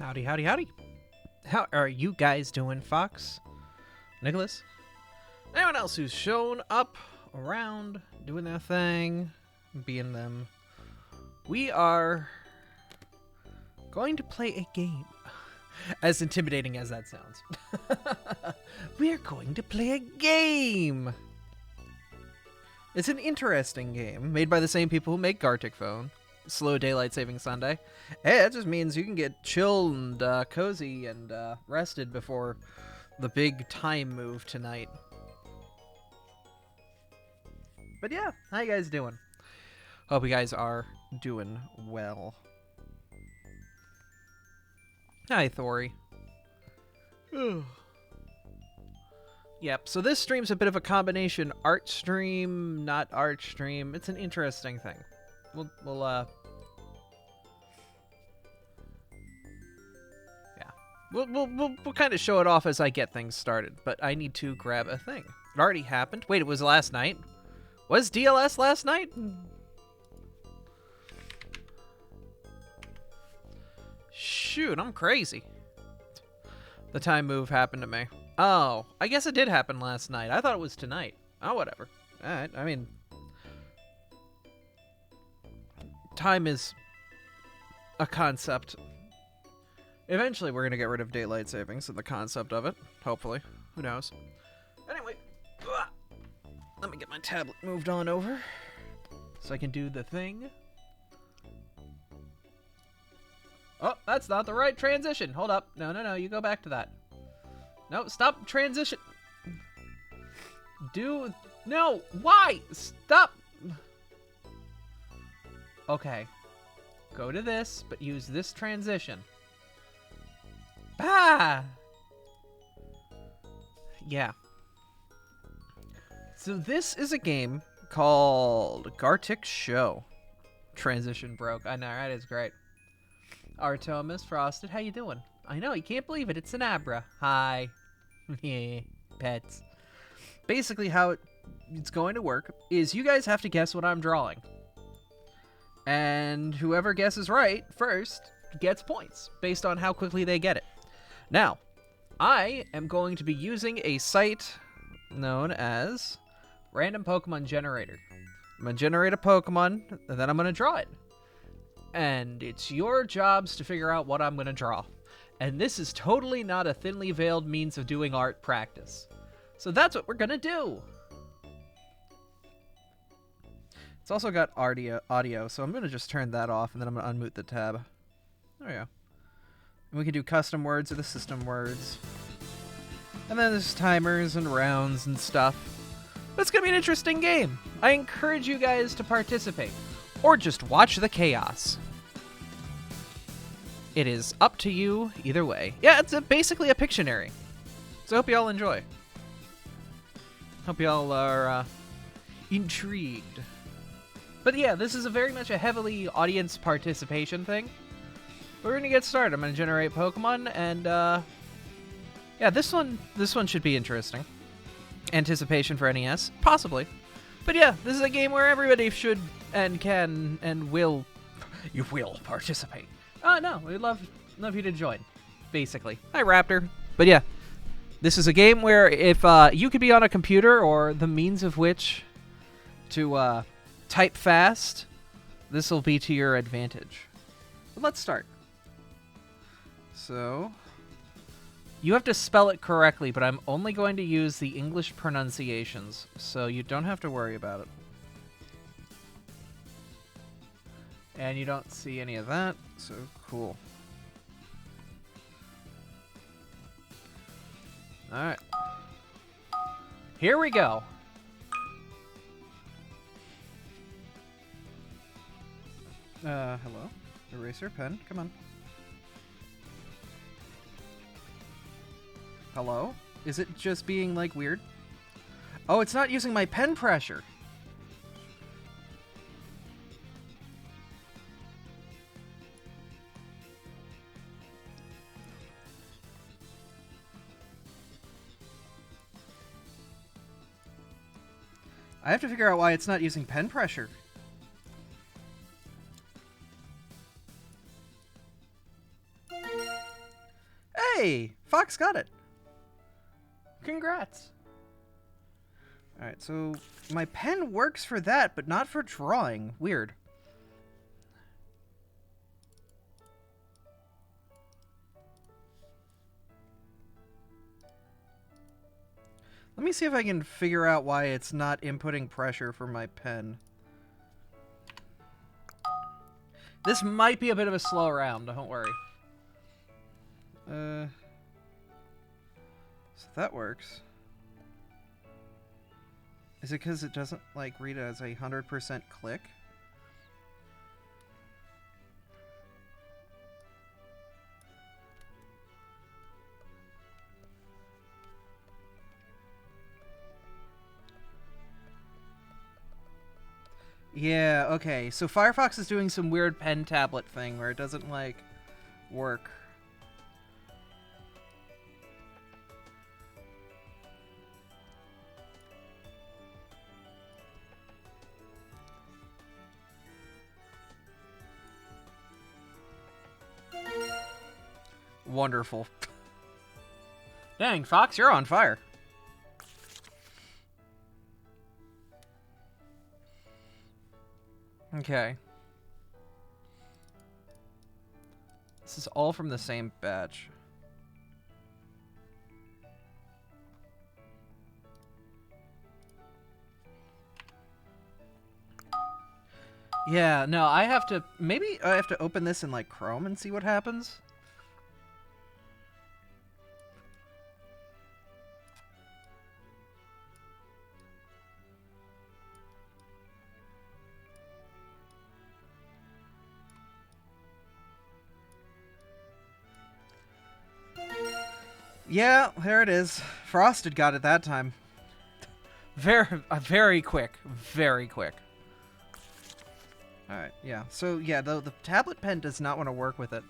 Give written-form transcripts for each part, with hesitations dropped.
Howdy, howdy, howdy. How are you guys doing, Fox? Nicholas? Anyone else who's shown up around, doing their thing, being them? We are going to play a game. As intimidating as that sounds. We are going to play a game! It's an interesting game, made by the same people who make Gartic Phone. Slow Daylight Saving Sunday. Hey, that just means you can get chill and cozy and rested before the big time move tonight. But yeah, how you guys doing? Hope you guys are doing well. Hi, Thori. Yep, so this stream's a bit of a combination art stream, not art stream. It's an interesting thing. We'll kind of show it off as I get things started, but I need to grab a thing. It already happened. Wait, it was last night? Was DLS last night? Shoot, I'm crazy. The time move happened to me. Oh, I guess it did happen last night. I thought it was tonight. Oh, whatever. Alright, I mean... time is a concept. Eventually, we're going to get rid of daylight savings and the concept of it. Hopefully. Who knows? Anyway. Let me get my tablet moved on over so I can do the thing. Oh, that's not the right transition. Hold up. No, you go back to that. No, stop transition. No, why? Stop. Okay. Go to this, but use this transition. Ah! Yeah. So this is a game called Gartic Show. Transition broke. I know, right? It's great. Artemis Frosted, how you doing? I know, you can't believe it. It's an Abra. Hi. Pets. Basically, how it's going to work is you guys have to guess what I'm drawing. And whoever guesses right first gets points based on how quickly they get it. Now, I am going to be using a site known as Random Pokemon Generator. I'm going to generate a Pokemon, and then I'm going to draw it. And it's your jobs to figure out what I'm going to draw. And this is totally not a thinly veiled means of doing art practice. So that's what we're going to do. It's also got audio, so I'm going to just turn that off, and then I'm going to unmute the tab. There we go. And we can do custom words or the system words. And then there's timers and rounds and stuff. But it's going to be an interesting game. I encourage you guys to participate. Or just watch the chaos. It is up to you either way. Yeah, it's basically a Pictionary. So I hope you all enjoy. Hope you all are intrigued. But yeah, this is very much a heavily audience participation thing. We're going to get started. I'm going to generate Pokemon, and yeah, this one should be interesting. Anticipation for NES? Possibly. But yeah, this is a game where everybody should and can and will participate. Oh, no, we'd love you to join, basically. Hi, Raptor. But yeah, this is a game where if you could be on a computer or the means of which to type fast, this will be to your advantage. But let's start. So, you have to spell it correctly, but I'm only going to use the English pronunciations, so you don't have to worry about it. And you don't see any of that, so cool. Alright. Here we go. Hello? Eraser, pen, come on. Hello? Is it just being, like, weird? Oh, it's not using my pen pressure. I have to figure out why it's not using pen pressure. Hey! Fox got it. Congrats. Alright, so my pen works for that, but not for drawing. Weird. Let me see if I can figure out why it's not inputting pressure for my pen. This might be a bit of a slow round, don't worry. So that works. Is it because it doesn't, like, read it as 100% click? Yeah, okay. So Firefox is doing some weird pen tablet thing where it doesn't, like, work. Wonderful. Dang, Fox, you're on fire. Okay. This is all from the same batch. Yeah, no, I have to... Maybe I have to open this in, like, Chrome and see what happens. Yeah, there it is. Frosted got it that time. Very quick. Very quick. Alright, yeah. So, yeah, the tablet pen does not want to work with it.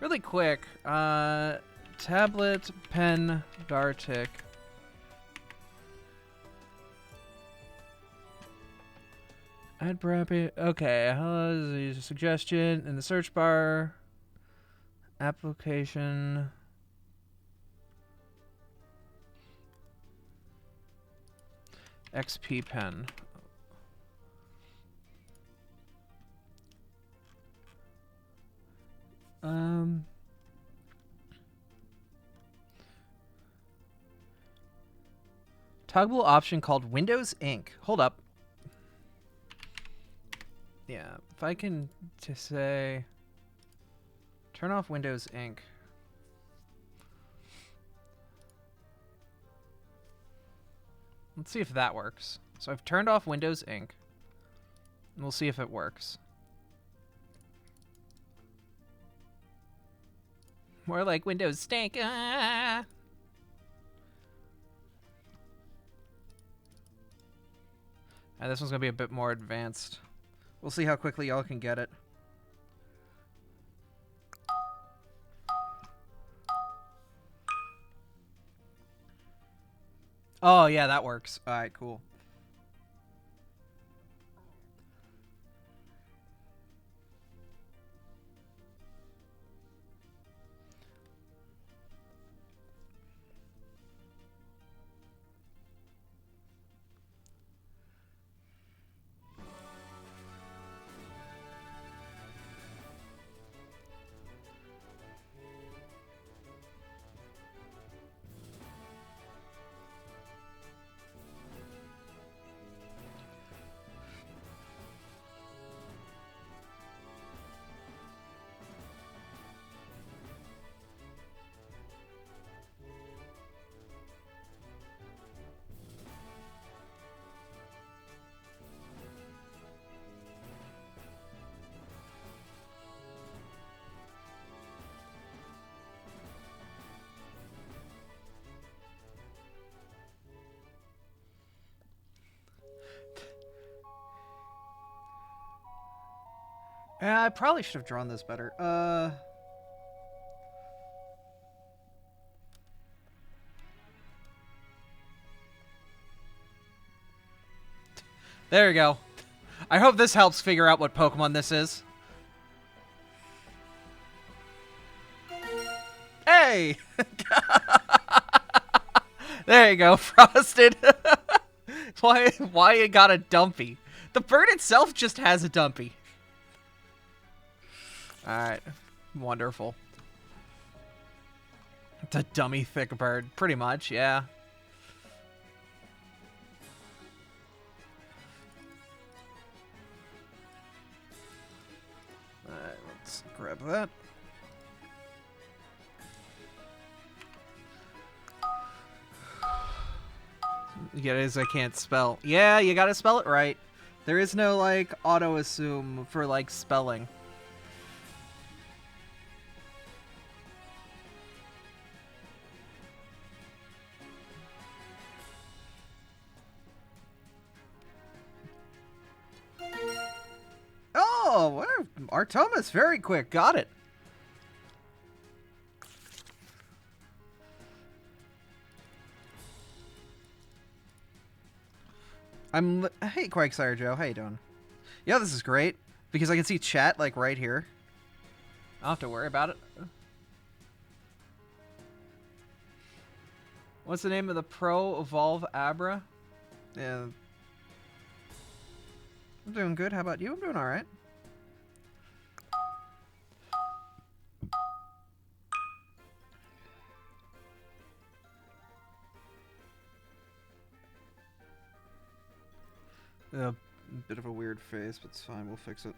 Really quick. Tablet pen Gartic. Add bracket. Okay, here's a suggestion in the search bar. Application. XP pen. Toggleable option called Windows Ink. Hold up. Yeah, if I can just say turn off Windows Ink. Let's see if that works. So I've turned off Windows Ink. And we'll see if it works. More like Windows stank. Ah! And this one's going to be a bit more advanced. We'll see how quickly y'all can get it. Oh, yeah, that works. All right, cool. I probably should have drawn this better. There you go. I hope this helps figure out what Pokemon this is. Hey! Hey! There you go, Frosted. Why you got a dumpy? The bird itself just has a dumpy. Alright. Wonderful. It's a dummy thick bird. Pretty much, yeah. Alright, let's grab that. Yeah, it is I can't spell. Yeah, you gotta spell it right. There is no, like, auto-assume for, like, spelling. Oh, Artoma's very quick. Got it. Hey, Quagsire Joe. How you doing? Yeah, this is great. Because I can see chat, like, right here. I don't have to worry about it. What's the name of the Pro Evolve Abra? Yeah. I'm doing good. How about you? I'm doing alright. A bit of a weird face, but it's fine. We'll fix it.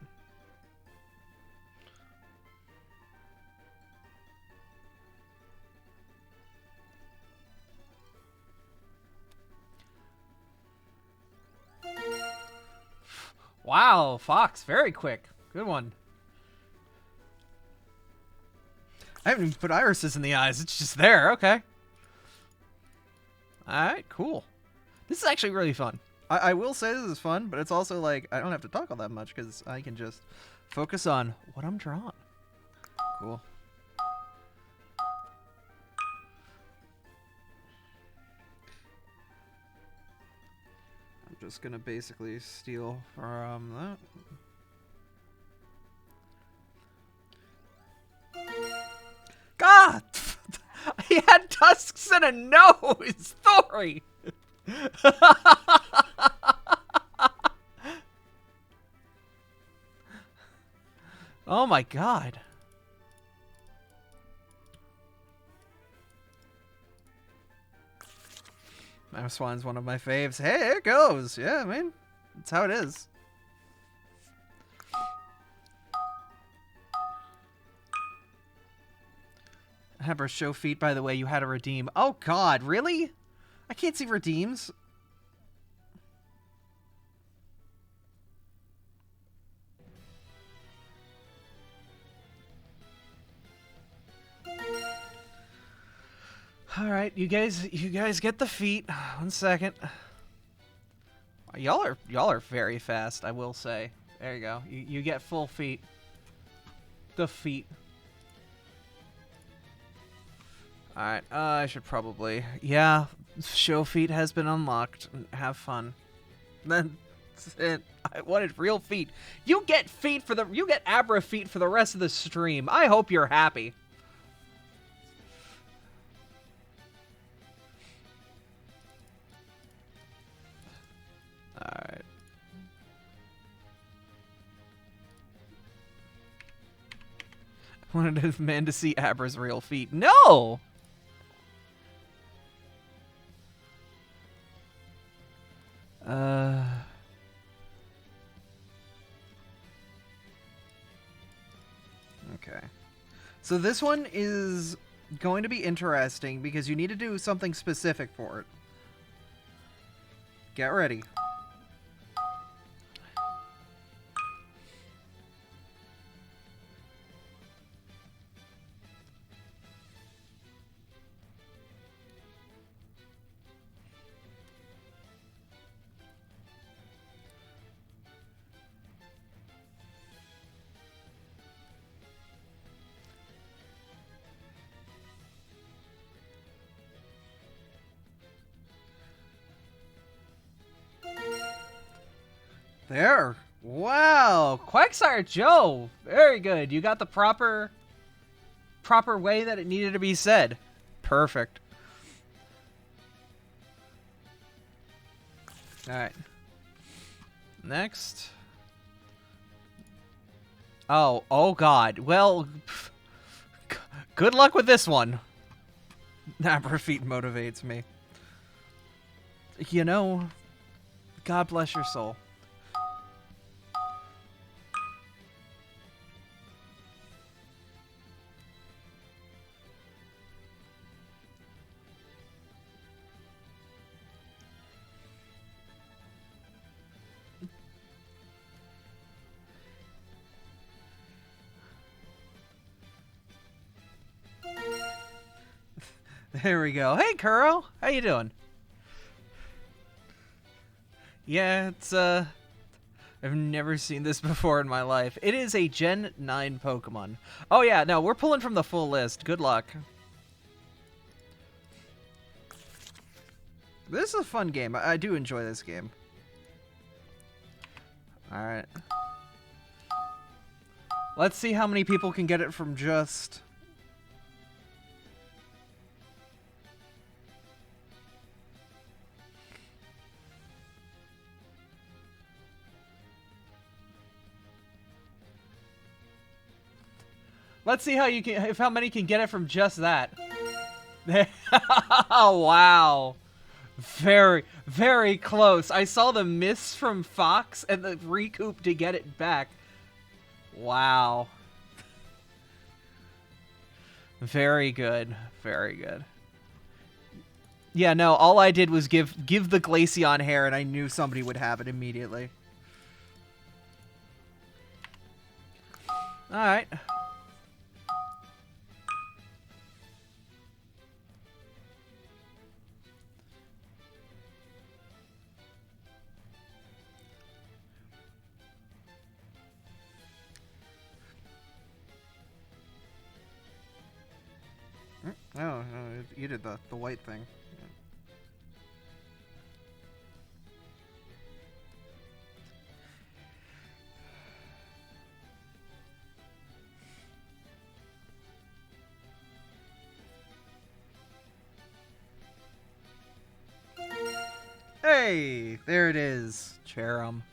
Wow, Fox, very quick. Good one. I haven't even put irises in the eyes. It's just there. Okay. Alright, cool. This is actually really fun. I will say this is fun, but it's also like, I don't have to talk all that much because I can just focus on what I'm drawing. Cool. I'm just gonna basically steal from that. God! He had tusks and a nose! Thori! Oh my god. Swan's one of my faves. Hey, there it goes. Yeah, I mean, that's how it is. Hamper show feet, by the way, you had to redeem. Oh god, really? I can't see redeems. All right, you guys get the feet. 1 second. Y'all are very fast, I will say. There you go. You get full feet. The feet. All right. I should probably. Yeah, show feet has been unlocked. Have fun. That's it. I wanted real feet. You get feet for the. You get Abra feet for the rest of the stream. I hope you're happy. Alright. I wanted a man to see Abra's real feet. No! Okay. So this one is going to be interesting because you need to do something specific for it. Get ready. There. Wow. Quagsire Joe. Very good. You got the proper... proper way that it needed to be said. Perfect. Alright. Next. Oh god. Well, good luck with this one. Number of feet motivates me. You know, God bless your soul. There we go. Hey, Kuro. How you doing? Yeah, it's, I've never seen this before in my life. It is a Gen 9 Pokemon. Oh, yeah, no, we're pulling from the full list. Good luck. This is a fun game. I do enjoy this game. Alright. Let's see how many people can get it from just... Let's see how you can, if how many can get it from just that. Oh, wow. Very, very close. I saw the miss from Fox and the recoup to get it back. Wow. Very good. Very good. Yeah, no, all I did was give the Glaceon hair and I knew somebody would have it immediately. Alright. Oh, no, you did the white thing. Hey, there it is, Cherum.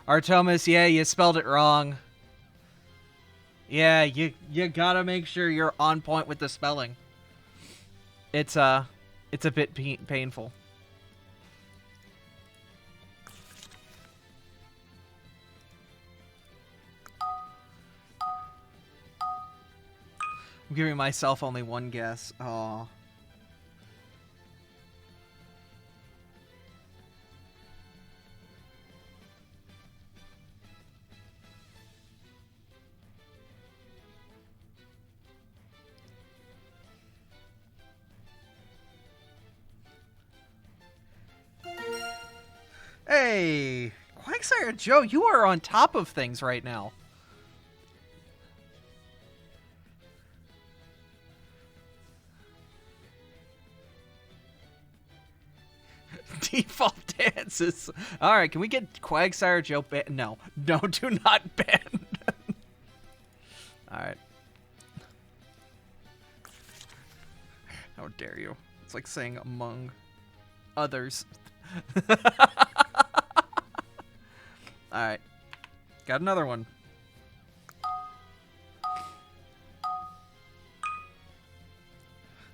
Artemis, yeah, you spelled it wrong. Yeah, you gotta make sure you're on point with the spelling. It's a bit painful. I'm giving myself only one guess. Aw. Hey, Quagsire Joe, you are on top of things right now. Default dances. All right, can we get Quagsire Joe banned? No, no, do not ban. All right. How dare you? It's like saying among others. Alright. Got another one.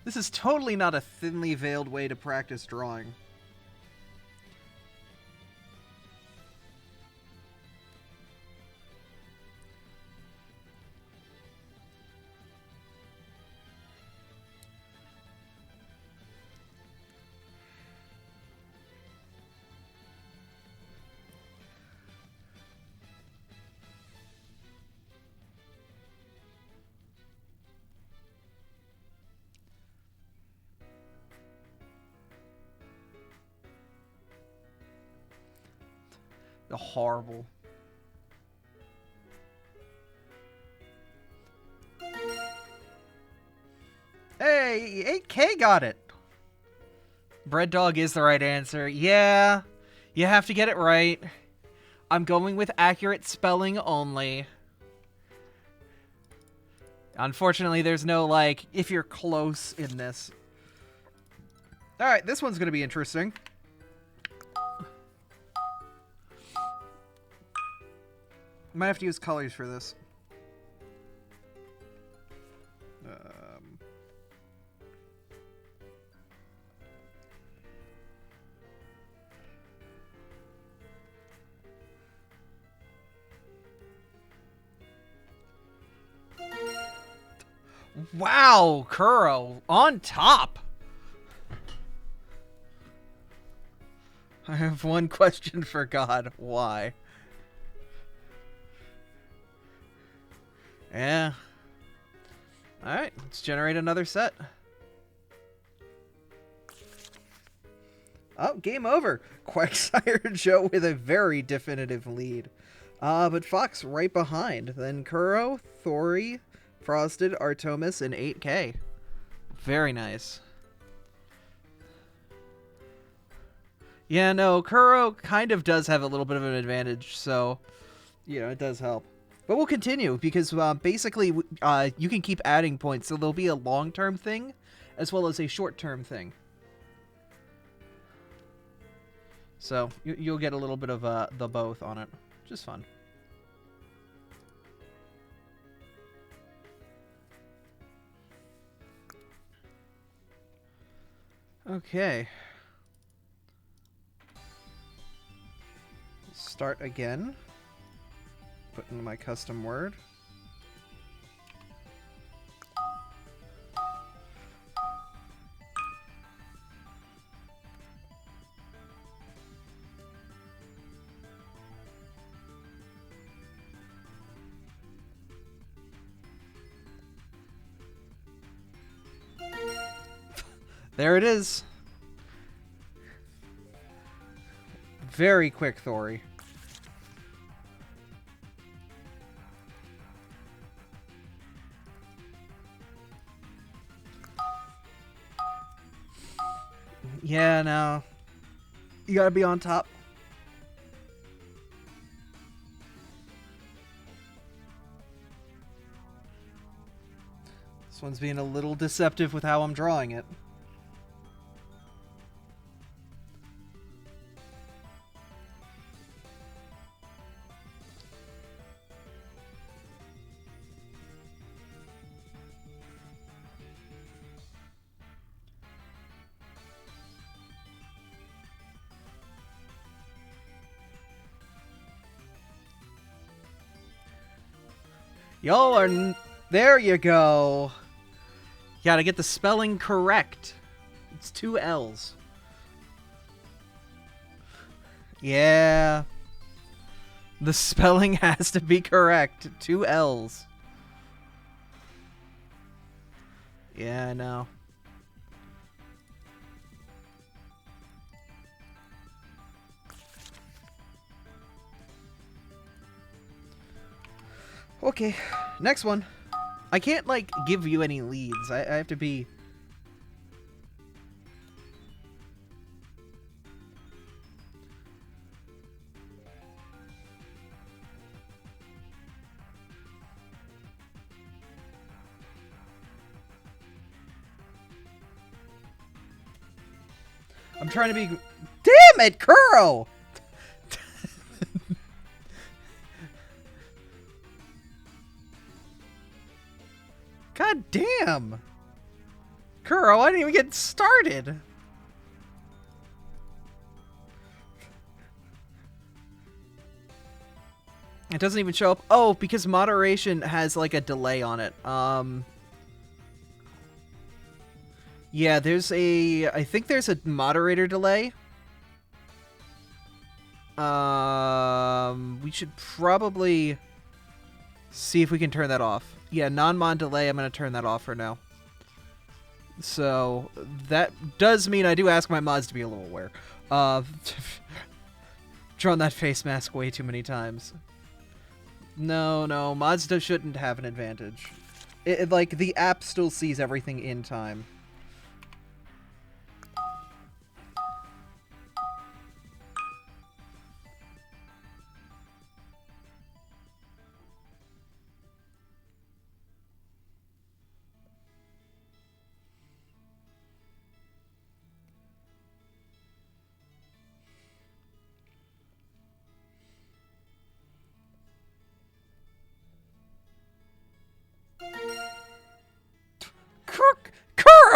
This is totally not a thinly veiled way to practice drawing. Horrible. Hey, 8K got it. Bread Dog is the right answer. Yeah, you have to get it right. I'm going with accurate spelling only. Unfortunately, there's no, like, if you're close in this. Alright, this one's gonna be interesting. Might have to use colors for this. Wow, Kuro, on top. I have one question for God. Why? Yeah. Alright, let's generate another set. Oh, game over. Quagsire Joe with a very definitive lead. But Fox right behind. Then Kuro, Thori, Frosted, Artomis, and 8K. Very nice. Yeah, no, Kuro kind of does have a little bit of an advantage, so, you know, it does help. But we'll continue, because basically you can keep adding points, so there'll be a long-term thing, as well as a short-term thing. So, you'll get a little bit of the both on it, which is fun. Okay. Start again. Put in my custom word. There it is. Very quick, Thori. Yeah, no. You gotta be on top. This one's being a little deceptive with how I'm drawing it. Y'all are... There you go. You gotta get the spelling correct. It's 2 L's. Yeah. The spelling has to be correct. 2 L's. Yeah, I know. Okay, next one. I can't, like, give you any leads. I have to be... I'm trying to be... Damn it, Kuro! God damn! Kuro, I didn't even get started! It doesn't even show up. Oh, because moderation has, like, a delay on it. Yeah, there's a... I think there's a moderator delay. We should probably see if we can turn that off. Yeah, non-mod delay, I'm going to turn that off for now. So, that does mean I do ask my mods to be a little aware. Drawn that face mask way too many times. No, mods shouldn't have an advantage. Like, the app still sees everything in time.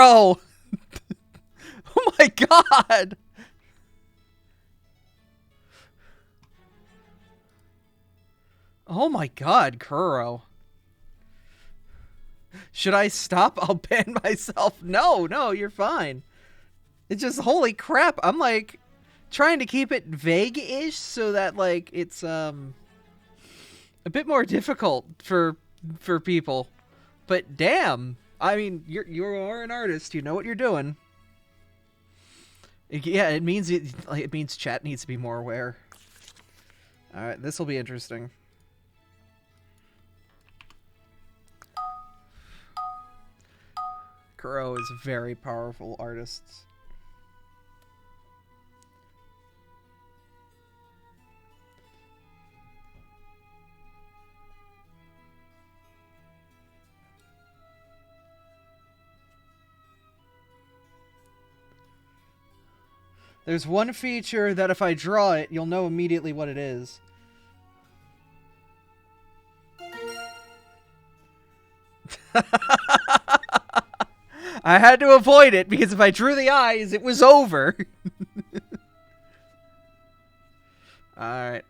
Kuro! Oh my god! Oh my god, Kuro. Should I stop? I'll ban myself. No, no, you're fine. It's just, holy crap, I'm like trying to keep it vague-ish so that like it's a bit more difficult for people. But damn, I mean, you are an artist. You know what you're doing. Yeah, it means chat needs to be more aware. All right, this will be interesting. Kuro is very powerful artists. There's one feature that if I draw it, you'll know immediately what it is. I had to avoid it because if I drew the eyes, it was over. Alright.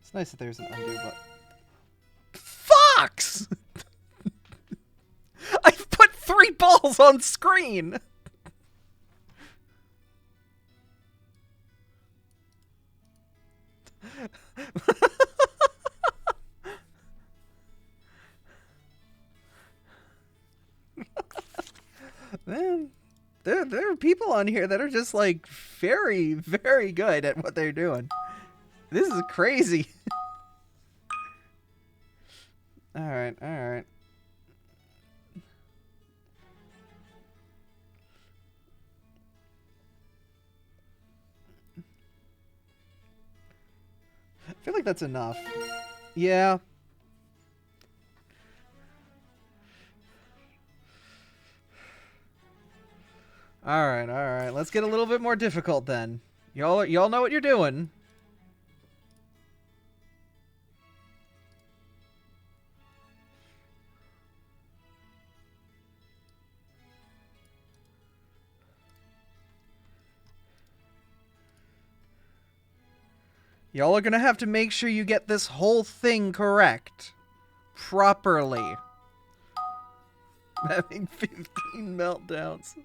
It's nice that there's an undo button. Fox! I've put 3 balls on screen! Man, there are people on here that are just like very, very good at what they're doing. This is crazy. Alright, alright. I feel like that's enough. Yeah. Alright, alright. Let's get a little bit more difficult then. Y'all know what you're doing. Y'all are gonna have to make sure you get this whole thing correct. Properly. I'm having 15 meltdowns.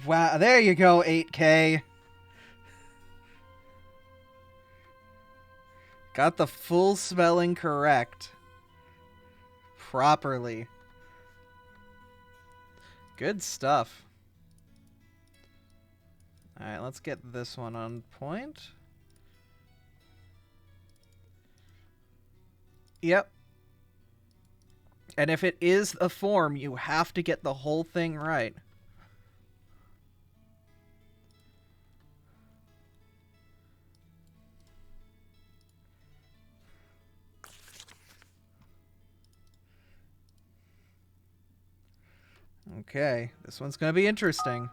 Wow, there you go, 8K. Got the full spelling correct. Properly. Good stuff. Alright, let's get this one on point. Yep. And if it is a form, you have to get the whole thing right. Okay, this one's gonna be interesting.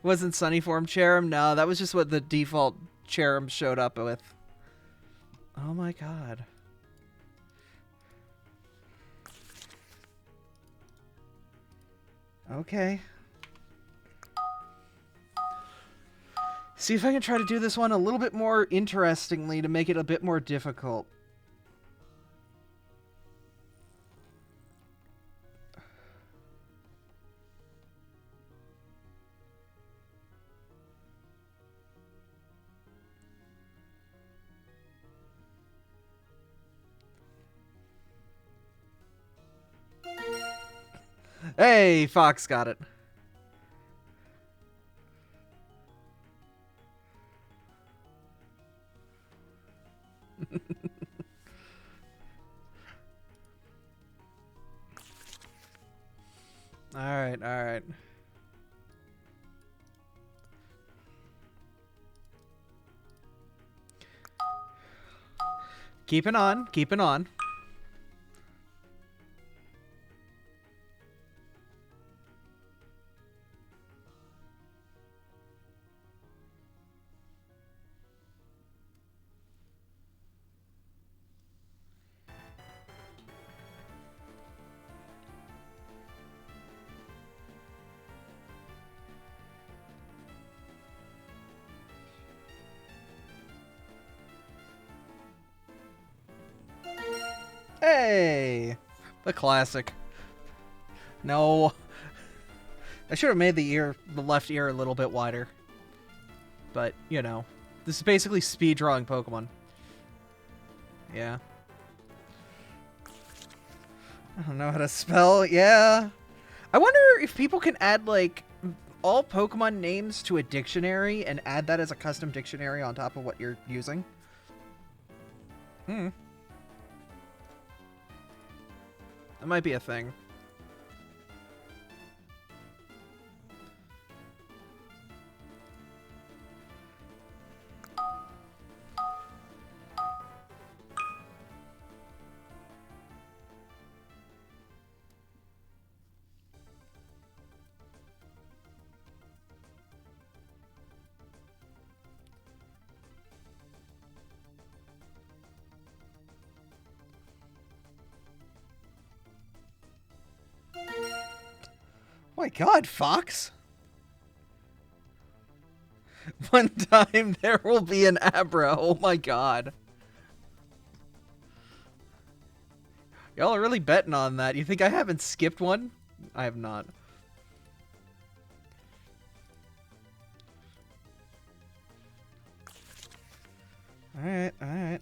Wasn't Sunnyform Cherrim? No, that was just what the default Cherrim showed up with. Oh my god. Okay. See if I can try to do this one a little bit more interestingly to make it a bit more difficult. Hey, Fox got it. Alright, alright. Keeping on, keeping on. Hey! The classic. No. I should have made the left ear a little bit wider. But, you know. This is basically speed drawing Pokemon. Yeah. I don't know how to spell. Yeah. I wonder if people can add, like, all Pokemon names to a dictionary and add that as a custom dictionary on top of what you're using. Hmm. That might be a thing. My God, Fox! One time there will be an Abra. Oh my God. Y'all are really betting on that. You think I haven't skipped one? I have not. Alright, alright.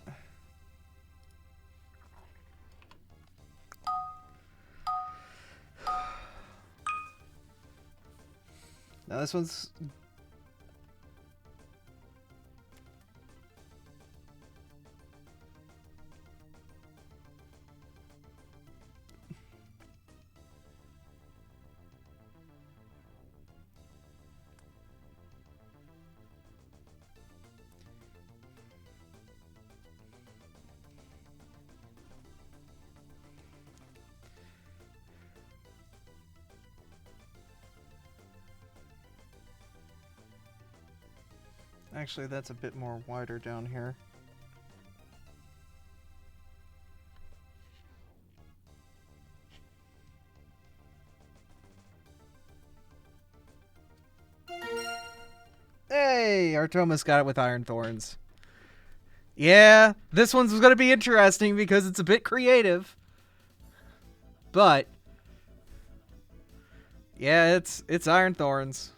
Now this one's... Actually, that's a bit more wider down here. Hey! Artomas got it with Iron Thorns. Yeah, this one's going to be interesting because it's a bit creative. But... yeah, it's Iron Thorns.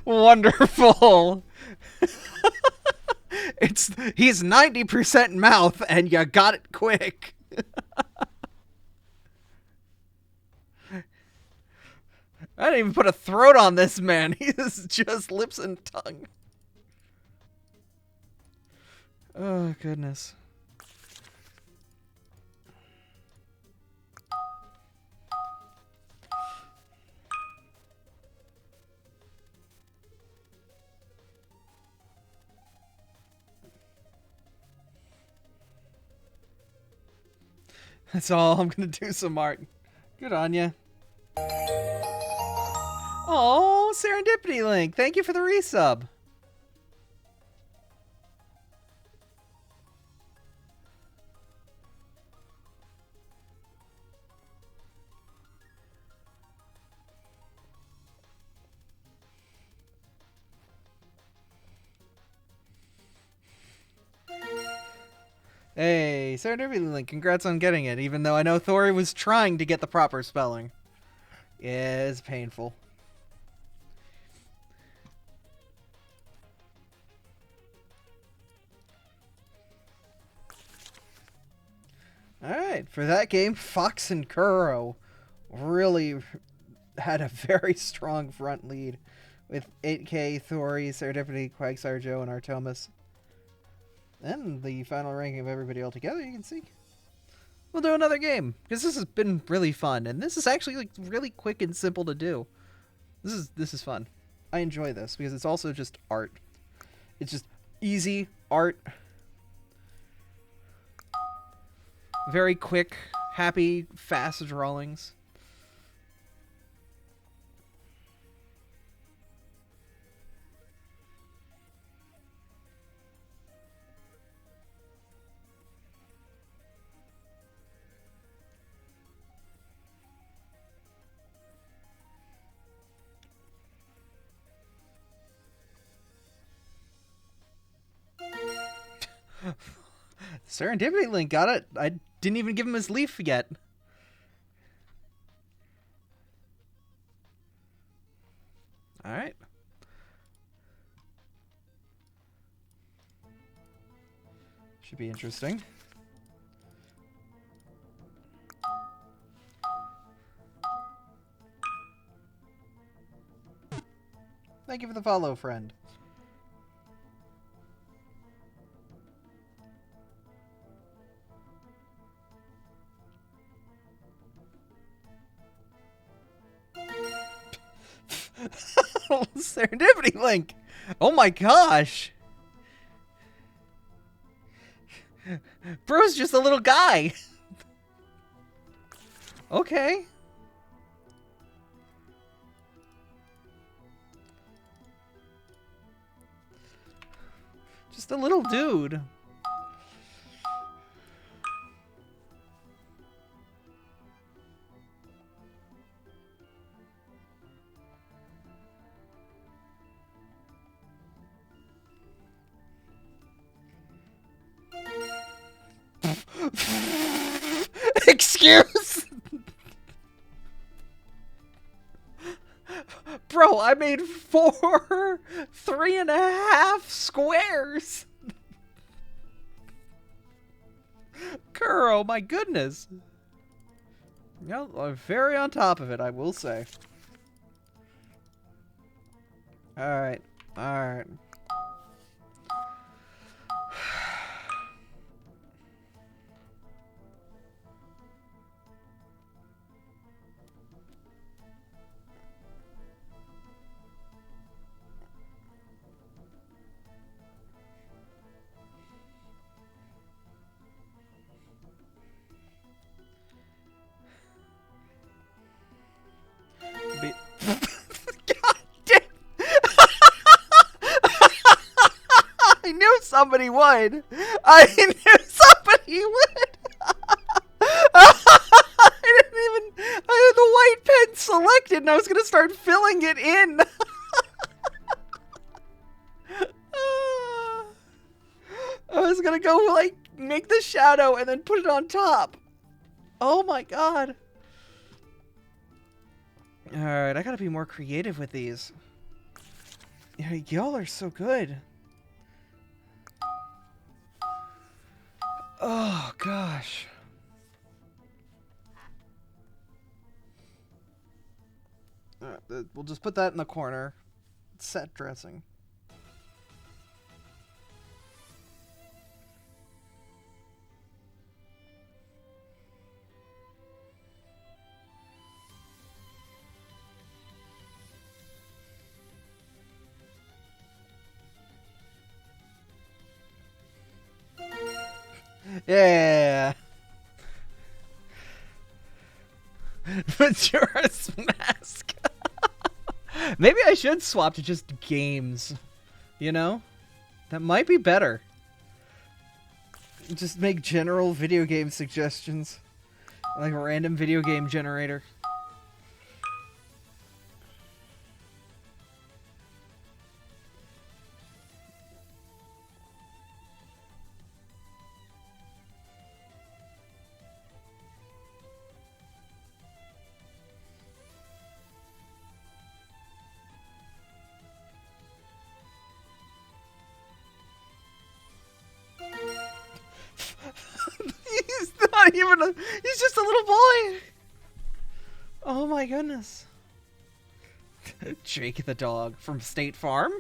Wonderful. He's 90% mouth and you got it quick. I didn't even put a throat on this man. He's just lips and tongue. Oh, goodness. That's all. I'm gonna do some art. Good on ya. Oh, Serendipity Link. Thank you for the resub. Hey, Serendipity Link, congrats on getting it, even though I know Thori was trying to get the proper spelling. Yeah, it's painful. Alright, for that game, Fox and Kuro really had a very strong front lead with 8K, Thori, Serendipity, Quagsire Joe, and Artemis. And the final ranking of everybody all together, you can see. We'll do another game, because this has been really fun, and this is actually like really quick and simple to do. This is fun. I enjoy this, because it's also just art. It's just easy art. Very quick, happy, fast drawings. Serendipity Link got it. I didn't even give him his leaf yet. Alright. Should be interesting. Thank you for the follow, friend. Serendipity Link! Oh my gosh! Bro's just a little guy! Okay. Just a little dude. Excuse? Bro, I made 4 3.5 squares. Kuro, my goodness. Yeah, I'm very on top of it, I will say. Alright, alright. God damn. I knew somebody would. I knew somebody would. I didn't even. I had the white pen selected, and I was gonna start filling it in. I was gonna go like make the shadow and then put it on top. Oh my god. Alright, I gotta be more creative with these. Y'all are so good. Oh gosh. We'll just put that in the corner. Set dressing. Yeah. Majora's Mask. Maybe I should swap to just games. You know? That might be better. Just make general video game suggestions. Like a random video game generator. He's not even a... He's just a little boy! Oh my goodness. Jake the dog from State Farm?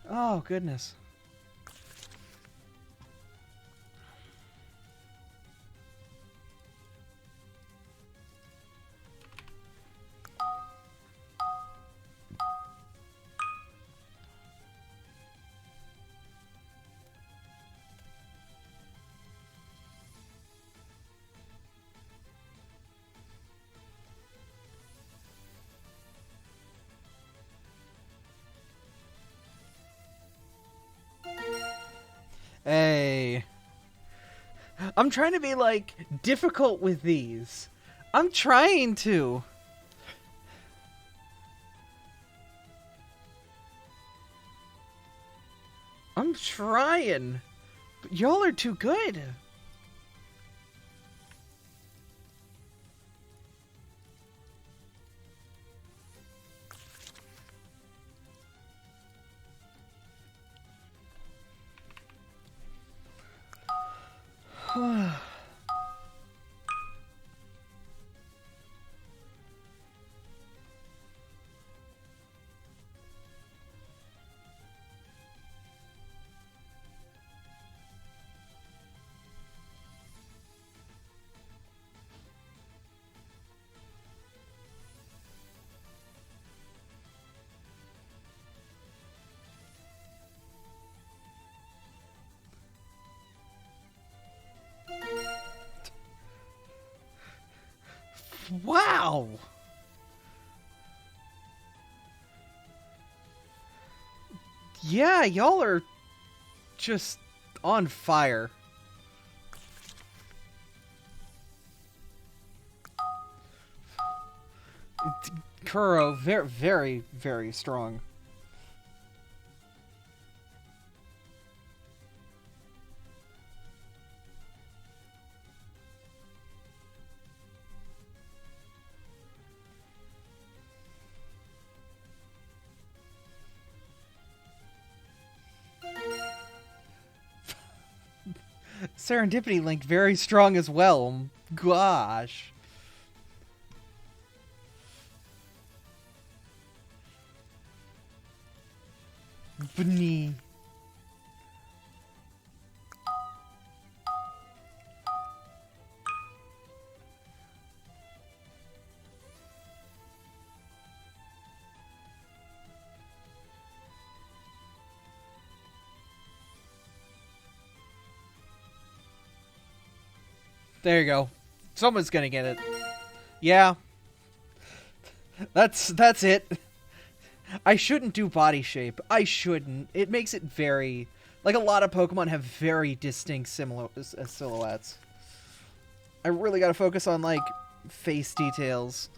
Oh goodness. Hey. I'm trying to be, like, difficult with these. I'm trying to. I'm trying. But y'all are too good. Wow! Yeah, y'all are just on fire. Kuro, very, very, very strong. Serendipity Link very strong as well. Gosh. Bunny. There you go. Someone's gonna get it. Yeah. That's it. I shouldn't do body shape. I shouldn't. It makes it very... Like, a lot of Pokemon have very distinct silhouettes. I really gotta focus on, like, face details.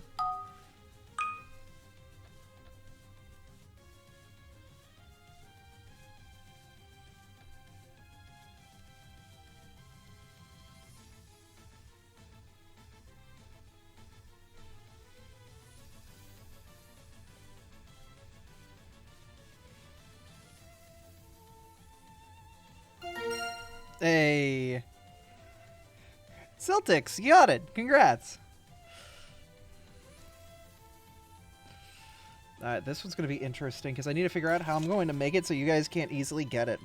Hey. Celtics, you got it. Congrats. Alright, this one's going to be interesting because I need to figure out how I'm going to make it so you guys can't easily get it.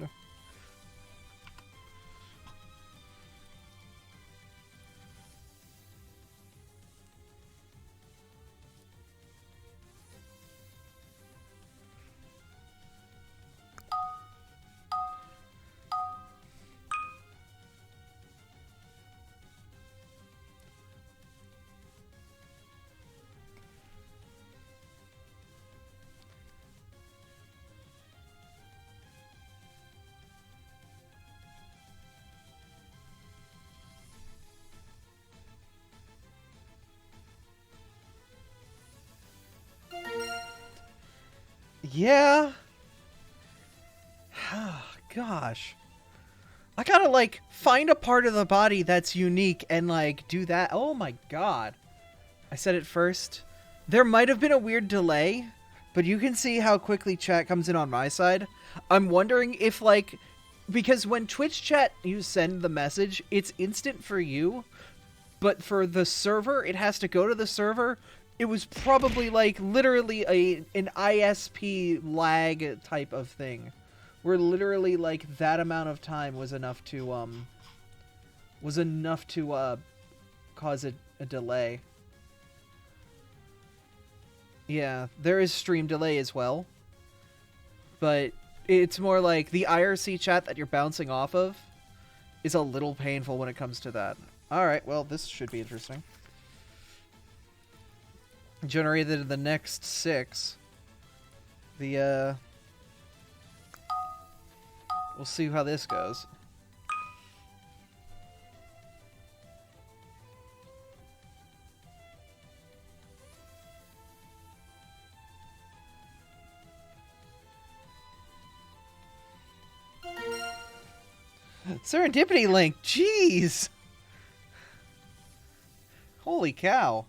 Yeah. Gosh. I gotta, like, find a part of the body that's unique and, like, do that. Oh my god. I said it first. There might have been a weird delay, but you can see how quickly chat comes in on my side. I'm wondering if, like, because when Twitch chat, you send the message, it's instant for you, but for the server, it has to go to the server. It was probably, like, literally an ISP lag type of thing, where literally, like, that amount of time was enough to cause a delay. Yeah, there is stream delay as well, but it's more like the IRC chat that you're bouncing off of is a little painful when it comes to that. Alright, well, this should be interesting. Generated the next 6. We'll see how this goes. Serendipity link, jeez! Holy cow.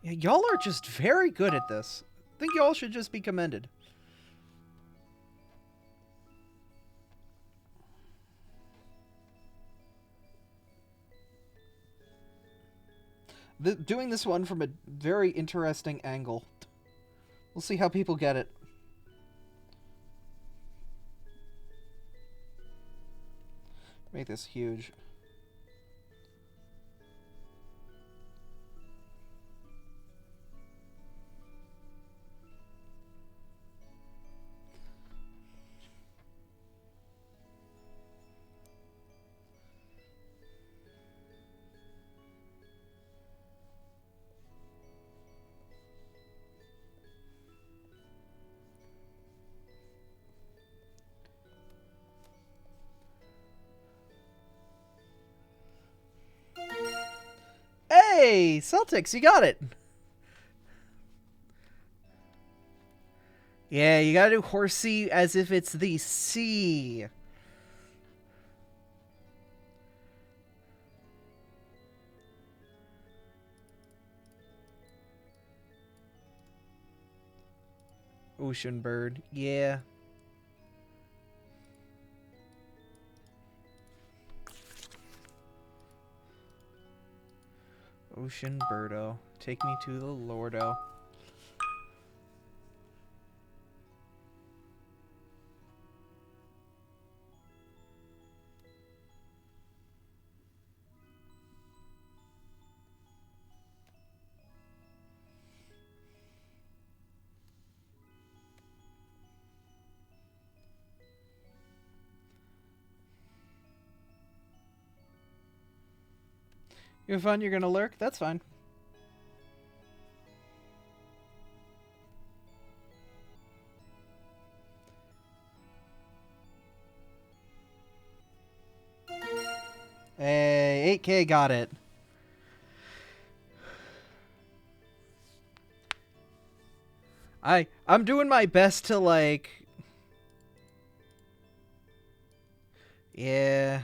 Yeah, y'all are just very good at this. I think y'all should just be commended. Doing this one from a very interesting angle. We'll see how people get it. Make this huge. Hey, Celtics, you got it. Yeah, you gotta do horsey as if it's the sea. Ocean bird, yeah. Ocean birdo, take me to the Lordo. You have fun, you're gonna lurk? That's fine. Hey, 8K got it. I'm doing my best to, like... Yeah...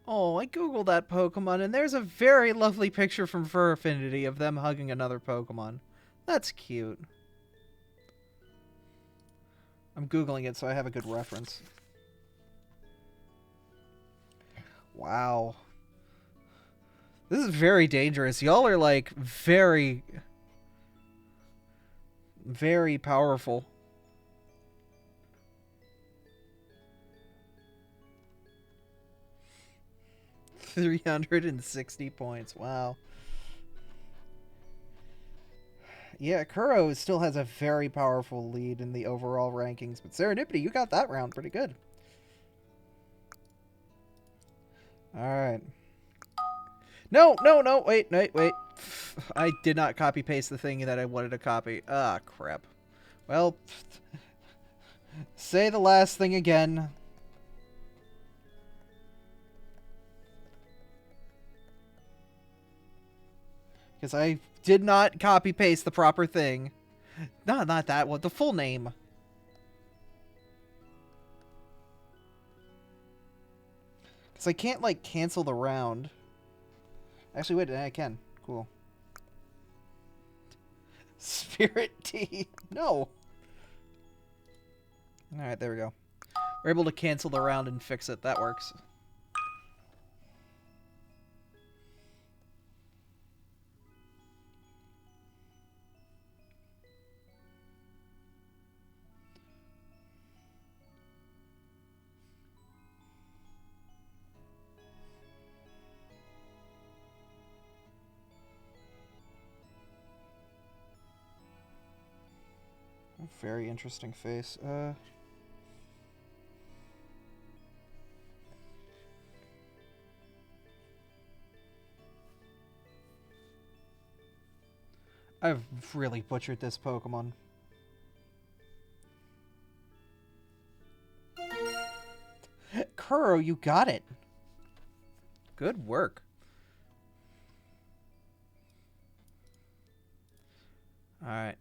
Oh, I googled that Pokemon, and there's a very lovely picture from Fur Affinity of them hugging another Pokemon. That's cute. I'm googling it so I have a good reference. Wow. This is very dangerous. Y'all are, like, very... very powerful. 360 points. Wow. Yeah, Kuro still has a very powerful lead in the overall rankings, but Serendipity, you got that round pretty good. Alright. No, no, no, wait, wait, wait. I did not copy paste the thing that I wanted to copy. Ah, crap. Well, say the last thing again. Because I did not copy paste the proper thing. No, not that one. The full name. Because I can't, like, cancel the round. Actually, wait, I can. Cool. Spirit Tea. No. Alright, there we go. We're able to cancel the round and fix it. That works. Very interesting face. I've really butchered this Pokemon. Kuro, you got it. Good work. Alright.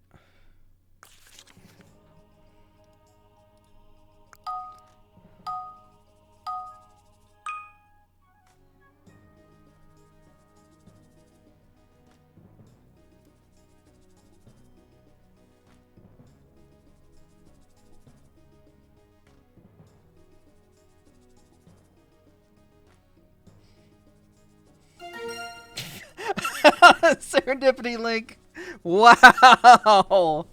Serendipity Link. Wow.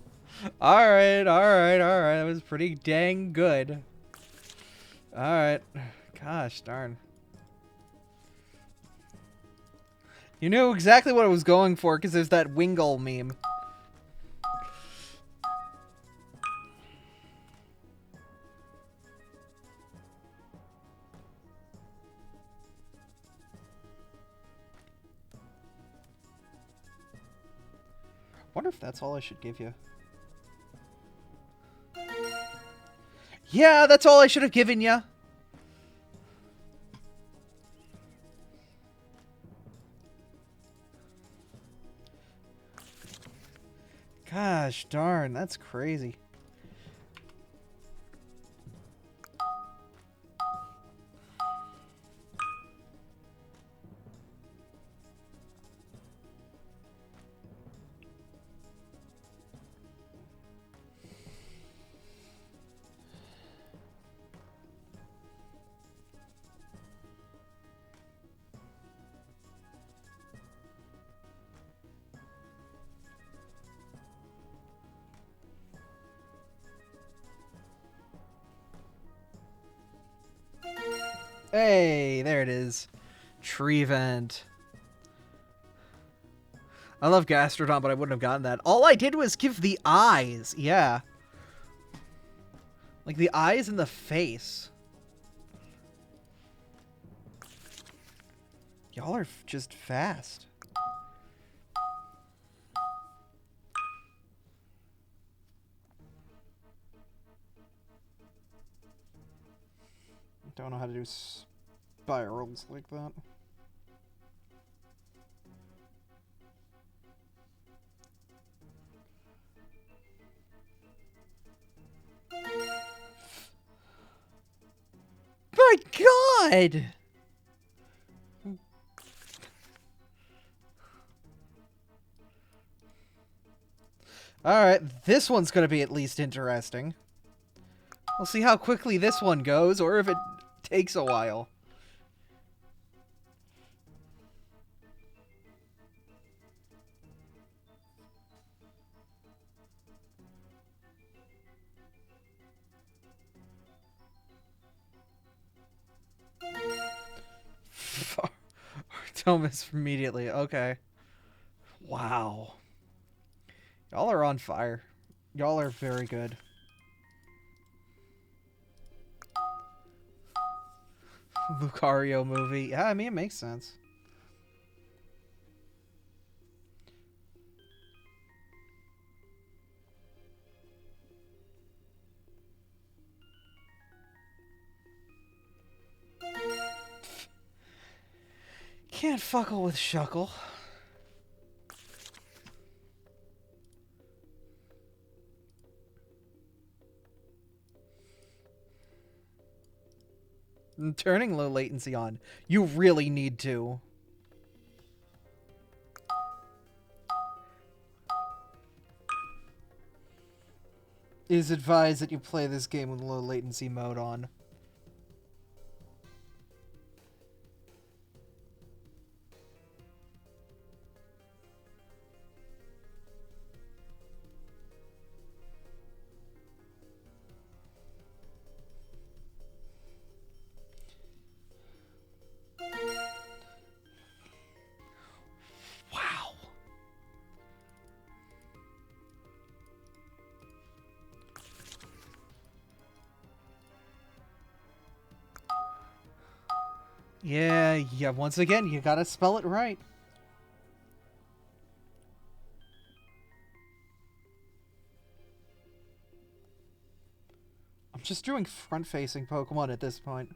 Alright, alright, alright. That was pretty dang good. Alright. Gosh darn. You knew exactly what I was going for because there's that Wingull meme. Wonder if that's all I should give you. Yeah, that's all I should have given you. Gosh darn, that's crazy. Hey, there it is. Tree vent. I love Gastrodon, but I wouldn't have gotten that. All I did was give the eyes. Yeah. Like the eyes and the face. Y'all are just fast. Don't know how to do spirals like that. My God! Alright, this one's gonna be at least interesting. We'll see how quickly this one goes, or if it takes a while. Thomas immediately. Okay. Wow. Y'all are on fire. Y'all are very good. Lucario movie. Yeah, I mean, it makes sense. Can't fuckle with Shuckle. And turning low latency see on. You really need to. It is advised that you play this game with low latency mode on. Wow. Yeah, once again, you gotta spell it right. I'm just doing front-facing Pokemon at this point.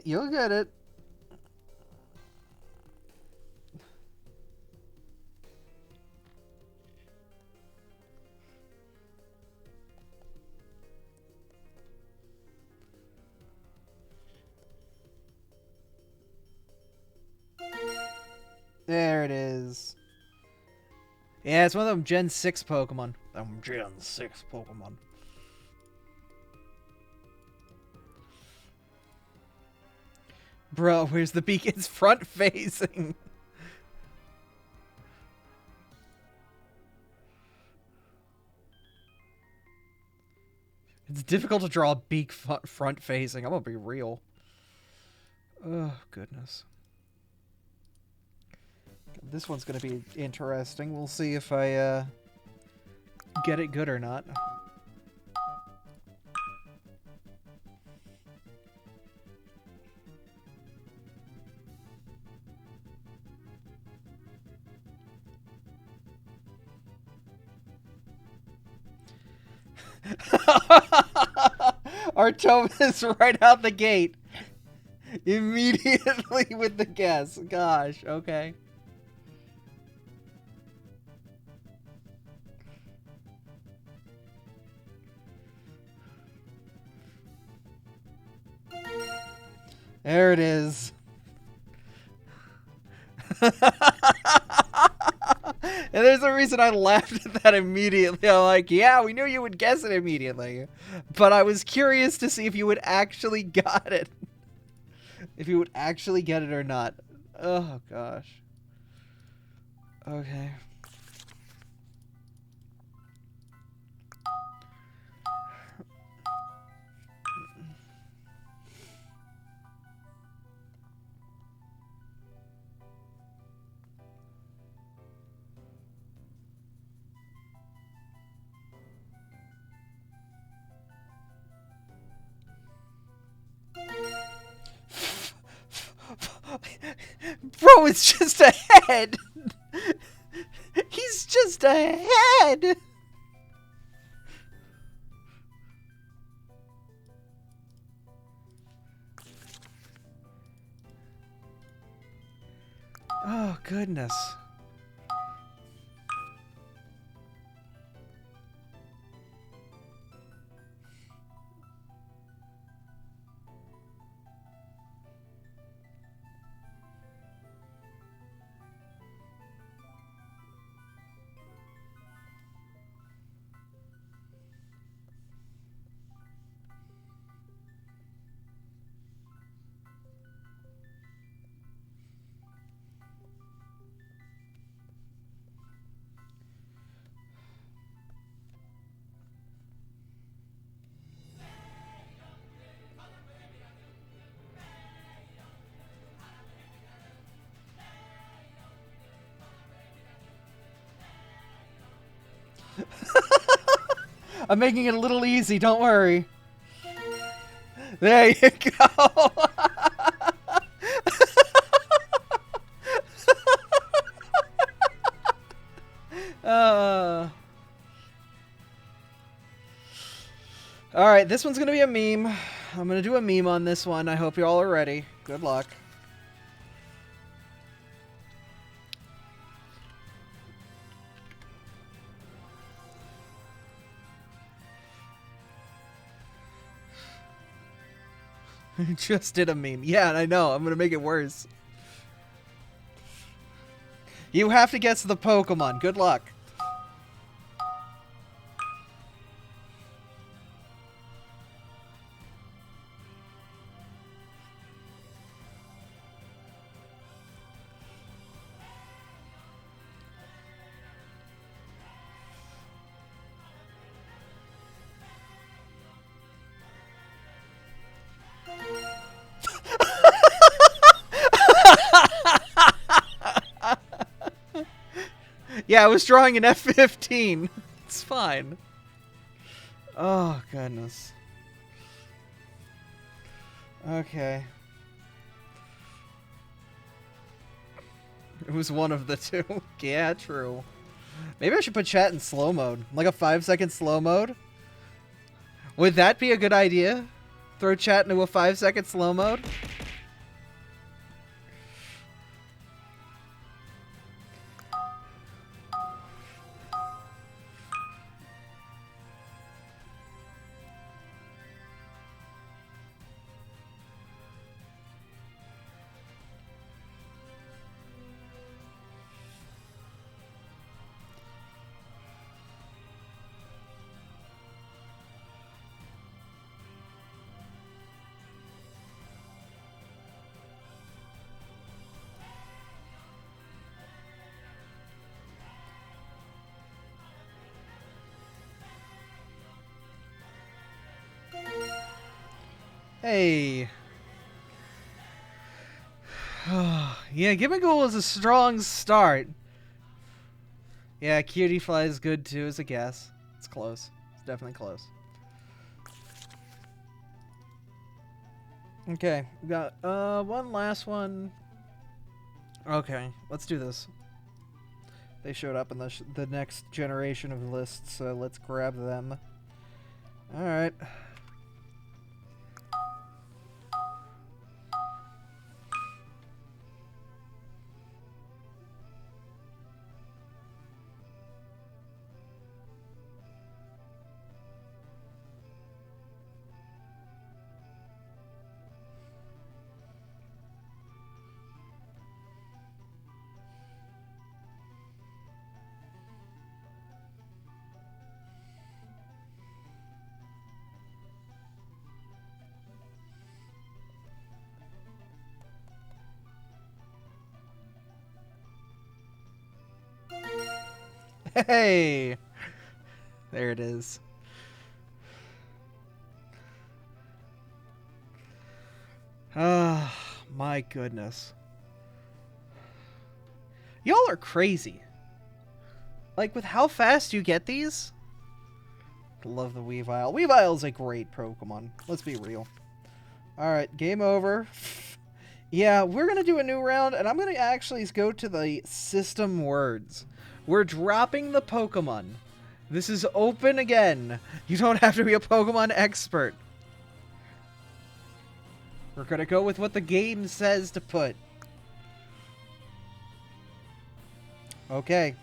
You'll get it. There it is. Yeah, it's one of them Gen 6 Pokemon. Gen 6 Pokemon. Bro, where's the beak? It's front facing. It's difficult to draw a beak front facing. I'm gonna be real. Oh, goodness. This one's gonna be interesting. We'll see if I get it good or not. Artomis right out the gate. Immediately with the guess. Gosh, okay. There it is. And there's a reason I laughed at that immediately. I'm like, yeah, we knew you would guess it immediately. But I was curious to see if you would actually got it. If you would actually get it or not. Oh, gosh. Okay. Bro, it's just a head. He's just a head. Oh, goodness. I'm making it a little easy, don't worry. There you go. Alright, this one's gonna be a meme. I'm gonna do a meme on this one. I hope you all are ready. Good luck. Just did a meme. Yeah, I know. I'm gonna make it worse. You have to guess the Pokemon. Good luck. Yeah, I was drawing an F-15. It's fine. Oh, goodness. Okay. It was one of the two. Yeah, true. Maybe I should put chat in slow mode. Like a 5-second slow mode? Would that be a good idea? Throw chat into a 5-second slow mode? Hey. Yeah, Gimmighoul is a strong start. Yeah, Cutie Fly is good too as a guess. It's close. It's definitely close. Okay, we got one last one. Okay, let's do this. They showed up in the next generation of lists, so let's grab them. All right. Hey! There it is. Ah, my goodness. Y'all are crazy. Like, with how fast you get these? Love the Weavile. Weavile's a great Pokemon. Let's be real. Alright, game over. Yeah, we're gonna do a new round, and I'm gonna actually go to the system words. We're dropping the Pokemon. This is open again. You don't have to be a Pokemon expert. We're gonna go with what the game says to put. Okay.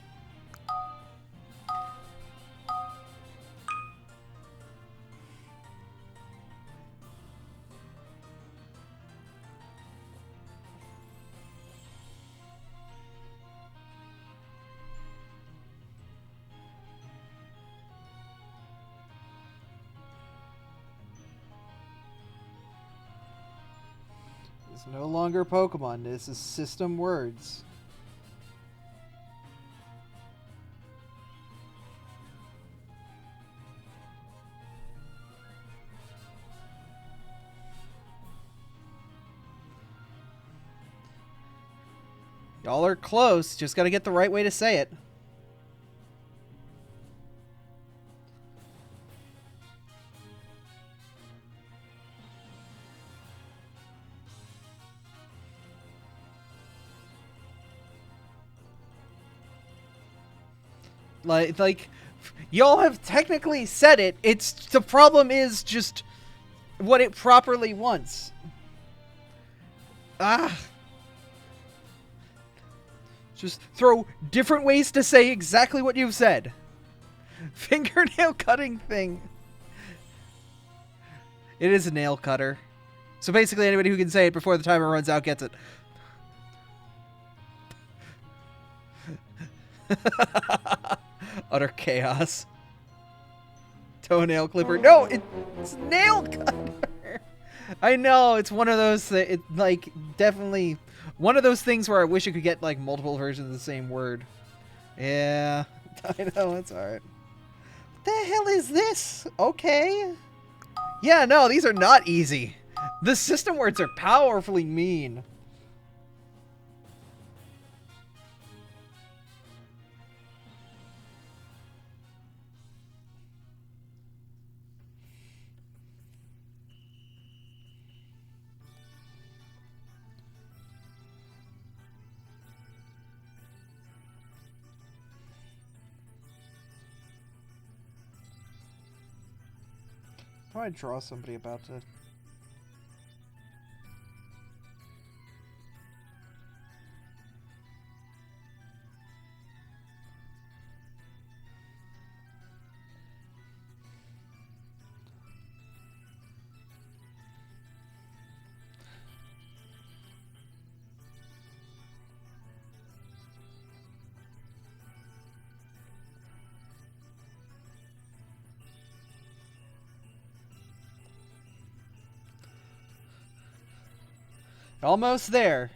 It's no longer Pokemon. This is system words. Y'all are close. Just gotta get the right way to say it. Like, y'all have technically said it. It's the problem is just what it properly wants. Just throw different ways to say exactly what you've said. Fingernail cutting thing. It is a nail cutter. So basically anybody who can say it before the timer runs out gets it. Utter chaos. Toenail clipper. No, it's nail cutter. I know, it's one of those that it like definitely one of those things where I wish I could get like multiple versions of the same word. Yeah, I know, it's alright. What the hell is this? Okay. Yeah, no, these are not easy. The system words are powerfully mean. How do I draw somebody about to... Almost there.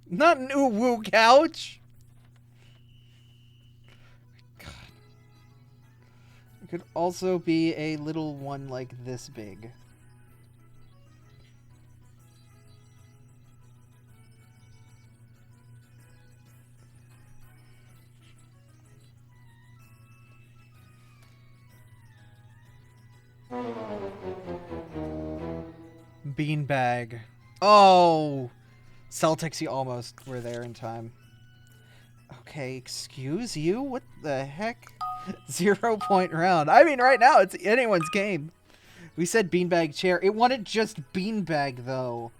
Not an ooh-woo couch. God. It could also be a little one like this big. Beanbag. Oh! Celtics, you almost were there in time. Okay, excuse you? What the heck? 0 point round. I mean, right now, it's anyone's game. We said beanbag chair. It wanted just beanbag, though.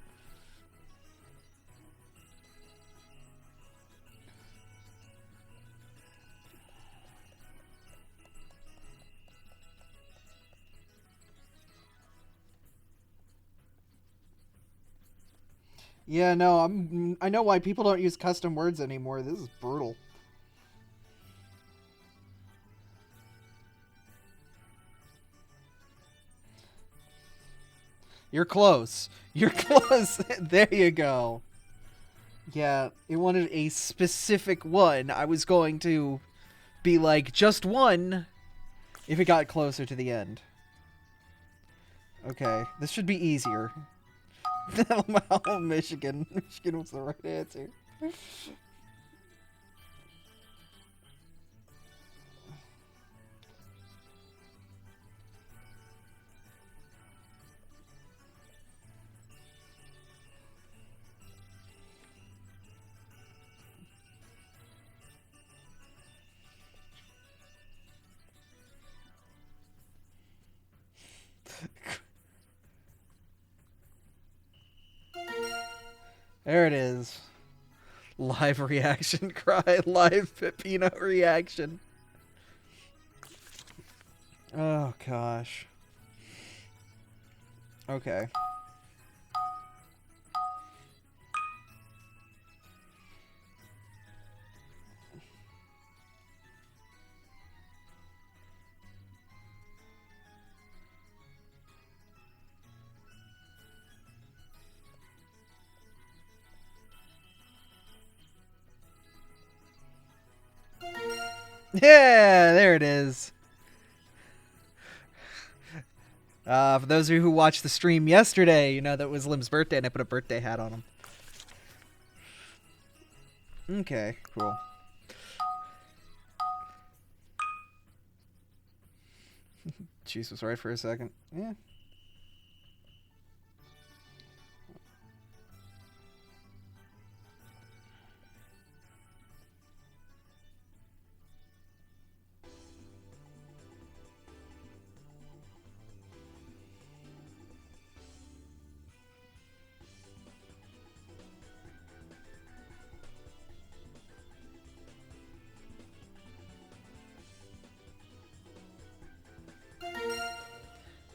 Yeah, no, I know why people don't use custom words anymore. This is brutal. You're close. You're close. There you go. Yeah, it wanted a specific one. I was going to be like, just one, if it got closer to the end. Okay, this should be easier. Michigan. Michigan was the right answer. There it is. Live reaction cry. Live Pepino reaction. Oh, gosh. Okay. Yeah, there it is. For those of you who watched the stream yesterday, you know that was Lim's birthday and I put a birthday hat on him. Okay, cool. Cheese was right for a second. Yeah.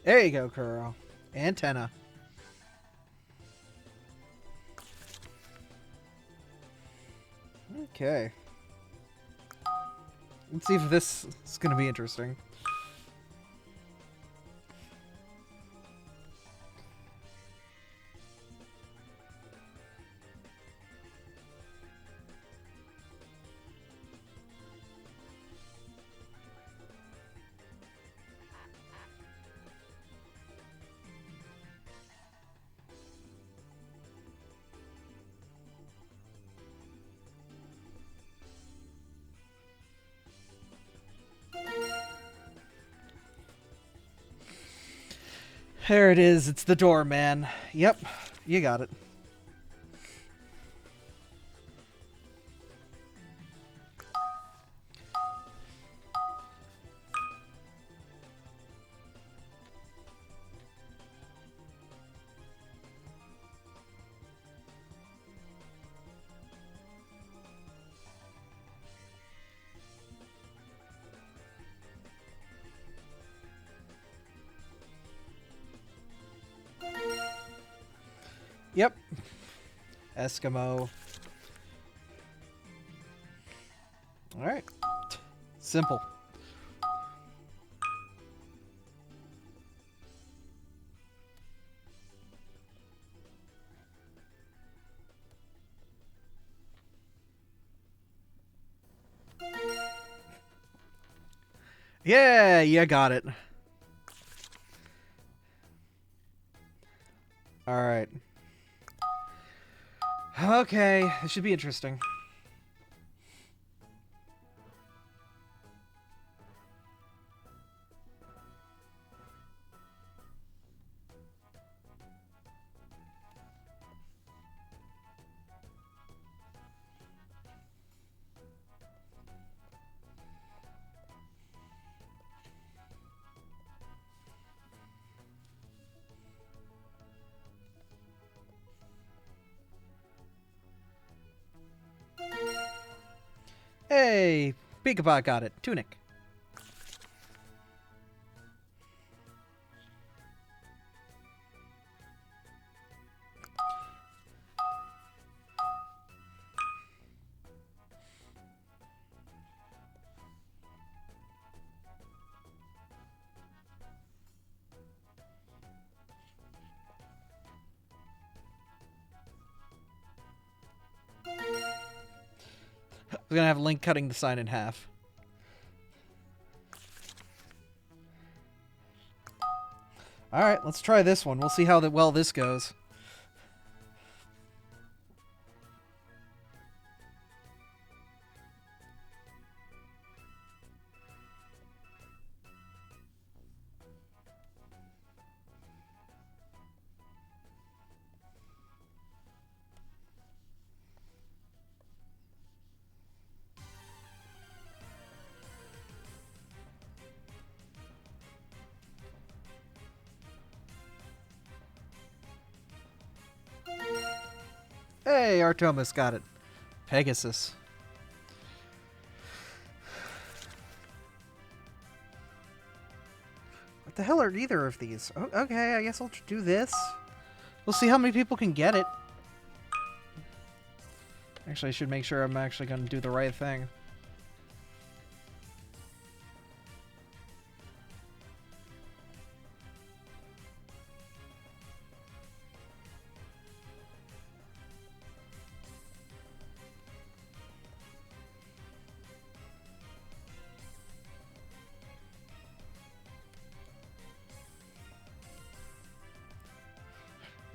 There you go, Kuro. Antenna. Okay. Let's see if this is going to be interesting. There it is. It's the door, man. Yep. You got it. Yep. Eskimo. Alright. Simple. Yeah, you got it. Alright. Okay, this should be interesting. Hey, Peekabot got it. Tunic. We're gonna have Link cutting the sign in half. Alright, let's try this one. We'll see how well this goes. Hey, Artemis got it. Pegasus. What the hell are either of these? Oh, okay, I guess I'll do this. We'll see how many people can get it. Actually, I should make sure I'm actually going to do the right thing.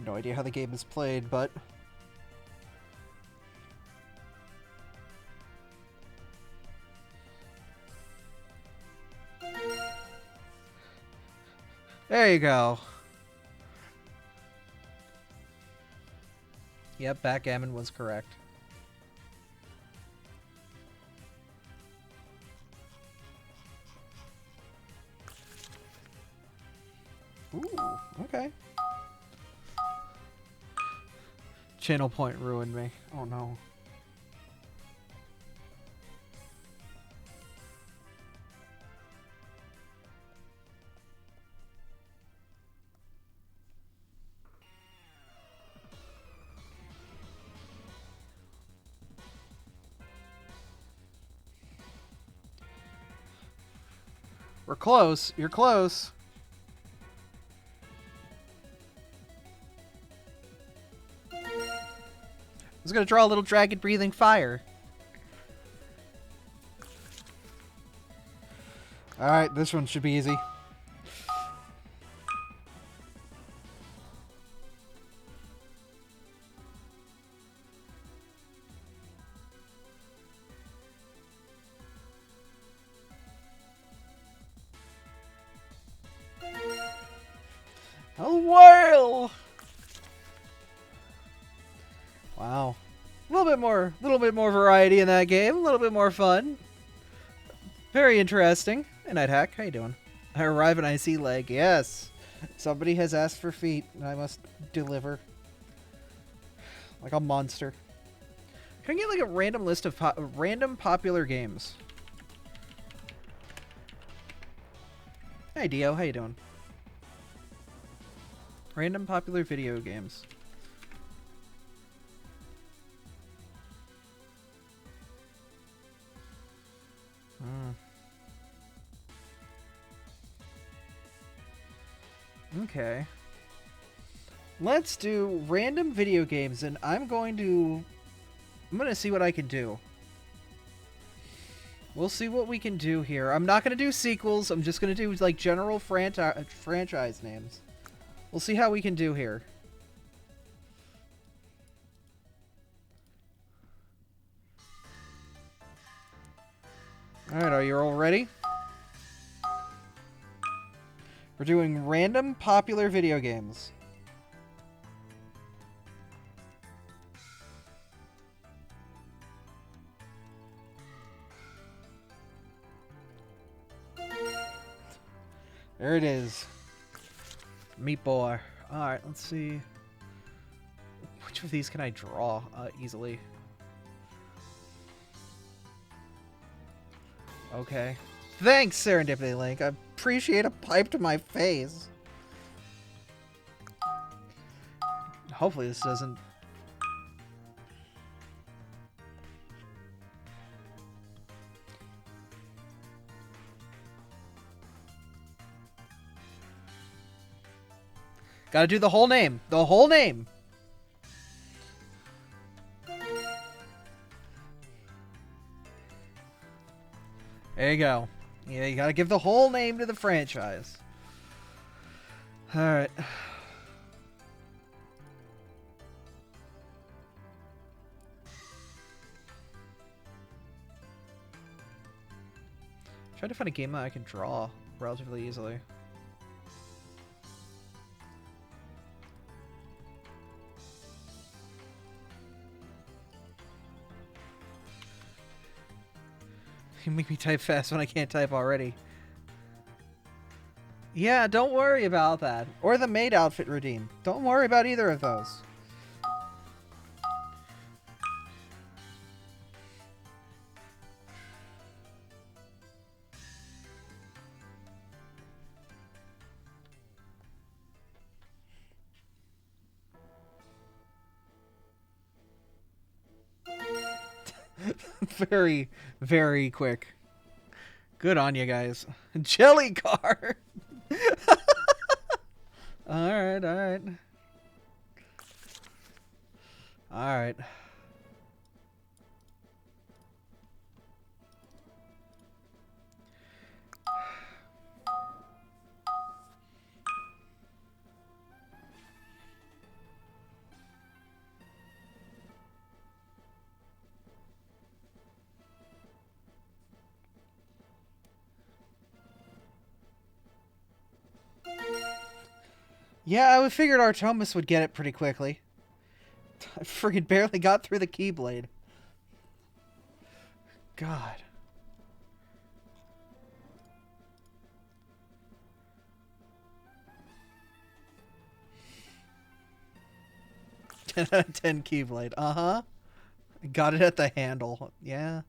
No idea how the game is played, but... There you go. Yep, backgammon was correct. Ooh, okay. Channel point ruined me. Oh no. We're close. You're close. I was gonna draw a little dragon breathing fire. Alright, this one should be easy. A whirl! Wow. A little bit more variety in that game, a little bit more fun. Very interesting. Hey, Night Hack, how you doing? I arrive and I see leg. Yes. Somebody has asked for feet, and I must deliver. Like a monster. Can I get like a random list of random popular games? Hey Dio, how you doing? Random popular video games. Okay. Let's do random video games, and I'm going to see what I can do. We'll see what we can do here. I'm not going to do sequels. I'm just going to do like general franchise names. We'll see how we can do here. Alright, are you all ready? We're doing random popular video games. There it is. Meat Boy. Alright, let's see. Which of these can I draw easily? Okay. Thanks, Serendipity Link. I appreciate a pipe to my face. Hopefully this doesn't... Gotta do the whole name. The whole name. There you go. Yeah, you gotta give the whole name to the franchise. Alright. Try to find a game that I can draw relatively easily. You make me type fast when I can't type already. Yeah, don't worry about that. Or the maid outfit routine. Don't worry about either of those. Very, very quick. Good on you guys. Jelly car. Alright, alright. Alright. Yeah, I figured Artomis would get it pretty quickly. I freaking barely got through the Keyblade. God. Ten out of 10 Keyblade. Uh-huh. Got it at the handle. Yeah.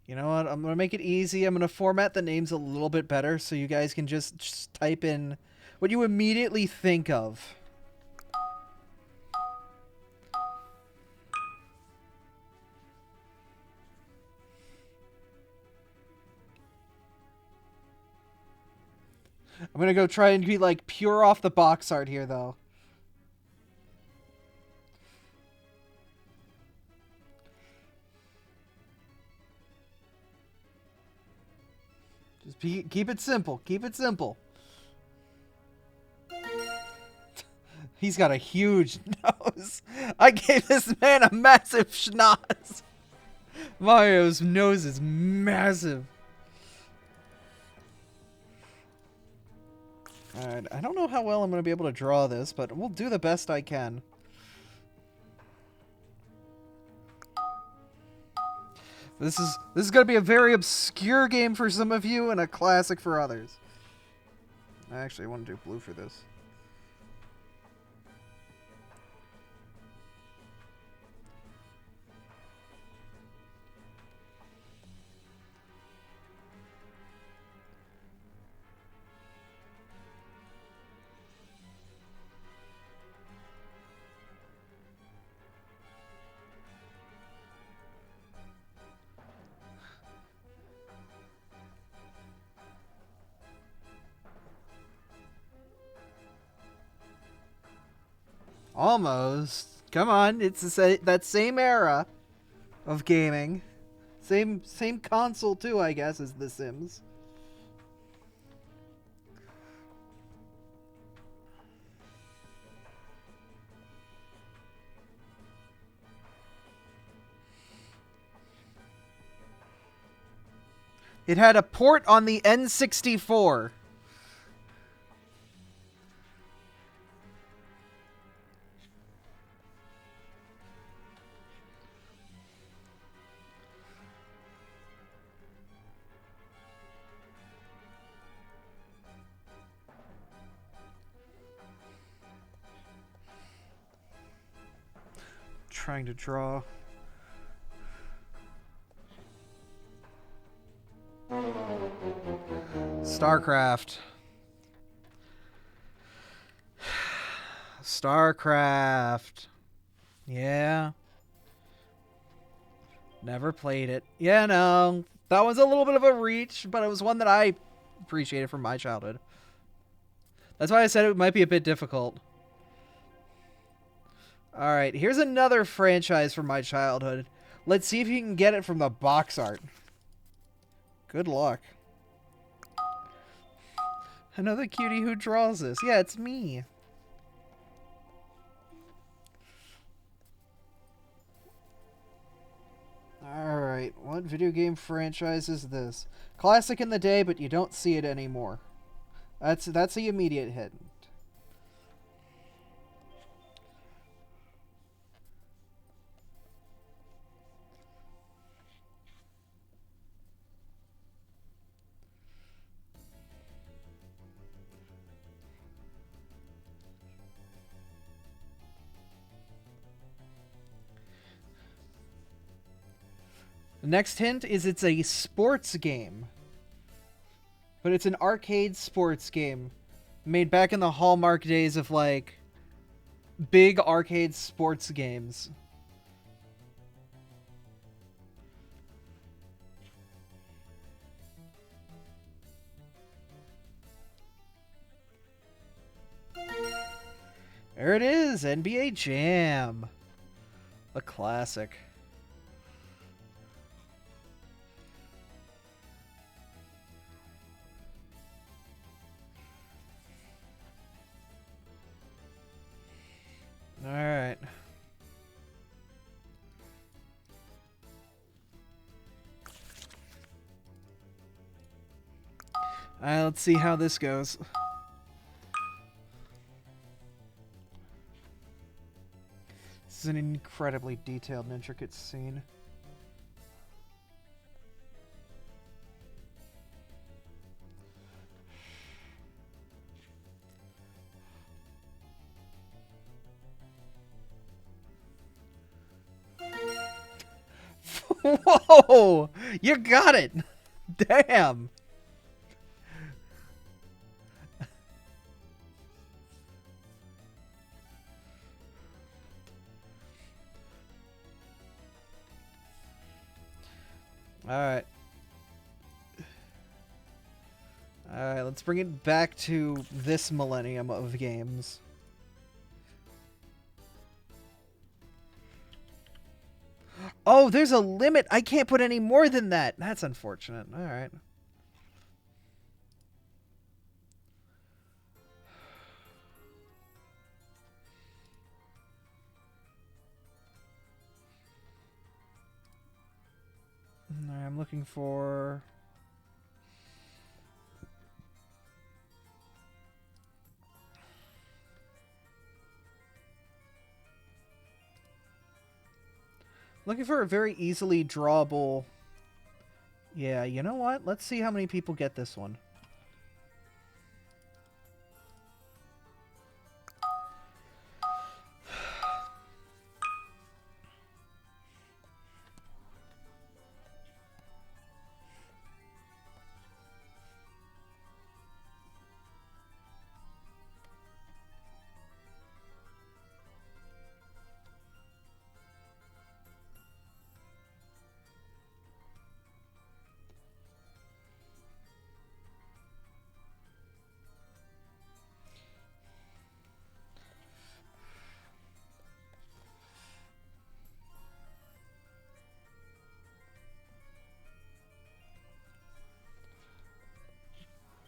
You know what? I'm going to make it easy. I'm going to format the names a little bit better so you guys can just type in what you immediately think of. I'm gonna go try and be like pure off the box art here though. Just keep it simple. Keep it simple. He's got a huge nose. I gave this man a massive schnoz. Mario's nose is massive. Alright, I don't know how well I'm going to be able to draw this, but we'll do the best I can. This is going to be a very obscure game for some of you and a classic for others. Actually, I want to do blue for this. Almost. Come on, it's that same era of gaming. Same console too, I guess, as The Sims. It had a port on the N64. Trying to draw. StarCraft. StarCraft. Yeah. Never played it. Yeah, no. That was a little bit of a reach, but it was one that I appreciated from my childhood. That's why I said it might be a bit difficult. Alright, here's another franchise from my childhood. Let's see if you can get it from the box art. Good luck. Another cutie who draws this. Yeah, it's me. Alright, what video game franchise is this? Classic in the day, but you don't see it anymore. That's the immediate hit. The next hint is it's a sports game. But it's an arcade sports game made back in the Hallmark days of, like, big arcade sports games. There it is, NBA Jam. A classic. Alright. Alright, let's see how this goes. This is an incredibly detailed and intricate scene. Whoa! You got it! Damn! Alright. Alright, let's bring it back to this millennium of games. Oh, there's a limit. I can't put any more than that. That's unfortunate. Alright. I'm looking for... Looking for a very easily drawable... Yeah, you know what? Let's see how many people get this one.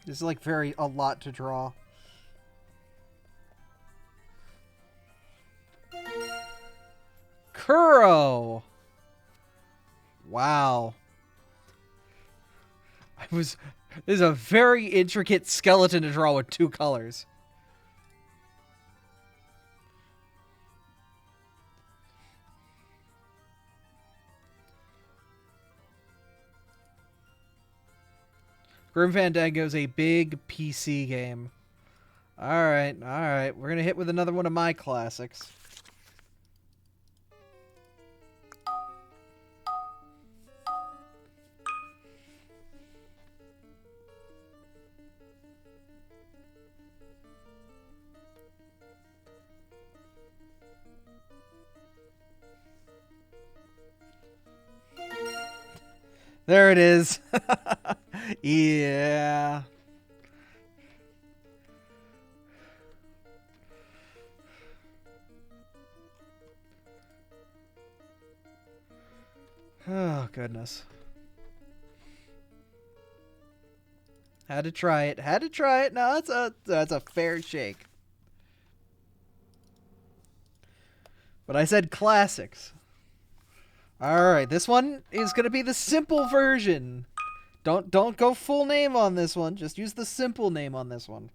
This is like a lot to draw. Kuro! Wow. This is a very intricate skeleton to draw with 2 colors. Grim Fandango's a big PC game. Alright, alright. We're gonna hit with another one of my classics. There it is. Yeah. Oh, goodness. Had to try it. Had to try it. No, that's a fair shake. But I said classics. Alright, this one is going to be the simple version. Don't go full name on this one. Just use the simple name on this one.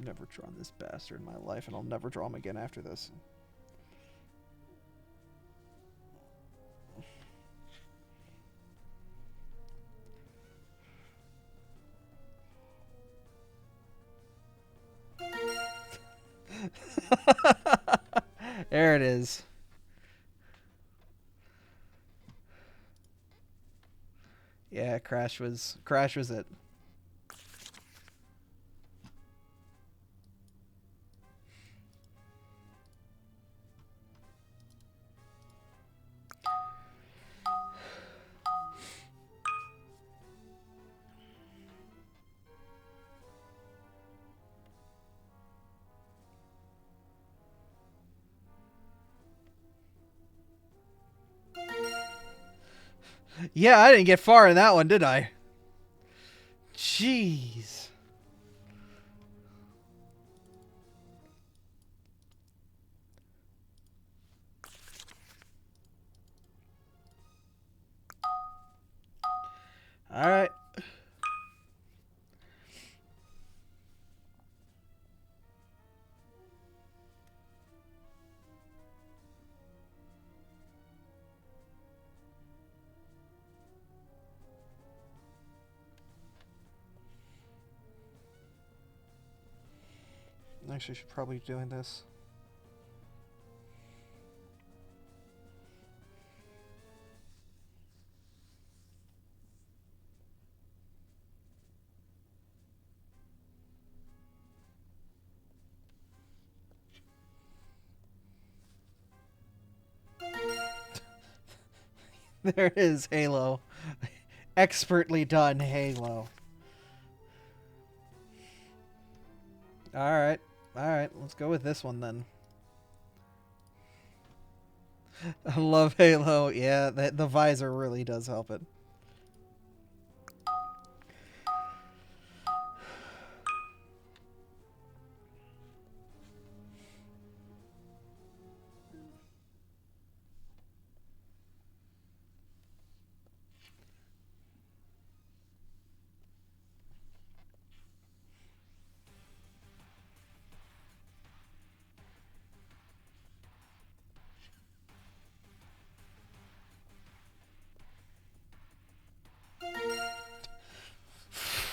Never drawn this bastard in my life, and I'll never draw him again after this. There it is. Yeah, Crash was it. Yeah, I didn't get far in that one, did I? Jeez. All right. Actually, I should probably be doing this. There it is, Halo. Expertly done Halo. Alright. Alright, let's go with this one then. I love Halo. Yeah, the visor really does help it.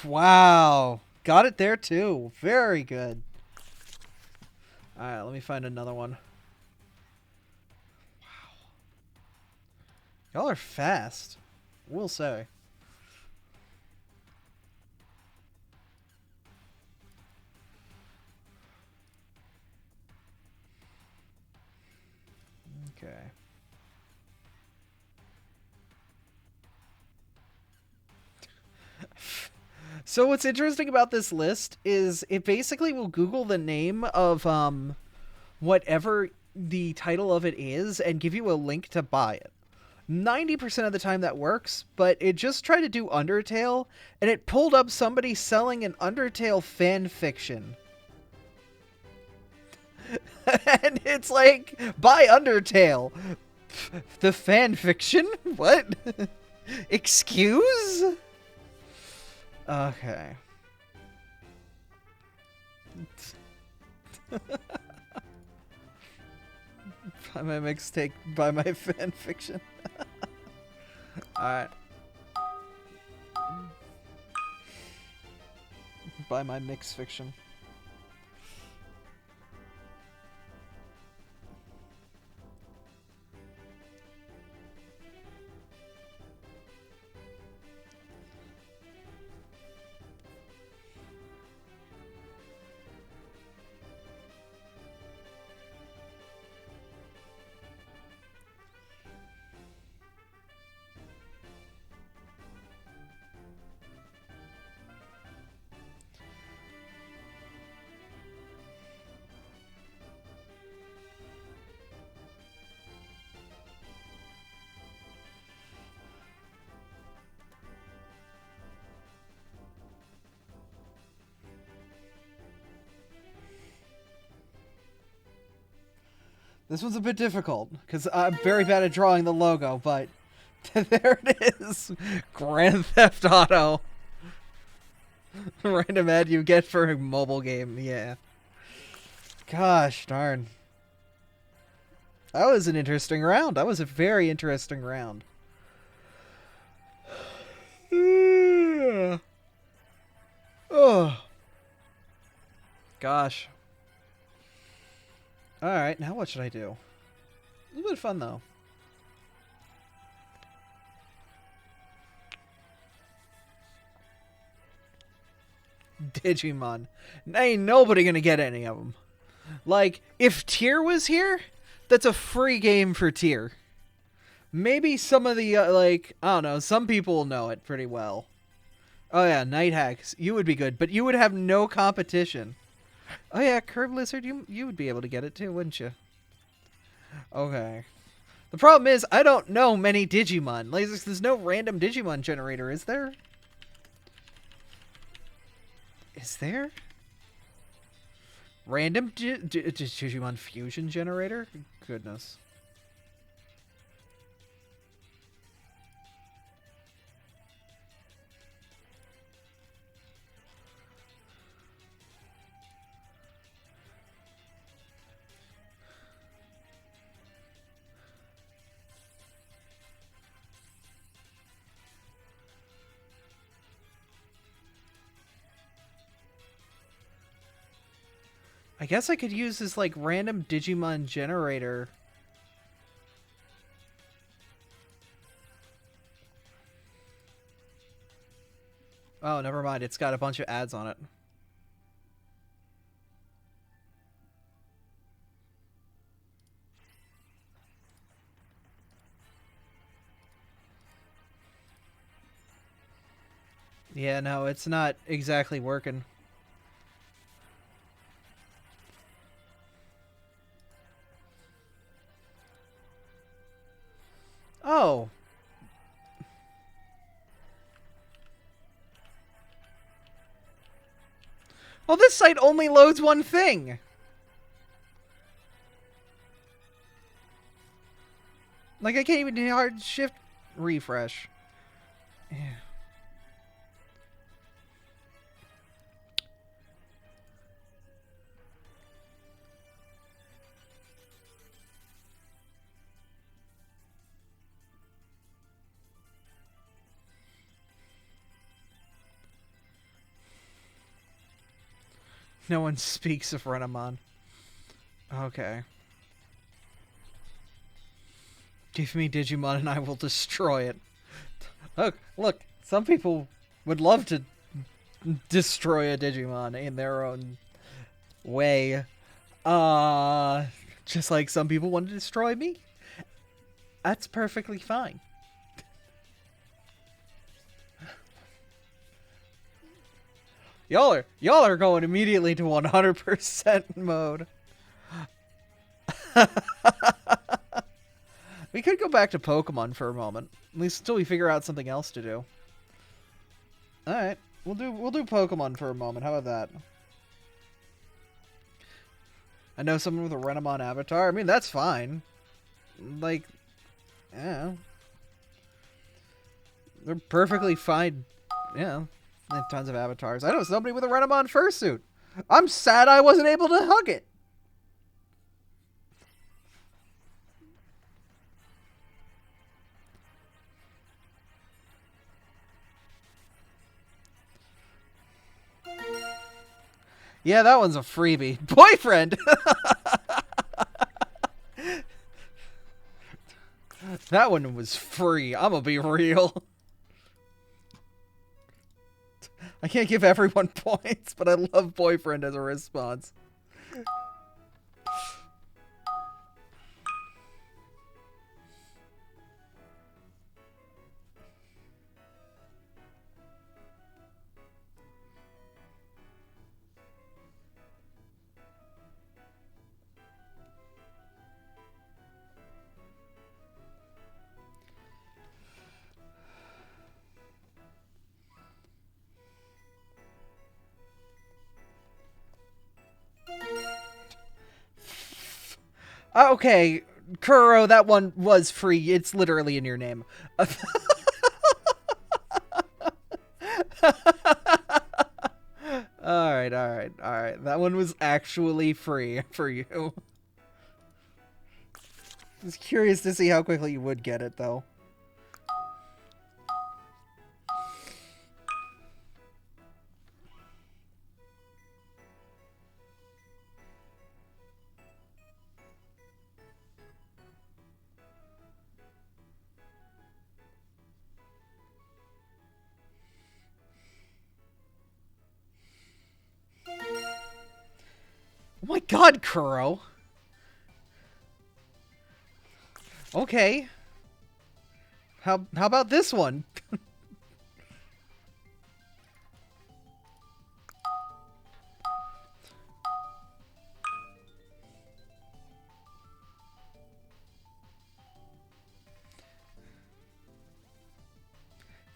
Wow. Got it there too. Very good. Alright, let me find another one. Wow. Y'all are fast. We'll say. Okay. So what's interesting about this list is it basically will Google the name of whatever the title of it is and give you a link to buy it. 90% of the time that works, but it just tried to do Undertale and it pulled up somebody selling an Undertale fan fiction. And it's like, buy Undertale. The fan fiction? What? Excuse? Okay. Buy my mixtape, buy my fan fiction. Alright. Buy my mix fiction. This one's a bit difficult, because I'm very bad at drawing the logo, but there it is. Grand Theft Auto. Random ad you get for a mobile game, yeah. Gosh darn. That was an interesting round. That was a very interesting round. Oh. Gosh. Alright, now what should I do? A little bit of fun, though. Digimon. Ain't nobody gonna get any of them. Like, if Tier was here, that's a free game for Tier. Maybe some of the, like, I don't know, some people will know it pretty well. Oh yeah, Night Hacks. You would be good, but you would have no competition. Oh yeah, Curb Lizard, you would be able to get it too, wouldn't you? Okay. The problem is, I don't know many Digimon. Like, there's no random Digimon generator, is there? Is there? Random Digimon fusion generator? Goodness. I guess I could use this, like, random Digimon generator. Oh, never mind. It's got a bunch of ads on it. Yeah, no, it's not exactly working. Oh. Well, this site only loads one thing. Like, I can't even hard shift refresh. Yeah. No one speaks of Renamon. Okay. Give me Digimon and I will destroy it. Look, some people would love to destroy a Digimon in their own way. Just like some people want to destroy me. That's perfectly fine. Y'all are going immediately to 100% mode. We could go back to Pokemon for a moment, at least until we figure out something else to do. All right, we'll do Pokemon for a moment. How about that? I know someone with a Renamon avatar. I mean, that's fine. Like, yeah, they're perfectly fine. Yeah, they have tons of avatars. I know somebody with a Renamon fursuit. I'm sad I wasn't able to hug it. Yeah, that one's a freebie. Boyfriend! That one was free. I'm gonna be real. I can't give everyone points, but I love boyfriend as a response. Okay, Kuro, that one was free. It's literally in your name. Alright. That one was actually free for you. I was curious to see how quickly you would get it, though. Oh my god, Kuro! Okay. How about this one?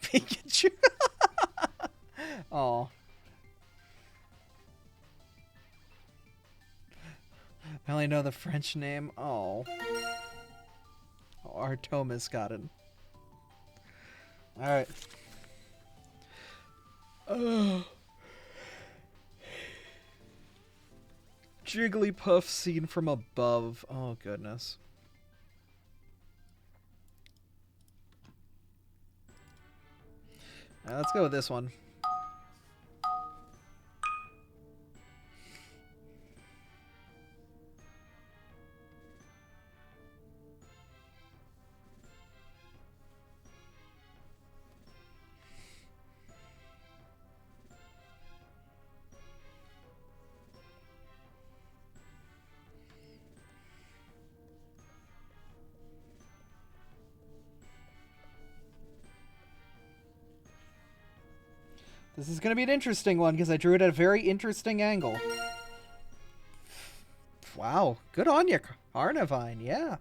Pikachu. Oh. I only know the French name. Oh. Oh, Artomis got it. Alright. Oh. Jigglypuff seen from above. Oh, goodness. Alright, let's go with this one. This is going to be an interesting one because I drew it at a very interesting angle. Wow, good on you, Carnivine, yeah.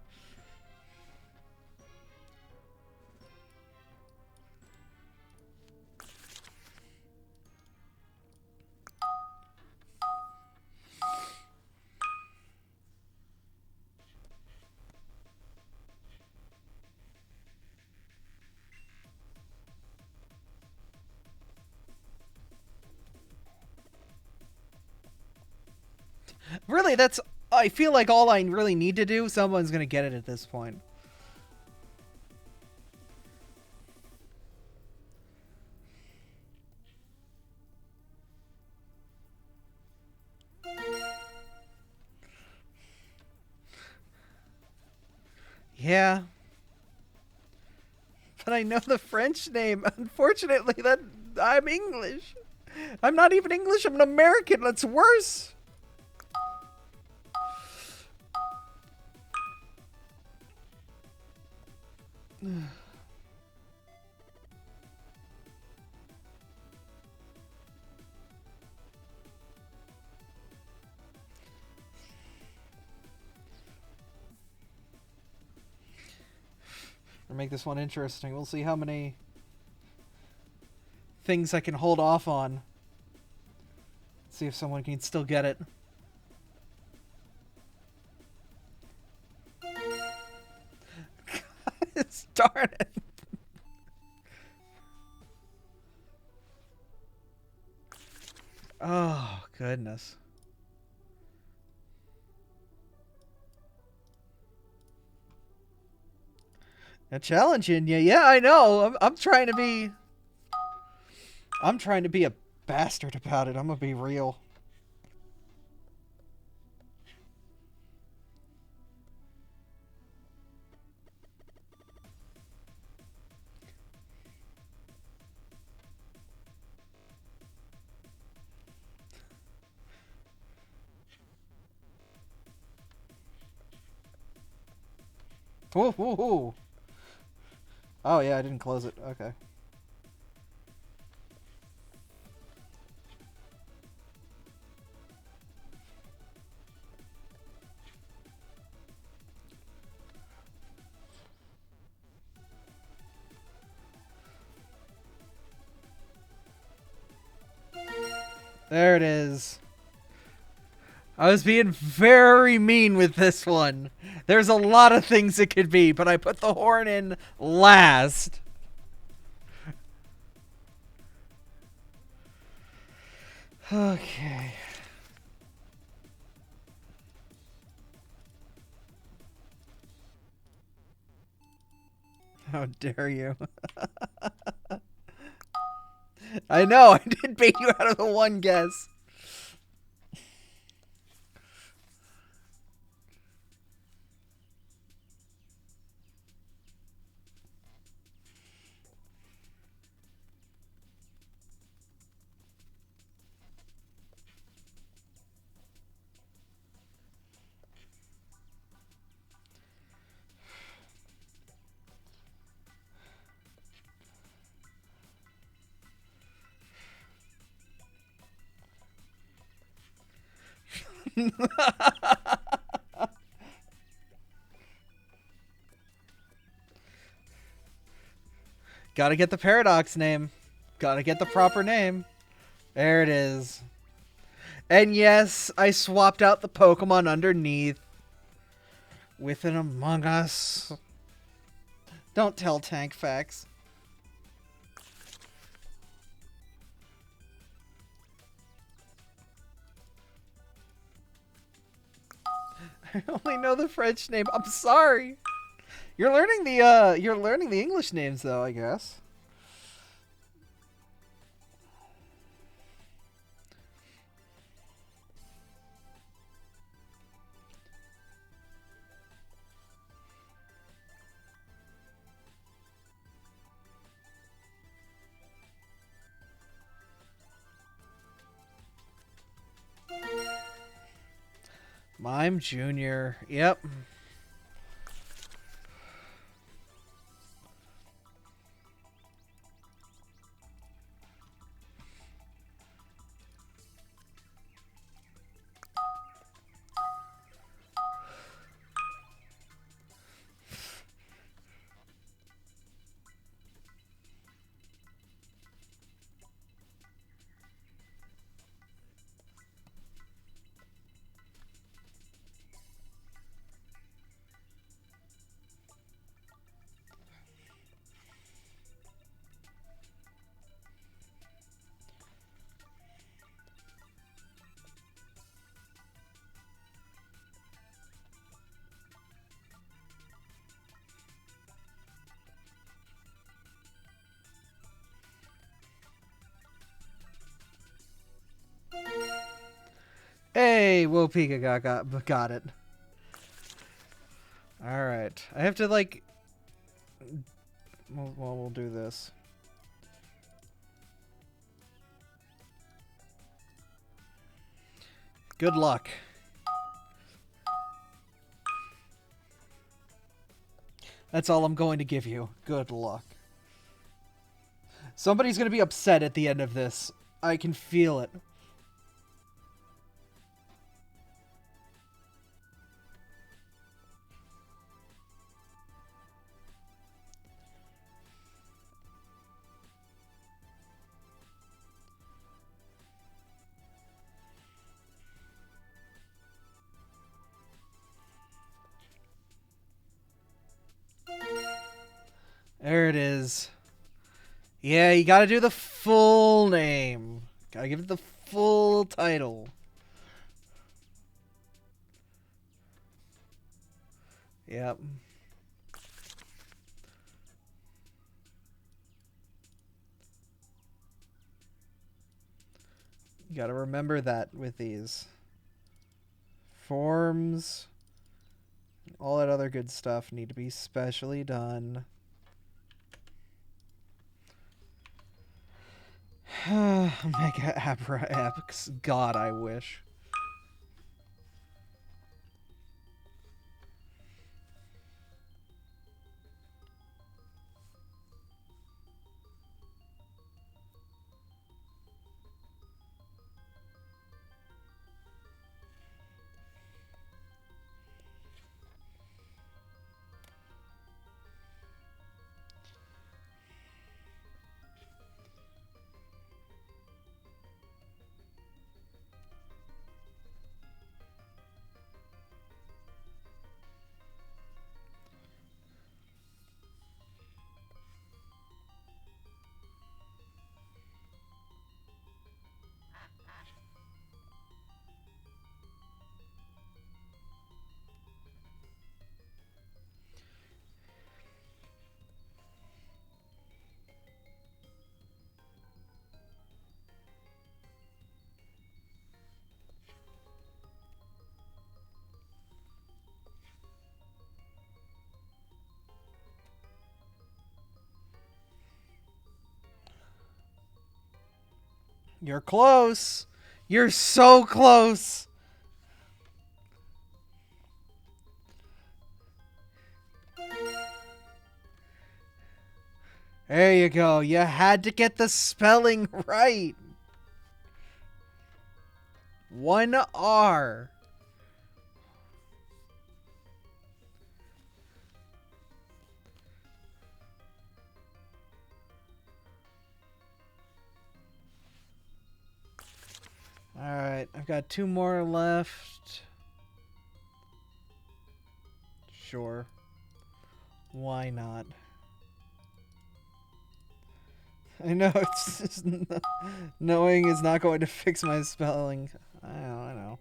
Really, that's... I feel like all I really need to do, someone's going to get it at this point. Yeah. But I know the French name. Unfortunately, that I'm English. I'm not even English, I'm an American. That's worse. Or make this one interesting. We'll see how many things I can hold off on. See if someone can still get it. Darn it. Oh, goodness. I'm challenging you. Yeah, I know. I'm trying to be... I'm trying to be a bastard about it. I'm gonna be real. Ooh, ooh, ooh. Oh, yeah, I didn't close it. Okay. There it is. I was being very mean with this one. There's a lot of things it could be, but I put the horn in last. Okay. How dare you? I know, I did bait you out of the one guess. Gotta get the paradox name. Gotta get the proper name. There it is. And yes, I swapped out the Pokemon underneath with an Among Us. Don't tell Tank facts. I only know the French name. I'm sorry. You're learning the English names though, I guess. Mime Jr. Yep. Hey, Wopika got it. All right, I have to like. Well, we'll do this. Good luck. That's all I'm going to give you. Good luck. Somebody's going to be upset at the end of this. I can feel it. There it is. Yeah, you gotta do the full name. Gotta give it the full title. Yep. You gotta remember that with these. Forms, all that other good stuff need to be specially done. Mega Abra Epics. God, I wish. You're close. You're so close. There you go. You had to get the spelling right. 1R. Alright, I've got 2 more left. Sure. Why not? I know, it's just knowing is not going to fix my spelling. I know.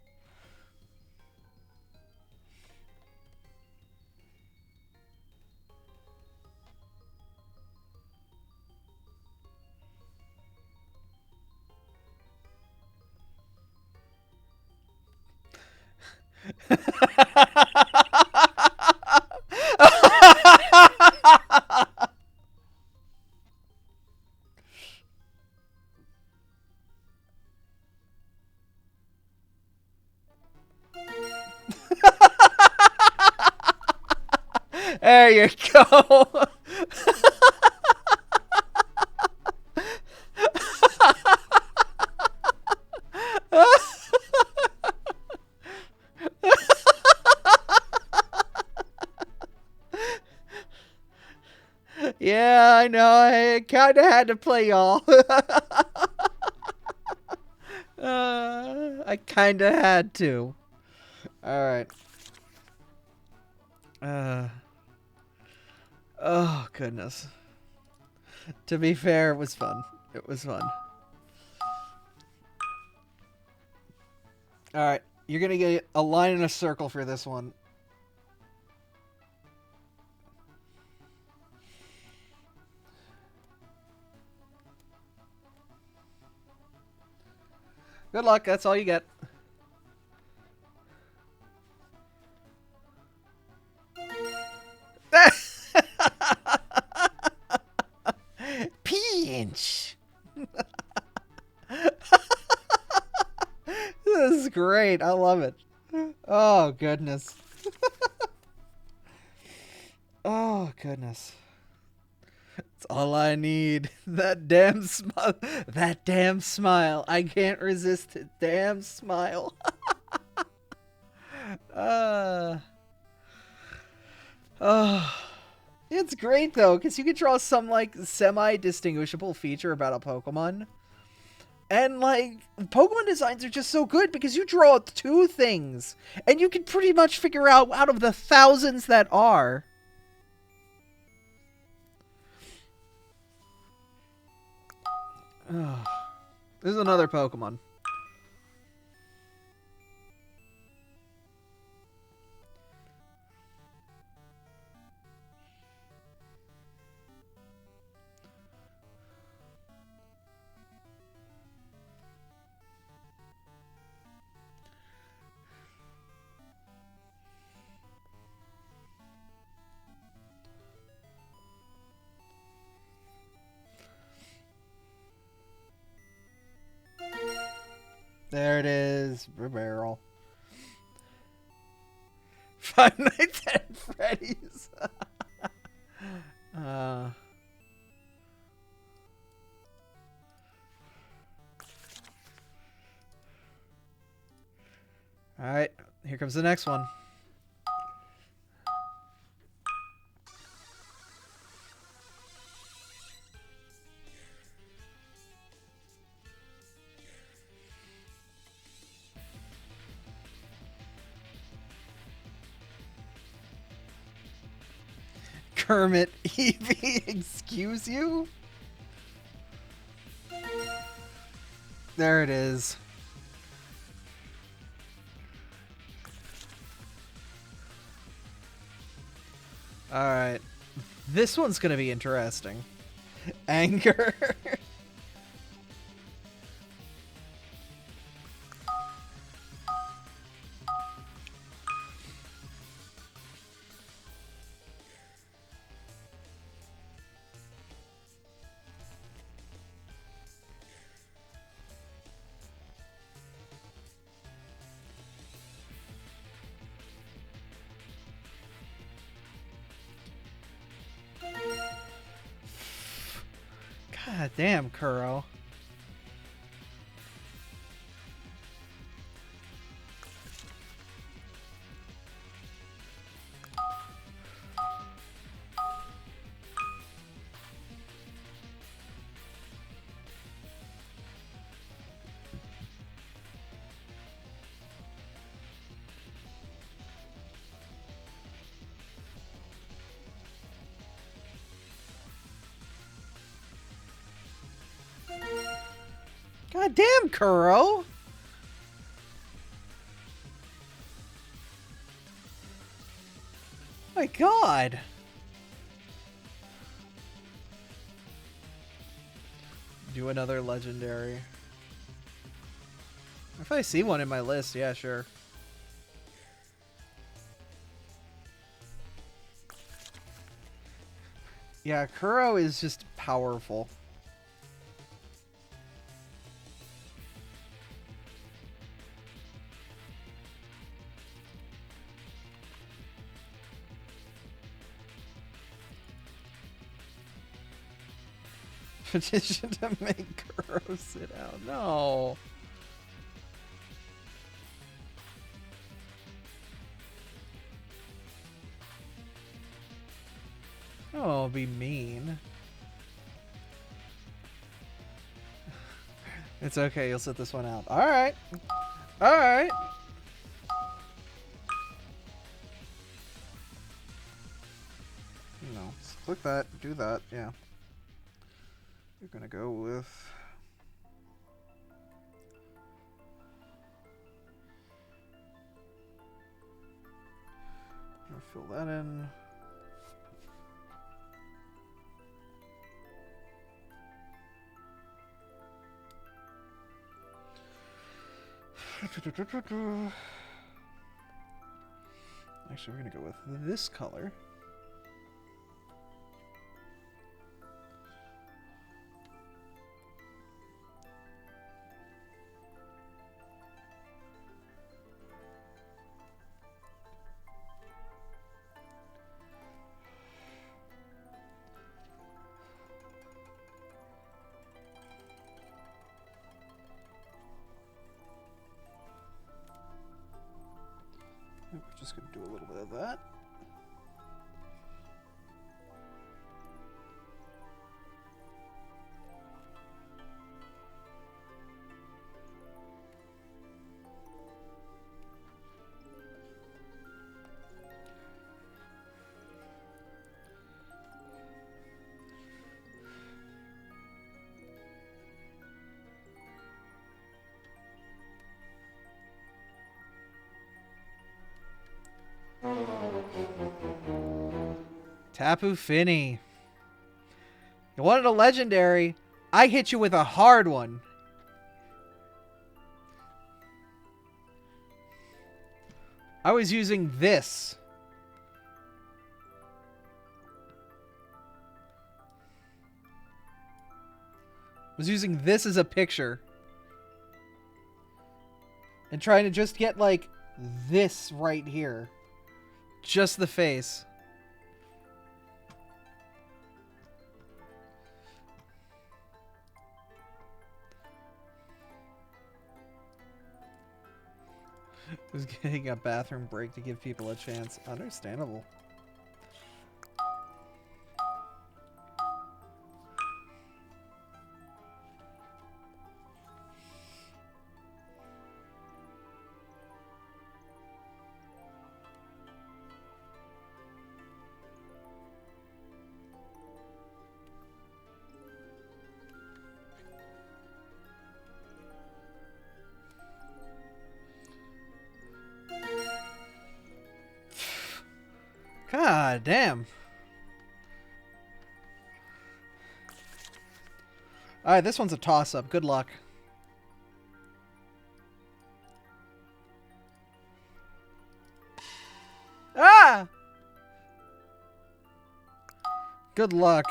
There you go. Yeah, I know. I kind of had to play y'all. I kind of had to. All right. Oh, goodness. To be fair, it was fun. It was fun. All right. You're going to get a line and a circle for this one. Good luck. That's all you get. Pinch. This is great. I love it. Oh, goodness. Oh, goodness. It's all I need. That damn smile. That damn smile. I can't resist it. Damn smile. Oh. It's great, though, because you can draw some, like, semi-distinguishable feature about a Pokemon. And, like, Pokemon designs are just so good because you draw 2 things. And you can pretty much figure out of the thousands that are. Oh. There's another Pokemon. There it is. Barrel. Five Nights at Freddy's. Alright, here comes the next one. Kermit, Eevee, excuse you? There it is. Alright. This one's gonna be interesting. Anger. God damn, Kuro. God damn, Kuro! My God! Do another legendary. If I see one in my list, yeah, sure. Yeah, Kuro is just powerful. Petition to make Kuro sit out. No. Oh, be mean. It's okay, you'll sit this one out. Alright. Alright. No, click that, do that, yeah. You're gonna go with... I'm gonna fill that in. Actually, we're gonna go with this color. Just gonna do a little bit of that. Tapu Fini. You wanted a legendary. I hit you with a hard one. I was using this. Was using this as a picture. And trying to just get, like, this right here. Just the face. Was getting a bathroom break to give people a chance. Understandable. God damn. Alright, this one's a toss-up. Good luck. Ah! Good luck.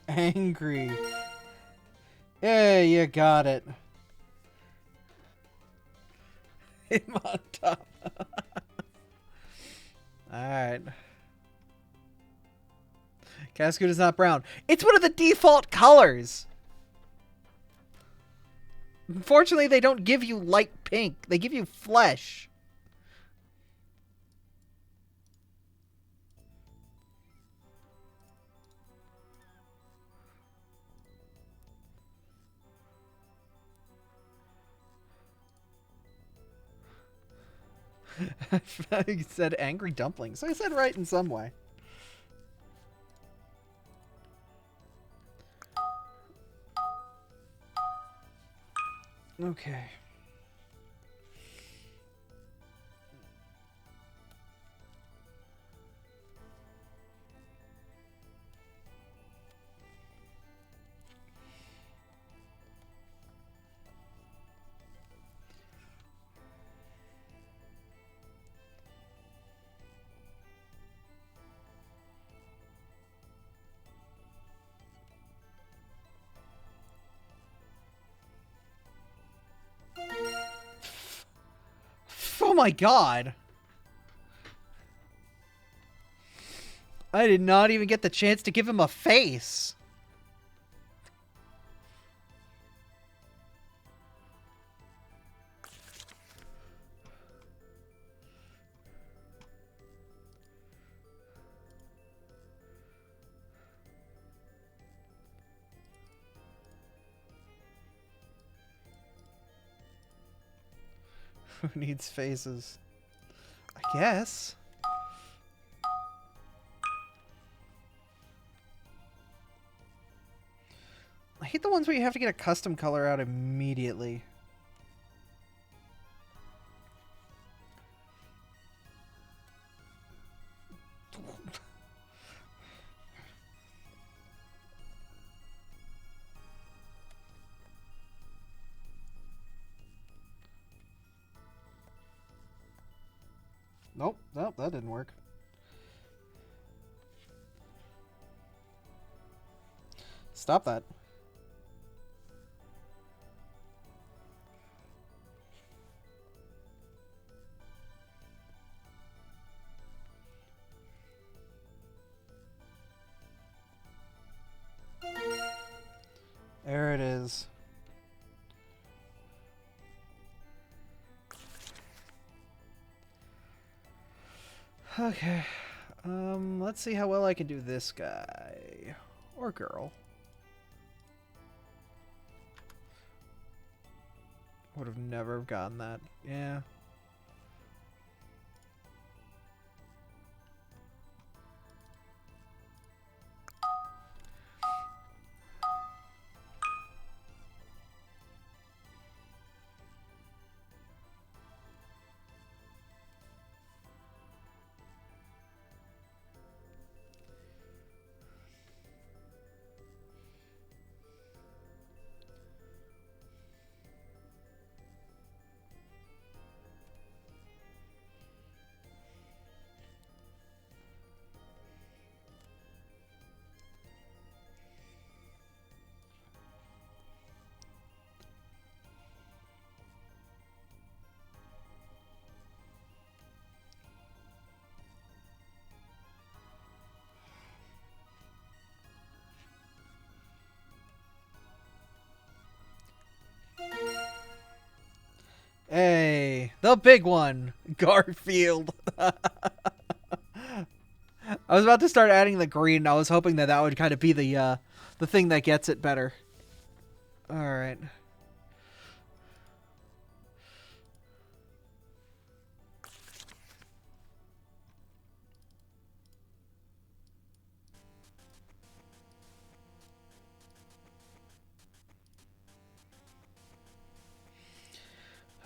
Angry. Yeah, you got it. Him on top. Alright. Cascade is not brown. It's one of the default colors. Unfortunately, they don't give you light pink. They give you flesh. I said angry dumplings. So I said right in some way. Okay. Oh my god. I did not even get the chance to give him a face. Who needs faces? I guess. I hate the ones where you have to get a custom color out immediately. Nope, nope, that didn't work. Stop that. There it is. Okay. Let's see how well I can do this guy. Or girl. Would have never gotten that. Yeah. Hey, the big one, Garfield. I was about to start adding the green. I was hoping that that would kind of be the thing that gets it better. All right.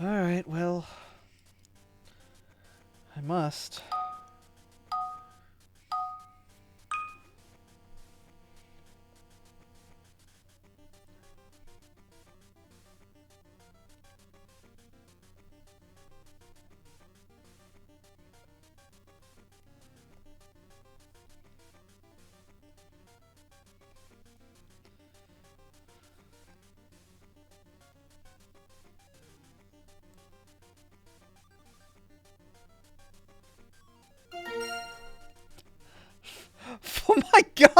All right. Well, I must. Oh my god!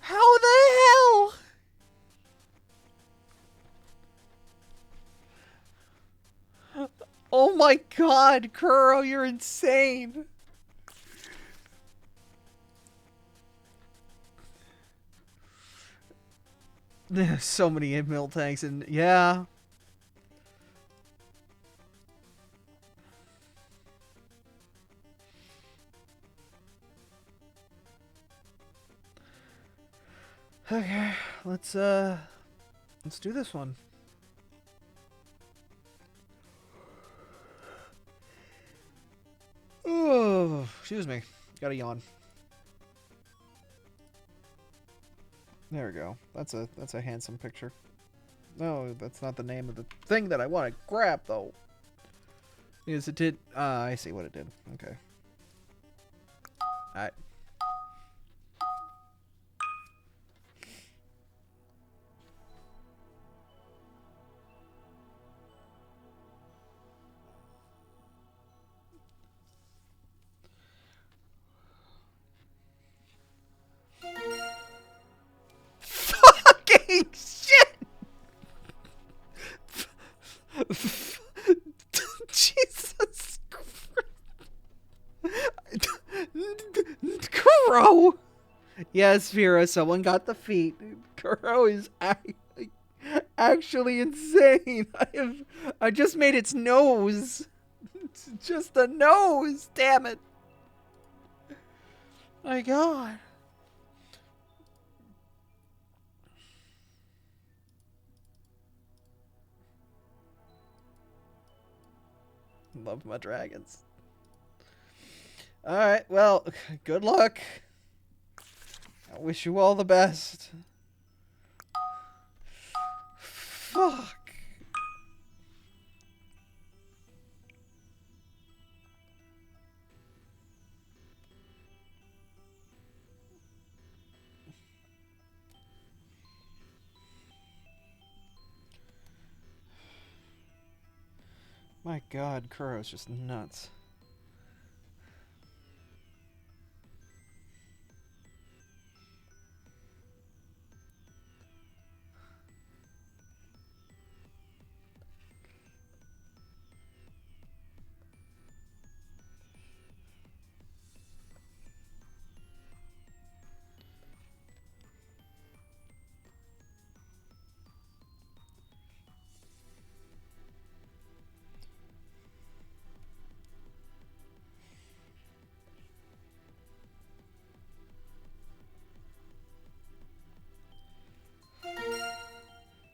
How the hell? Oh my god, Kuro, you're insane. There's so many mill tanks and yeah. Okay, let's do this one. Oh, excuse me. Got a yawn. There we go. That's a handsome picture. No, that's not the name of the thing that I want to grab though. Yes, it did. I see what it did. Okay. Alright. Fucking shit! Jesus Christ. Crow! Yes, Vera, someone got the feet. Kuro is actually insane. I just made its nose. It's just a nose. Damn it. My God. Love my dragons. Alright, well, good luck. I wish you all the best. Fuck. My God, Kuro's just nuts.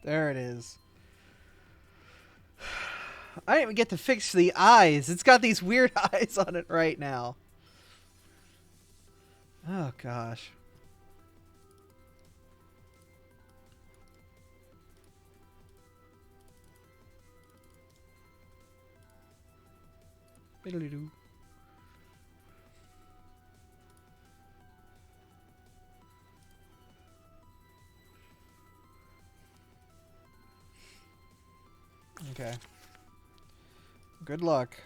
There it is. I didn't even get to fix the eyes. It's got these weird eyes on it right now. Oh, gosh. Biddly-doo. Okay. Good luck.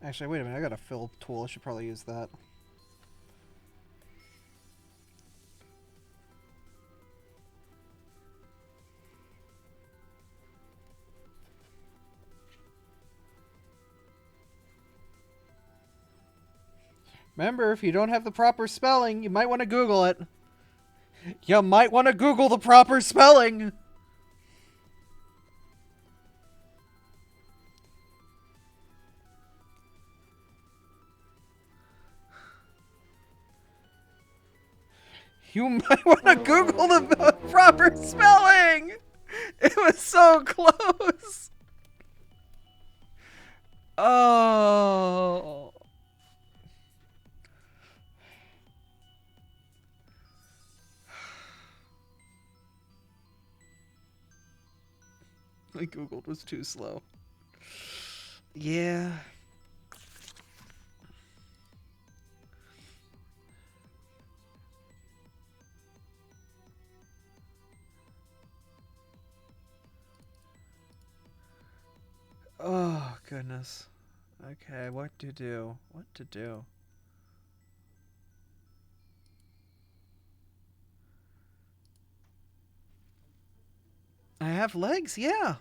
Actually, wait a minute. I got a fill tool. I should probably use that. Remember, if you don't have the proper spelling, you might want to Google it. You might want to Google the proper spelling. You might want to Google the proper spelling. It was so close. Oh. I Googled was too slow. Yeah. Oh, goodness. Okay, what to do? What to do? I have legs, yeah.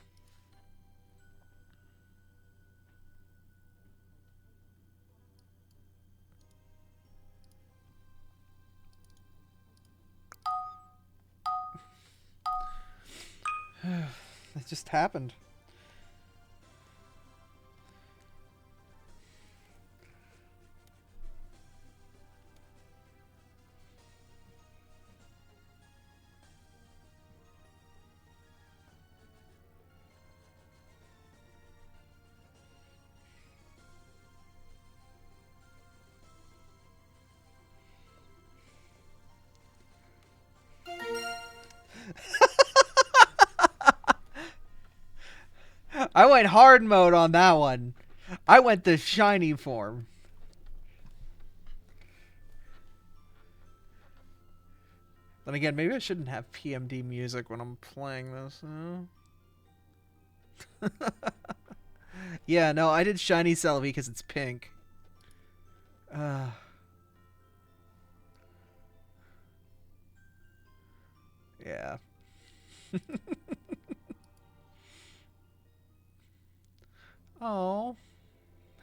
It just happened. I went hard mode on that one. I went the shiny form. Then again, maybe I shouldn't have PMD music when I'm playing this. Yeah, no, I did shiny Celebi because it's pink. Yeah. Oh,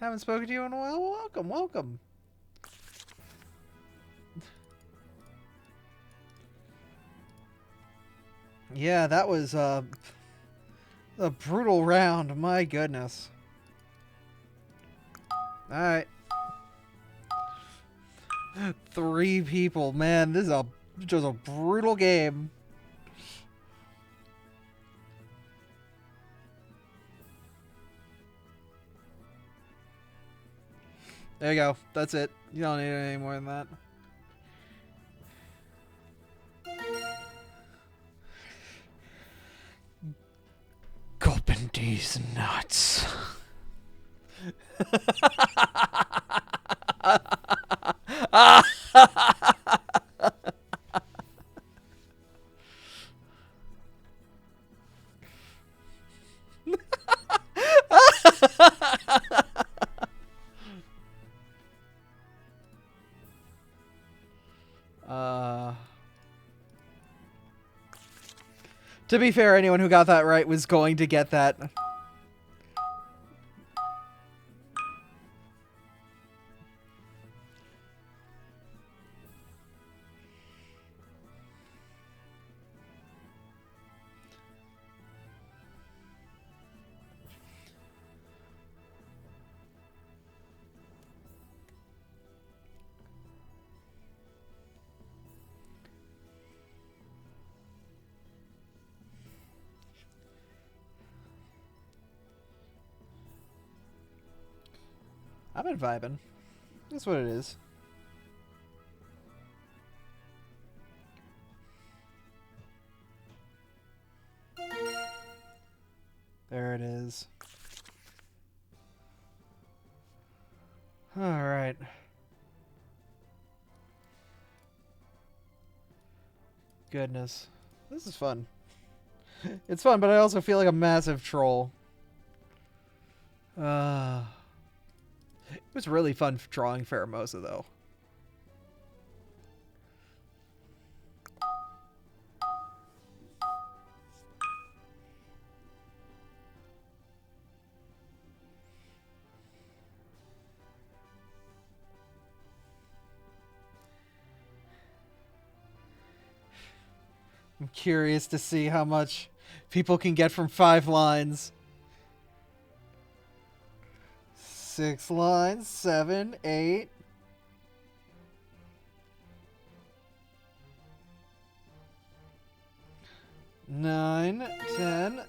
haven't spoken to you in a while. Well, welcome, welcome. Yeah, that was a brutal round. My goodness. All right. 3 people, man. This is just a brutal game. There you go. That's it. You don't need any more than that. Gulping these nuts. To be fair, anyone who got that right was going to get that. I've been vibing. That's what it is. There it is. All right. Goodness. This is fun. It's fun, but I also feel like a massive troll. It was really fun drawing Pheromosa, though. I'm curious to see how much people can get from 5 lines. 6 lines, 7, 8. 9, 10.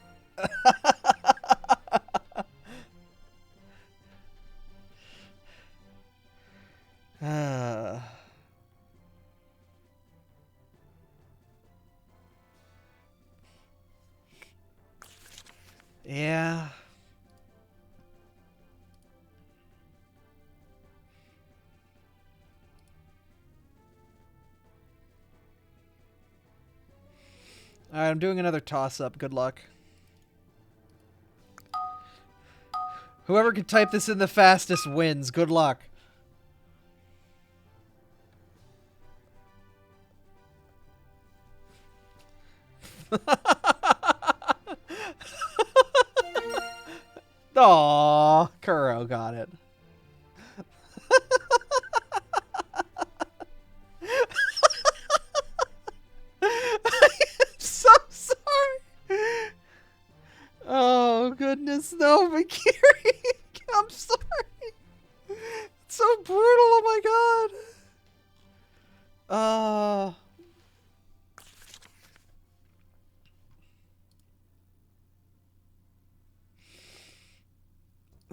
Yeah. Alright, I'm doing another toss-up. Good luck. Whoever can type this in the fastest wins. Good luck. Aww, Kuro got it. I'm so sorry. Oh goodness, no, Vakiri. I'm sorry. It's so brutal. Oh my god.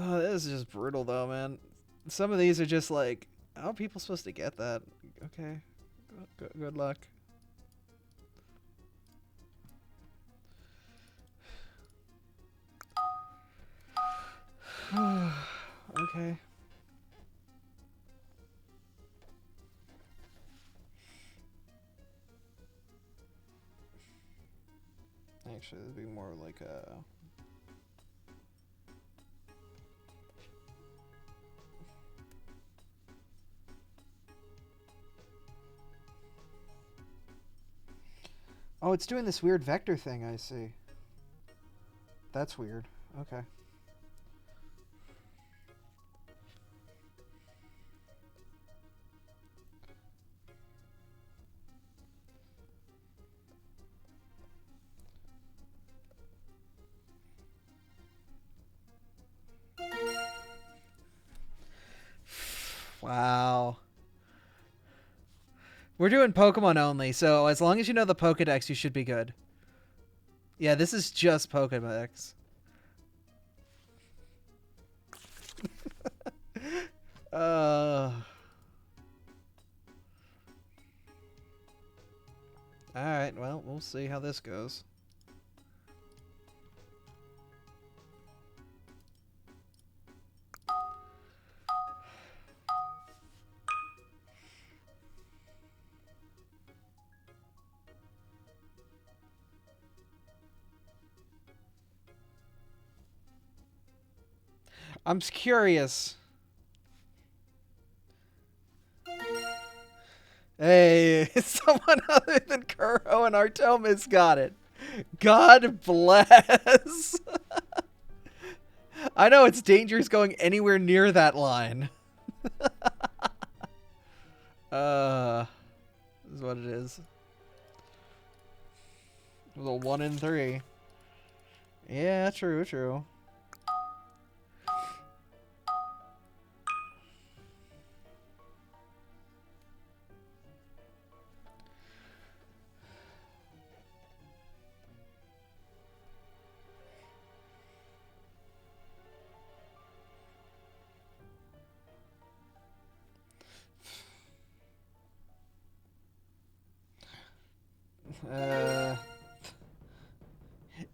Oh, this is just brutal, though, man. Some of these are just like, how are people supposed to get that? Okay. Good luck. Okay. Actually, it'd be more like a... Oh, it's doing this weird vector thing, I see. That's weird. Okay. Wow. We're doing Pokemon only, so as long as you know the Pokedex, you should be good. Yeah, this is just Pokedex. Alright, well, we'll see how this goes. I'm curious. Hey, someone other than Kuro and Artemis got it. God bless. I know it's dangerous going anywhere near that line. This is what it is. It was a 1 in 3. Yeah, true, true.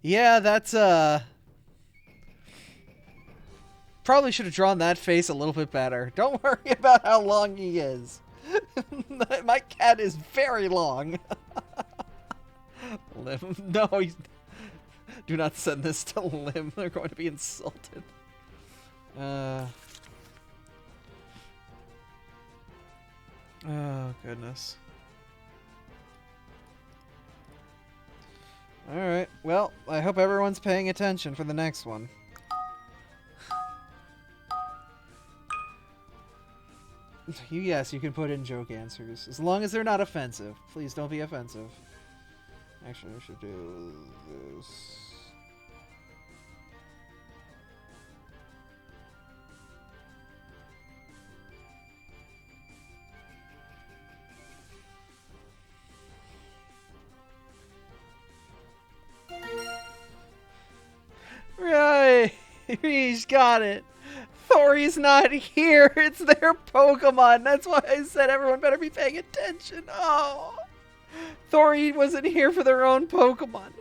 Yeah, that's, probably should have drawn that face a little bit better. Don't worry about how long he is. My cat is very long. Lim. No, do not send this to Lim. They're going to be insulted. Oh, goodness. Alright, well, I hope everyone's paying attention for the next one. Yes, you can put in joke answers. As long as they're not offensive. Please don't be offensive. Actually, I should do this. Right! He's got it! Thori's not here! It's their Pokemon! That's why I said everyone better be paying attention! Oh! Thori wasn't here for their own Pokemon!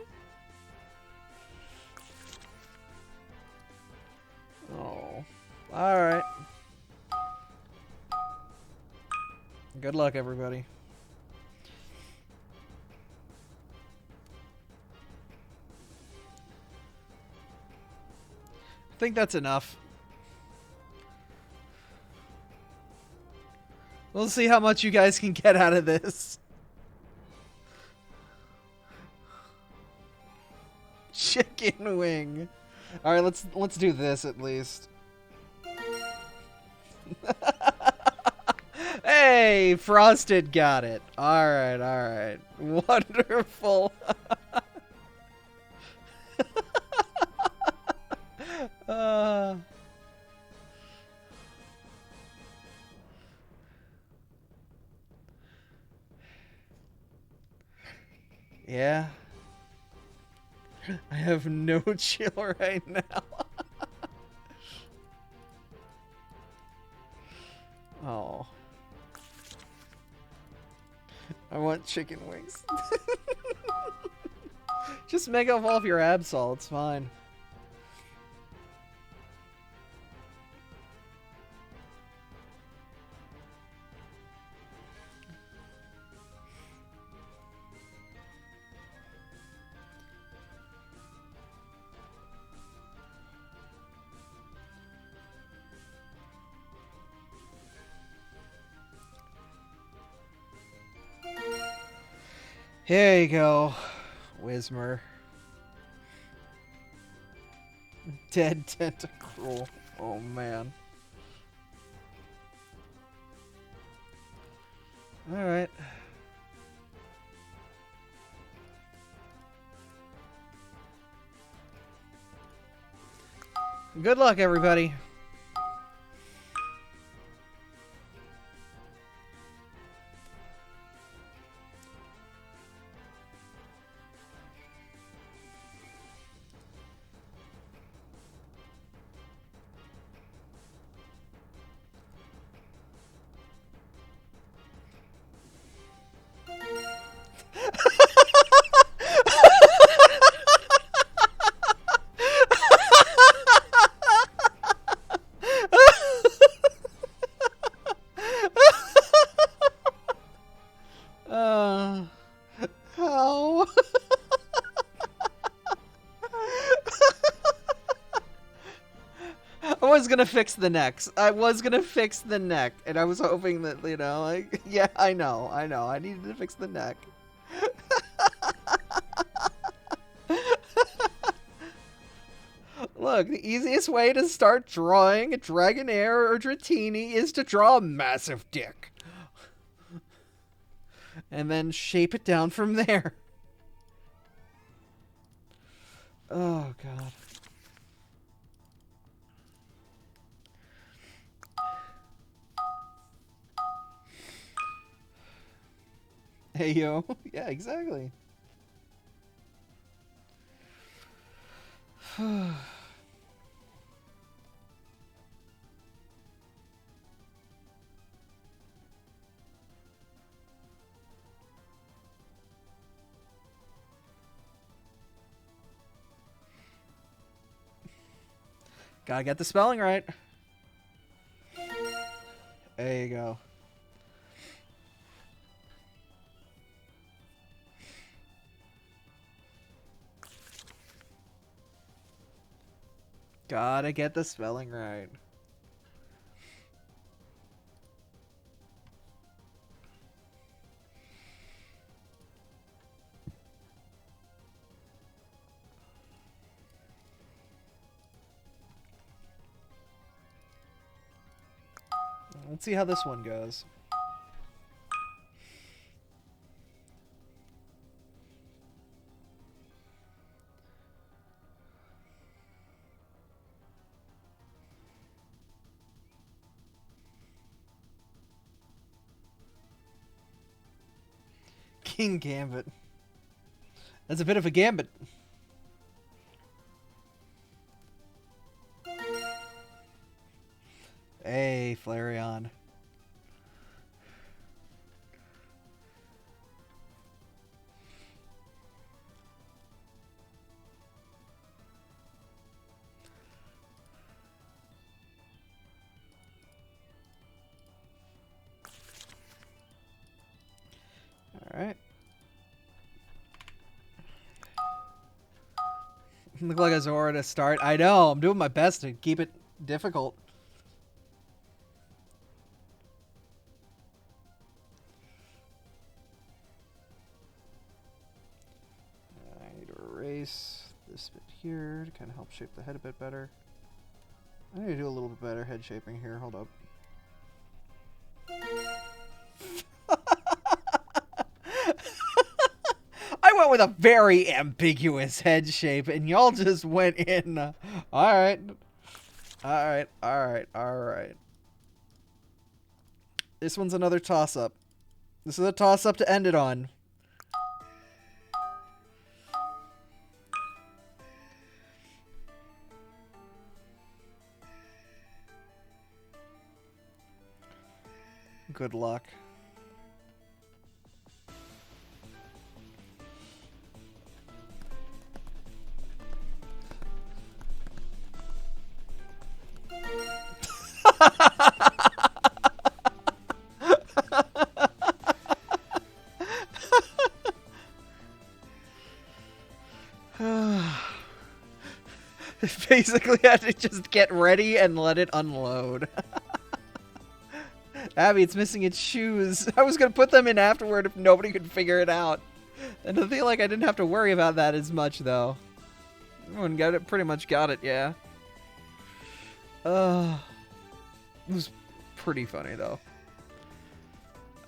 Oh. Alright. Good luck, everybody. I think that's enough. We'll see how much you guys can get out of this. Chicken wing. All right, let's do this at least. Hey, Frosted got it. All right. Wonderful. Yeah. I have no chill right now. Oh. I want chicken wings. Just Mega Evolve your Absol, it's fine. Here you go, Wismer. Dead tentacruel. Oh man. Alright. Good luck, everybody. How? I was gonna fix the necks. I was gonna fix the neck, and I was hoping that, you know, like, yeah, I know. I needed to fix the neck. Look, the easiest way to start drawing a Dragonair or Dratini is to draw a massive dick. And then shape it down from there. Oh, God. Hey, yo. Yeah, exactly. Gotta get the spelling right. There you go. Gotta get the spelling right. Let's see how this one goes. King Gambit. That's a bit of a gambit. Hey, Flareon. Alright. Look like a Zora to start. I know, I'm doing my best to keep it difficult. I need to erase this bit here to kind of help shape the head a bit better. I need to do a little bit better head shaping here. Hold up. I went with a very ambiguous head shape, and y'all just went in. Alright. Alright, alright, alright. This one's another toss-up. This is a toss-up to end it on. Good luck. Basically had to just get ready and let it unload. Abby, it's missing its shoes. I was gonna put them in afterward if nobody could figure it out. And I feel like I didn't have to worry about that as much, though. Everyone got it, pretty much got it, yeah. It was pretty funny, though.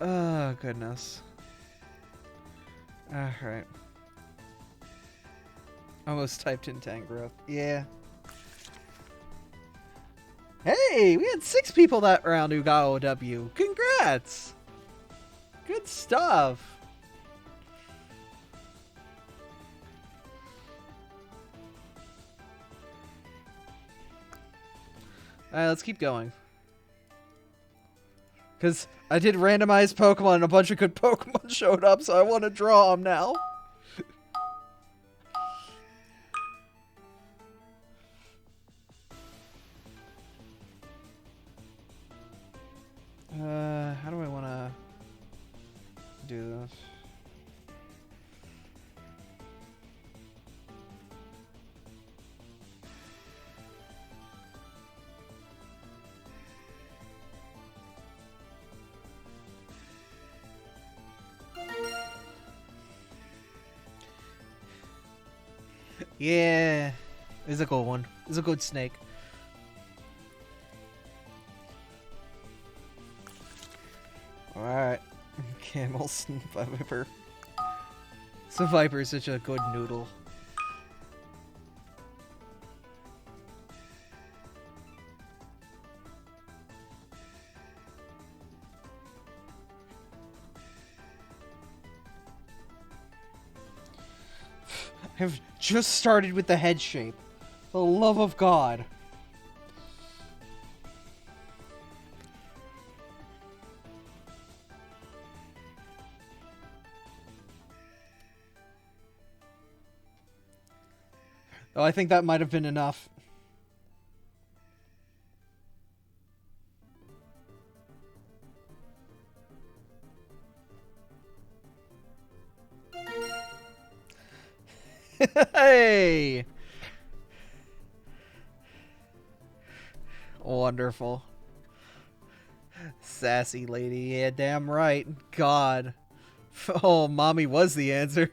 Oh, goodness. Alright. Almost typed in tank growth. Yeah. Hey, we had 6 people that round who got OW. Congrats! Good stuff. Alright, let's keep going. Because I did randomize Pokemon and a bunch of good Pokemon showed up, so I want to draw them now. How do I want to do this? Yeah, it's a good one. It's a good snake. Alright. Camel, Viper. So Viper is such a good noodle. I've just started with the head shape. For the love of God. Oh, I think that might have been enough. Hey! Wonderful. Sassy lady. Yeah, damn right. God. Oh, mommy was the answer.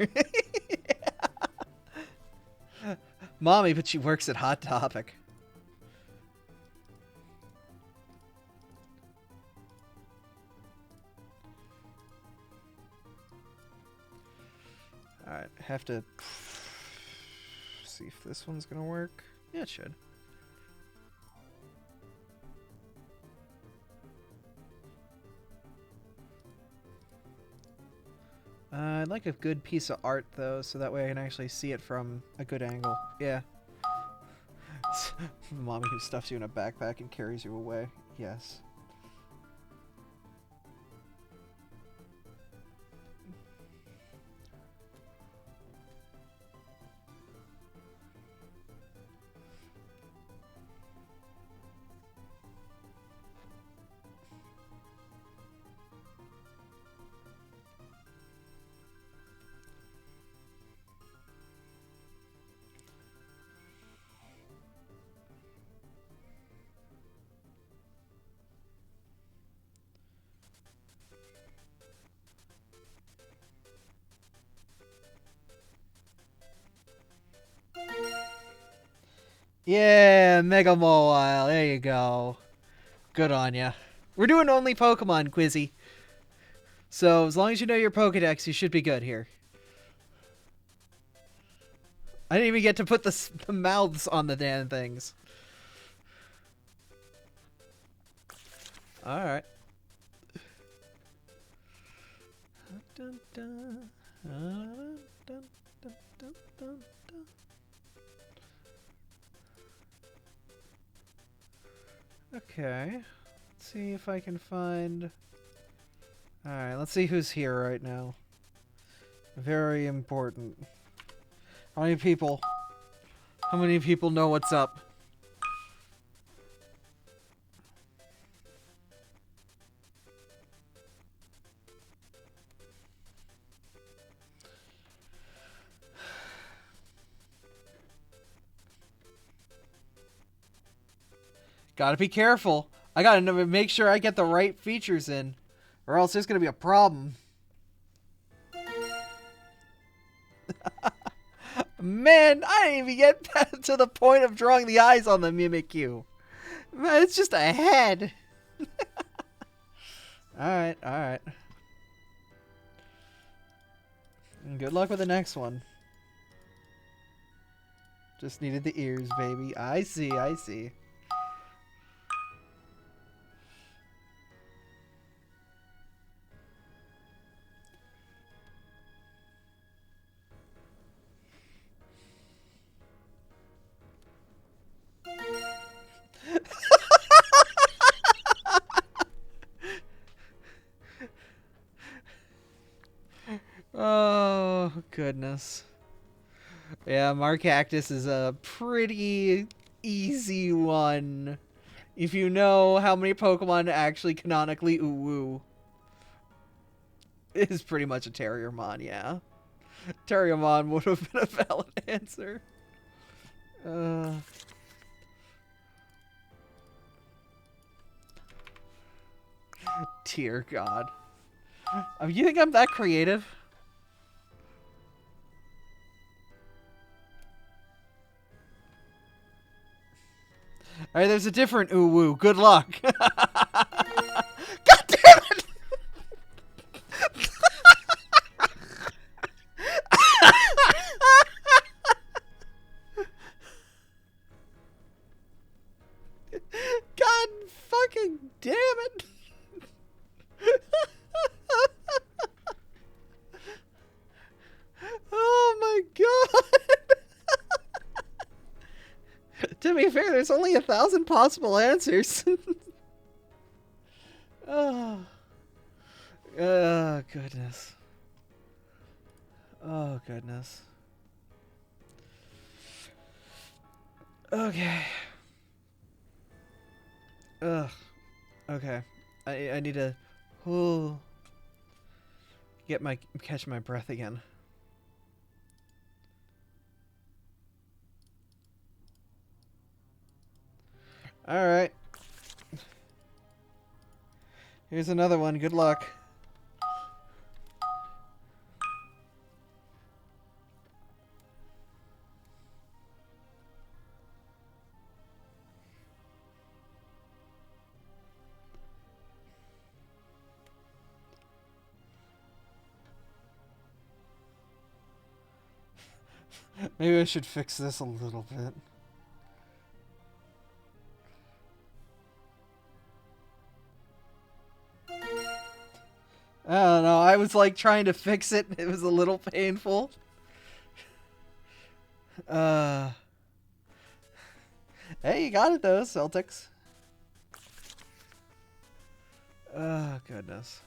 Mommy, but she works at Hot Topic. Alright, have to see if this one's gonna work. Yeah, it should. I'd like a good piece of art, though, so that way I can actually see it from a good angle. Yeah. Mommy who stuffs you in a backpack and carries you away. Yes. Yeah, Mega Mobile. There you go. Good on ya. We're doing only Pokemon, Quizzy. So, as long as you know your Pokedex, you should be good here. I didn't even get to put the mouths on the damn things. Alright. Okay. Let's see if I can find... Alright, let's see who's here right now. Very important. How many people? How many people know what's up? Gotta be careful. I gotta make sure I get the right features in, or else there's gonna be a problem. Man, I didn't even get to the point of drawing the eyes on the Mimikyu. Man, it's just a head. Alright, alright. Good luck with the next one. Just needed the ears, baby. I see, I see. Oh, goodness. Yeah, Marcactus is a pretty easy one. If you know how many Pokemon actually canonically ooh-woo. It is pretty much a Terriermon, yeah. Terriermon would have been a valid answer. Dear God. You think I'm that creative? Alright, there's a different ooh-woo. Good luck. God damn it! God fucking damn it! Oh my God! To be fair, there's only 1,000 possible answers. Oh. Oh, goodness. Oh, goodness. Okay. Ugh. Okay. I need to catch my breath again. All right. Here's another one. Good luck. Maybe I should fix this a little bit. I don't know. I was like trying to fix it. It was a little painful. Hey, you got it though, Celtics. Oh, goodness.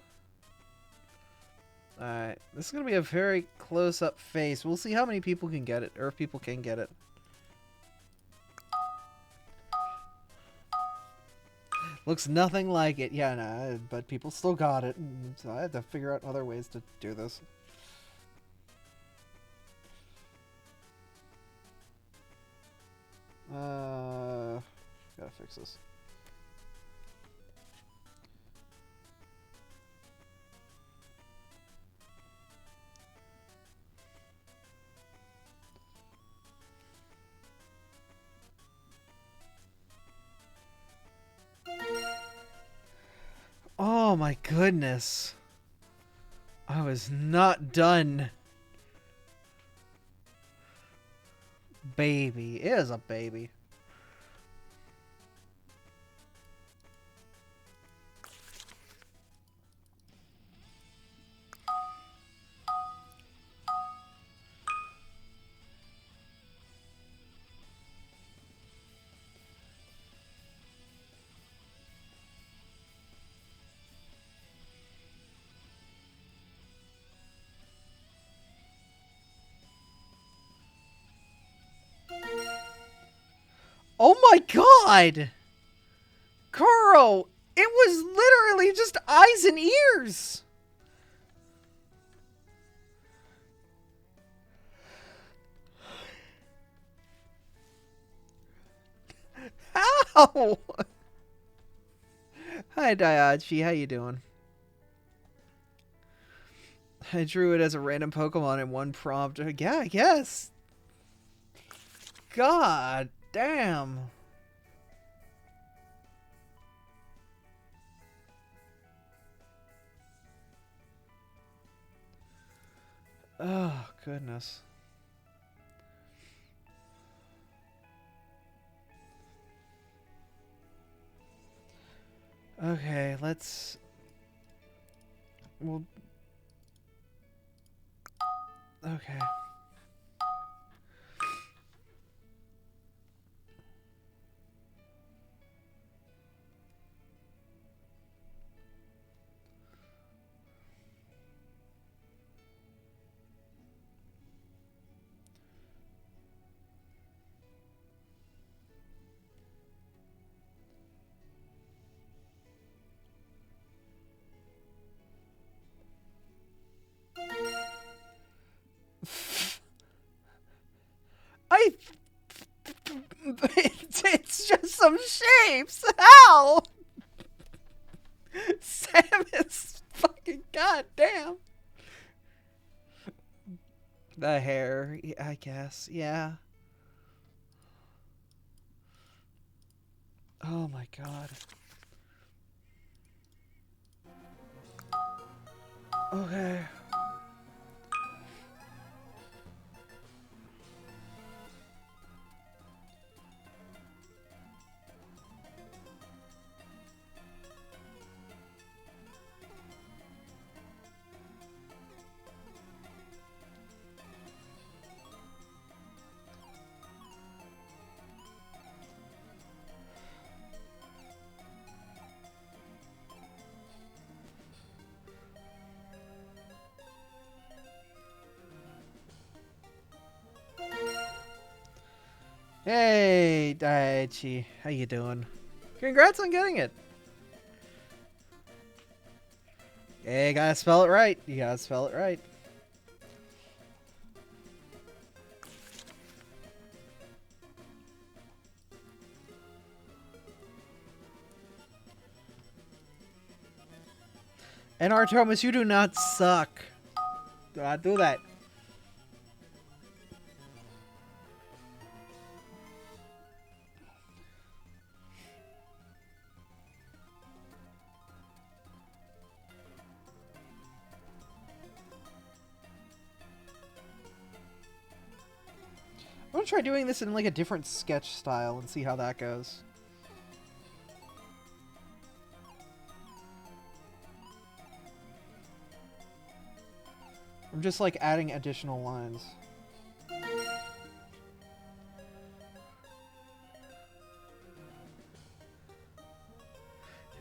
Alright, this is going to be a very close-up face. We'll see how many people can get it, or if people can get it. Looks nothing like it. Yeah, nah, but people still got it, so I had to figure out other ways to do this. Gotta fix this. Oh my goodness. I was not done. Baby. It is a baby. Oh my God! Kuro! It was literally just eyes and ears! How? Hi, Daiachi. How you doing? I drew it as a random Pokemon in one prompt. Yeah, I guess. God damn. Oh, goodness. Okay, let's... Well... Okay. I... It's just some shapes! How? Samus fucking goddamn. The hair, I guess, yeah. Oh my god. Okay. Hey, Daichi. How you doing? Congrats on getting it. Hey, you gotta spell it right. You gotta spell it right. And Artemis, you do not suck. Do not do that. I'm gonna try doing this in like a different sketch style and see how that goes. I'm just like adding additional lines.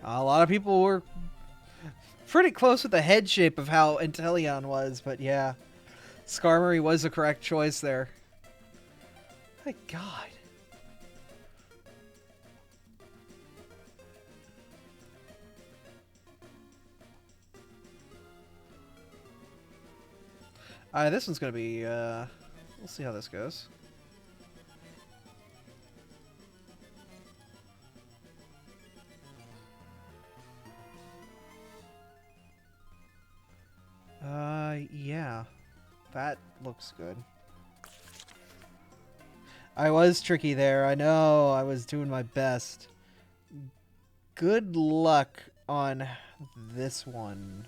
A lot of people were pretty close with the head shape of how Inteleon was, but yeah. Skarmory was the correct choice there. My god. This one's gonna be, we'll see how this goes. Yeah. That looks good. I was tricky there. I know. I was doing my best. Good luck on this one.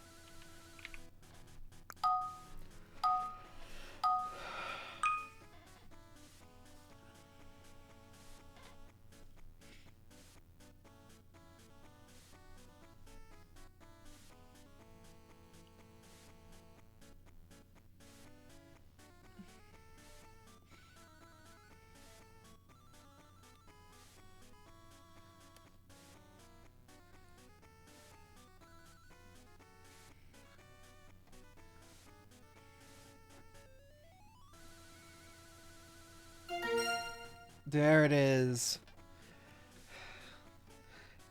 There it is.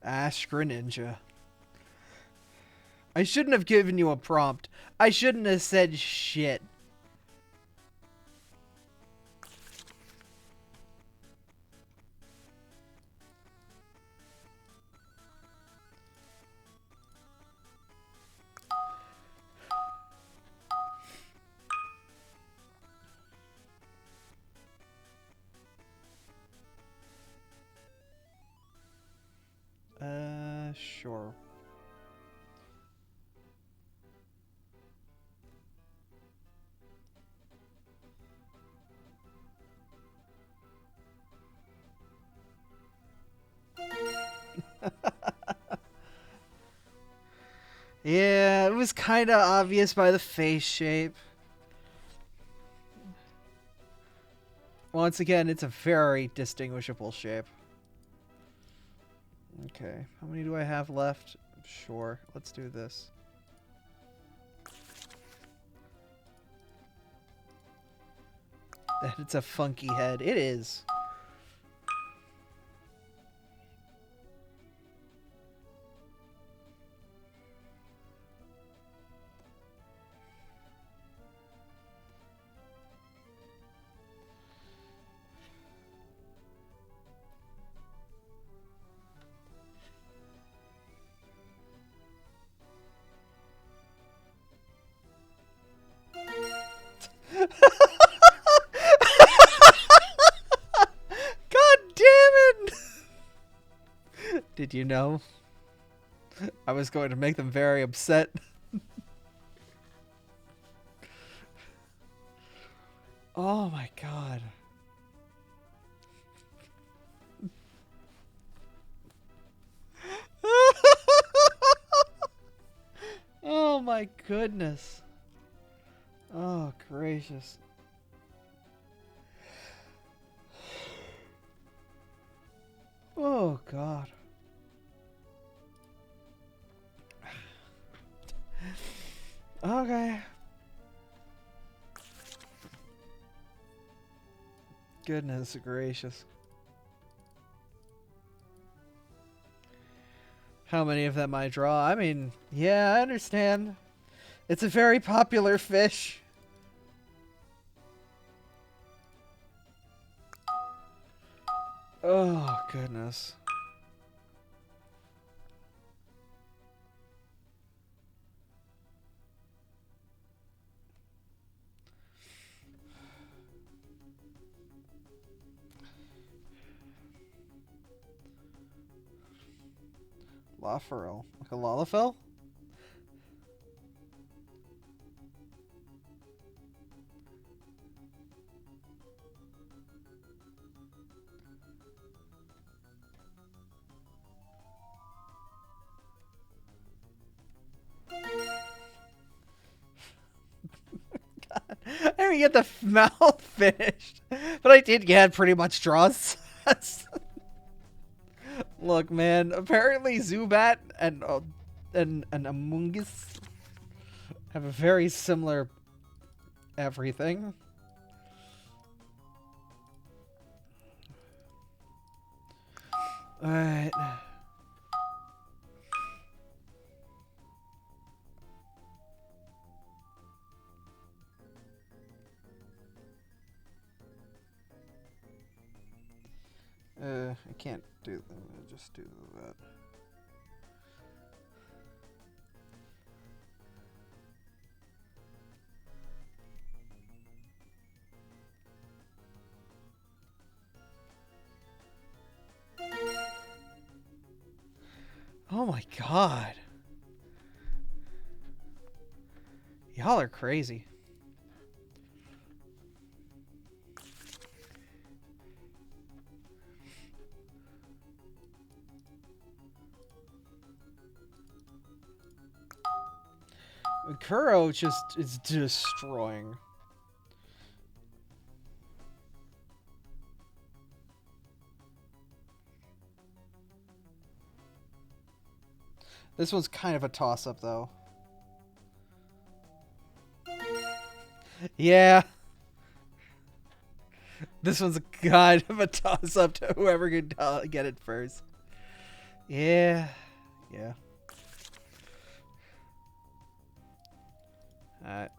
Ash Greninja. I shouldn't have given you a prompt. I shouldn't have said shit. Sure. Yeah, it was kind of obvious by the face shape. Once again, it's a very distinguishable shape. Okay, how many do I have left? Sure, let's do this. It's a funky head. It is. God damn it! Did you know? I was going to make them very upset. Oh my god. Oh my goodness. Oh gracious. Oh god. Okay. Goodness gracious. How many of them I draw? I mean, yeah, I understand. It's a very popular fish. Oh, goodness. Laffarel. Like a Lalafell? God. I didn't get the mouth finished. But I did get pretty much draws. Look, man. Apparently Zubat and Amoonguss have a very similar everything. Alright. I can't do that. Just do that. Oh my god. Y'all are crazy. Kuro just is destroying. This one's kind of a toss-up, though. Yeah. This one's kind of a toss-up to whoever could get it first. Yeah. Yeah. Alright.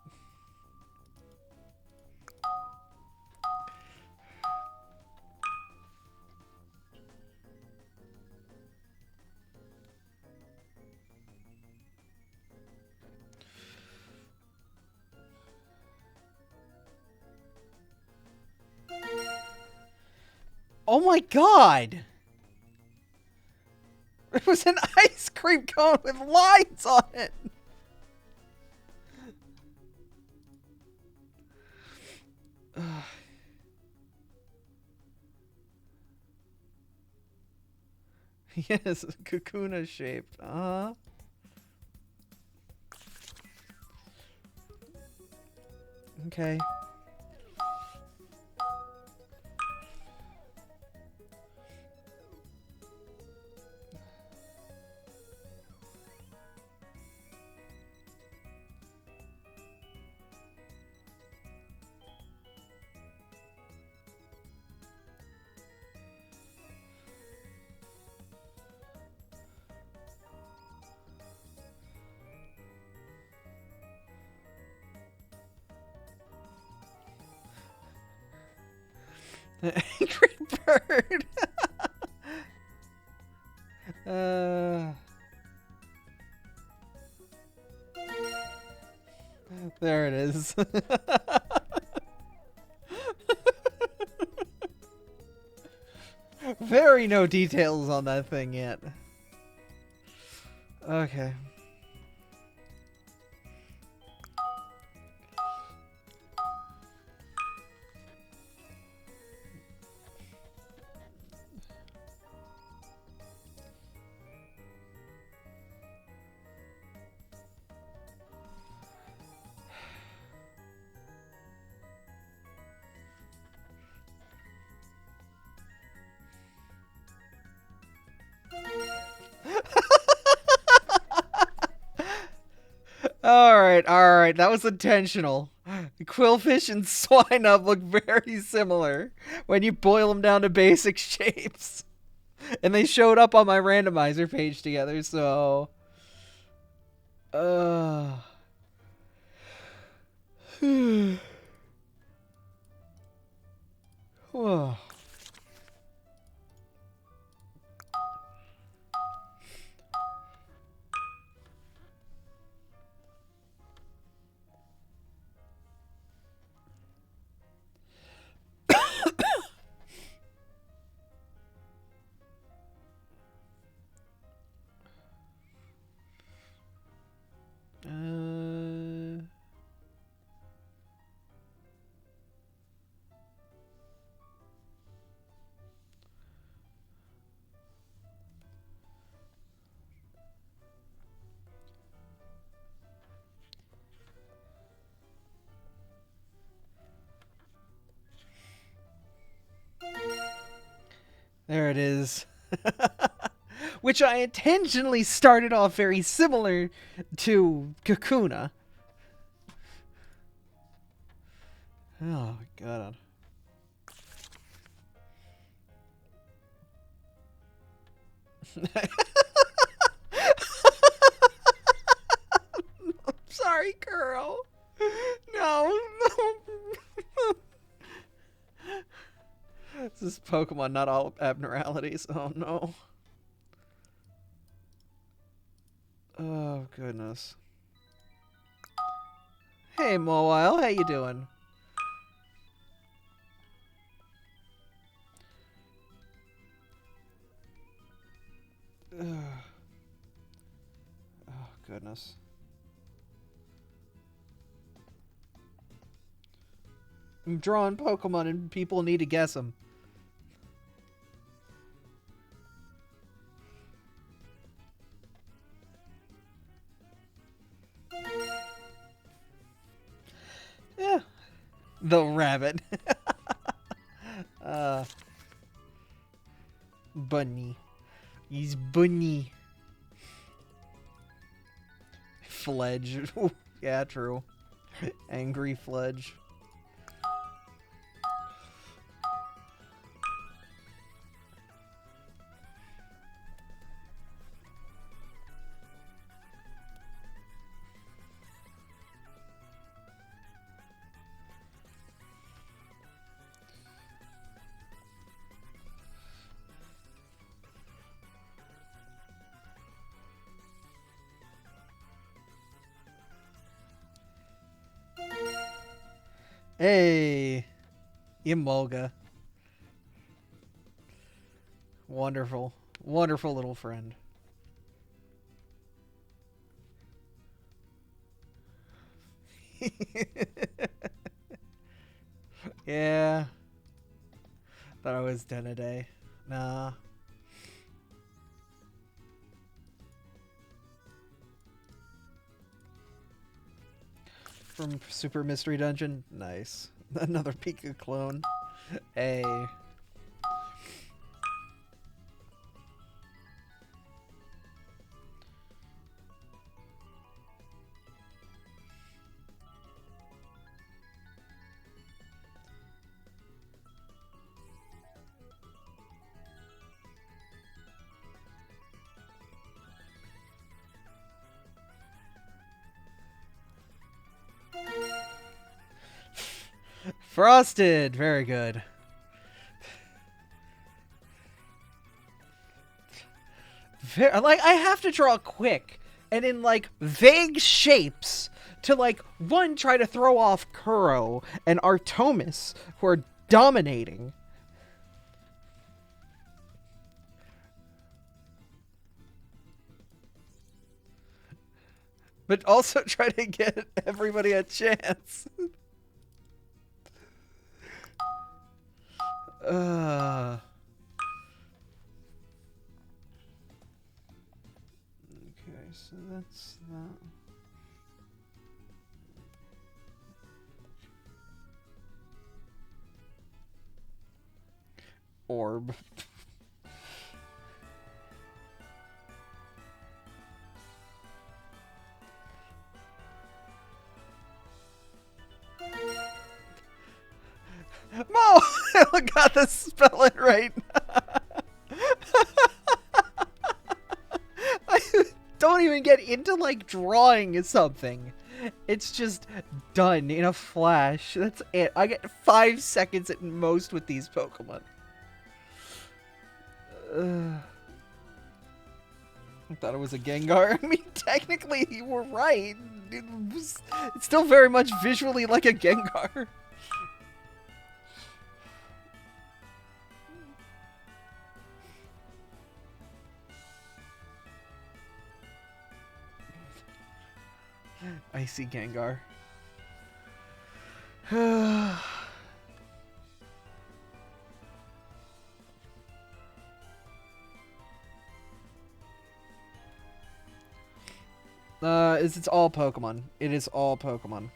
Oh my god! was an ice cream cone with lines on it. Yes, Kakuna shaped. Okay. The angry bird. There it is. Very no details on that thing yet. Okay. Alright, that was intentional. Quillfish and swine up look very similar when you boil them down to basic shapes. And they showed up on my randomizer page together, so... Whoa. There it is. Which I intentionally started off very similar to Kakuna. Oh my god. I'm sorry, girl. No. This is Pokemon, not all abnormalities. Oh no. Oh goodness. Hey Mobile, how you doing? Ugh. Oh goodness. I'm drawing Pokemon and people need to guess them. Yeah. The rabbit. Bunny. He's bunny. Fledge. Yeah, true. Angry Fledge. Hey, Emolga. Wonderful, wonderful little friend. Yeah. Thought I was done a day. Nah. From Super Mystery Dungeon? Nice. Another Pika clone. Hey. Frosted! Very good. Like, I have to draw quick and in, like, vague shapes to, like, one, try to throw off Kuro and Artomis, who are dominating. But also try to get everybody a chance. Okay, so that's that. Orb. Mo! I got the spelling right. I don't even get into, like, drawing something. It's just done in a flash. That's it. I get 5 seconds at most with these Pokemon. I thought it was a Gengar. I mean, technically, you were right. It's still very much visually like a Gengar. Icy Gengar. It's all Pokemon. It is all Pokemon.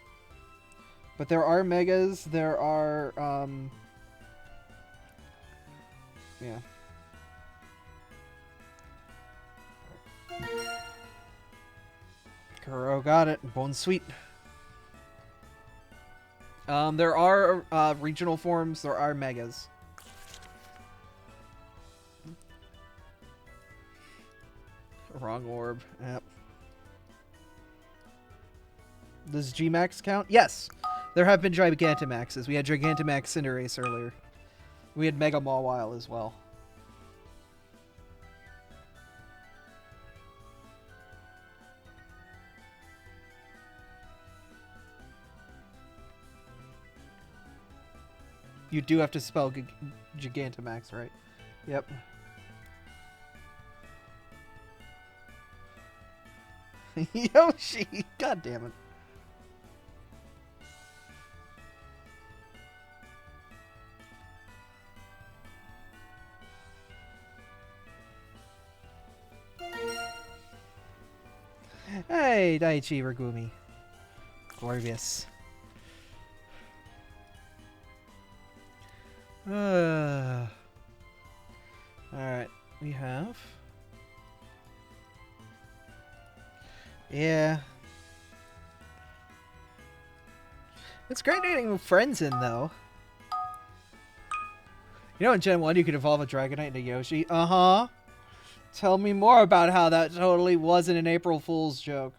But there are Megas, there are, yeah. Kuro got it. Bone Sweet. There are, regional forms, there are Megas. Wrong orb. Yep. Does G-Max count? Yes! There have been Gigantamaxes. We had Gigantamax Cinderace earlier. We had Mega Mawile as well. You do have to spell Gigantamax, right? Yep. Yoshi! God damn it. Hey, Daichi Ragumi. Glorious. Alright, we have... Yeah. It's great getting friends in, though. You know in Gen 1 you could evolve a Dragonite into Yoshi? Uh-huh. Tell me more about how that totally wasn't an April Fool's joke.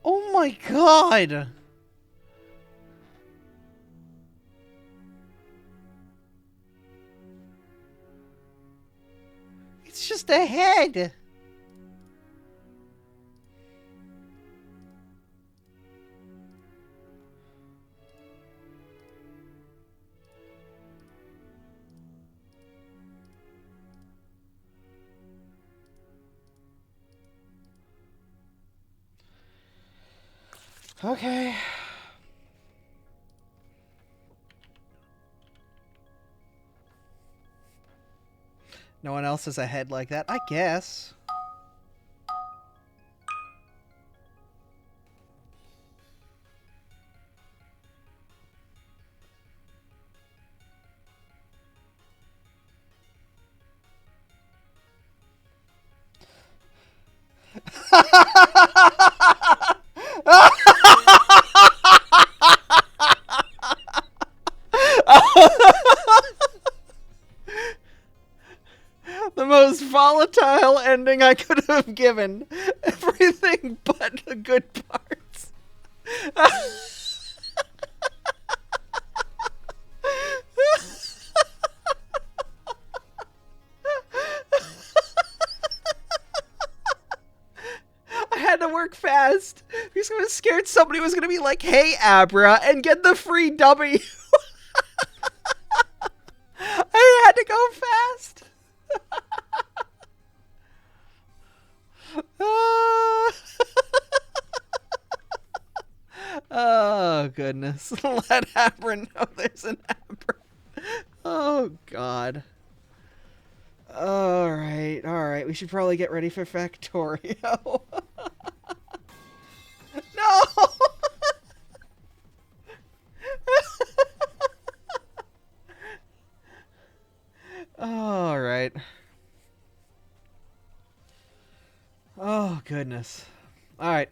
Oh my god! It's just a head! Okay. No one else has a head like that, I guess. The most volatile ending I could have given. Everything but the good parts. I had to work fast because I was scared somebody was going to be like, hey, Abra, and get the free W. I had to go fast. Oh, goodness. Let Abra know there's an Abra. Oh, God. Alright, alright. We should probably get ready for Factorio. No! Alright. Oh, goodness. Alright.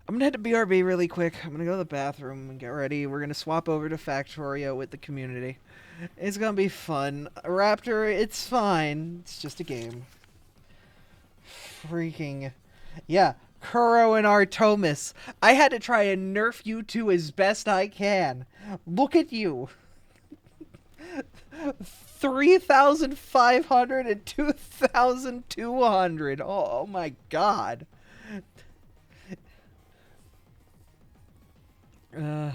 I'm gonna head to BRB really quick. I'm gonna go to the bathroom and get ready. We're gonna swap over to Factorio with the community. It's gonna be fun. Raptor, it's fine. It's just a game. Freaking... Yeah, Kuro and Artomis. I had to try and nerf you two as best I can. Look at you. 3,500 and 2,200. Oh my god. Oh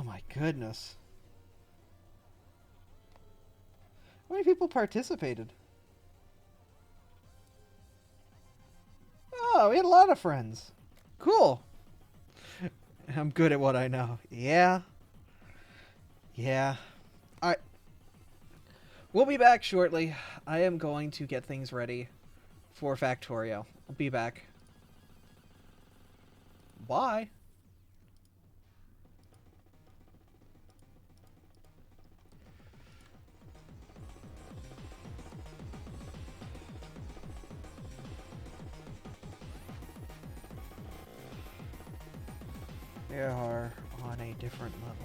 my goodness. How many people participated? Oh, we had a lot of friends. Cool. I'm good at what I know. Yeah. Yeah. Alright. We'll be back shortly. I am going to get things ready for Factorio. I'll be back. Bye. They are on a different level.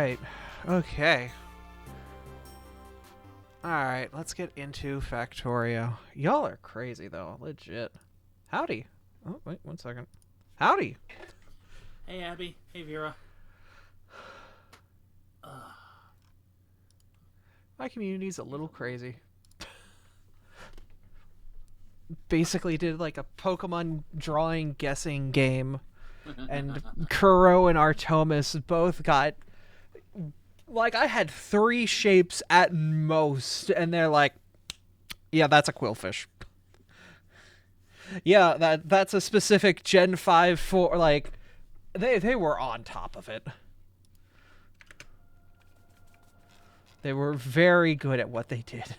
right. Okay. Alright, let's get into Factorio. Y'all are crazy, though. Legit. Howdy. Oh, wait, 1 second. Howdy. Hey, Abby. Hey, Vera. My community's a little crazy. Basically did like a Pokemon drawing guessing game, and Kuro and Artomis both got... Like, I had 3 shapes at most, and they're like, yeah, that's a quillfish. Yeah, that's a specific Gen 5 for, like, they were on top of it. They were very good at what they did.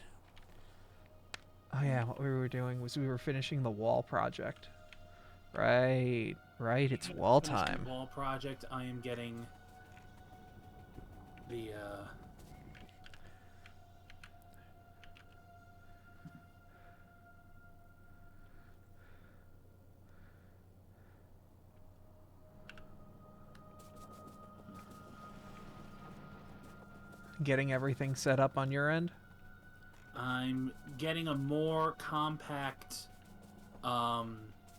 Oh yeah, what we were doing was we were finishing the wall project. Right, it's wall time. Wall project. I am getting the Getting everything set up on your end? I'm getting a more compact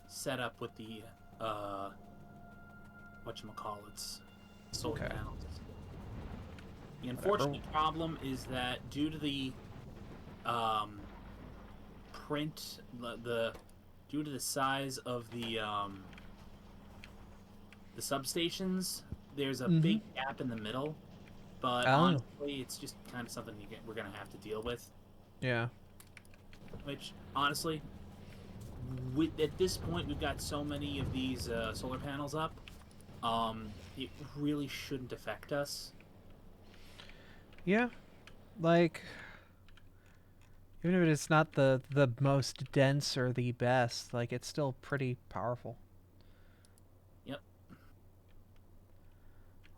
setup with the whatchamacallits, solar panels. The unfortunate problem is that due to the due to the size of the substations, there's a big gap in the middle. But honestly, it's just kind of something we're gonna have to deal with. Yeah. Which, honestly, at this point, we've got so many of these solar panels up. It really shouldn't affect us. Yeah, like, even if it's not the most dense or the best, like, it's still pretty powerful. Yep.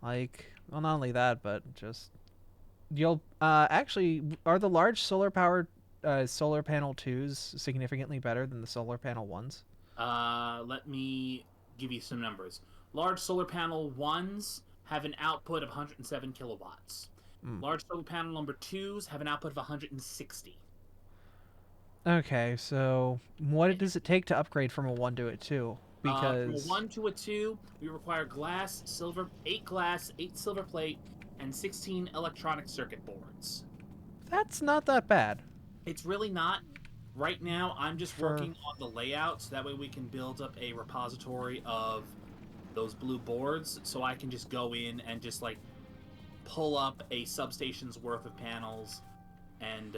Like, well, not only that, but just you'll actually, are the large solar powered solar panel 2s significantly better than the solar panel 1s? Let me give you some numbers. Large solar panel 1s have an output of 107 kilowatts. Large solar panel number 2s have an output of 160. Okay, so what does it take to upgrade from a 1 to a 2? Because from a 1 to a 2, we require glass, silver, 8 glass, 8 silver plate, and 16 electronic circuit boards. That's not that bad. It's really not. Right now, I'm just working on the layout, so that way we can build up a repository of those blue boards, so I can just go in and just, like, pull up a substation's worth of panels and,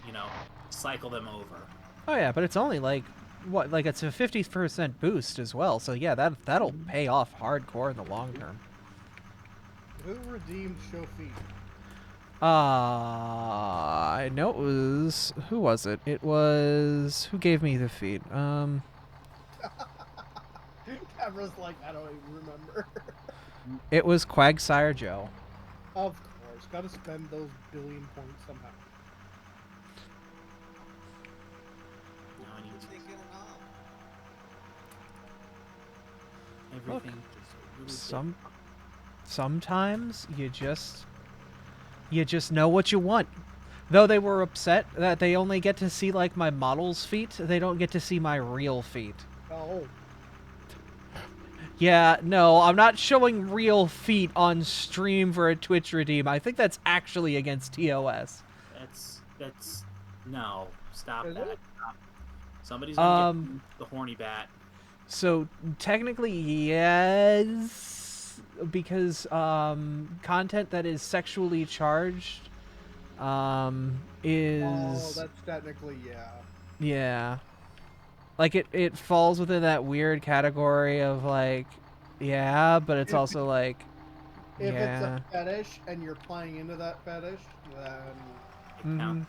you know, cycle them over. Oh yeah, but it's only like, what, like it's a 50% boost as well, so yeah, that'll pay off hardcore in the long term. Who redeemed Shofi? I know it was... Who was it? It was... Who gave me the feed? Cameron's like, I don't even remember. It was Quagsire Joe. Of course. Gotta spend those billion points somehow. Now I need to They get it all. everything. Sometimes you just know what you want. Though they were upset that they only get to see like my model's feet, they don't get to see my real feet. Oh. Yeah, no, I'm not showing real feet on stream for a Twitch redeem. I think that's actually against TOS. That's no. Stop Is that. it? Stop. Somebody's gonna get the horny bat. So technically, yes, because content that is sexually charged is Oh, that's technically, yeah, like it falls within that weird category of like, yeah, but it's also like, If yeah. it's a fetish and you're playing into that fetish, then...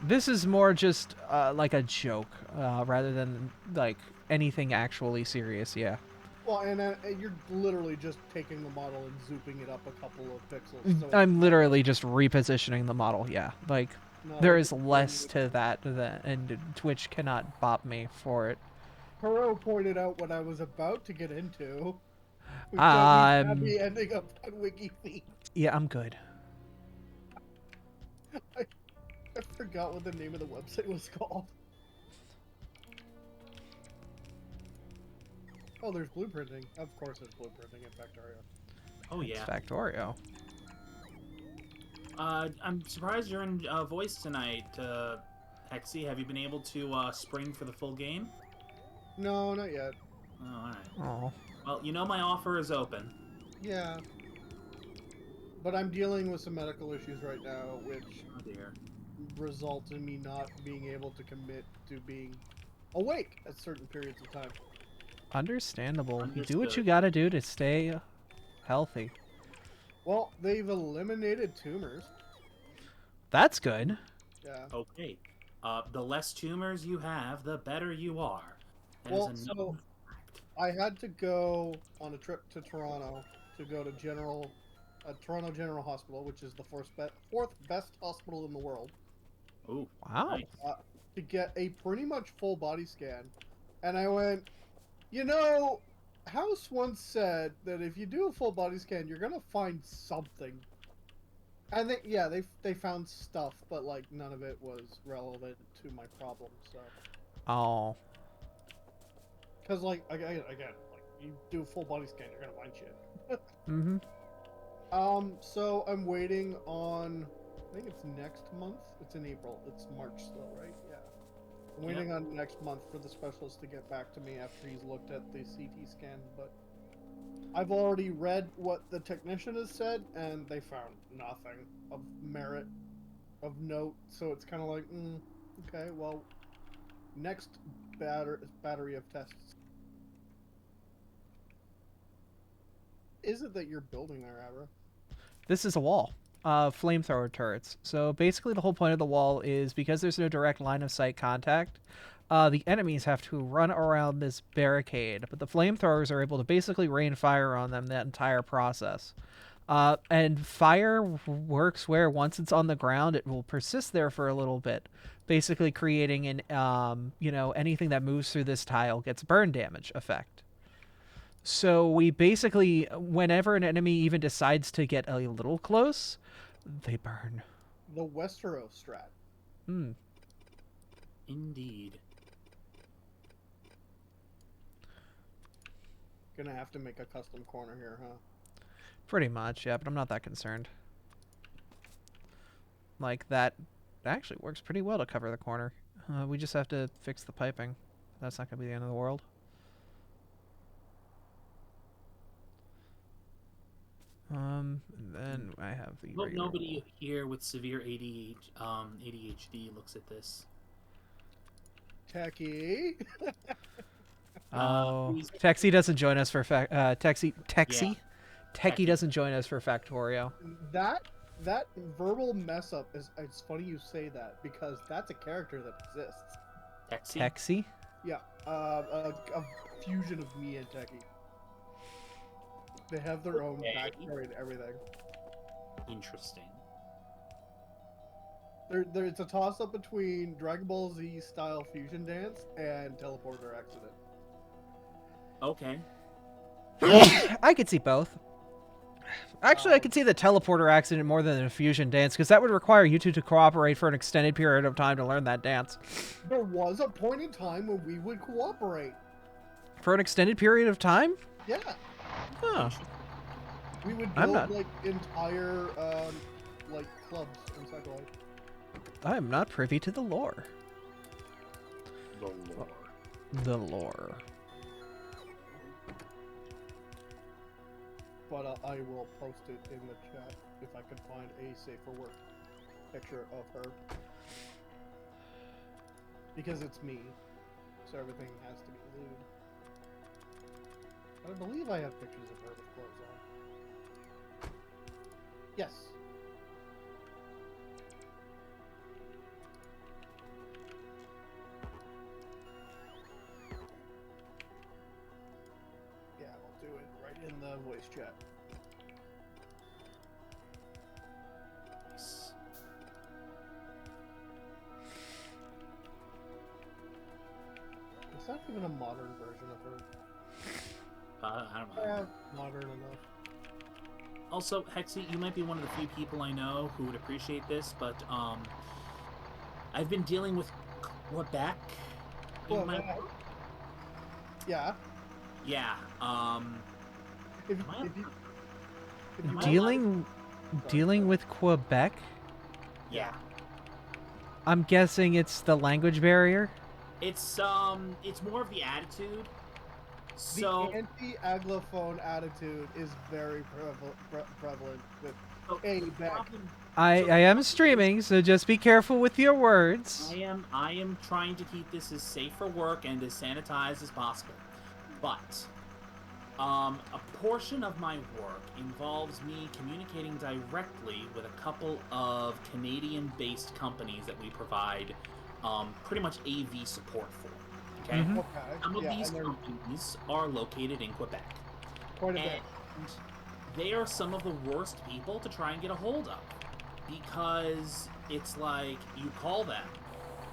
This is more just like a joke rather than like anything actually serious. Yeah. Well, and you're literally just taking the model and zooping it up a couple of pixels. So I'm literally just repositioning the model. Yeah, like no, there is less to that, and Twitch cannot bop me for it. Hero pointed out what I was about to get into. We don't need happy ending up on WikiFeed. Yeah, I'm good. I forgot what the name of the website was called. Oh, there's blueprinting. Of course there's blueprinting in Factorio. Oh It's yeah. Factorio. I'm surprised you're in voice tonight, Hexy. Have you been able to spring for the full game? No, not yet. Oh, all right. Oh. Well, you know my offer is open. Yeah. But I'm dealing with some medical issues right now, which Oh dear. result in me not being able to commit to being awake at certain periods of time. Understandable. You do what you Understood. gotta do to stay healthy. Well, they've eliminated tumors. That's good. Yeah. Okay. The less tumors you have, the better you are. That is Well, a so known fact. I had to go on a trip to Toronto to go to Toronto General Hospital, which is the fourth best hospital in the world, Ooh. Wow. Nice. to get a pretty much full body scan. And I went, you know, House once said that if you do a full body scan, you're gonna find something. And they found stuff, but like none of it was relevant to my problem. So, Oh. because like again, like you do a full body scan, you're gonna find shit. Mm-hmm. So I'm waiting on. I think it's next month. It's in April. It's March still, right? Yeah. I'm waiting on next month for the specialist to get back to me after he's looked at the CT scan, but I've already read what the technician has said, and they found nothing of merit, of note. So it's kind of like, okay, well, next battery of tests. Is it that you're building there, Abra? This is a wall. Flamethrower turrets. So basically the whole point of the wall is because there's no direct line of sight contact, the enemies have to run around this barricade, but the flamethrowers are able to basically rain fire on them that entire process. And fire works where once it's on the ground, it will persist there for a little bit, basically creating an, anything that moves through this tile gets burn damage effect. So we basically, whenever an enemy even decides to get a little close, they burn. The Westeros strat. Hmm. Indeed. Gonna have to make a custom corner here, huh? Pretty much, yeah, but I'm not that concerned. Like, that actually works pretty well to cover the corner. We just have to fix the piping. That's not going to be the end of the world. And then I have the Hope regular nobody wall. here with severe ADHD looks at this. Techie. Oh, please- Texie doesn't join us for Texie. Yeah. Techie doesn't join us for Factorio. That verbal mess up is. It's funny you say that because that's a character that exists. Texie? Texie? Yeah, a fusion of me and Techie. They have their own Okay. backstory and everything. Interesting. It's a toss up between Dragon Ball Z style fusion dance and teleporter accident. Okay. I could see both. Actually, I could see the teleporter accident more than the fusion dance, because that would require you two to cooperate for an extended period of time to learn that dance. There was a point in time when we would cooperate. For an extended period of time? Yeah, Huh. we would I'm build not- like entire like clubs in Psychology. I am not privy to the lore. The lore. The lore. But I will post it in the chat if I can find a safer work picture of her. Because it's me, so everything has to be lewd. But I believe I have pictures of her with clothes on. Yes. Yeah, we'll do it right in the voice chat. Nice. It's not even a modern version of her. I don't know. Yeah, modern enough. Also, Hexy, you might be one of the few people I know who would appreciate this, but I've been dealing with Quebec in my Quebec. Yeah. yeah. If, Am I- if you if you Am I want- Dealing Sorry, dealing sorry. with Quebec? Yeah. I'm guessing it's the language barrier. It's more of the attitude. So The anti-anglophone attitude is very prevalent with so a the back. problem- I So- am streaming, so just be careful with your words. I am trying to keep this as safe for work and as sanitized as possible. But a portion of my work involves me communicating directly with a couple of Canadian-based companies that we provide pretty much AV support for. Okay, Mhm. Okay. some of yeah, these and they're companies are located in Quebec, quite a bit. and they are some of the worst people to try and get a hold of because it's like you call them,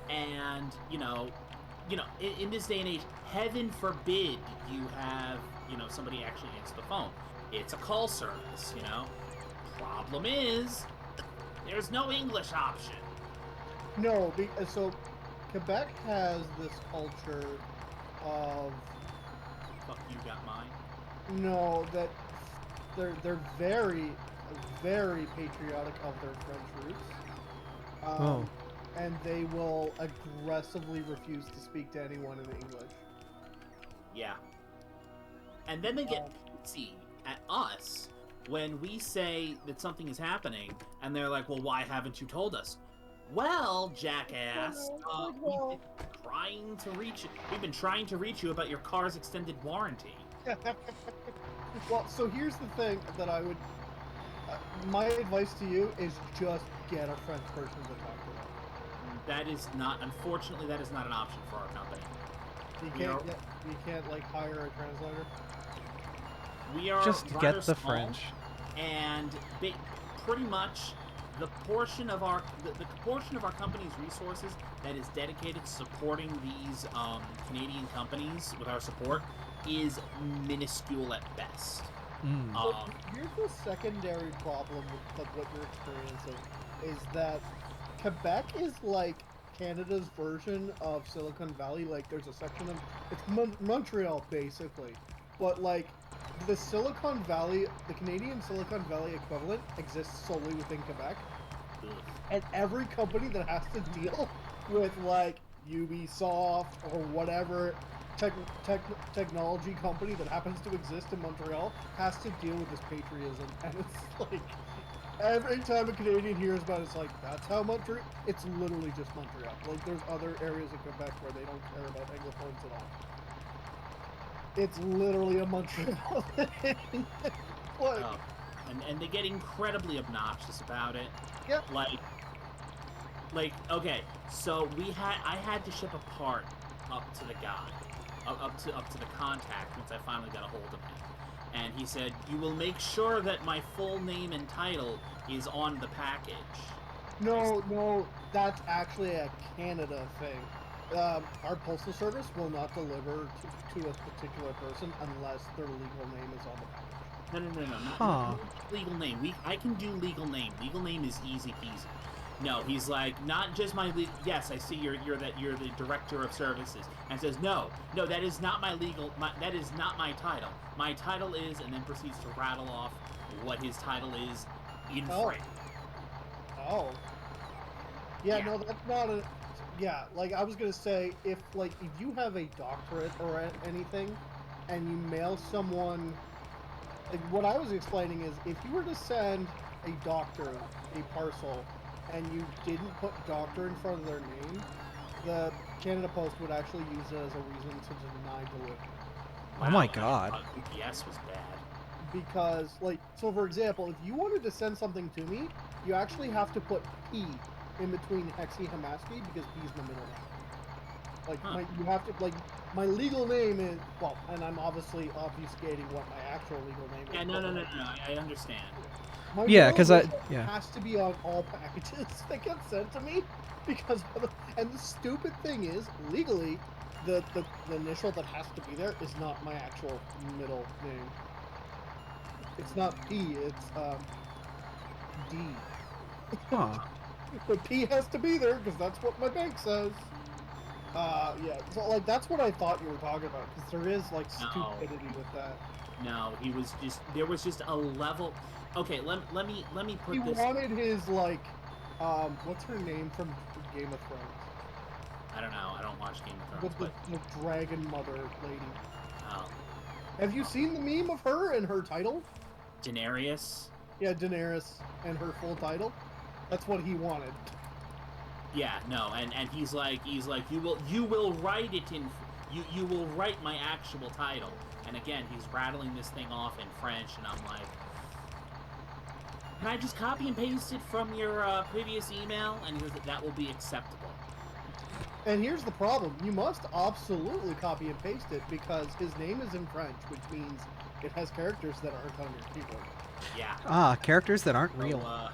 and in this day and age, heaven forbid you have somebody actually answer the phone. It's a call service. Problem is, there's no English option. No, so Quebec has this culture of Fuck you, got mine. that they're very very patriotic of their French roots. Oh. And they will aggressively refuse to speak to anyone in English. Yeah. And then they get pissy at us when we say that something is happening, and they're like, well, why haven't you told us? Well, jackass, we've been trying to reach you about your car's extended warranty. Well, so here's the thing that I would... my advice to you is just get a French person to talk to them. Unfortunately, that is not an option for our company. You can't like hire a translator. We are Just rather get the small, French. and pretty much the portion of our company's resources that is dedicated to supporting these Canadian companies with our support is minuscule at best. But here's the secondary problem with what you're experiencing is that Quebec is like Canada's version of Silicon Valley. Like there's a section of it's Montreal basically, but like the Canadian Silicon Valley equivalent exists solely within Quebec, Ugh. and every company that has to deal with like Ubisoft or whatever technology company that happens to exist in Montreal has to deal with this patriotism, and it's like every time a Canadian hears about it, it's like, that's how Montreal... It's literally just Montreal. Like, there's other areas of Quebec where they don't care about Anglophones at all. It's literally a Montreal thing. What? Oh, and they get incredibly obnoxious about it. Yep. Like okay, so I had to ship a part up to the guy, up to the contact once I finally got a hold of him, and he said, "You will make sure that my full name and title is on the package." No, that's actually a Canada thing. Our postal service will not deliver to a particular person unless their legal name is on the package. No, not legal name. I can do legal name. Legal name is easy peasy. No, he's like, not just my yes, I see you're the director of services, and says no, that is not that is not my title. My title is, and then proceeds to rattle off what his title is in French. Oh. Yeah, Yeah. no, that's not a... Yeah, like, I was gonna say, if you have a doctorate or anything, and you mail someone... Like, what I was explaining is, if you were to send a doctor a parcel, and you didn't put doctor in front of their name, the Canada Post would actually use it as a reason to deny delivery. Oh my Wow, God. UPS was bad. Because, so for example, if you wanted to send something to me, you actually have to put P in between Hexy Hamaski because P's the middle name. You have to, my legal name is, well, and I'm obviously obfuscating what my actual legal name is. Yeah, no, I understand. My Yeah, middle 'cause name yeah. has to be on all packages that get sent to me because, and the stupid thing is, legally, the initial that has to be there is not my actual middle name. It's not P, it's D. Huh. But P has to be there because that's what my bank says. Yeah. So like that's what I thought you were talking about because there is like No. stupidity with that. No, he was just there was just a level. Okay, let me put He this. wanted his like, what's her name from Game of Thrones? I don't know. I don't watch Game of Thrones, With but the dragon mother lady. oh, Have you seen the meme of her and her title? Daenerys. Yeah, Daenerys and her full title. That's what he wanted. Yeah, no, and he's like you will write it in you will write my actual title. And again, he's rattling this thing off in French, and I'm like, can I just copy and paste it from your previous email? And he goes, that will be acceptable. And here's the problem: you must absolutely copy and paste it because his name is in French, which means it has characters that aren't on your keyboard. Yeah. Ah, characters that aren't So, real.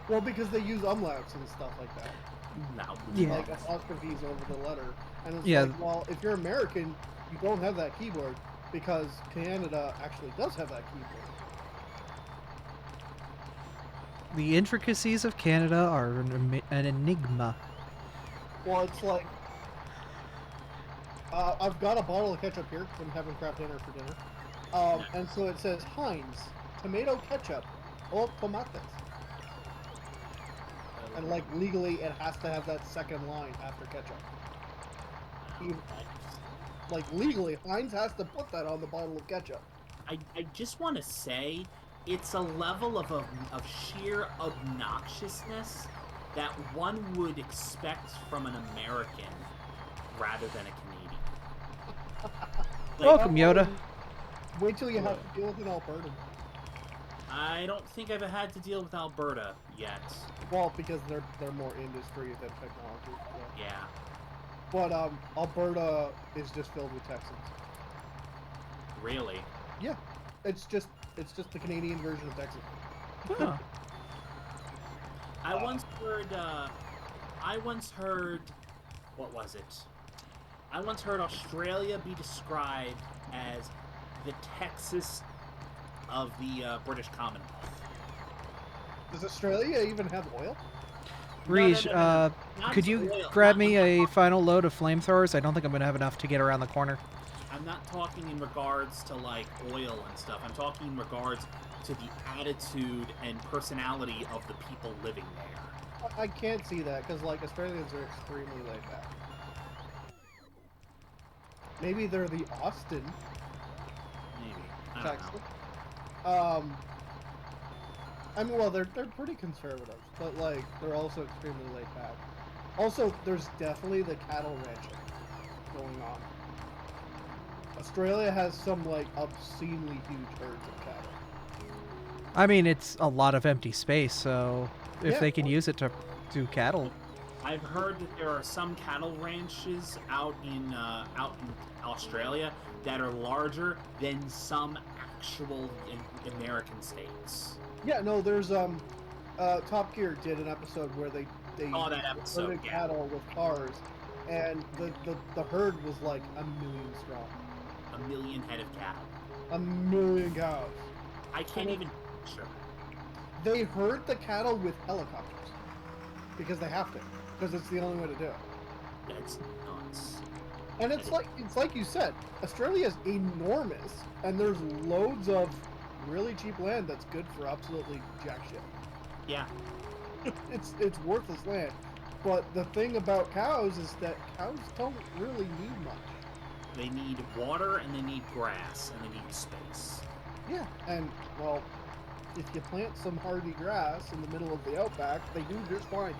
Well, because they use umlauts and stuff like that. no. Yeah. Like apostrophes over the letter. And it's Yeah. like, well, if you're American, you don't have that keyboard because Canada actually does have that keyboard. The intricacies of Canada are an enigma. Well, it's like, I've got a bottle of ketchup here because I'm having craft dinner for dinner. And so it says Heinz, tomato ketchup, or tomates. And like legally, it has to have that second line after ketchup. Like legally, Heinz has to put that on the bottle of ketchup. I just want to say, it's a level of sheer obnoxiousness that one would expect from an American rather than a Canadian. Welcome, Yoda. Wait till you have to deal with an Albertan. I don't think I've had to deal with Alberta yet. Well, because they're more industry than technology. So. Yeah. But Alberta is just filled with Texans. Really? Yeah, it's just the Canadian version of Texas. Huh. I once heard. What was it? I once heard Australia be described as the Texas of the British Commonwealth. Does Australia even have oil? Reg, Not could just you oil. grab me a final load of flamethrowers? I don't think I'm going to have enough to get around the corner. I'm not talking in regards to like oil and stuff. I'm talking in regards to the attitude and personality of the people living there. I can't see that because like Australians are extremely laid back. Maybe they're the Austin, Maybe. I don't Texas. know. I mean, well, they're pretty conservative, but like they're also extremely laid back. Also, there's definitely the cattle ranching going on. Australia has some like obscenely huge herds of cattle. I mean, it's a lot of empty space, so if Yeah. they can use it to do cattle. I've heard that there are some cattle ranches out in Australia that are larger than some actual American states. Yeah, no, there's Top Gear did an episode where they Oh, that episode, herded yeah. cattle with cars, and the herd was like 1,000,000 strong. 1 million head of cattle. 1,000,000 cows. I can't even picture. They herd the cattle with helicopters because they have to, because it's the only way to do it. That's nuts. And it's like you said, Australia is enormous, and there's loads of really cheap land that's good for absolutely jack shit. Yeah. It's worthless land. But the thing about cows is that cows don't really need much. They need water and they need grass and they need space. Yeah, and well, if you plant some hardy grass in the middle of the outback, they do just fine.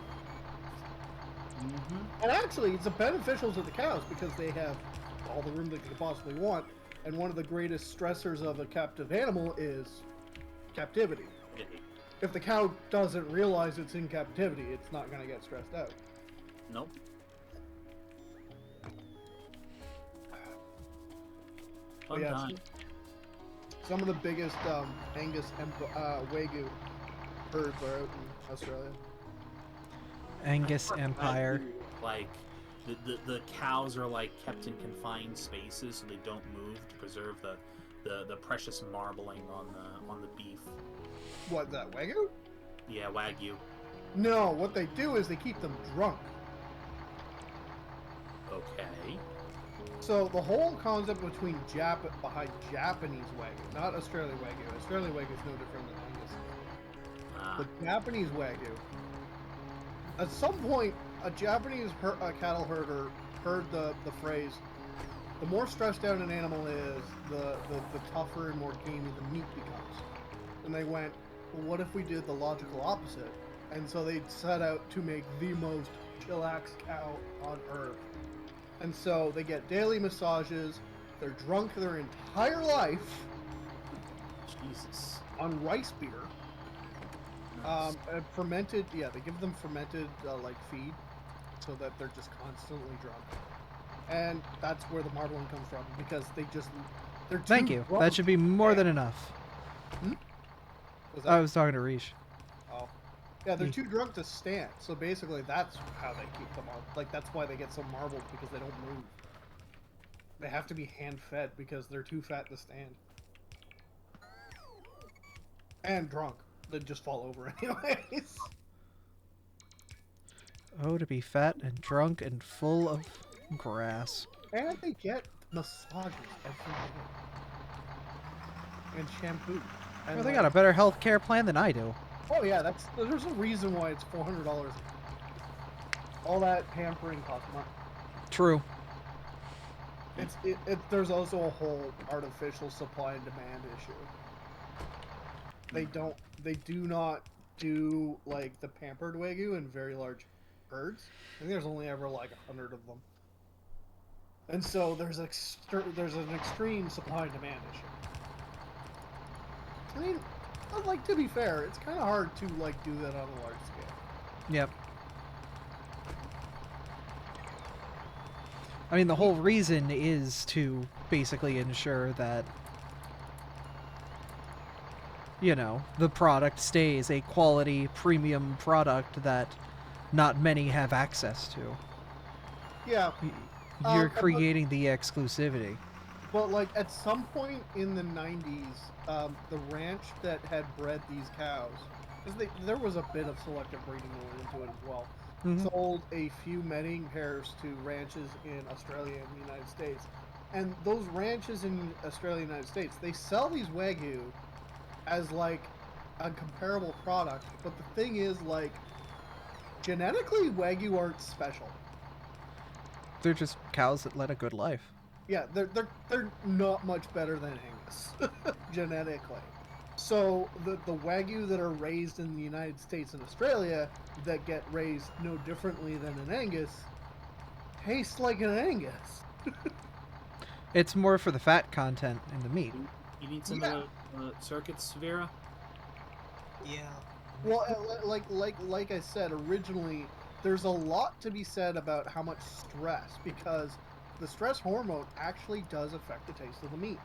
Mm-hmm. And actually, it's beneficial to the cows because they have all the room they could possibly want. And one of the greatest stressors of a captive animal is captivity. If the cow doesn't realize it's in captivity, it's not going to get stressed out. Nope. But yeah, Done. some of the biggest Angus and Wagyu herds are out in Australia. Angus Empire. Like the cows are like kept in confined spaces so they don't move to preserve the precious marbling on the beef. What, that Wagyu? Yeah, Wagyu. No, what they do is they keep them drunk. Okay. So the whole concept behind Japanese Wagyu, not Australian Wagyu. Australian Wagyu is no different than Angus. The Japanese Wagyu. At some point, a Japanese cattle herder heard the phrase, the more stressed out an animal is, the tougher and more gamey the meat becomes. And they went, well, what if we did the logical opposite? And so they set out to make the most chillax cow on earth. And so they get daily massages, they're drunk their entire life Jesus. on rice beer. Nice. Fermented, yeah, they give them fermented like feed, so that they're just constantly drunk, and that's where the marbling comes from because they're too Thank you. drunk. That should be more than enough. Was that? I was talking to Rish. Oh, yeah, they're too drunk to stand. So basically, that's how they keep them on. Like that's why they get so marbled because they don't move. They have to be hand fed because they're too fat to stand, and drunk. They just fall over anyways. Oh, to be fat and drunk and full of grass. And they get massages every day. And shampoo. And Well, they got a better health care plan than I do. Oh yeah, there's a reason why it's $400. All that pampering costs money. True. There's also a whole artificial supply and demand issue. They do not do like the pampered Wagyu in very large herds. I think there's only ever like 100 of them. And so there's an extreme supply and demand issue. I mean, like to be fair, it's kind of hard to like do that on a large scale. Yep. I mean, the whole reason is to basically ensure that, you know, the product stays a quality premium product that not many have access to. Yeah, You're creating the exclusivity. but like at some point in the 90s, the ranch that had bred these cows, because there was a bit of selective breeding that went into it as well, sold a few mating pairs to ranches in Australia and the United States. And those ranches in Australia and the United States, they sell these Wagyu as like a comparable product, but the thing is, like, genetically Wagyu aren't special. They're just cows that led a good life. Yeah, they're not much better than Angus genetically. So the Wagyu that are raised in the United States and Australia that get raised no differently than an Angus taste like an Angus. It's more for the fat content in the meat. You need some circuits, Vera? Yeah. Well, like I said originally, there's a lot to be said about how much stress, because the stress hormone actually does affect the taste of the meat.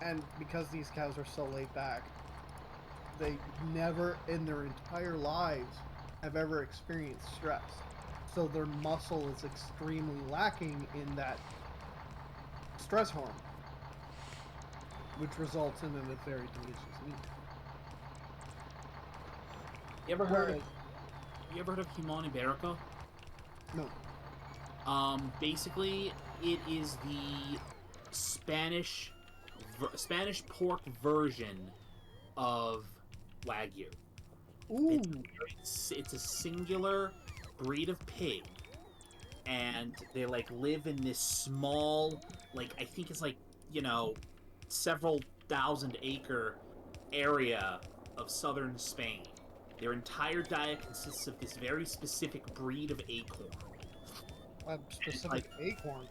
And because these cows are so laid back, they never in their entire lives have ever experienced stress. So their muscle is extremely lacking in that stress hormone, which results in a very delicious meat. You ever heard of Humon Iberico? No. Basically, it is the Spanish pork version of Wagyu. Ooh. It's a singular breed of pig, and they like live in this small, like I think it's like, you know, several thousand-acre area of southern Spain. Their entire diet consists of this very specific breed of acorn. A specific acorn.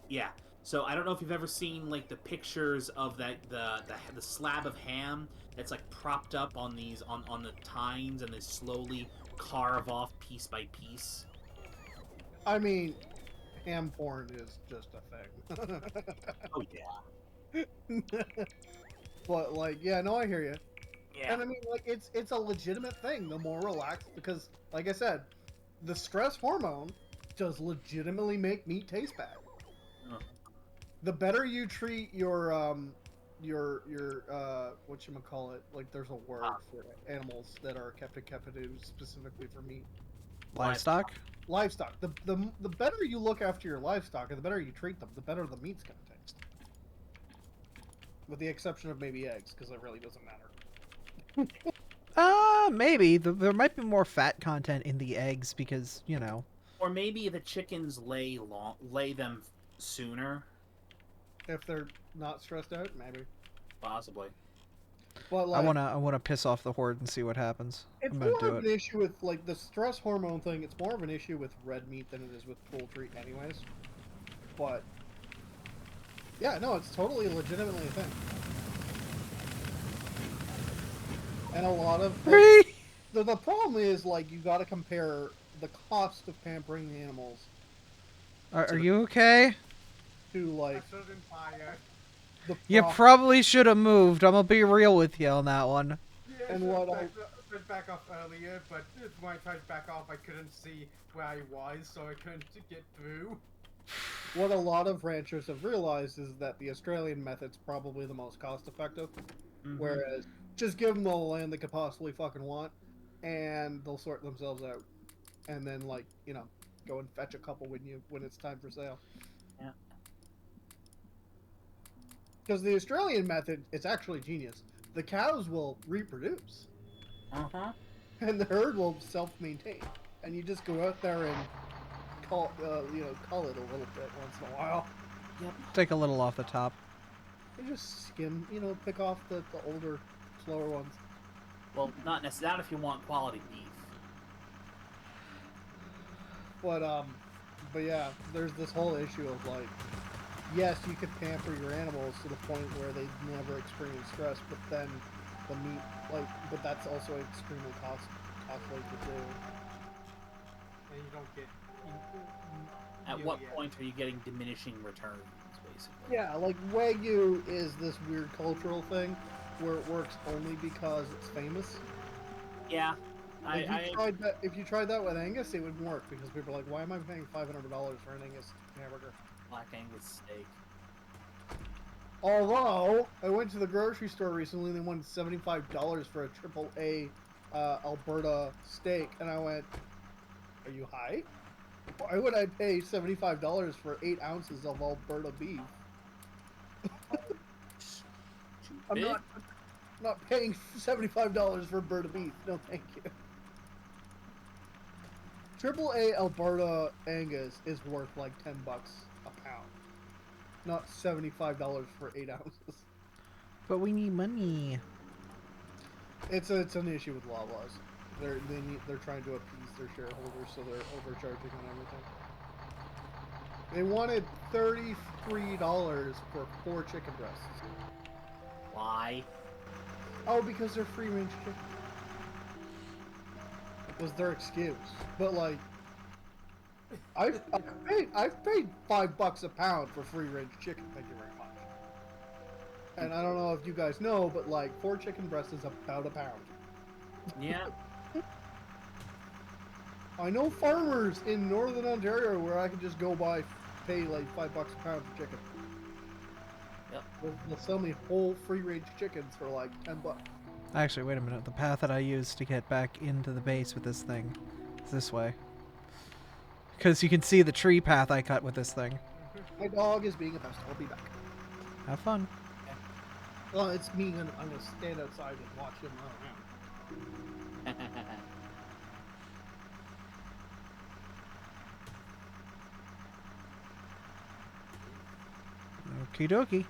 Yeah. So I don't know if you've ever seen like the pictures of the slab of ham that's like propped up on these on the tines, and they slowly carve off piece by piece. I mean, ham porn is just a thing. Oh yeah. But like, yeah, no, I hear you. Yeah. And I mean, like, it's a legitimate thing. The more relaxed, because, like I said, the stress hormone does legitimately make meat taste bad. Huh. The better you treat your whatchamacallit, like there's a word for animals that are kept in captivity specifically for meat. Livestock? Livestock. The better you look after your livestock and the better you treat them, the better the meat's gonna taste. With the exception of maybe eggs, because it really doesn't matter. Maybe. There might be more fat content in the eggs because, you know. Or maybe the chickens lay them sooner. If they're not stressed out, maybe. Possibly. But like, I wanna piss off the horde and see what happens. it's I'm gonna more do of it. an issue with like the stress hormone thing. It's more of an issue with red meat than it is with poultry, anyways. But yeah, no, it's totally legitimately a thing. And a lot of like, the problem is like you got to compare the cost of pampering the animals Are you okay? to like the You profit. probably should have moved. I'm gonna be real with you on that one. Yeah, And so what I tried back off earlier, but when I tried back off, I couldn't see where I was, so I couldn't get through. What a lot of ranchers have realized is that the Australian method's probably the most cost effective. Mhm. Whereas just give them all the land they could possibly fucking want, and they'll sort themselves out, and then like go and fetch a couple when it's time for sale. Yeah. Because the Australian method, it's actually genius. The cows will reproduce, and the herd will self-maintain, and you just go out there and cull it a little bit once in a while. Take a little off the top. You just skim, pick off the older, slower ones. Well, not necessarily if you want quality beef. But yeah, there's this whole issue of like, yes, you could pamper your animals to the point where they never experience stress, but then the meat, but that's also extremely costly to do. And you don't get. At what point are you getting diminishing returns, basically? Yeah, like Wagyu is this weird cultural thing where it works only because it's famous. Yeah. If you tried that with Angus, it would work because people are like, why am I paying $500 for an Angus hamburger? Black Angus steak. Although I went to the grocery store recently and they wanted $75 for a AAA Alberta steak, and I went, "Are you high? Why would I pay $75 for 8 ounces of Alberta beef? I'm not paying $75 for Alberta beef. No, thank you." AAA Alberta Angus is worth like $10 a pound, not $75 for 8 ounces. But we need money. It's an issue with Loblaws. They're trying to appease their shareholders, so they're overcharging on everything. They wanted $33 for 4 chicken breasts. Why? Oh, because they're free range chicken. Was their excuse. But like, I've paid $5 a pound for free range chicken. Thank you very much. And I don't know if you guys know, but like 4 chicken breasts is about a pound. Yeah. I know farmers in northern Ontario where I can just go pay like $5 a pound for chicken. Yep. They'll sell me whole free range chickens for like $10. Actually, wait a minute. The path that I used to get back into the base with this thing is this way. Because you can see the tree path I cut with this thing. My dog is being a pest. I'll be back. Have fun. Well, it's me, and I'm gonna stand outside and watch him run around. Okie dokie.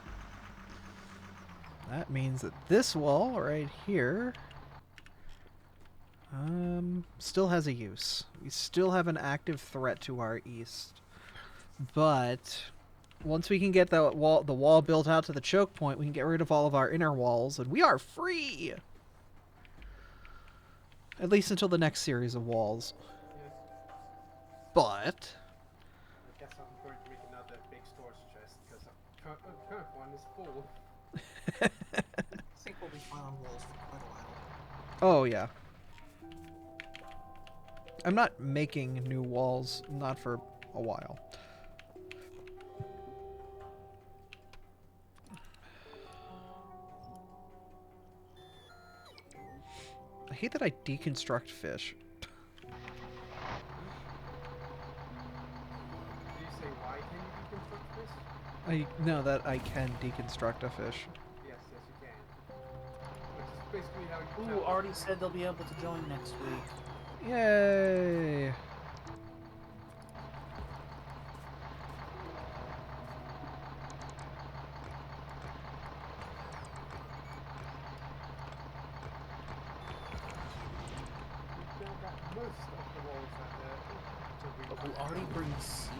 That means that this wall right here still has a use. We still have an active threat to our east. But once we can get the wall built out to the choke point, we can get rid of all of our inner walls and we are free. At least until the next series of walls. Yes. But I guess I'm going to make another big storage chest because the current one is full. I think we'll be fine on walls for quite a while. oh yeah. I'm not making new walls, not for a while. I hate that I deconstruct fish. Do you say why can you deconstruct this? I know that I can deconstruct a fish. Yes, yes, you can. Which is basically how you Ooh, tell. already said they'll be able to join next week. Yay! We've now got most of the walls that to But repack. we'll already bring seaweed.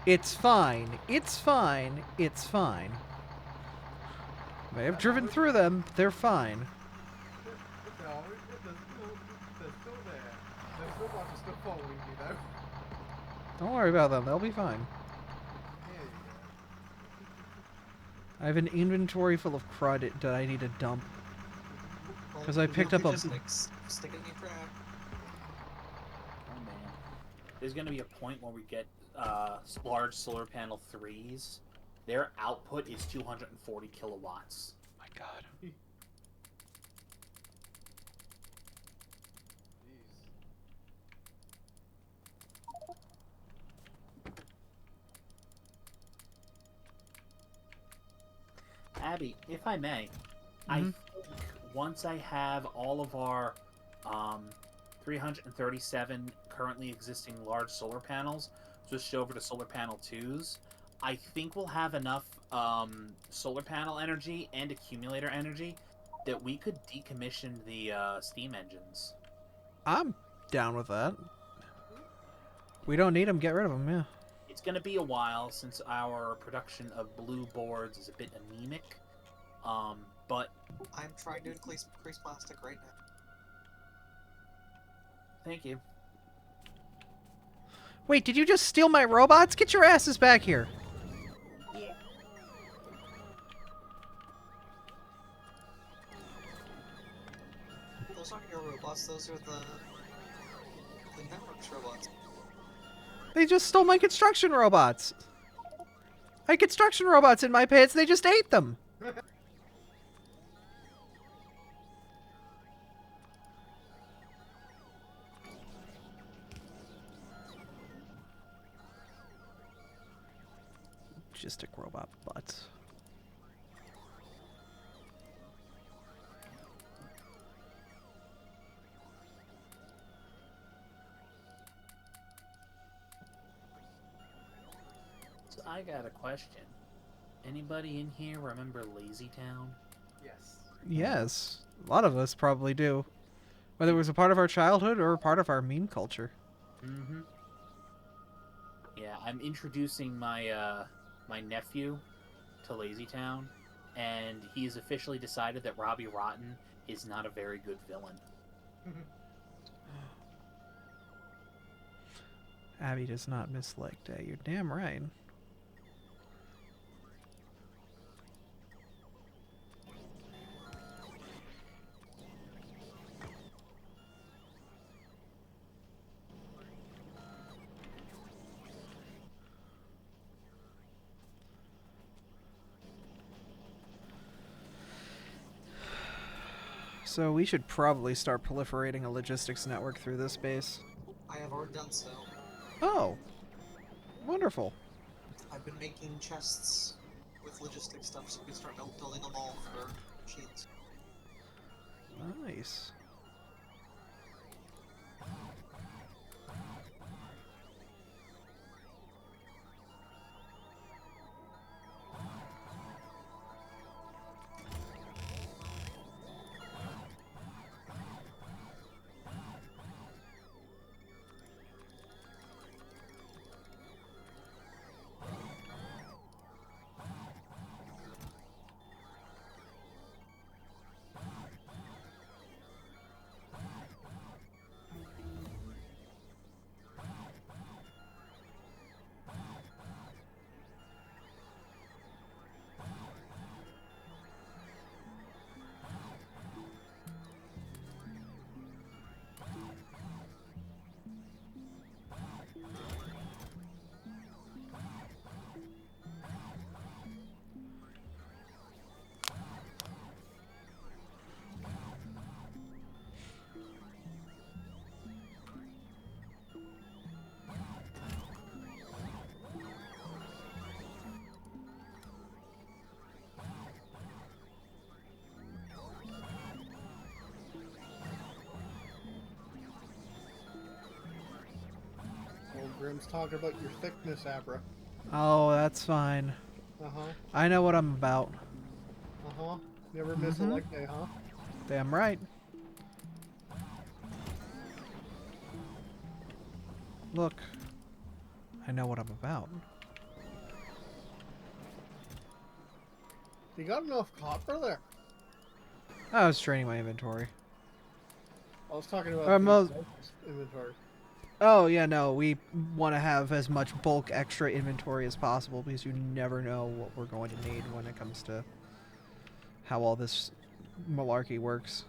It's fine. It's fine. It's fine. I have driven through them. They're fine. No, they're still there. Those robots are still following you though. Don't worry about them. They'll be fine. There you I have an inventory full of crud that I need to dump. Well, 'Cause I you picked could up a- just, like, stick it in your trap. Oh man. There's gonna be a point where we get large solar panel 3s. Their output is 240 kilowatts. My God. Jeez. Abby, if I may, I Mhm. think once I have all of our 337 currently existing large solar panels switched over to solar panel 2s, I think we'll have enough solar panel energy and accumulator energy that we could decommission the steam engines. I'm down with that. We don't need them. Get rid of them. Yeah. It's going to be a while since our production of blue boards is a bit anemic, but I'm trying to increase plastic right now. thank you. Wait, did you just steal my robots? Get your asses back here. Those aren't your robots, those are the network's robots. They just stole my construction robots. I had construction robots in my pits. They just ate them. Logistic robot butts. So I got a question. Anybody in here remember Lazy Town? Yes. Yes, a lot of us probably do. Whether it was a part of our childhood or a part of our meme culture. Mm-hmm. Yeah, I'm introducing my my nephew to Lazy Town, and he has officially decided that Robbie Rotten is not a very good villain. Abby does not miss leg day. You're damn right. So we should probably start proliferating a logistics network through this base. I have already done so. Oh, wonderful. I've been making chests with logistics stuff so we can start building them all for machines. Nice. Grim's talking about your thickness, Abra. Oh, that's fine. Uh-huh. I know what I'm about. Uh-huh. Never miss a Mhm. leg day, huh? Damn right. Look, I know what I'm about. You got enough copper there? I was training my inventory. I was talking about Most. inventory. Oh yeah, no. We want to have as much bulk extra inventory as possible because you never know what we're going to need when it comes to how all this malarkey works.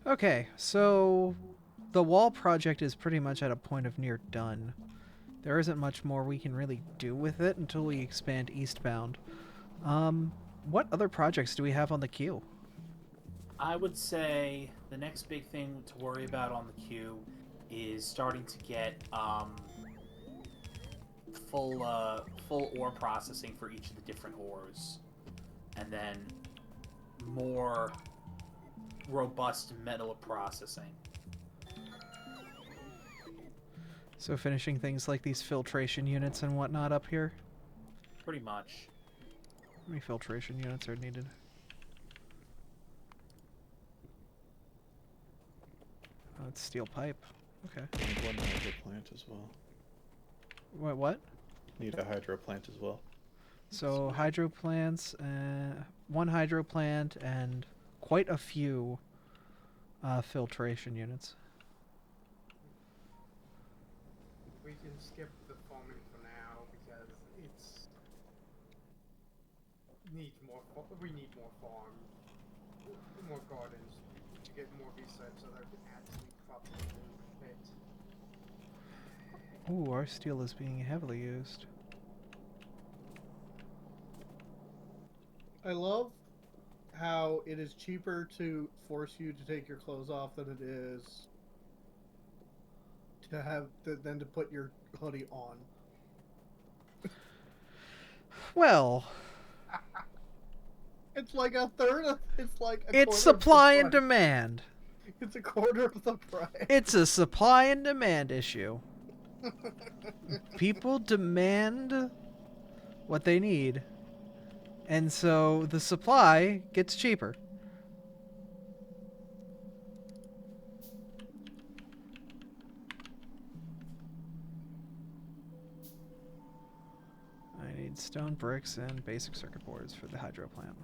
Okay, so the wall project is pretty much at a point of near done. There isn't much more we can really do with it until we expand eastbound. What other projects do we have on the queue? I would say the next big thing to worry about on the queue is starting to get full ore processing for each of the different ores, and then more robust metal processing. So finishing things like these filtration units and whatnot up here? Pretty much. How many filtration units are needed? Oh, it's steel pipe. Okay. Need one hydro plant as well. What? Need a hydro plant as well. So hydro plants, one hydro plant, and quite a few filtration units. We can skip the farming for now because it's needs more. We need more farm, more gardens to get more research so that we can actually properly do it. Ooh, our steel is being heavily used. I love how it is cheaper to force you to take your clothes off than it is to have than to put your hoodie on. Well, It's like a third of. It's like a it's quarter of the supply and price. demand. It's a quarter of the price. It's a supply and demand issue. People demand what they need, and so the supply gets cheaper. I need stone bricks and basic circuit boards for the hydro plant.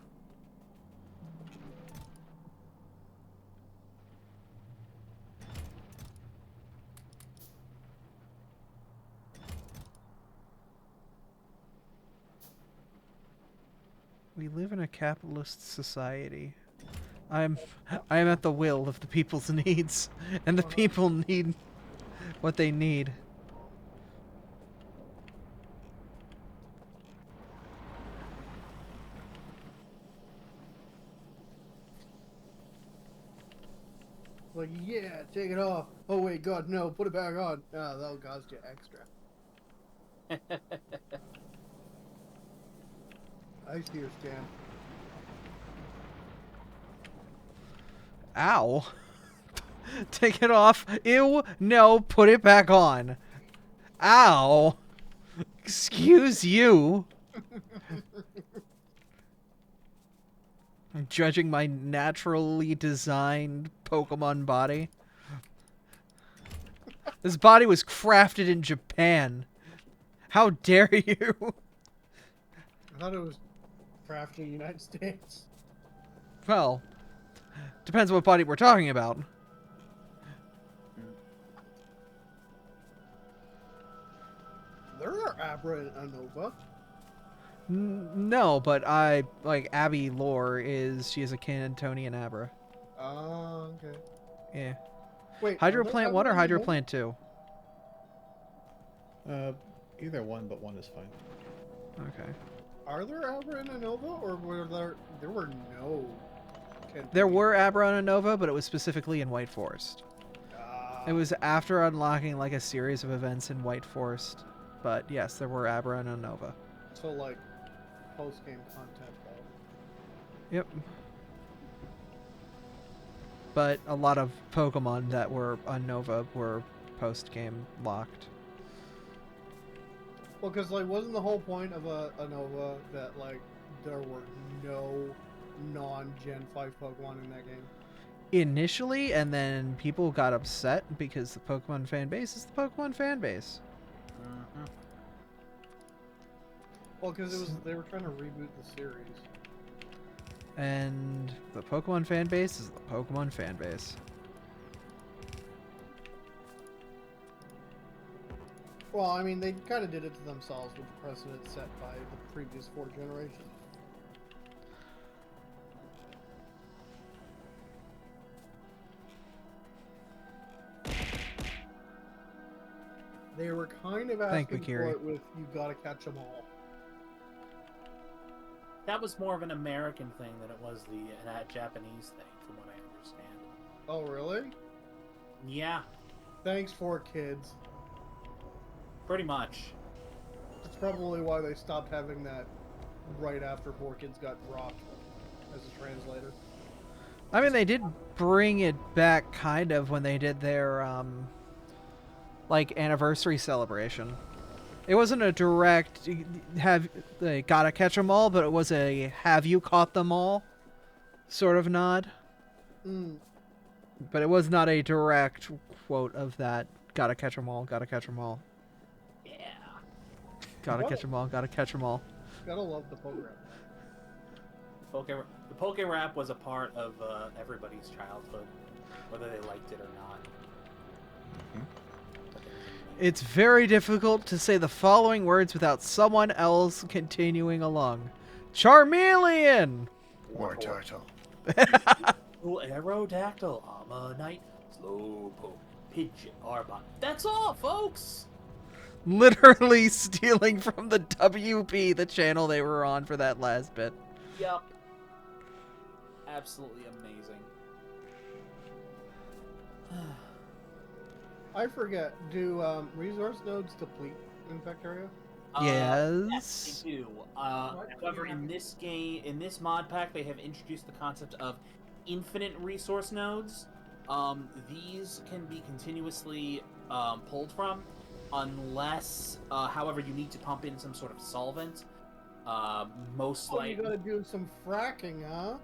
We live in a capitalist society. I am at the will of the people's needs, and the people need what they need. Like, yeah, take it off. Oh wait, God, no, put it back on. Ah, that'll cost you extra. I see your stand. Ow. Take it off. Ew, no, put it back on. Ow. Excuse you. I'm judging my naturally designed Pokemon body. This body was crafted in Japan. How dare you? I thought it was crafted in the United States. Well, depends what body we're talking about. There are Abra and Anova. No, but I like Abby lore is she is a Cantonian Abra. Oh, okay. Yeah. Wait, Hydro are there Plant 1 or Abra in Hydro Unova? Plant 2? Either one, but one is fine. Okay. Are there Abra in Unova, or were there were no? There Cantonian- were Abra and Nova, but it was specifically in White Forest. Ah, It was after unlocking like a series of events in White Forest. But yes, there were Abra and Nova. so like post game content though. Yep. But a lot of Pokemon that were on Nova were post-game locked. Well, because like wasn't the whole point of a Nova that like there were no non-Gen 5 Pokemon in that game? Initially, and then people got upset because the Pokemon fan base is the Pokemon fan base. Mhm. Well, because they were trying to reboot the series. And the Pokemon fan base is the Pokemon fan base. Well, I mean, they kind of did it to themselves with the precedent set by the previous 4 generations. They were kind of Thank you, asking for Kiri. it with "You Gotta Catch 'Em All." That was more of an American thing than it was a Japanese thing, from what I understand. Oh, really? Yeah, Thanks, 4 Kids. pretty much. That's probably why they stopped having that right after 4 Kids got dropped as a translator. I mean, they did bring it back kind of when they did their like anniversary celebration. It wasn't a direct have they gotta catch 'em all, but it was a have you caught them all sort of nod. Mm. But it was not a direct quote of that gotta catch 'em all, gotta catch 'em all, Yeah. gotta What? catch 'em all, gotta catch 'em all. Gotta love the program. The Poke Rap was a part of everybody's childhood, whether they liked it or not. It's very difficult to say the following words without someone else continuing along. Charmeleon! War turtle. Little Aerodactyl, Ammonite, Slowpoke, Pigeon, Arbok. That's all, folks! Literally stealing from the WP, the channel they were on for that last bit. Yup. Absolutely amazing. I forget. Do resource nodes deplete in Factorio? Yes. They do. However, in this game, in this mod pack, they have introduced the concept of infinite resource nodes. These can be continuously pulled from, unless, however, you need to pump in some sort of solvent. Most Oh, you likely, gotta do some fracking, huh?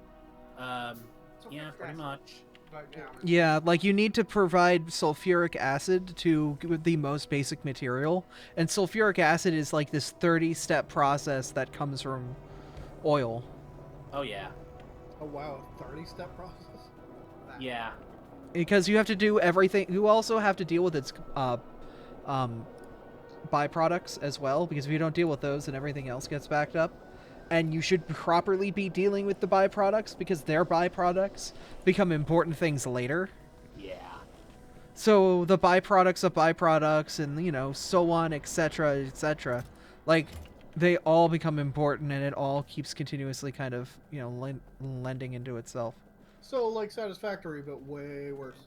So yeah, fix pretty that much. Right now. Yeah, like you need to provide sulfuric acid to the most basic material, and sulfuric acid is like this 30-step process that comes from oil. Oh yeah, Oh wow, a 30-step process? yeah. Because you have to do everything. You also have to deal with its byproducts as well, because if you don't deal with those, then everything else gets backed up. And you should properly be dealing with the byproducts, because their byproducts become important things later. Yeah. So the byproducts of byproducts and, you know, so on, etc., etc. Like, they all become important, and it all keeps continuously kind of, you know, lending into itself. So like Satisfactory, but way worse.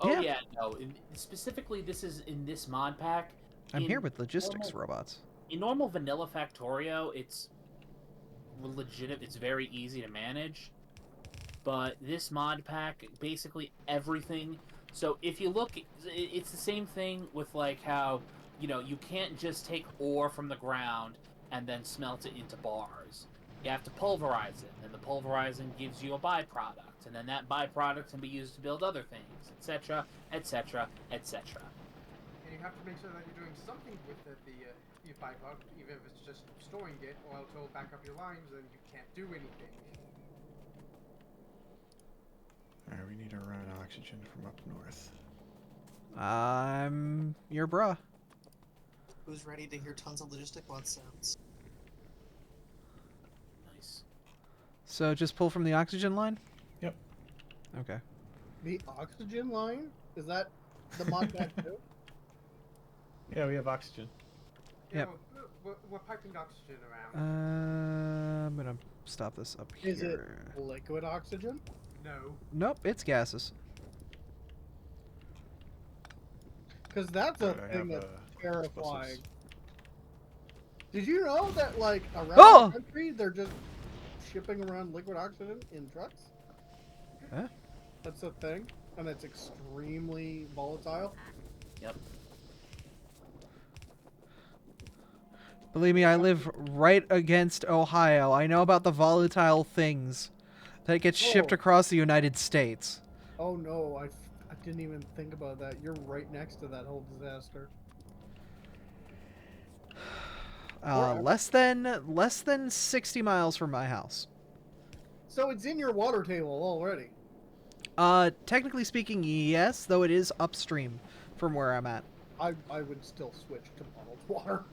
Oh Yeah. yeah, no. Specifically, this is in this mod pack. I'm in here with logistics normal- robots. In normal vanilla Factorio, it's legit. It's very easy to manage. But this mod pack, basically everything. So if you look, it's the same thing with like how, you know, you can't just take ore from the ground and then smelt it into bars. You have to pulverize it, and the pulverizing gives you a byproduct, and then that byproduct can be used to build other things, etc., etc., etc. And you have to make sure that you're doing something with your byproduct, even if it's just storing it, or else it'll back up your lines and you can't do anything. Alright, we need to run oxygen from up north. I'm your bruh. Who's ready to hear tons of logistic bot sounds? So just pull from the oxygen line? Yep. Okay. The oxygen line? Is that the mod pack too? Yeah, we have oxygen. Yep. We're piping oxygen around. I'm gonna stop this up here. Is it liquid oxygen? No. Nope, it's gases. Because that's a I thing have, that's terrifying. explosives. Did you know that, like, around Oh! the country, they're just shipping around liquid oxygen in trucks? Huh? That's a thing, and it's extremely volatile. Yep. Believe me, I live right against Ohio. I know about the volatile things that get shipped Oh. across the United States. Oh no, I didn't even think about that. You're right next to that whole disaster. Less than 60 miles from my house. So it's in your water table already. Technically speaking, yes, though it is upstream from where I'm at. I would still switch to bottled water.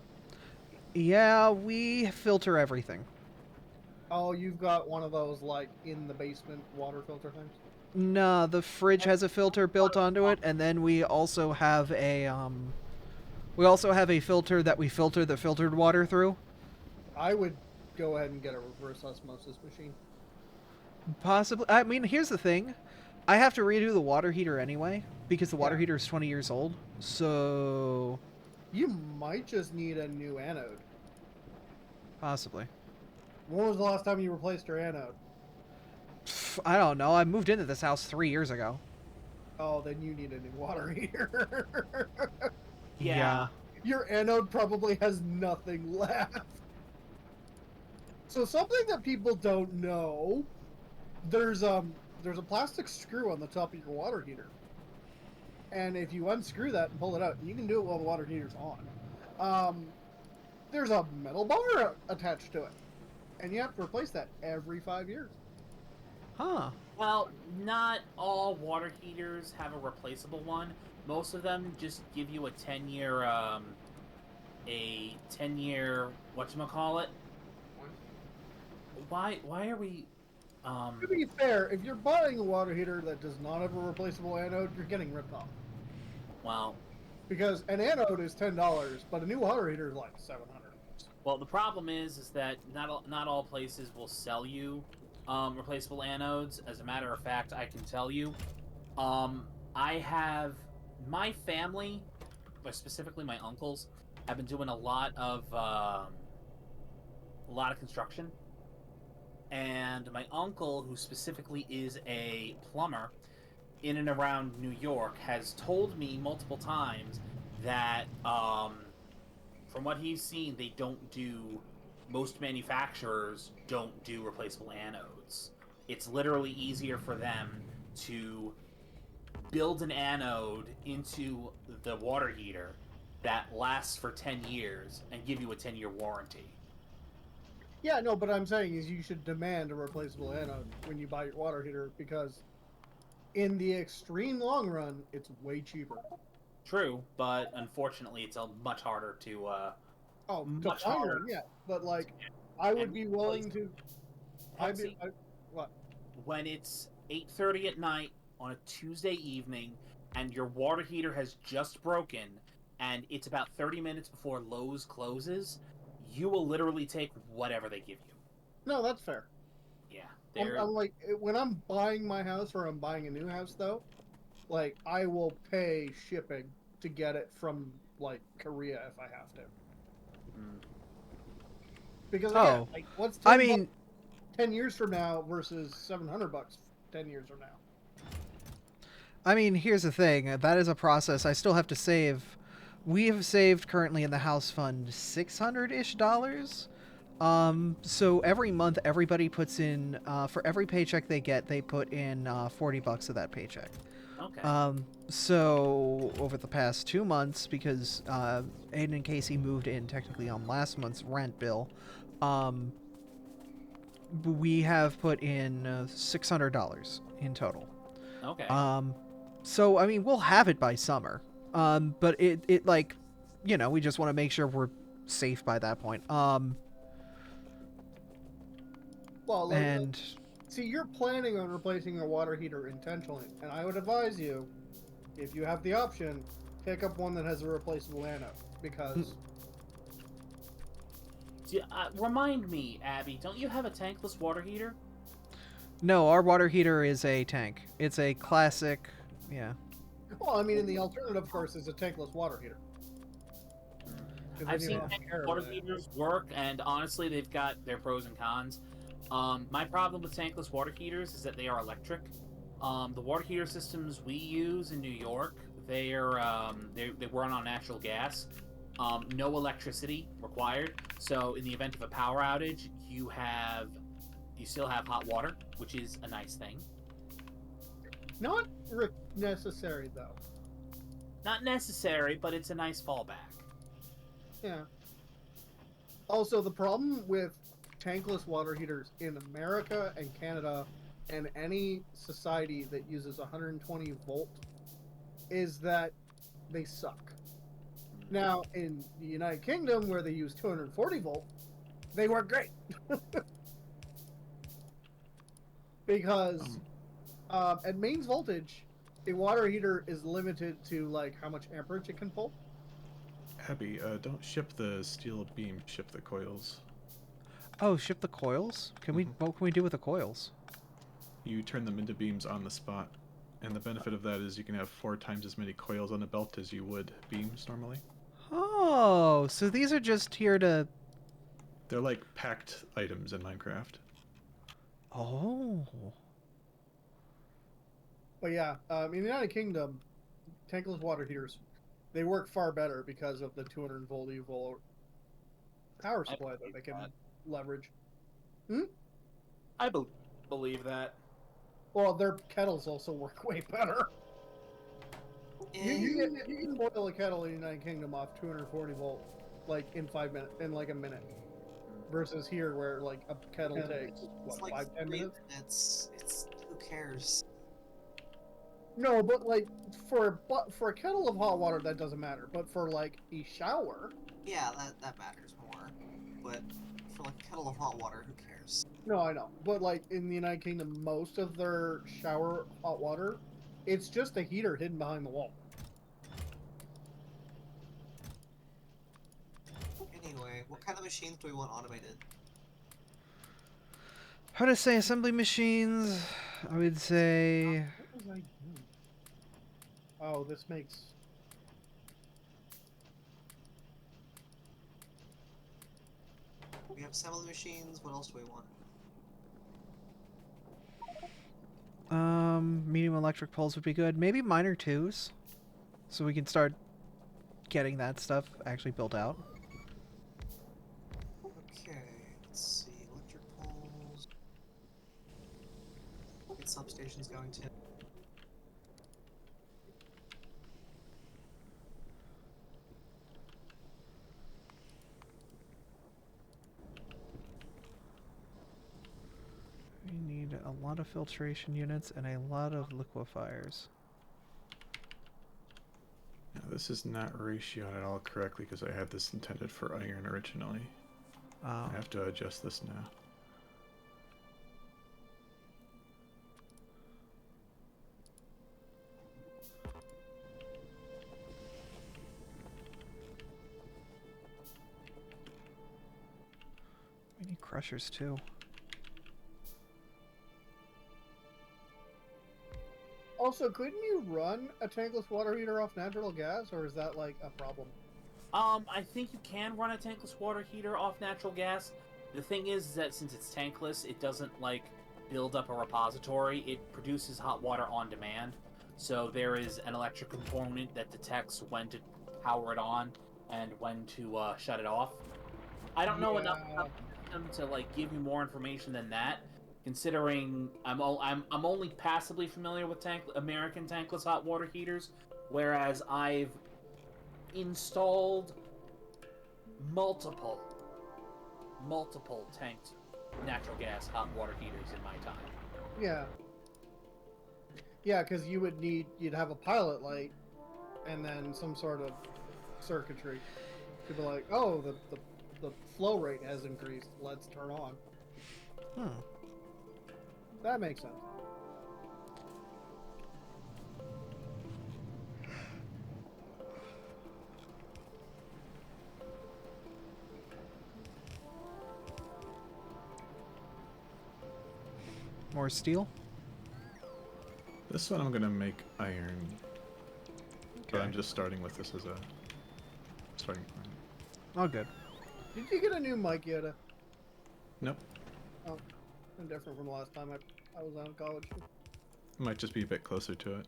Yeah, we filter everything. Oh, you've got one of those, like, in the basement water filter things? No, the fridge has a filter built onto it, and then we also have a filter that we filter the filtered water through. I would go ahead and get a reverse osmosis machine. Possibly. I mean, here's the thing. I have to redo the water heater anyway, because the water Yeah. heater is 20 years old. So... You might just need a new anode. possibly. When was the last time you replaced your anode? I don't know. I moved into this house 3 years ago. Oh, then you need a new water heater. Yeah. Your anode probably has nothing left. So something that people don't know, there's a plastic screw on the top of your water heater. And if you unscrew that and pull it out, you can do it while the water heater's on. There's a metal bar attached to it. And you have to replace that every 5 years. Huh. Well, not all water heaters have a replaceable one. Most of them just give you a 10-year, whatchamacallit? Why are we, To be fair, if you're buying a water heater that does not have a replaceable anode, you're getting ripped off. well, Because an anode is $10, but a new water heater is like $700. well, the problem is that not all places will sell you replaceable anodes. As a matter of fact, I can tell you, I have my family, but specifically my uncles, have been doing a lot of construction, and my uncle, who specifically is a plumber in and around New York, has told me multiple times that from what he's seen, most manufacturers don't do replaceable anodes. It's literally easier for them to build an anode into the water heater that lasts for 10 years and give you a 10-year warranty. Yeah, no, but I'm saying is you should demand a replaceable anode when you buy your water heater because in the extreme long run, it's way cheaper. True, but unfortunately, it's much harder to. Much find harder. one, yeah, but like, I would be willing to. What? When it's 8:30 at night on a Tuesday evening, and your water heater has just broken, and it's about 30 minutes before Lowe's closes, you will literally take whatever they give you. No, that's fair. Yeah, I'm like, when I'm buying my house or I'm buying a new house, though, like, I will pay shipping to get it from, like, Korea if I have to. Because, again, like, what's 10 years from now versus $700 10 years from now? I mean, here's the thing. That is a process. I still have to save. We have saved currently in the house fund $600-ish. So every month, everybody puts in, for every paycheck they get, they put in $40 of that paycheck. Okay. So over the past 2 months, because Aiden and Casey moved in technically on last month's rent bill, we have put in $600 in total. Okay. So I mean, we'll have it by summer. But it like, you know, we just want to make sure we're safe by that point. Well, look, And see, you're planning on replacing your water heater intentionally, and I would advise you, if you have the option, pick up one that has a replaceable anode, because Remind me, Abby, don't you have a tankless water heater? no, our water heater is a tank. It's a classic, yeah. well, I mean, and the alternative, of course, is a tankless water heater. 'Cause then I've you seen don't have to care tankless water about it. heaters work, and honestly, they've got their pros and cons. My problem with tankless water heaters is that they are electric. The water heater systems we use in New York, they run on natural gas. No electricity required. So in the event of a power outage, you still have hot water, which is a nice thing. Not necessary, though. Not necessary, but it's a nice fallback. Yeah. Also, the problem with tankless water heaters in America and Canada and any society that uses 120 volt is that they suck. Now, in the United Kingdom, where they use 240 volt, they work great. Because at mains voltage, a water heater is limited to like how much amperage it can pull. Abby, don't ship the steel beam, ship the coils. Oh, ship the coils? Can we? What can we do with the coils? You turn them into beams on the spot, and the benefit of that is you can have 4 times as many coils on a belt as you would beams normally. Oh, so these are just here to. They're like packed items in Minecraft. Oh. But yeah, in the United Kingdom, tankless water heaters, they work far better because of the 240 volt power supply that they can leverage. I believe that. Well, their kettles also work way better. You can boil a kettle in the United Kingdom off 240 volt, like in 5 minutes, in like a minute, versus here where like a kettle takes what, like 5-10 minutes. It's who cares? No, but like for a kettle of hot water that doesn't matter, but for like a shower. Yeah, that matters more. But for like a kettle of hot water, who cares? No, I know, but like in the United Kingdom, most of their shower hot water, it's just a heater hidden behind the wall. Anyway, what kind of machines do we want automated? How to say assembly machines? I would say. What was I doing? Oh, this makes. We have assembly machines. What else do we want? Medium electric poles would be good. Maybe minor twos, so we can start getting that stuff actually built out. Okay, let's see. Electric poles. Get substations going too. We need a lot of filtration units and a lot of liquefiers. Now, this is not ratioed at all correctly because I had this intended for iron originally. I have to adjust this now. We need crushers too. Also, couldn't you run a tankless water heater off natural gas, or is that like a problem? I think you can run a tankless water heater off natural gas. The thing is that since it's tankless, it doesn't like build up a repository. It produces hot water on demand. So there is an electric component that detects when to power it on and when to shut it off. I don't know enough about them to like give you more information than that. Considering I'm only passively familiar with American tankless hot water heaters, whereas I've installed multiple tanked natural gas hot water heaters in my time. Yeah. Yeah, because you'd have a pilot light, and then some sort of circuitry to be like, oh, the flow rate has increased. Let's turn on. That makes sense. More steel? This one I'm gonna make iron. But Okay. I'm just starting with this as a starting point. Oh, good. Did you get a new mic, Yoda? Nope. Oh, different from the last time I was on college. Might just be a bit closer to it.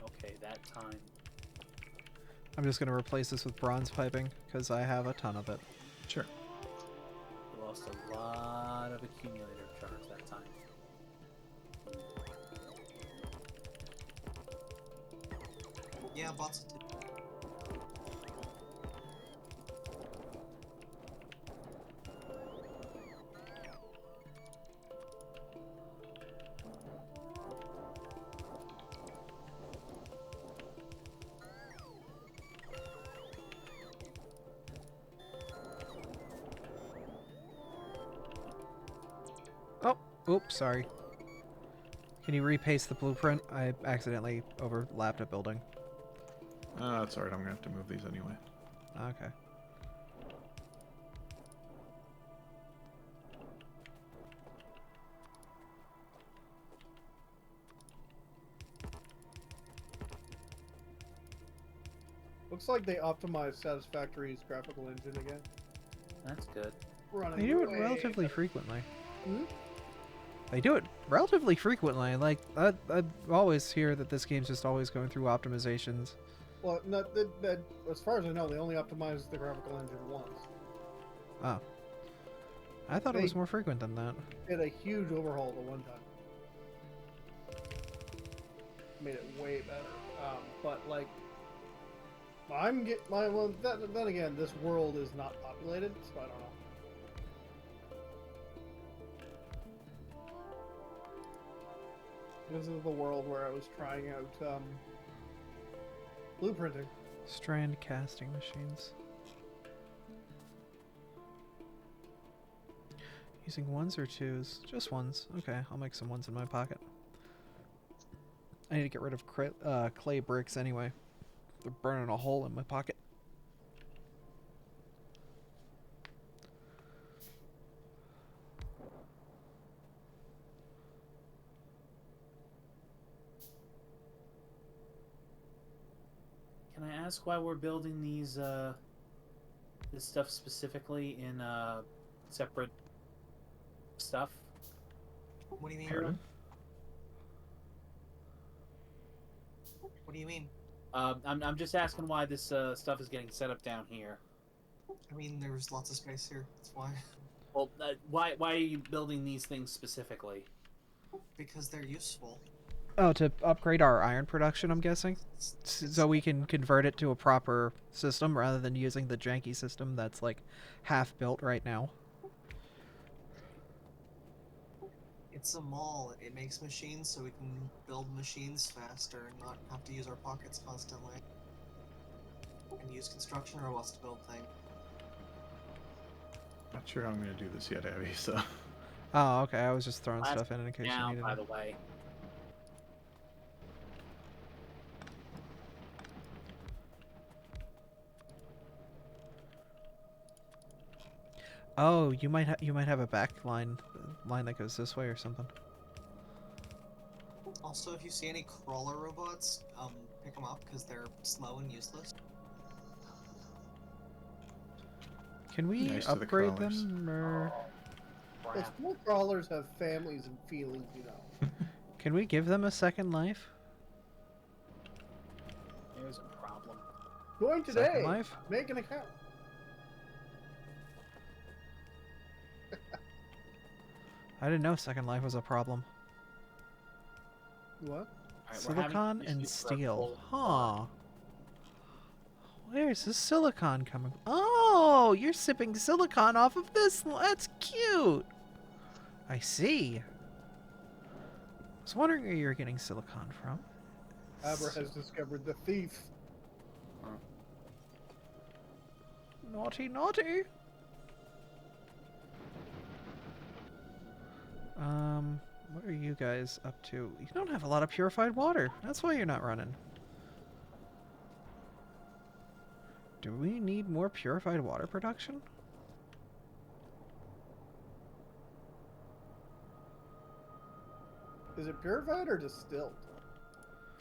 Okay, that time. I'm just gonna replace this with bronze piping, because I have a ton of it. Sure. We lost a lot of accumulator charge that time. Yeah, bots did. Oh, oops, sorry. Can you repaste the blueprint? I accidentally overlapped a building. That's alright, I'm gonna have to move these anyway. Okay. Looks like they optimized Satisfactory's graphical engine again. That's good. Running They do it way relatively better. frequently. Hmm? They do it relatively frequently. Like, I always hear that this game's just always going through optimizations. Well, as far as I know, they only optimized the graphical engine once. Oh. I thought it was more frequent than that. Did a huge overhaul the one time. Made it way better. But like, then again, this world is not populated, so I don't know. This is the world where I was trying out blueprinting. Strand casting machines. Using ones or twos? Just ones. Okay, I'll make some ones in my pocket. I need to get rid of clay bricks anyway. They're burning a hole in my pocket. Can I ask why we're building these this stuff specifically in separate stuff? What do you mean? Pardon? What do you mean? I'm just asking why this stuff is getting set up down here. I mean, there's lots of space here. That's why. Well, why are you building these things specifically? Because they're useful. Oh, to upgrade our iron production, I'm guessing? So we can convert it to a proper system rather than using the janky system that's like half built right now. It's a mall. It makes machines so we can build machines faster and not have to use our pockets constantly. And use construction robots to build things. Not sure how I'm gonna do this yet, Abby, so. Oh, okay. I was just throwing That's stuff in case you Now, needed by it. the way. Oh, you might have a back line that goes this way or something. Also, if you see any crawler robots, pick them up because they're slow and useless. Can we Nice to the upgrade crawlers. them, or Those poor crawlers have families and feelings, you know. can we give them a second life? There's a problem. Going Second today. life? Make an account. I didn't know second life was a problem. What? All right, we're having Silicon and issues for our steel. full Huh. Where's the silicon coming? Oh, you're sipping silicon off of this. That's cute. I see. I was wondering where you're getting silicon from. Aber has discovered the thief. Naughty, naughty. What are you guys up to? You don't have a lot of purified water. That's why you're not running. Do we need more purified water production? Is it purified or distilled?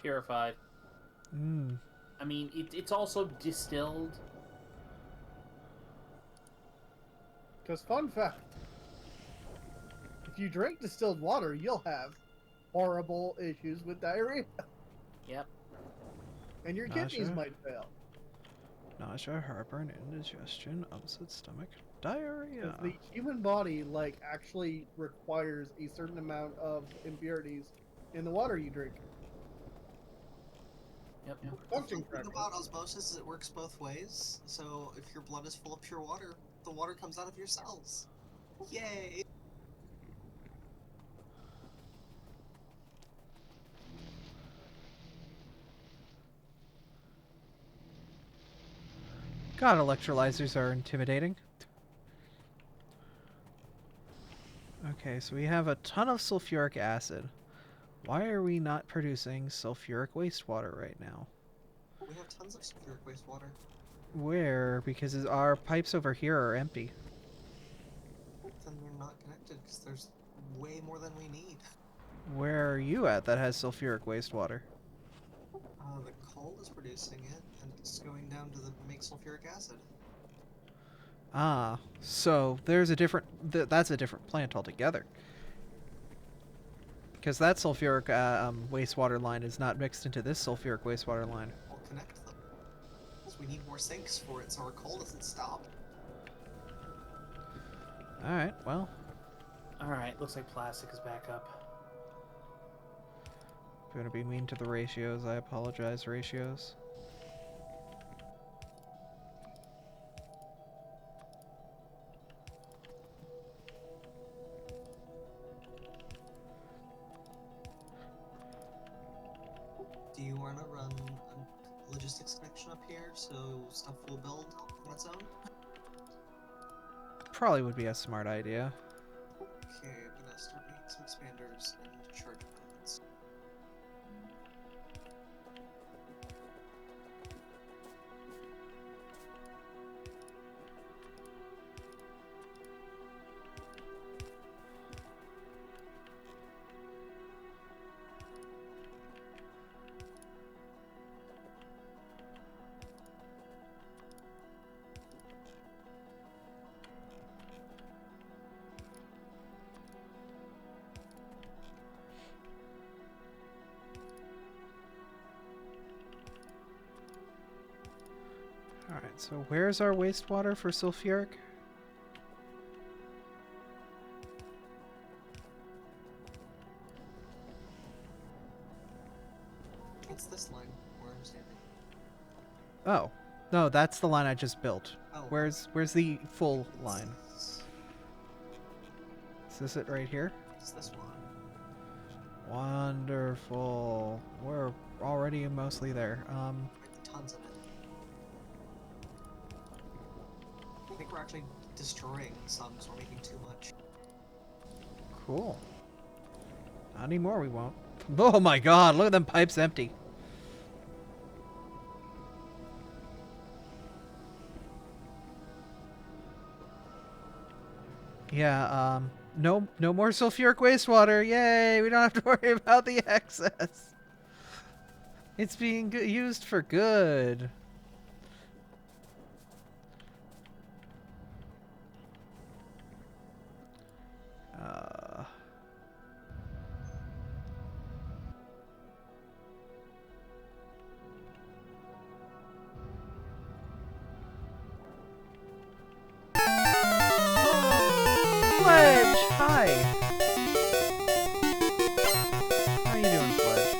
Purified. Hmm. I mean, it's also distilled. Because fun fact, if you drink distilled water, you'll have horrible issues with diarrhea. Yep. And your Nausea. kidneys might fail. Nausea, heartburn, indigestion, upset stomach, diarrhea. 'Cause the human body, like, actually requires a certain amount of impurities in the water you drink. Yep. The Function thing correctly. about osmosis is it works both ways. So if your blood is full of pure water, the water comes out of your cells. Yay! God, electrolyzers are intimidating. Okay, so we have a ton of sulfuric acid. Why are we not producing sulfuric wastewater right now? We have tons of sulfuric wastewater. Where? Because our pipes over here are empty. Then they're not connected because there's way more than we need. Where are you at that has sulfuric wastewater? The coal is producing it, and it's going down to make sulfuric acid. Ah, so there's a different... that's a different plant altogether. Because that sulfuric wastewater line is not mixed into this sulfuric wastewater line. We'll connect them. So we need more sinks for it, so our coal doesn't stop. Alright, well, Alright, looks like plastic is back up. I'm gonna be mean to the ratios. I apologize, ratios. Do you want to run a logistics connection up here so stuff will build on its own? Probably would be a smart idea. Okay, I'm gonna start making some expanders and charge points. Alright, so where's our wastewater for sulfuric? It's this line where I'm standing. Oh. No, that's the line I just built. Oh. Where's the full line? Is this it right here? It's this one. Wonderful. We're already mostly there. Tons of it. I think we're actually destroying some, so we're making too much. Cool. Not anymore, we won't. Oh my god, look at them pipes empty. Yeah, no more sulfuric wastewater. Yay, we don't have to worry about the excess. It's being used for good. Fledge, hi. How are you doing, Fledge?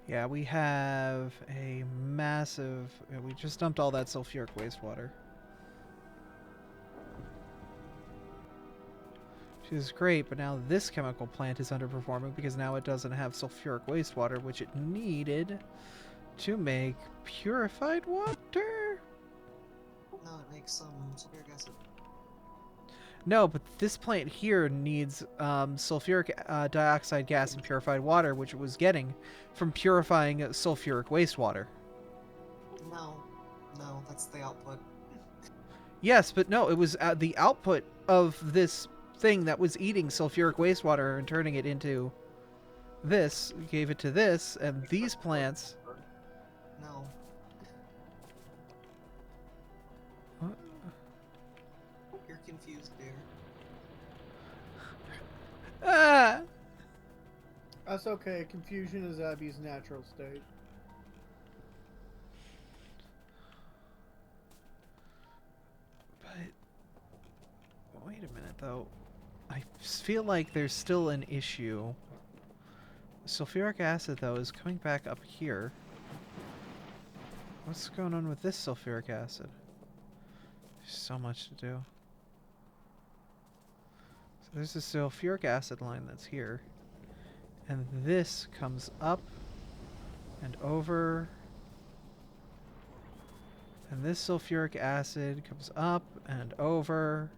Yeah, we have a massive... We just dumped all that sulfuric wastewater. Which is great, but now this chemical plant is underperforming because now it doesn't have sulfuric wastewater, which it needed to make purified water? No, it makes some sulfuric acid. No, but this plant here needs sulfuric dioxide gas and purified water, which it was getting from purifying sulfuric wastewater. No, no, that's the output. Yes, but no, it was the output of this thing that was eating sulfuric wastewater and turning it into this, gave it to this, and these plants... No. What? You're confused, dear. Ah! That's okay. Confusion is Abby's natural state. But wait a minute, though. I feel like there's still an issue. Sulfuric acid, though, is coming back up here. What's going on with this sulfuric acid? There's so much to do. So there's a sulfuric acid line that's here. And this comes up and over. And this sulfuric acid comes up and over.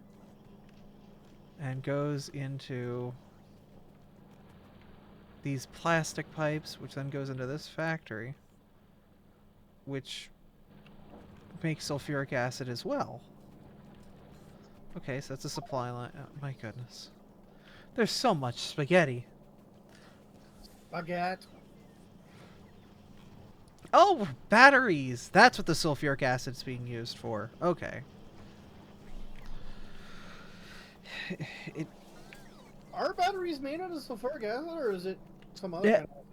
And goes into these plastic pipes, which then goes into this factory, which makes sulfuric acid as well. Okay, so that's a supply line. Oh, my goodness. There's so much spaghetti. Baguette. Oh, batteries! That's what the sulfuric acid's being used for. Okay. It, Are batteries made out of sulfuric acid, or is it some other Yeah. kind of acid?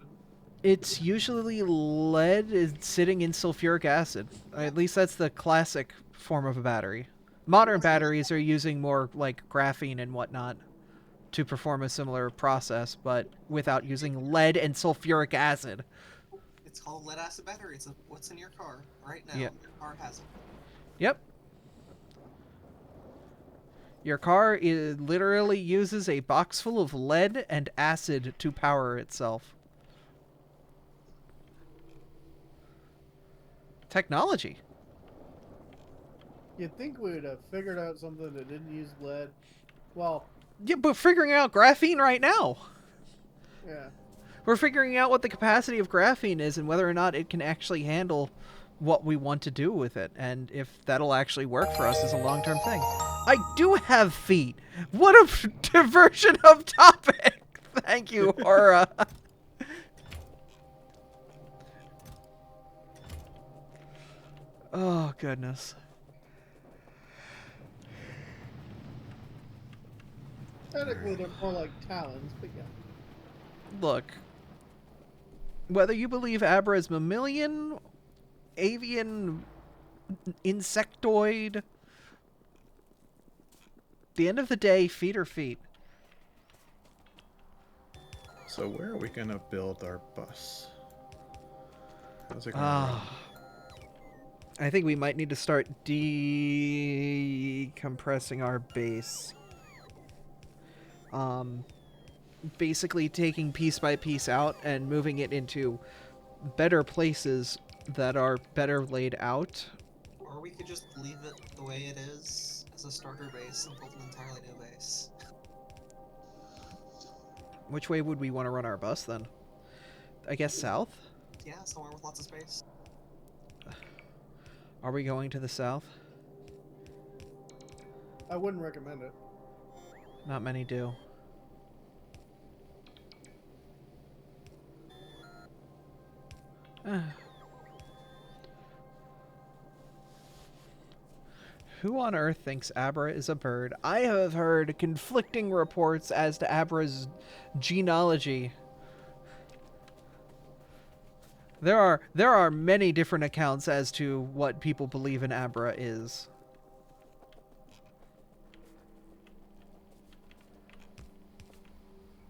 it's usually lead is sitting in sulfuric acid. At least that's the classic form of a battery. Modern batteries are using more like graphene and whatnot to perform a similar process, but without using lead and sulfuric acid. It's called lead acid battery. It's what's in your car right now. Yeah. Your car has it. Yep. Your car literally uses a box full of lead and acid to power itself. Technology. You'd think we would have figured out something that didn't use lead. Well, Yeah, but figuring out graphene right now. yeah. We're figuring out what the capacity of graphene is and whether or not it can actually handle what we want to do with it. And if that'll actually work for us is a long-term thing. I do have feet. What a diversion of topic. Thank you, Aura. Oh, goodness. Technically, they're more like talons, but yeah. Look. Whether you believe Abra is mammalian, avian, insectoid, the end of the day, feet are feet. So where are we gonna build our bus? How's it gonna run? I think we might need to start decompressing our base. Basically taking piece by piece out and moving it into better places that are better laid out. Or we could just leave it the way it is as a starter base and build an entirely new base. Which way would we want to run our bus then? I guess south? Yeah, somewhere with lots of space. Are we going to the south? I wouldn't recommend it. Not many do. Who on earth thinks Abra is a bird? I have heard conflicting reports as to Abra's genealogy. There are many different accounts as to what people believe an Abra is.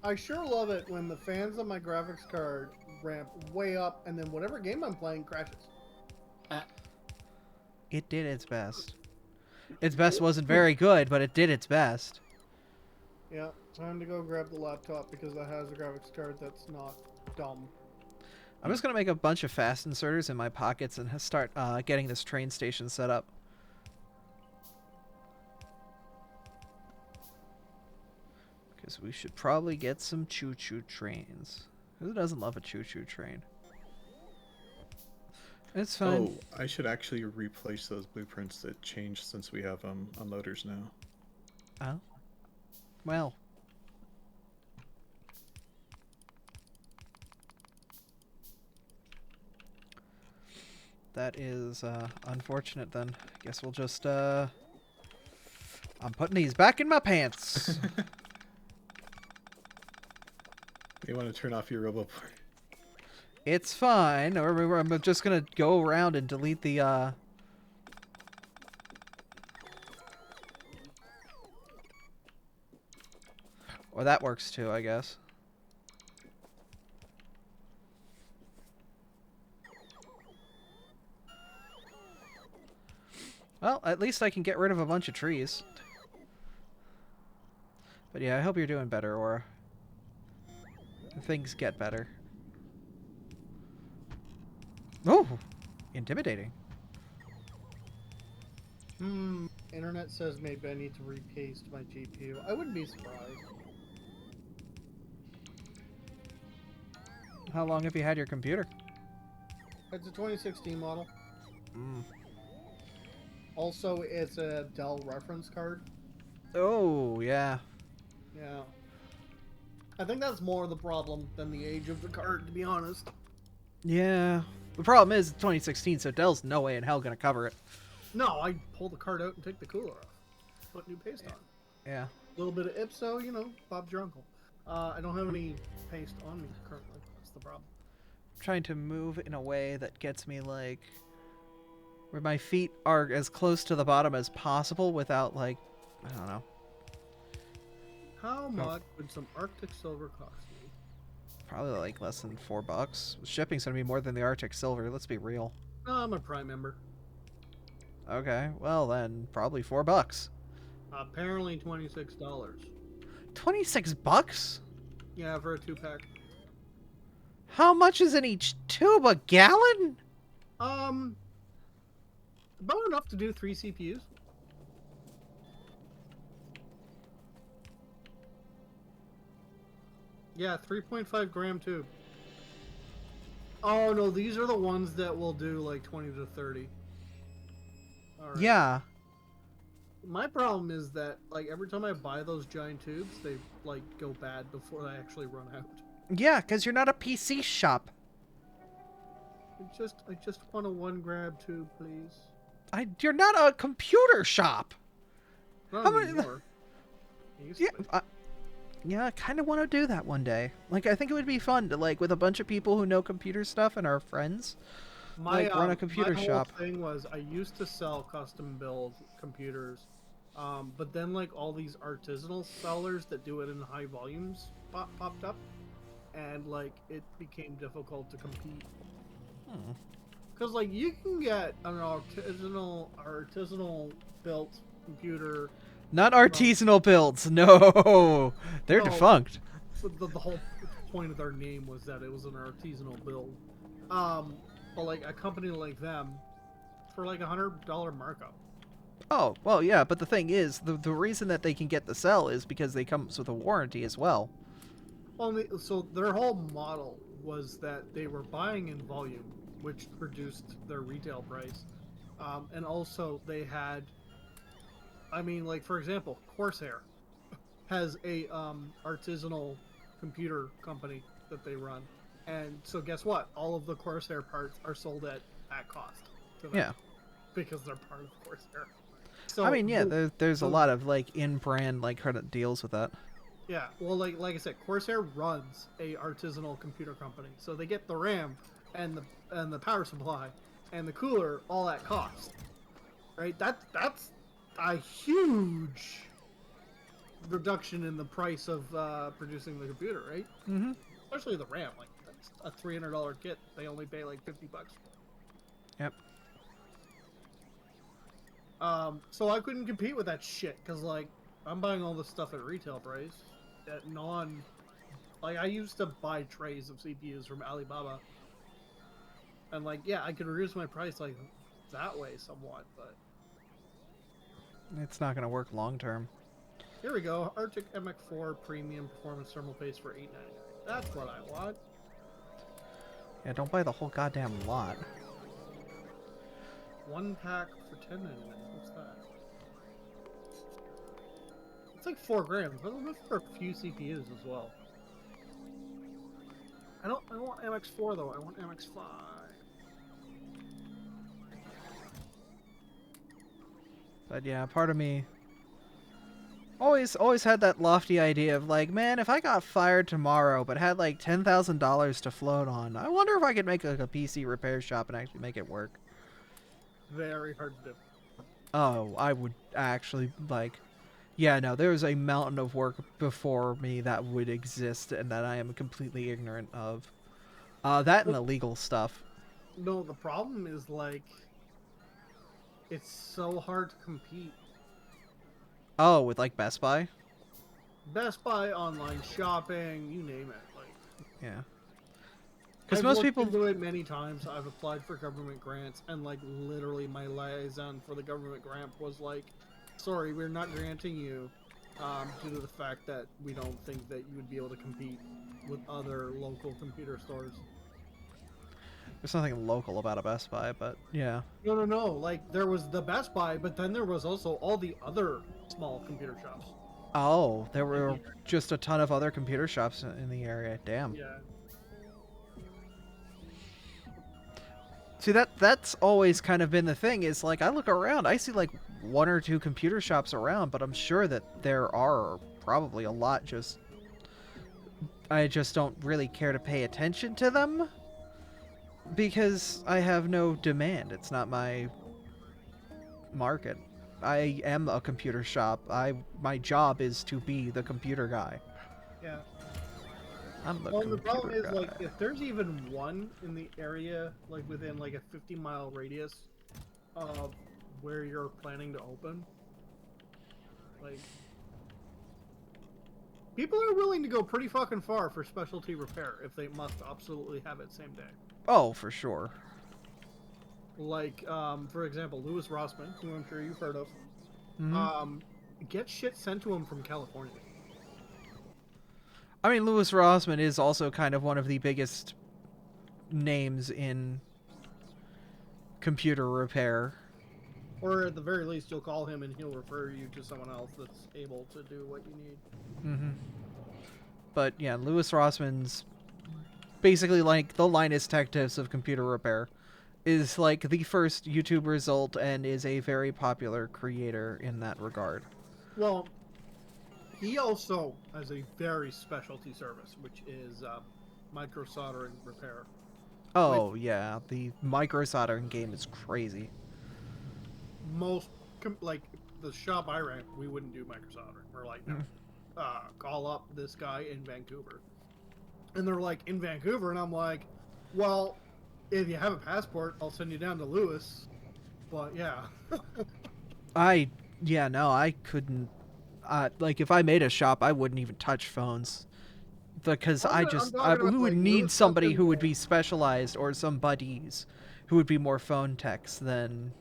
I sure love it when the fans of my graphics card ramp way up, and then whatever game I'm playing crashes. It did its best. Its best wasn't very good, but it did its best. Yeah, time to go grab the laptop because that has a graphics card that's not dumb. I'm just gonna make a bunch of fast inserters in my pockets and start getting this train station set up. Because we should probably get some choo-choo trains. Who doesn't love a choo-choo train? It's fine. Oh, I should actually replace those blueprints that changed since we have unloaders now. Oh. Well. That is unfortunate then. Guess we'll just I'm putting these back in my pants. You want to turn off your roboport? It's fine. Or I'm just gonna go around and delete the Or that works too, I guess. Well, at least I can get rid of a bunch of trees. But yeah, I hope you're doing better, Aura. Things get better. Oh! Intimidating. Internet says maybe I need to repaste my GPU. I wouldn't be surprised. How long have you had your computer? It's a 2016 model. Mm. Also, it's a Dell reference card. Oh, yeah. Yeah. I think that's more the problem than the age of the card, to be honest. Yeah. The problem is it's 2016, so Dell's no way in hell gonna cover it. No, I pull the card out and take the cooler off. Put new paste on. Yeah. A little bit of Ipso, you know, Bob's your uncle. I don't have any paste on me currently. That's the problem. I'm trying to move in a way that gets me, like, where my feet are as close to the bottom as possible without, like, I don't know. How much would some Arctic silver cost me? Probably, like, less than $4. Shipping's gonna be more than the Arctic silver, let's be real. No, I'm a Prime member. Okay, well then, probably $4. Apparently $26. $26? Yeah, for a 2-pack. How much is in each tube? A gallon? About enough to do 3 CPUs. Yeah, 3.5 gram tube. Oh no, these are the ones that will do like 20 to 30. All right. Yeah. My problem is that like every time I buy those giant tubes, they like go bad before they actually run out. Yeah, because you're not a PC shop. I just want a 1 grab tube, please. You're not a computer shop. Not How many- anymore. I used Yeah, to. yeah, I kind of want to do that one day. Like, I think it would be fun to, like, with a bunch of people who know computer stuff and are friends, like, run a computer my shop. whole thing was I used to sell custom build computers, but then like all these artisanal sellers that do it in high volumes popped up, and like it became difficult to compete. Because like you can get an artisanal built computer. Not artisanal builds. No, they're No. defunct. The whole point of their name was that it was an artisanal build. But like a company like them, for like $100 markup. Oh, well, yeah, but the thing is, the reason that they can get the sell is because they come with a warranty as well. Well, so their whole model was that they were buying in volume, which reduced their retail price, and also they had, I mean, like for example, Corsair has a artisanal computer company that they run, and so guess what? All of the Corsair parts are sold at cost to them. Yeah. Because they're part of Corsair. So I mean, yeah, there's a the- lot of, like, in-brand, like, kind of deals with that. Yeah, well, like I said, Corsair runs a artisanal computer company, so they get the RAM and the power supply and the cooler all at cost, right? That's a huge reduction in the price of producing the computer, right? Mm-hmm. Especially the RAM, like that's it's a $300 kit. They only pay like $50. Yep. So I couldn't compete with that shit because like I'm buying all this stuff at retail price. At non, like I used to buy trays of CPUs from Alibaba, and like yeah, I could reduce my price like that way somewhat, but It's not gonna work long term. here we go. Arctic MX4 Premium Performance Thermal Paste for $8.99. That's what I want. Yeah, don't buy the whole goddamn lot. One pack for $10.99. What's that? It's like $4 grand, but I'm looking for a few CPUs as well. I don't want MX4 though. I want MX5. But yeah, part of me always had that lofty idea of like, man, if I got fired tomorrow but had like $10,000 to float on, I wonder if I could make like a PC repair shop and actually make it work. Very hard to do. Oh, I would actually like, yeah, no, there's a mountain of work before me that would exist and that I am completely ignorant of. That and the legal stuff. No, the problem is like it's so hard to compete. Oh, with like Best Buy? Best Buy, online shopping, you name it. Like, Yeah. Because I've most looked people into it many times. I've applied for government grants, and like literally, my liaison for the government grant was like, "Sorry, we're not granting you, due to the fact that we don't think that you would be able to compete with other local computer stores." there's nothing local about a Best Buy, but yeah. No. Like there was the Best Buy, but then there was also all the other small computer shops. Oh, there were just a ton of other computer shops in the area. Damn. Yeah. See, that's always kind of been the thing, is like I look around, I see like one or two computer shops around, but I'm sure that there are probably a lot just I just don't really care to pay attention to them because I have no demand. It's not my market. I am a computer shop. My job is to be the computer guy. Yeah. I'm the Well, the computer problem is, guy. like, if there's even one in the area, like, within, like, a 50-mile radius of where you're planning to open, like, people are willing to go pretty fucking far for specialty repair if they must absolutely have it same day. Oh, for sure. Like, for example, Louis Rossman, who I'm sure you've heard of, Mhm. gets shit sent to him from California. I mean, Louis Rossman is also kind of one of the biggest names in computer repair. Or at the very least, you'll call him and he'll refer you to someone else that's able to do what you need. Mm-hmm. But yeah, Louis Rossman's basically like the Linus Tech Tips of computer repair. Is like the first YouTube result and is a very popular creator in that regard. Well, he also has a very specialty service, which is micro soldering repair. Oh, yeah, the micro soldering game is crazy. Most, like, the shop I ran, we wouldn't do micro soldering. We're like, no, call up this guy in Vancouver. And they're like, in Vancouver? And I'm like, well, if you have a passport, I'll send you down to Lewis. But, yeah. I couldn't. Like, if I made a shop, I wouldn't even touch phones. Because I'm we talking about, would like, need Lewis somebody who would fucking- be specialized, or some buddies who would be more phone techs than.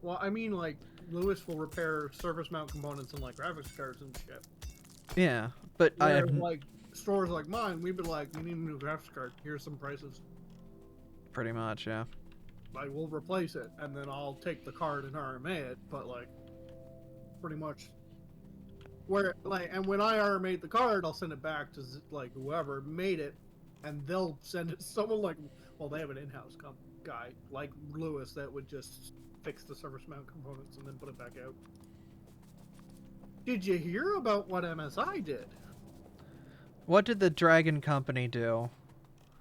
Well, I mean, like, Lewis will repair surface mount components and, like, graphics cards and shit. Yeah, but I Where, have. like, stores like mine, we'd be like, you need a new graphics card. Here's some prices. Pretty much, yeah. Like, we'll replace it, and then I'll take the card and RMA it, but, like, pretty much. Where, like, and when I RMA the card, I'll send it back to, like, whoever made it, and they'll send it to someone like, well, they have an in-house guy, like Lewis, that would just fix the surface mount components and then put it back out. Did you hear about what MSI did? What did the Dragon Company do?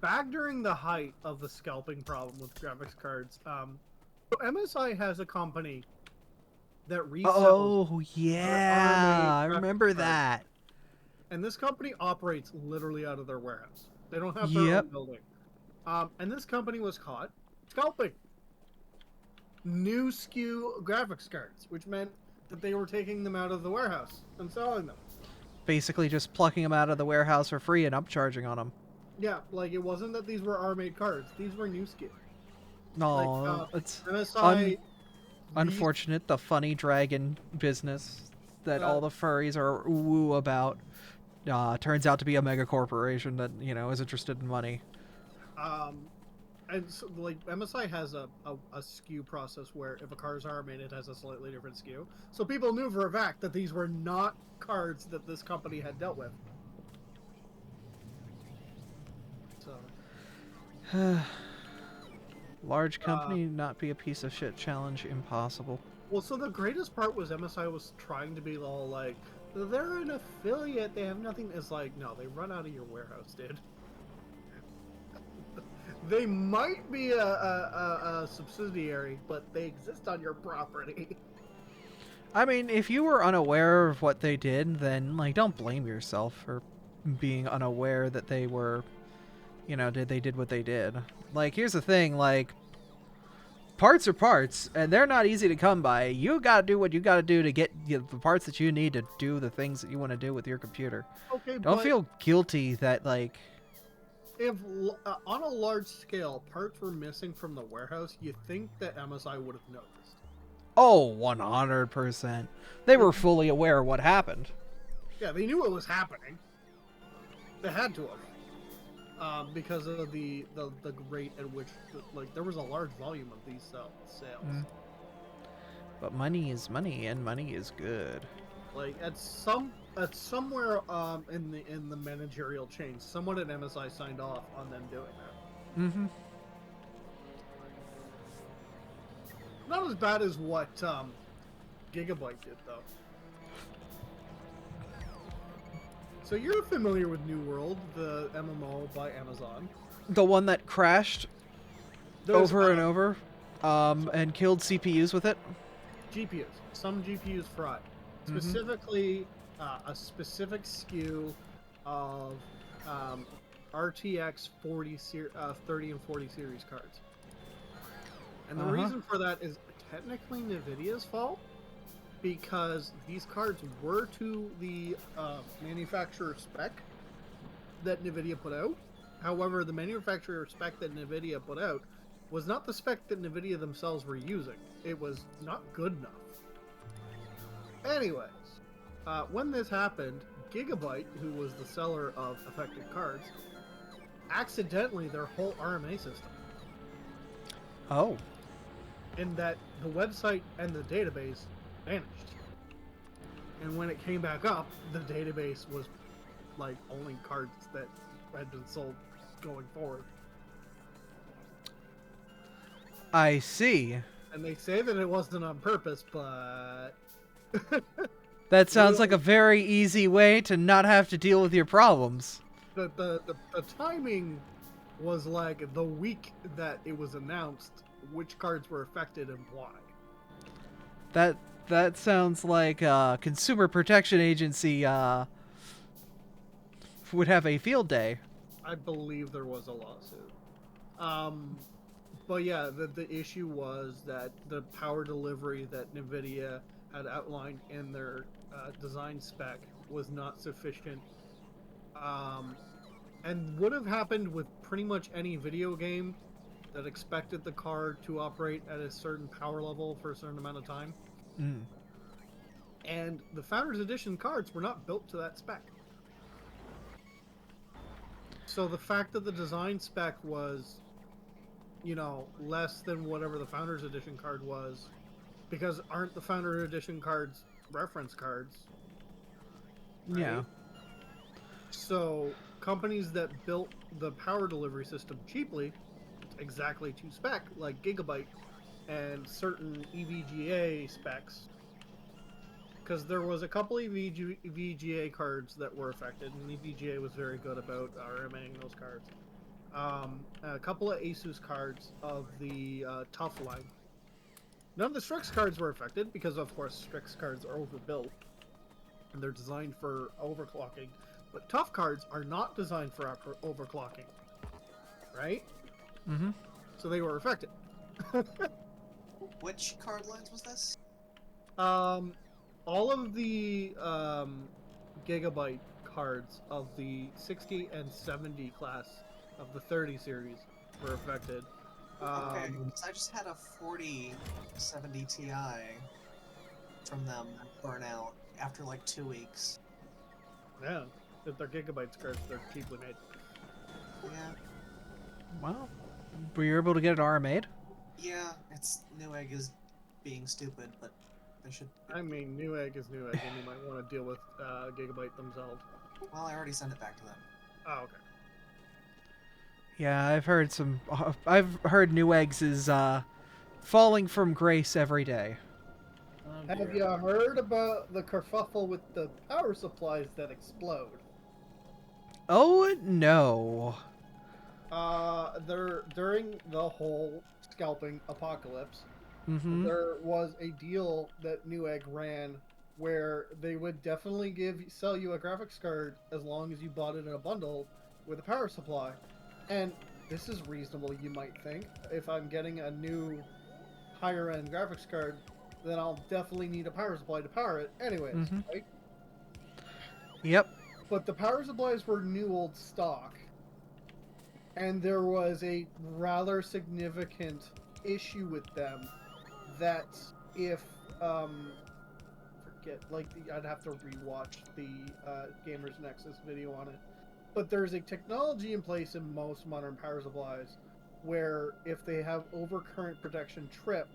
Back during the height of the scalping problem with graphics cards, so MSI has a company that resells. Oh, yeah, I RMA remember graphics cards. that. And this company operates literally out of their warehouse. They don't have their Yep. own building. And this company was caught scalping new SKU graphics cards, which meant that they were taking them out of the warehouse and selling them. Basically just plucking them out of the warehouse for free and upcharging on them. Yeah, like it wasn't that these were R-made cards; these were new SKU. No, Like it's MSI. unfortunate. The funny dragon business that all the furries are woo about turns out to be a mega corporation that is interested in money. And so, like MSI has a SKU process where if a car is R-made, it has a slightly different SKU. So people knew for a fact that these were not cards that this company had dealt with. So. Large company, not be a piece of shit challenge, impossible. Well, so the greatest part was MSI was trying to be all like, they're an affiliate, they have nothing. It's like, no, they run out of your warehouse, dude. They might be a subsidiary, but they exist on your property. I mean, if you were unaware of what they did, then, like, don't blame yourself for being unaware that they were, they did what they did. Like, here's the thing, like, parts are parts, and they're not easy to come by. You gotta do what you gotta do to get the parts that you need to do the things that you want to do with your computer. Okay, Don't feel guilty that, like... If on a large scale, parts were missing from the warehouse, you think that MSI would have noticed. Oh, 100%. They were fully aware of what happened. Yeah, they knew it was happening. They had to have. Because of the rate at which, like, there was a large volume of these sales. Mm. But money is money, and money is good. Like, at somewhere in the managerial chain, someone at MSI signed off on them doing that. Mm-hmm. Not as bad as what Gigabyte did, though. So you're familiar with New World, the MMO by Amazon. The one that crashed over and over and killed CPUs with it? GPUs. Some GPUs fried. Specifically, a specific SKU of RTX 30 and 40 series cards. And the reason for that is technically NVIDIA's fault, because these cards were to the manufacturer spec that NVIDIA put out. However, the manufacturer spec that NVIDIA put out was not the spec that NVIDIA themselves were using. It was not good enough. Anyways, when this happened, Gigabyte, who was the seller of affected cards, accidentally their whole RMA system. Oh. In that the website and the database vanished. And when it came back up, the database was like only cards that had been sold going forward. I see. And they say that it wasn't on purpose, but... That sounds like a very easy way to not have to deal with your problems. The timing was like the week that it was announced which cards were affected and why. That sounds like a Consumer Protection Agency would have a field day. I believe there was a lawsuit. But yeah, the issue was that the power delivery that NVIDIA had outlined in their design spec was not sufficient. And would have happened with pretty much any video game that expected the card to operate at a certain power level for a certain amount of time. Mm. And the Founders Edition cards were not built to that spec. So the fact that the design spec was, less than whatever the Founders Edition card was, because aren't the Founder Edition cards reference cards? Right? Yeah. So companies that built the power delivery system cheaply, exactly to spec, like Gigabyte and certain EVGA specs, because there was a couple of EVGA cards that were affected, and EVGA was very good about RMAing those cards. A couple of Asus cards of the Tough line. None of the Strix cards were affected, because of course Strix cards are overbuilt, and they're designed for overclocking. But tough cards are not designed for overclocking, right? Mm-hmm. So they were affected. Which card lines was this? All of the gigabyte cards of the 60 and 70 class of the 30 series were affected. Okay, because I just had a 4070 Ti from them burn out after like 2 weeks. Yeah, if they're gigabyte cards, they're cheaply made. Yeah. Well, were you able to get it RMA'd? Yeah, it's Newegg is being stupid, but they should. I mean, Newegg is Newegg, and you might want to deal with Gigabyte themselves. Well, I already sent it back to them. Oh, okay. Yeah, I've heard Newegg's is falling from grace every day. Oh, Have dear. you heard about the kerfuffle with the power supplies that explode? Oh no. During the whole scalping apocalypse, Mm-hmm. there was a deal that Newegg ran where they would definitely sell you a graphics card as long as you bought it in a bundle with a power supply. And this is reasonable, you might think. If I'm getting a new higher end graphics card, then I'll definitely need a power supply to power it anyways, Mhm. right? Yep. But the power supplies were new old stock. And there was a rather significant issue with them that if I'd have to rewatch the Gamers Nexus video on it. But there's a technology in place in most modern power supplies where if they have overcurrent protection trip,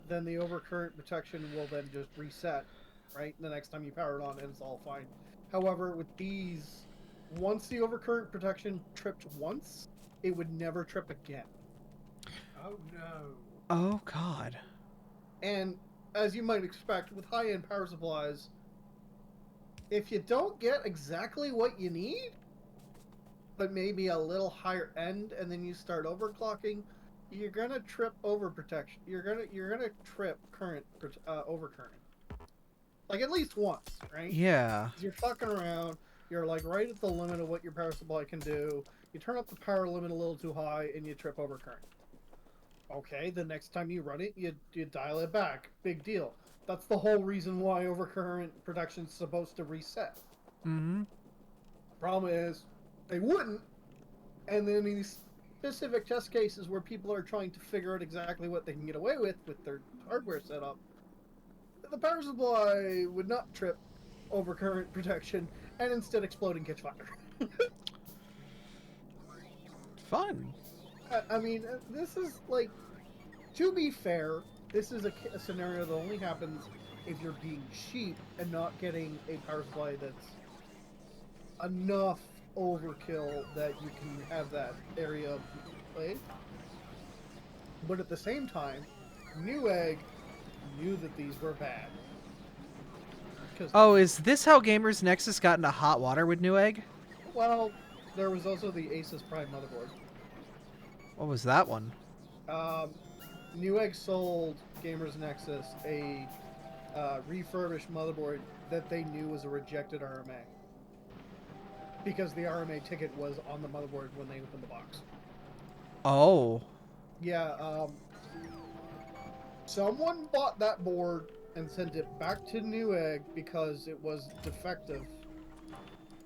then the overcurrent protection will then just reset, right? The next time you power it on, and it's all fine. However, with these, once the overcurrent protection tripped once, it would never trip again. Oh no. Oh god. And as you might expect with high-end power supplies, if you don't get exactly what you need, but maybe a little higher end, and then you start overclocking, you're gonna trip overprotection. You're gonna trip overcurrent, like at least once, right? Yeah. You're fucking around. You're like right at the limit of what your power supply can do. You turn up the power limit a little too high, and you trip overcurrent. Okay, the next time you run it, you dial it back. Big deal. That's the whole reason why overcurrent protection's supposed to reset. Mm-hmm. Problem is, they wouldn't, and then these specific test cases where people are trying to figure out exactly what they can get away with their hardware setup, the power supply would not trip overcurrent protection and instead explode and catch fire. Fun. I mean, this is like, to be fair, this is a scenario that only happens if you're being cheap and not getting a power supply that's enough overkill that you can have that area played. But at the same time, Newegg knew that these were bad. Oh, is this how Gamers Nexus got into hot water with Newegg? Well, there was also the Asus Prime motherboard. What was that one? Newegg sold Gamers Nexus a refurbished motherboard that they knew was a rejected RMA. Because the RMA ticket was on the motherboard when they opened the box. Oh. Yeah, someone bought that board and sent it back to Newegg because it was defective.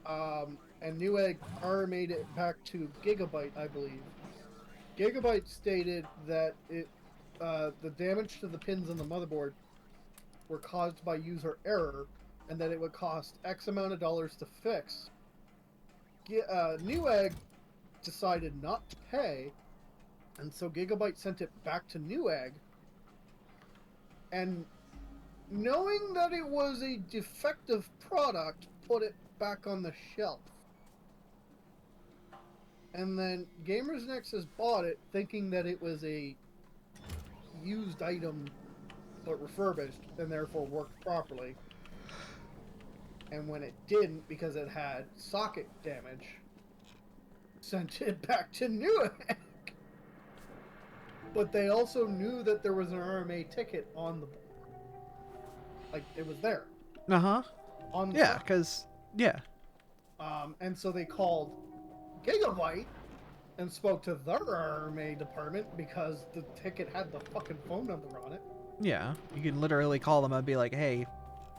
And Newegg RMA'd it back to Gigabyte, I believe. Gigabyte stated that the damage to the pins on the motherboard were caused by user error, and that it would cost X amount of dollars to fix. Newegg decided not to pay, and so Gigabyte sent it back to Newegg, and knowing that it was a defective product, put it back on the shelf. And then Gamers Nexus bought it thinking that it was a used item but refurbished and therefore worked properly. And when it didn't, because it had socket damage, sent it back to Newegg. But they also knew that there was an RMA ticket on the board. Like, it was there. Uh-huh. On the Yeah, side. because, yeah. And so they called Gigabyte and spoke to their RMA department because the ticket had the fucking phone number on it. Yeah, you can literally call them and be like, "Hey,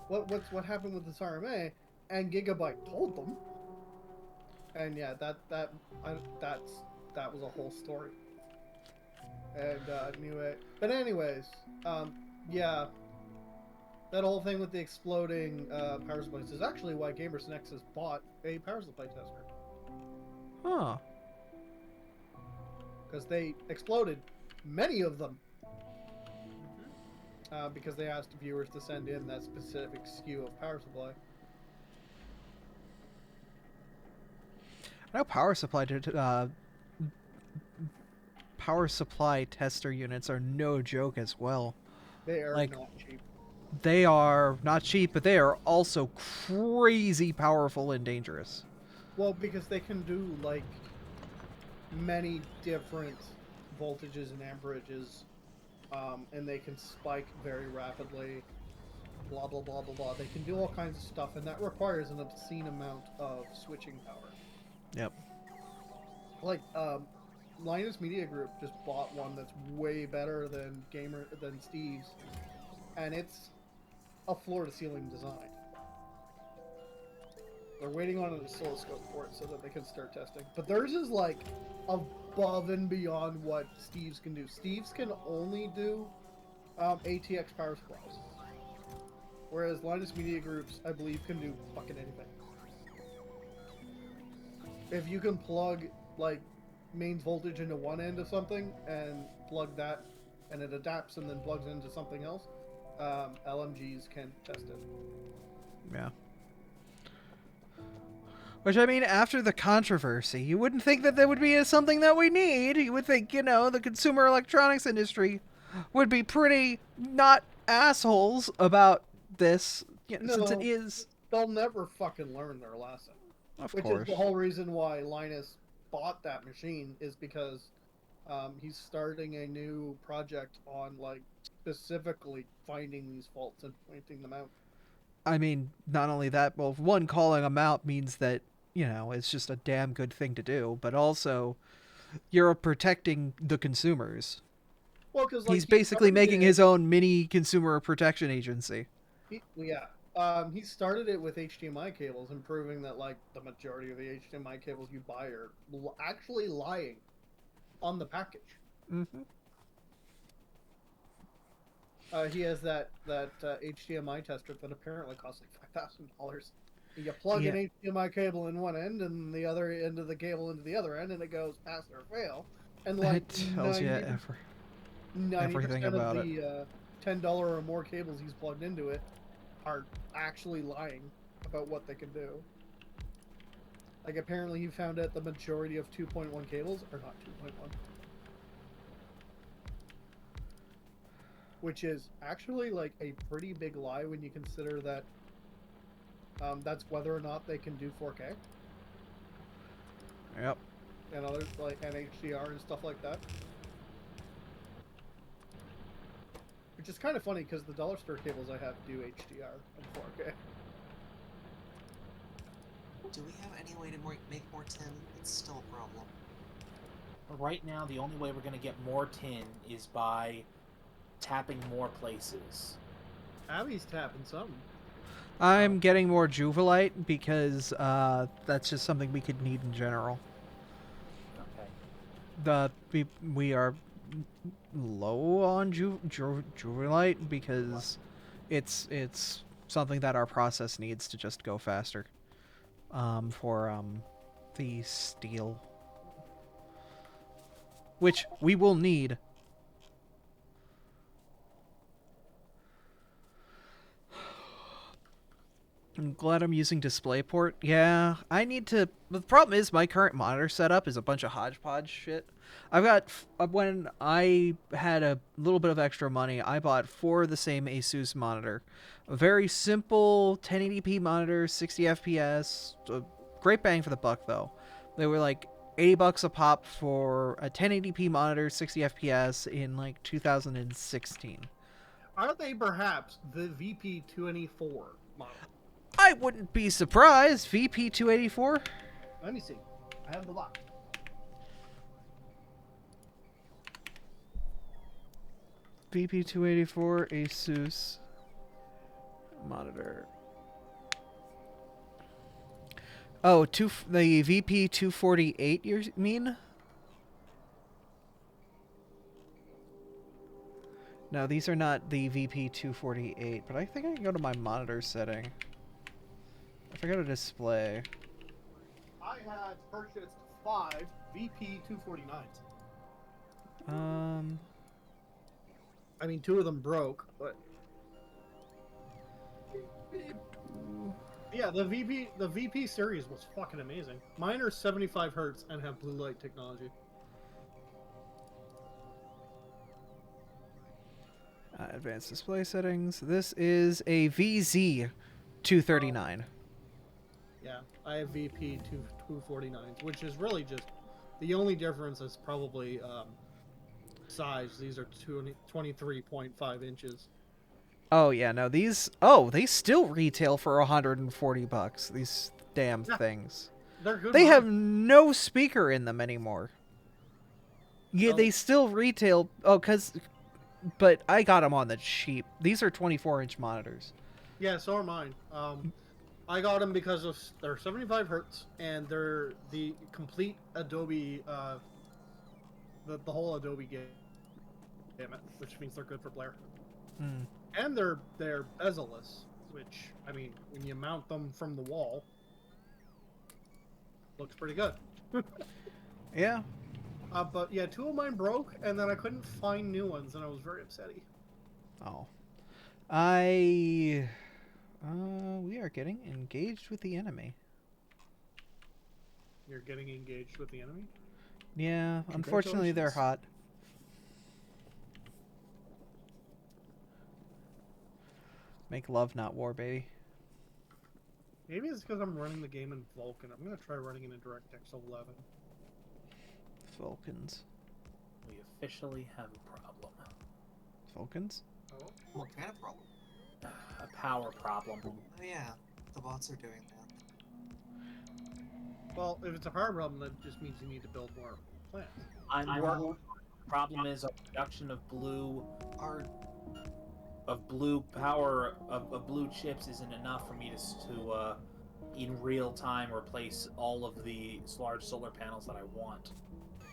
What happened with this RMA?" And Gigabyte told them. And yeah, that was a whole story. And knew it. But anyways, yeah, that whole thing with the exploding power supplies is actually why Gamers Nexus bought a power supply tester. huh." Because they exploded many of them. Because they asked viewers to send in that specific SKU of power supply. I know power supply tester units are no joke as well. They are Like- not cheap. They are not cheap, but they are also crazy powerful and dangerous. Well, because they can do like many different voltages and amperages, and they can spike very rapidly. Blah blah blah blah blah. They can do all kinds of stuff, and that requires an obscene amount of switching power. Yep. Like, Linus Media Group just bought one that's way better than Steve's, and it's a floor-to-ceiling design. They're waiting on an oscilloscope for it so that they can start testing. But theirs is like above and beyond what Steve's can do. Steve's can only do ATX power supplies, whereas Linus Media Groups, I believe, can do fucking anything. If you can plug like mains voltage into one end of something and plug that, and it adapts and then plugs into something else, LMGs can test it. Yeah. Which, I mean, after the controversy, you wouldn't think that would be something that we need. You would think, the consumer electronics industry would be pretty not assholes about this, since it is. They'll never fucking learn their lesson. Of Which course. is the whole reason why Linus bought that machine, is because he's starting a new project on, like, specifically finding these faults and pointing them out. I mean, not only that, well, one, calling them out means that, it's just a damn good thing to do, but also you're protecting the consumers. Well, because he's basically making his own mini consumer protection agency. He started it with HDMI cables and proving that, like, the majority of the HDMI cables you buy are actually lying on the package. Mm-hmm. He has that HDMI tester that apparently costs like $5,000. You plug an HDMI cable in one end and the other end of the cable into the other end, and it goes pass or fail. And like it tells you everything about of the $10 or more cables he's plugged into it are actually lying about what they can do. Like, apparently he found out the majority of 2.1 cables are not 2.1. Which is actually, like, a pretty big lie when you consider that that's whether or not they can do 4K. Yep. And others, like, and HDR and stuff like that. Which is kind of funny, because the dollar store cables I have do HDR and 4K. Do we have any way to make more tin? It's still a problem. Right now, the only way we're going to get more tin is by tapping more places. Abby's tapping something. I'm getting more Juvilite because that's just something we could need in general. Okay. We are low on Juvilite because it's something that our process needs to just go faster. For the steel, which we will need. I'm glad I'm using DisplayPort. Yeah, I need to. The problem is my current monitor setup is a bunch of hodgepodge shit. I've got, when I had a little bit of extra money, I bought 4 of the same Asus monitor. A very simple 1080p monitor, 60 FPS. A great bang for the buck, though. They were like $80 a pop for a 1080p monitor, 60 FPS in like 2016. Are they perhaps the VP224 model? I wouldn't be surprised. VP 284. Let me see. I have the box. VP 284 Asus monitor. Oh, the VP 248. You mean? No, these are not the VP 248. But I think I can go to my monitor setting. If I go to display. I had purchased 5 VP 249s. I mean, 2 of them broke, but yeah, the VP series was fucking amazing. Mine are 75 hertz and have blue light technology. Advanced display settings. This is a VZ 239. Yeah, I have VP 249s, which is really just the only difference is probably size. These are 23.5 inches. Oh yeah, no, these. Oh, they still retail for $140. These damn things. They're good. They have no speaker in them anymore. Yeah, Oh. they still retail. Oh, but I got them on the cheap. These are 24-inch monitors. Yeah, so are mine. I got them because of they're 75 hertz and they're the complete Adobe, the whole Adobe gamut, which means they're good for Blair. Hmm. And they're bezel-less, which I mean, when you mount them from the wall, looks pretty good. Yeah. But yeah, 2 of mine broke, and then I couldn't find new ones, and I was very upsetty. Oh. We are getting engaged with the enemy. You're getting engaged with the enemy? Yeah, unfortunately they're hot. Make love, not war, baby. Maybe it's because I'm running the game in Vulkan. I'm gonna try running it in DirectX 11. Vulcans. We officially have a problem. Vulcans? Oh, What kind of problem? A power problem. Oh yeah, the bots are doing that. Well, if it's a power problem, that just means you need to build more plants. I'm working. The problem is our production of blue power of blue chips isn't enough for me to in real time replace all of the large solar panels that I want.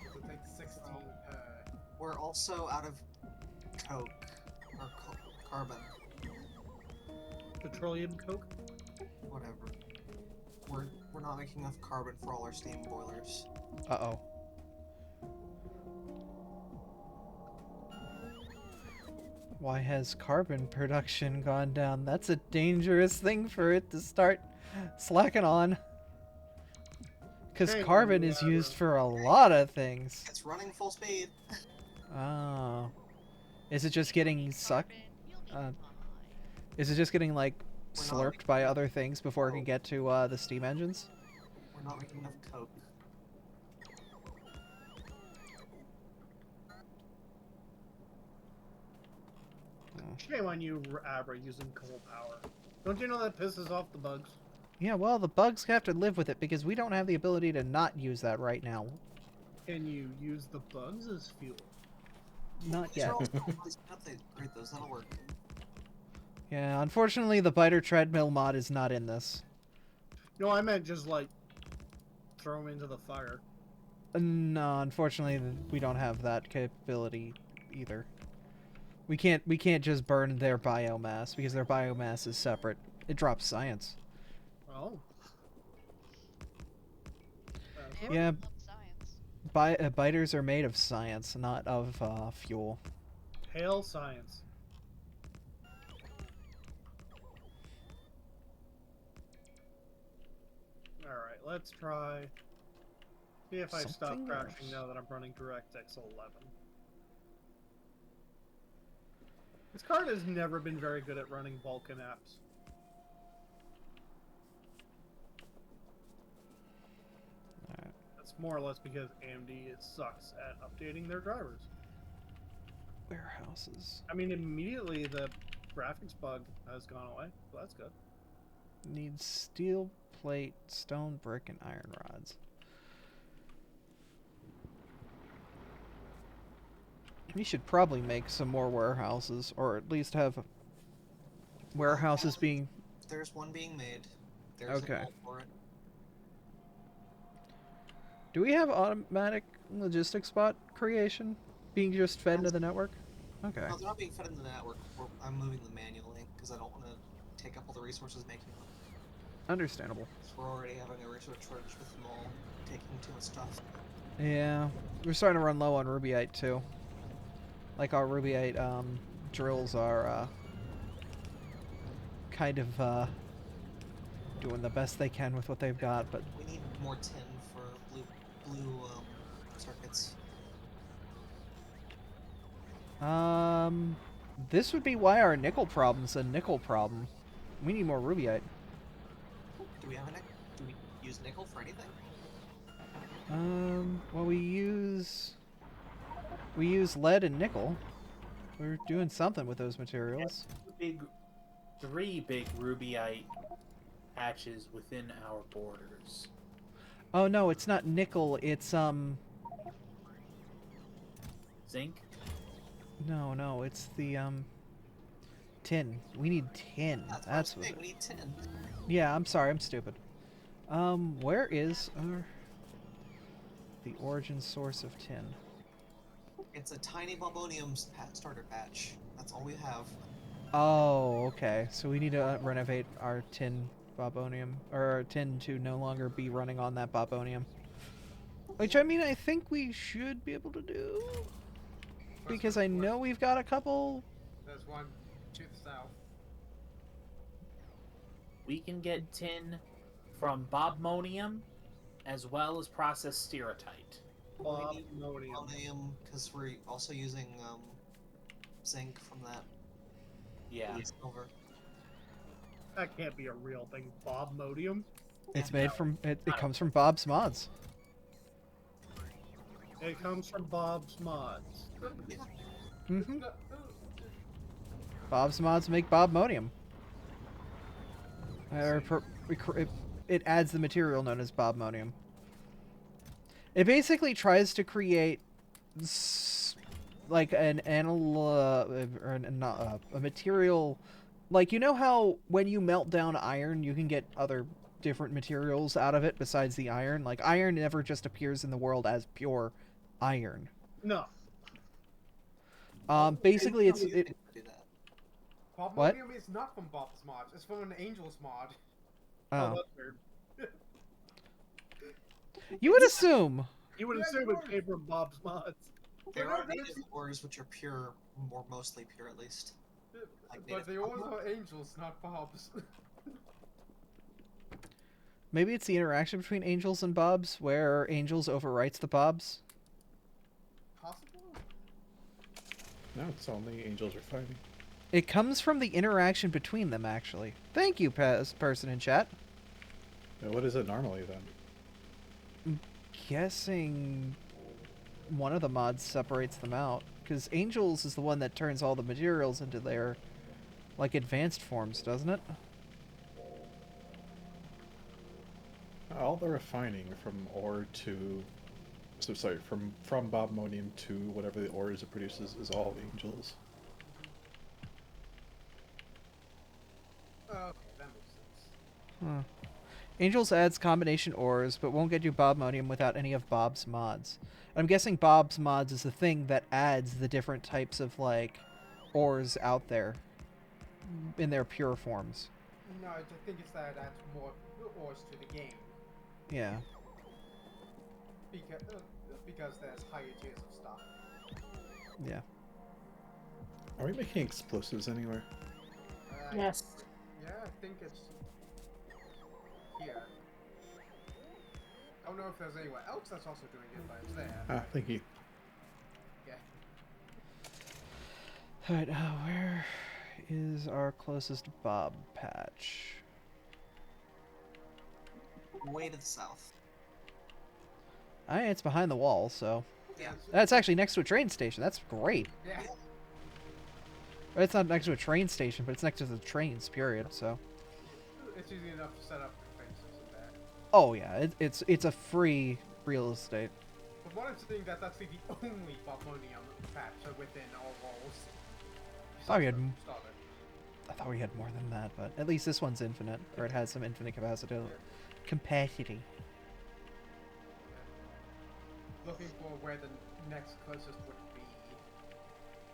it'll take 16. We're also out of coke or carbon, Petroleum coke? whatever. We're not making enough carbon for all our steam boilers. Uh-oh. Why has carbon production gone down? That's a dangerous thing for it to start slacking on. Because Hey, carbon is used for a lot of things. It's running full speed. Oh. Is it just getting sucked? Is it just getting, like, slurped by other things before it can get to the steam engines? We're not making enough coke. Shame on you, Abra, using coal power. Don't you know that pisses off the bugs? Yeah, well, the bugs have to live with it because we don't have the ability to not use that right now. Can you use the bugs as fuel? Not These yet. are all upgrade those, that'll work. Yeah, unfortunately, the biter treadmill mod is not in this. No, I meant just like throw them into the fire. No, unfortunately, we don't have that capability either. We can't just burn their biomass because their biomass is separate. It drops science. Oh. Yeah. Biters are made of science, not of fuel. Hail science. Alright, let's try. See if I stop Something crashing else. now that I'm running DirectX 11. This card has never been very good at running Vulkan apps. Alright. That's more or less because AMD sucks at updating their drivers. Warehouses. I mean, immediately the graphics bug has gone away, so that's good. Need steel plate, stone, brick, and iron rods. We should probably make some more warehouses, or at least have warehouses being... There's one being made. There's Okay. a goal for it. Do we have automatic logistics bot creation being just fed into the network? Okay. No, they're not being fed into the network. I'm moving them manually because I don't want to take up all the resources making them. Understandable. So we're already having a resource shortage with them all taking too much stuff. Yeah. We're starting to run low on rubyite too. Like our rubyite drills are kind of doing the best they can with what they've got, but We need more tin for blue circuits. this would be why our nickel problem's a nickel problem. We need more rubyite. Do we have a nickel? Do we use nickel for anything? Well, we use lead and nickel. We're doing something with those materials. Three big rubyite patches within our borders. Oh no, it's not nickel, it's Zinc? no, it's the tin. We need tin. That's what big. We need tin. Yeah, I'm sorry, I'm stupid. Where is the origin source of tin? It's a tiny Bobonium starter patch. That's all we have. Oh, okay. So we need to renovate our tin Bobonium, or our tin to no longer be running on that Bobonium. Which, I mean, I think we should be able to do. Because I know we've got a couple... There's one to the south. We can get tin from Bobmonium as well as processed stereotyte. We need Bobonium because we're also using zinc from that. Yeah. Silver. That can't be a real thing. Bobmodium? It's made from... It comes from Bob's Mods. It comes from Bob's Mods. Mm-hmm. Bob's Mods make Bobmonium. It adds the material known as Bobmonium. It basically tries to create like a material, like, you know how when you melt down iron you can get other different materials out of it besides the iron? Like, iron never just appears in the world as pure iron. No. Basically it's What? Bobmodium is not from Bob's mod. It's from an Angel's mod. Oh. That's weird. You would assume. You would assume it came from Bob's Mods. There are native ores which are pure, or mostly pure at least. Like But they all are Angels, not Bob's. Maybe it's the interaction between Angels and Bobs, where Angels overwrites the Bobs. Possible? No, it's only angels are fighting. It comes from the interaction between them, actually. Thank you, person in chat. Now, what is it normally then? Guessing one of the mods separates them out, because Angels is the one that turns all the materials into their, like, advanced forms, doesn't it? All the refining from ore to, so sorry, from Bobmonium to whatever the ores it produces is all angels. Okay, that makes sense. Huh. Angels adds combination ores, but won't get you Bobmonium without any of Bob's mods. I'm guessing Bob's mods is the thing that adds the different types of, like, ores out there in their pure forms. No, I think it's that it adds more ores to the game. Yeah. Because there's higher tiers of stuff. Yeah. Are we making explosives anywhere? Yes. Yeah, I think it's here. I don't know if there's anywhere else that's also doing it, but it's there. Ah, thank you. Yeah. Alright, where is our closest Bob patch? way to the south. It's behind the wall, so... Yeah. That's actually next to a train station. That's great. Yeah. It's not next to a train station, but it's next to the trains, period, so... It's easy enough to set up fences in there. Oh yeah, it's a free real estate. But what I'm saying that's actually the only Bobonium patch within all walls. thought we had Besides m- the starter. I thought we had more than that, but at least this one's infinite, or it has some infinite capacity. Looking for where the next closest would be.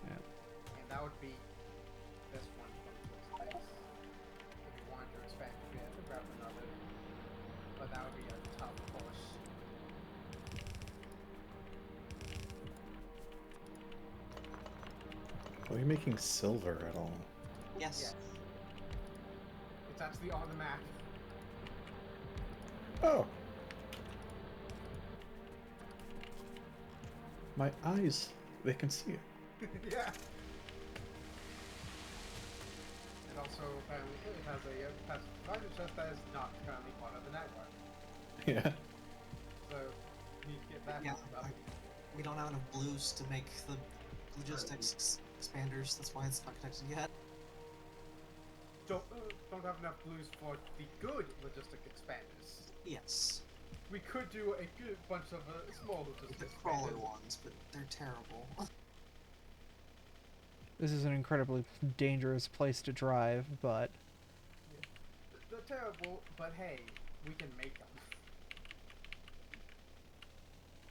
Yeah. And that would be this one from this place. If you wanted to expand it, you have to grab another. But that would be a tough push. Are we making silver at all? Yes. Yes. It's actually on the map. Oh! My eyes, they can see it. Yeah. And also, apparently, it has a passive provider just that is not currently part of the network. Yeah. So, you need to get that Yeah, up. we don't have enough blues to make the logistics expanders. That's why it's not connected yet. Don't have enough blues for the good logistic expanders. Yes. We could do a good bunch of small logistic The crawler expanders. ones, but they're terrible. This is an incredibly dangerous place to drive, but They're terrible, but hey, we can make them.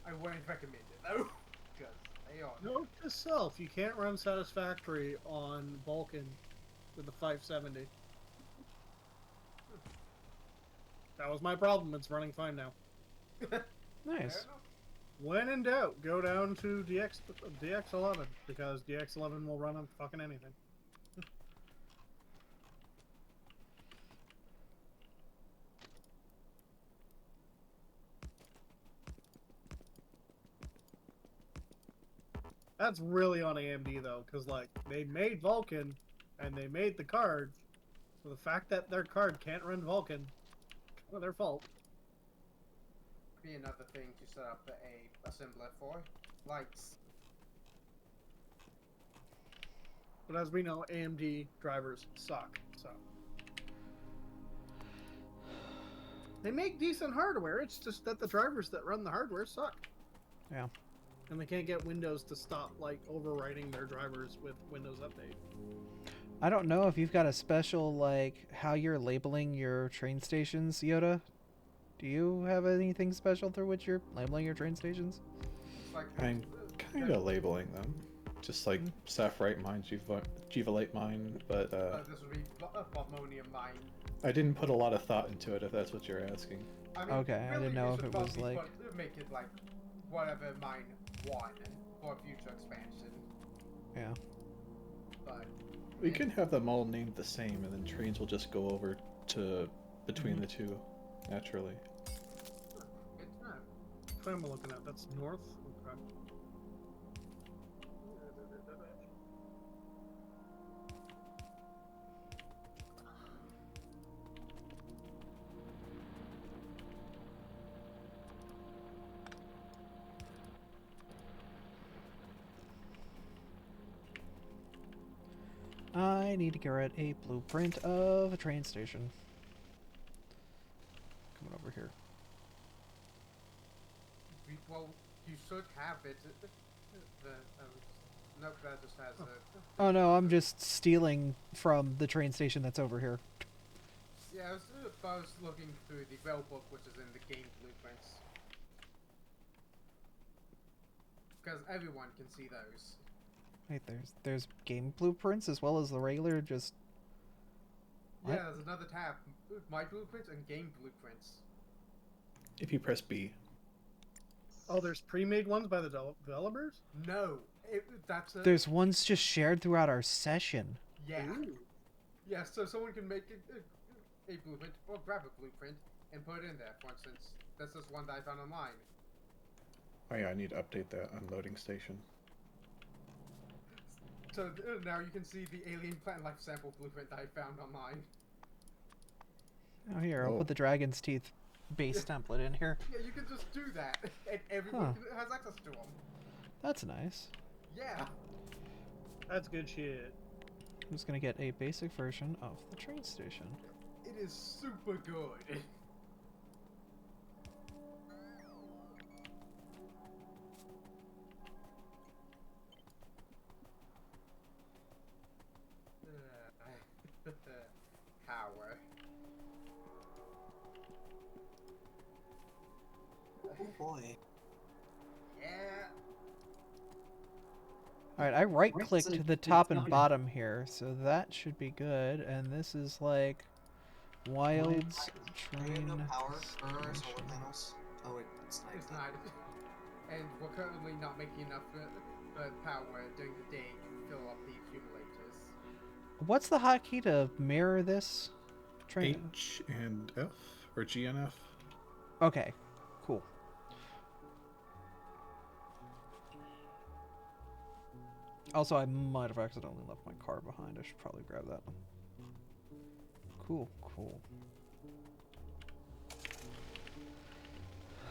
I wouldn't recommend it though, because they are. Note to self: you can't run Satisfactory on Vulcan with the 570. That was my problem. It's running fine now. nice. When in doubt, go down to DX11 because DX11 will run on fucking anything. That's really on AMD though, because like they made Vulcan and they made the card, so the fact that their card can't run Vulcan, well, their fault. Be another thing to set up a assembler for. Lights. But as we know, AMD drivers suck, so. They make decent hardware, it's just that the drivers that run the hardware suck. Yeah. And they can't get Windows to stop, like, overwriting their drivers with Windows Update. I don't know if you've got a special, like, how you're labeling your train stations, Yoda. Do you have anything special through which you're labeling your train stations? It's like I'm kind of labeling them. Just like Sapphirite mine, Jivalite mine, but this would be Bobmonium mine. I didn't put a lot of thought into it, if that's what you're asking. I mean, Okay, I really, didn't know you if should it was probably like... make it like whatever mine one for future expansion. Yeah. But We can have them all named the same, and then trains will just go over to between the two, naturally. it's not. What am I looking at? That's north? Okay. I need to get a blueprint of a train station. Coming over here. Well, you should have it. Nope, that just has a. Oh no, I'm just stealing from the train station that's over here. Yeah, I was looking through the Bell book, which is in the game blueprints. Because everyone can see those. Wait, there's game blueprints as well as the regular just... What? Yeah, there's another tab. My blueprints and game blueprints. If you press B. Oh, there's pre-made ones by the developers? No, that's a. There's ones just shared throughout our session. Yeah. Ooh. Yeah, so someone can make a blueprint or grab a blueprint and put it in there. For instance, this is one that I found online. Oh yeah, I need to update that unloading station. So now you can see the alien plant life sample blueprint that I found online. Oh, here, I'll Oh. put the dragon's teeth base template in here. Yeah, you can just do that, and everyone has access to them. That's nice. Yeah. That's good shit. I'm just gonna get a basic version of the train station. It is super good. Power. Oh boy. Yeah. All right, I right-clicked So the it's top and not- bottom here, so that should be good. And this is like Wilds Do we have no Train. power for our solar Station. panels? Oh wait, it's night. It's not. And we're currently not making enough power during the day to fill up the accumulators. What's the hotkey to mirror this train? H and F or G and F. Okay, cool. Also, I might have accidentally left my car behind. I should probably grab that. Cool, cool.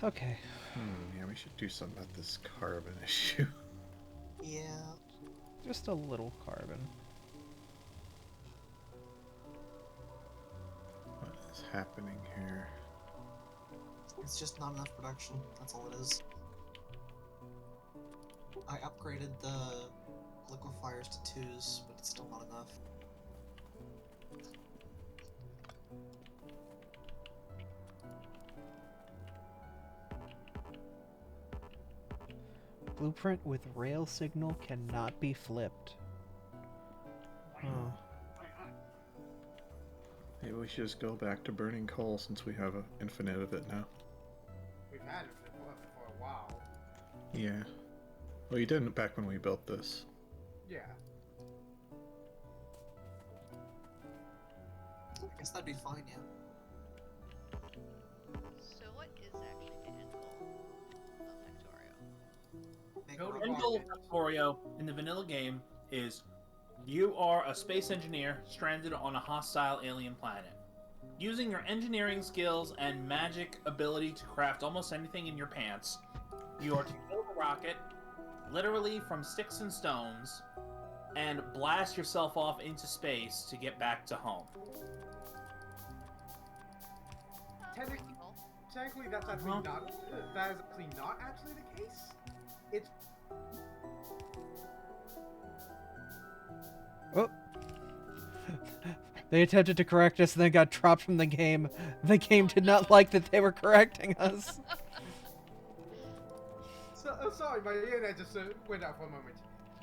Okay. Yeah, we should do something about this carbon issue. Yeah. Just a little carbon. What is happening here? It's just not enough production. That's all it is. I upgraded the liquefiers to 2s, but it's still not enough. Blueprint with rail signal cannot be flipped. Huh. Maybe we should just go back to burning coal since we have an infinite of it now. We've had it for a while. Yeah. Well, you didn't back when we built this. Yeah. I guess that'd be fine, yeah. So what is actually the end goal of Factorio? Make Build a a The end rocket. goal of Factorio in the vanilla game is you are a space engineer stranded on a hostile alien planet. Using your engineering skills and magic ability to craft almost anything in your pants, you are to build a rocket, literally from sticks and stones, and blast yourself off into space to get back to home. Technically, technically that's actually Uh-huh. not. That is actually not actually the case. It's Oh. They attempted to correct us and then got dropped from the game. The game did not like that they were correcting us. so, sorry, my internet just went out for a moment.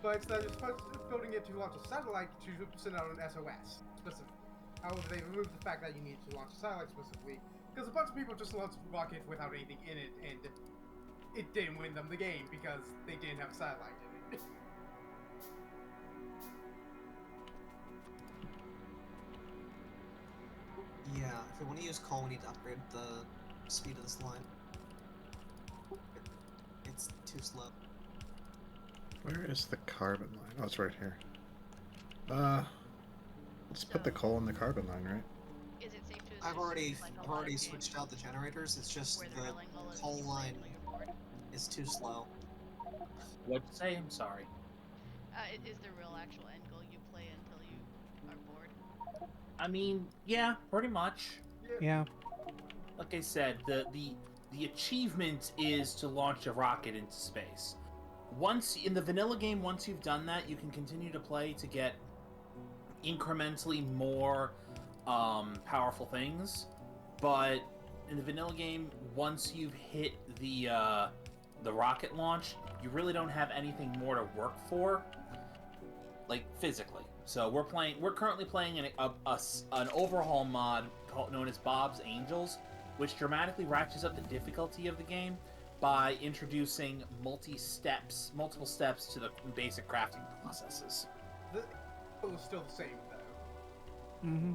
But instead of building it to launch a satellite to send out an SOS specific. However, they removed the fact that you need to launch a satellite specifically because a bunch of people just launched a rocket without anything in it, and it didn't win them the game because they didn't have a satellite in it. Yeah, if we want to use coal, we need to upgrade the speed of this line. It's too slow. Where is the carbon line? Oh, it's right here. Let's put the coal in the carbon line, right? Is it safe to assume I've already like a I've lot of already games switched out the generators. It's just where the the drilling goal is coal you line play until you're bored? is too slow. What'd you say? I'm sorry. Is the real actual end goal you play until you are bored? I mean, yeah, pretty much. Yeah. Like I said, the achievement is to launch a rocket into space. Once in the vanilla game, once you've done that, you can continue to play to get incrementally more powerful things. But in the vanilla game, once you've hit the rocket launch, you really don't have anything more to work for, like physically. So we're currently playing an overhaul mod known as Bob's Angels, which dramatically ratchets up the difficulty of the game by introducing multiple steps to the basic crafting processes. The goal is still the same though. Mm-hmm.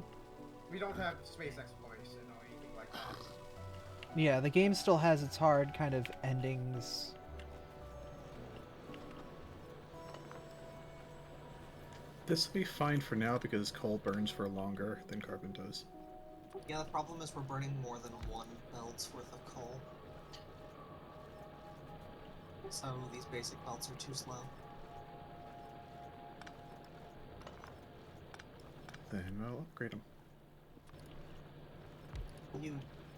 We don't have space exploration or anything like that. Yeah, the game still has its hard kind of endings. This will be fine for now because coal burns for longer than carbon does. Yeah, the problem is we're burning more than one belt's worth of coal. So these basic belts are too slow. Then we'll upgrade them.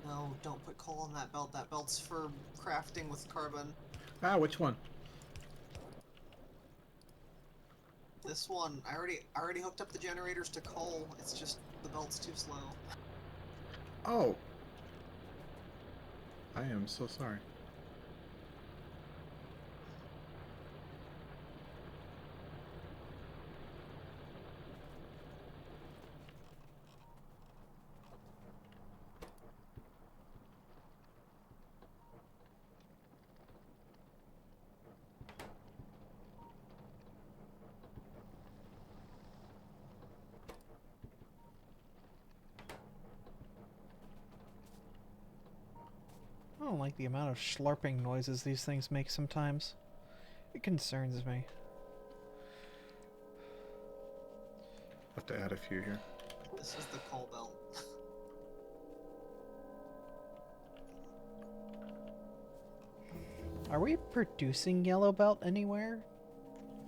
No, don't put coal on that belt. That belt's for crafting with carbon. Ah, which one? This one, I already hooked up the generators to coal. It's just the belt's too slow. Oh. I am so sorry. I don't like the amount of slurping noises these things make sometimes. It concerns me. Have to add a few here. This is the coal belt. Are we producing yellow belt anywhere?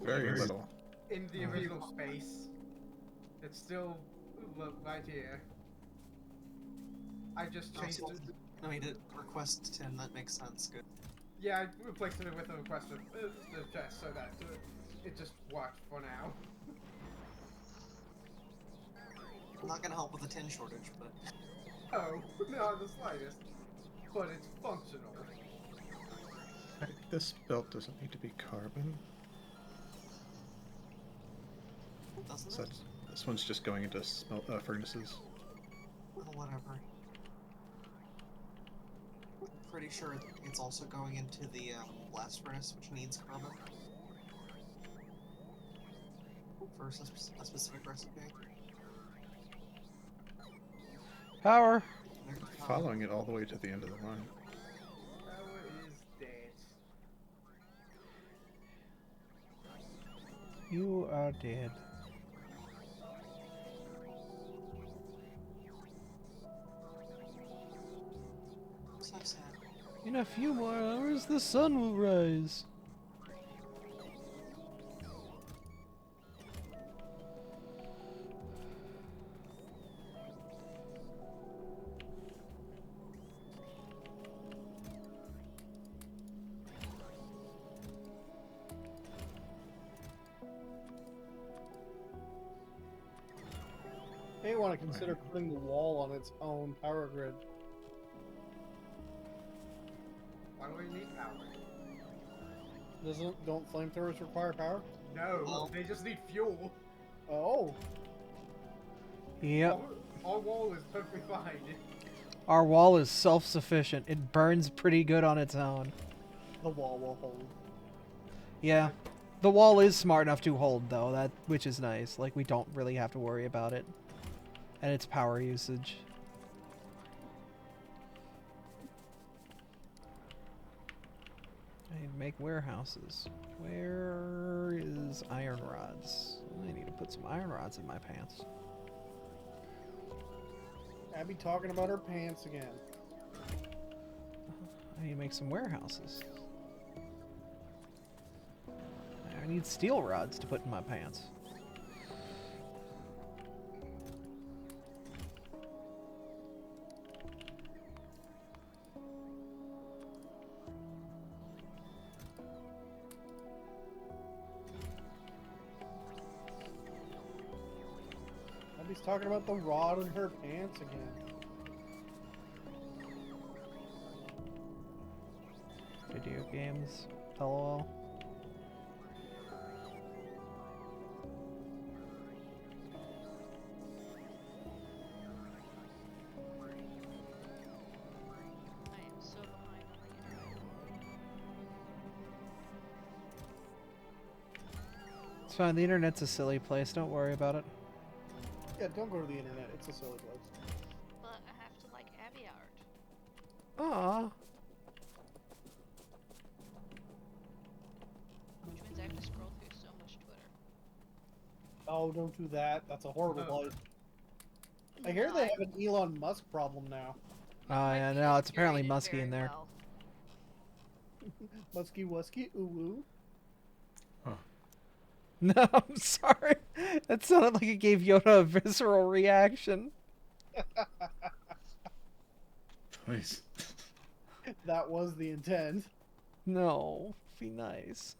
Very little. In the original space. It's still right here. I just changed it. No, he did request 10. That makes sense. Good. Yeah, I replaced it with a request of the chest so that it just worked for now. I'm not gonna help with the tin shortage, but Oh, not the slightest. But it's functional. I think this belt doesn't need to be carbon. doesn't So it? this one's just going into furnaces. Oh, whatever. I'm pretty sure it's also going into the blast furnace, which needs carbon. For a specific recipe. Power! Following it all the way to the end of the line. Power is dead. You are dead. So sad. In a few more hours, the sun will rise. May want to consider putting the wall on its own power grid. Why do we need power? Don't flamethrowers require power? No, Well- they just need fuel. Oh, Yep. Our wall is perfectly fine. Our wall is self-sufficient. It burns pretty good on its own. the wall will hold. Yeah. The wall is smart enough to hold, though, which is nice. Like, we don't really have to worry about it. And its power usage. I need to make warehouses. Where is iron rods? I need to put some iron rods in my pants. Abby talking about her pants again. I need to make some warehouses. I need steel rods to put in my pants. Abby's talking about the rod in her pants again. Video games. LOL. I am so behind on the internet. It's fine. The internet's a silly place. Don't worry about it. Yeah, don't go to the internet. It's a silly place. But I have to like Abby art. Aww. Which means I have to scroll through so much Twitter. Oh, don't do that. That's a horrible Oh. life. I hear they have an Elon Musk problem now. Oh, My yeah, computer no, it's apparently curated musky very in there. well. Musky wusky ooh ooh. No, I'm sorry. That sounded like it gave Yoda a visceral reaction. noise. That was the intent. No, be nice.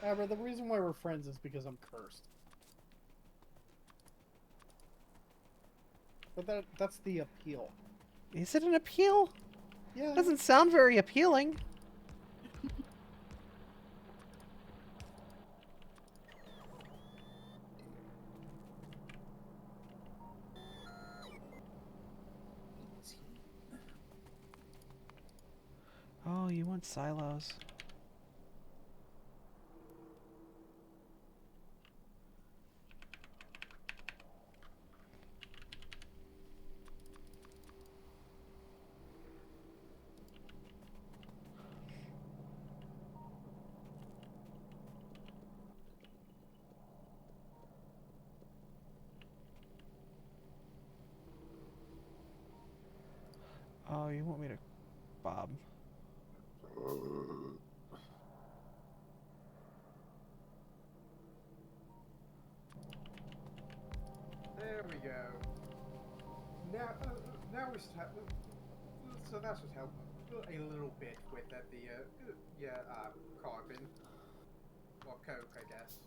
However, the reason why we're friends is because I'm cursed. But that's the appeal. Is it an appeal? Yeah. Doesn't sound very appealing. Oh, you want silos. Oh, you want me to bob? There we go. Now we start. So that should help a little bit with the carbon or coke, I guess.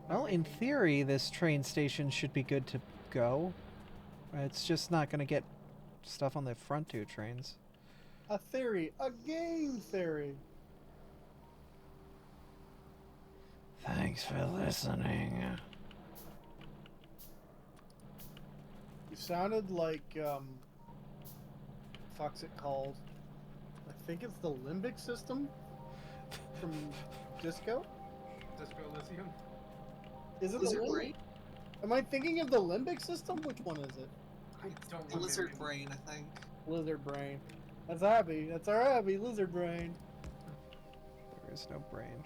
Well, in theory, this train station should be good to go. It's just not going to get stuff on the front two trains. A theory. A game theory. Thanks for listening. You sounded like, fuck's it called? I think it's the limbic system from Disco? Disco Elysium. Is it Lizard the limbic? brain? Am I thinking of the limbic system? Which one is it? I don't The remember. lizard brain, I think. Lizard brain. That's Abby. That's our Abby. Lizard brain. There is no brain.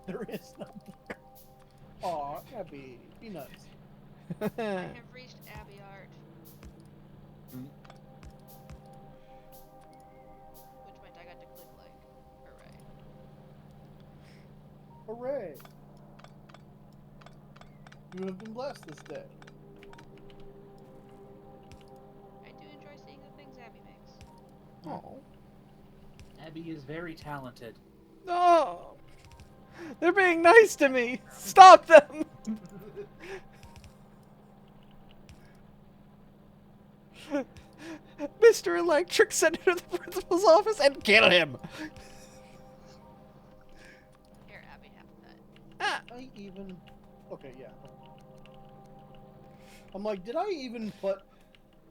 There is no brain. Aw, Abby. Be nice. I have reached Abbey Art. Mm. Which meant I got to click like, hooray. Hooray. You have been blessed this day. I do enjoy seeing the things Abby makes. Oh. Abby is very talented. No! They're being nice to me! Stop them! Mr. Electric, send him to the principal's office and kill him! Here, Abby, have that. Ah. I even... Okay, yeah. I'm like, did I even put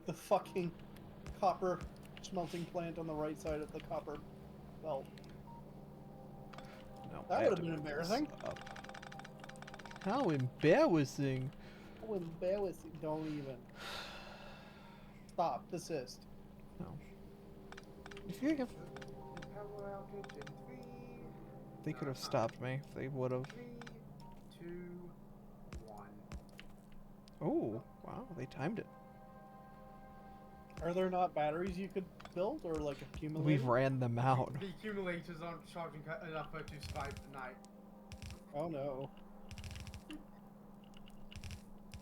the fucking copper smelting plant on the right side of the copper belt? No, That I would've have to been move embarrassing. this up. How embarrassing. Oh, embarrassing. Don't even. Stop. Desist. No. If you have, Power outage in 3, they could have stopped me if they would have. 3, 2, 1. Oh, wow, they timed it. Are there not batteries you could build or like accumulate? We've ran them out. The accumulators aren't charging enough to survive the night. Oh no.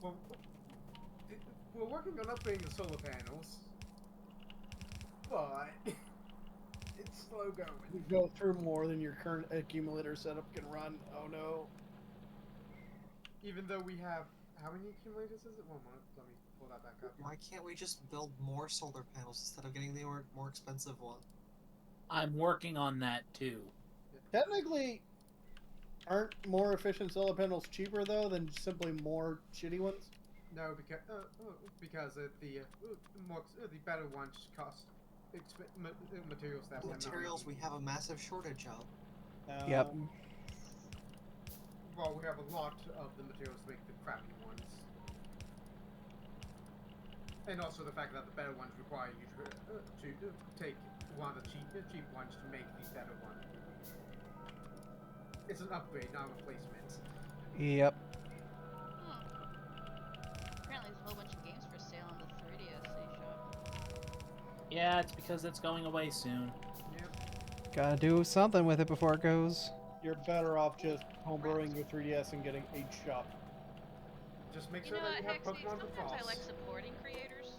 Well, we're working on upgrading the solar panels, but it's slow going. You go through more than your current accumulator setup can run. Oh no. Even though we have, how many accumulators is it? 1 moment, let me pull that back up. Why can't we just build more solar panels instead of getting the more expensive one? I'm working on that too. Technically, aren't more efficient solar panels cheaper though than simply more shitty ones? No, because the better ones cost materials that we're not Materials we using. have a massive shortage of. Yep. Well, we have a lot of the materials to make the crappy ones. And also the fact that the better ones require you to take one of the cheap ones to make the better one. It's an upgrade, not a replacement. Yep. Apparently there's a whole bunch of games for sale on the 3DS eShop. Yeah, it's because it's going away soon. Yep. Gotta do something with it before it goes. you're better off just homebrewing your 3DS and getting a shop. Just make You sure know that what, you have Hexy? Pokemon for Sometimes I Frost. like supporting creators.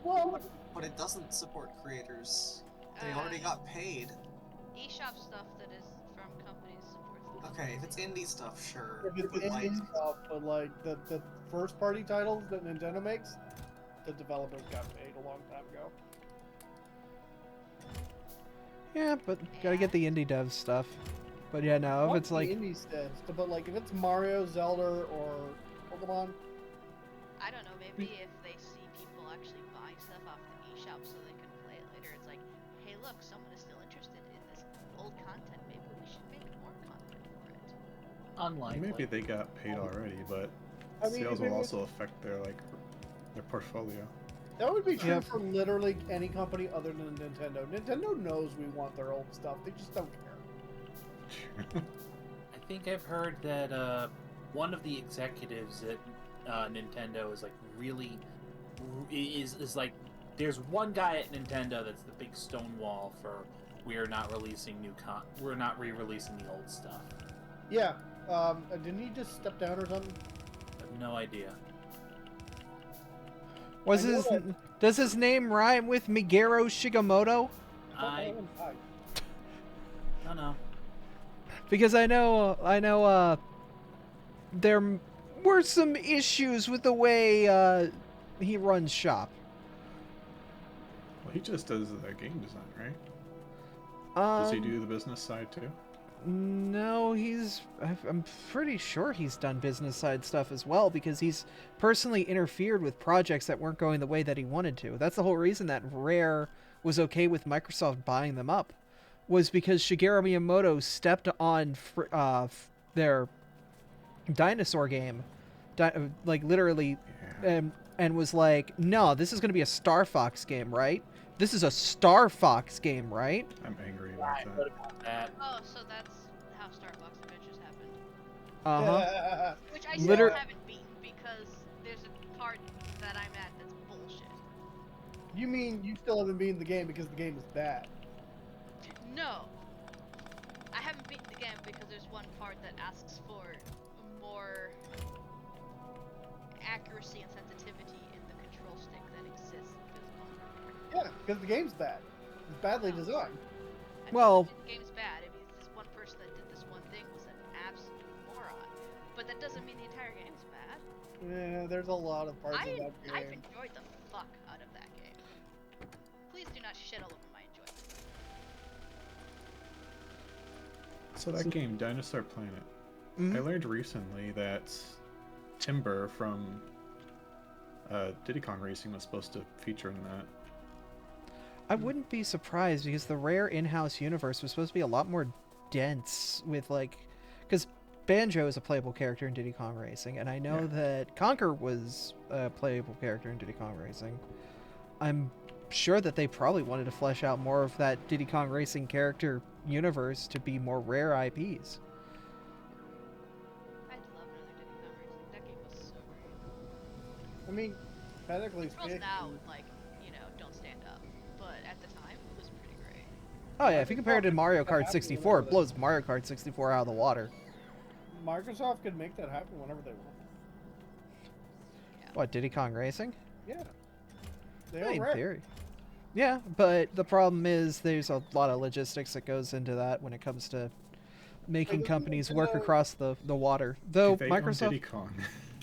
Well, But it doesn't support creators. They Uh, already got paid. eShop stuff that is from companies supports them. Okay, if it's indie stuff, sure. if it's But like, indie stuff, but like the first party titles that Nintendo makes, the developers got paid a long time ago. Yeah, but gotta get the indie dev stuff. But yeah, no, if Not it's the like indie stuff, but like if it's Mario, Zelda, or Pokemon, I don't know, maybe if they see people actually buying stuff off the eShop so they can play it later, it's like, hey look, someone is still interested in this old content, maybe we should make more content for it. Unlikely. Maybe they got paid already, but I mean, sales if it will was- also affect their their portfolio. that would be true Yep. for literally any company other than Nintendo. Nintendo knows we want their old stuff; they just don't care. I think I've heard that one of the executives at Nintendo is like really is like there's one guy at Nintendo that's the big stonewall for we're not releasing we're not re-releasing the old stuff. Yeah, didn't he just step down or something? I have no idea. was I know his that- does his name rhyme with Migero Shigemoto? I don't know. Because I know there were some issues with the way he runs shop. Well, he just does the game design, right? Does he do the business side too? No, I'm pretty sure he's done business side stuff as well because he's personally interfered with projects that weren't going the way that he wanted to. That's the whole reason that Rare was okay with Microsoft buying them up, was because Shigeru Miyamoto stepped on their dinosaur game, like literally, Yeah. and was like, no, this is going to be a Star Fox game, right? This is a Star Fox game, right? I'm angry about that. That Oh, so that's how Star Fox Adventures happened. Uh-huh. Which I still Liter- haven't beaten because there's a part that I'm at that's bullshit. You mean you still haven't beaten the game because the game is bad? No. I haven't beaten the game because there's one part that asks for more accuracy and sensitivity in the control stick than exists in physical. Yeah, because the game's bad. It's badly designed. I mean, Well- the game's bad. I mean, this one person that did this one thing was an absolute moron. But that doesn't mean the entire game's bad. Yeah, there's a lot of parts of that I've game. enjoyed the fuck out of that game. Please do not shit all over my enjoyment. So that game, Dinosaur Planet, Mhm. I learned recently that Timber from Diddy Kong Racing was supposed to feature in that. I wouldn't be surprised because the Rare in-house universe was supposed to be a lot more dense with because Banjo is a playable character in Diddy Kong Racing, and I know Yeah. that Conker was a playable character in Diddy Kong Racing. I'm sure that they probably wanted to flesh out more of that Diddy Kong Racing character universe to be more Rare IPs. I'd love another Diddy Kong Racing. That game was so great. I mean, technically Rules speaking, now, don't stand up. But at the time, it was pretty great. Oh yeah, if you compare it to Mario that Kart happened 64, it whenever blows Mario Kart 64 out of the water. Microsoft could make that happen whenever they want. What, Diddy Kong Racing? Yeah. They In own Rare. theory. Yeah, but the problem is there's a lot of logistics that goes into that when it comes to making doesn't companies work Nintendo- across the water. Though They own Microsoft, Diddy Kong.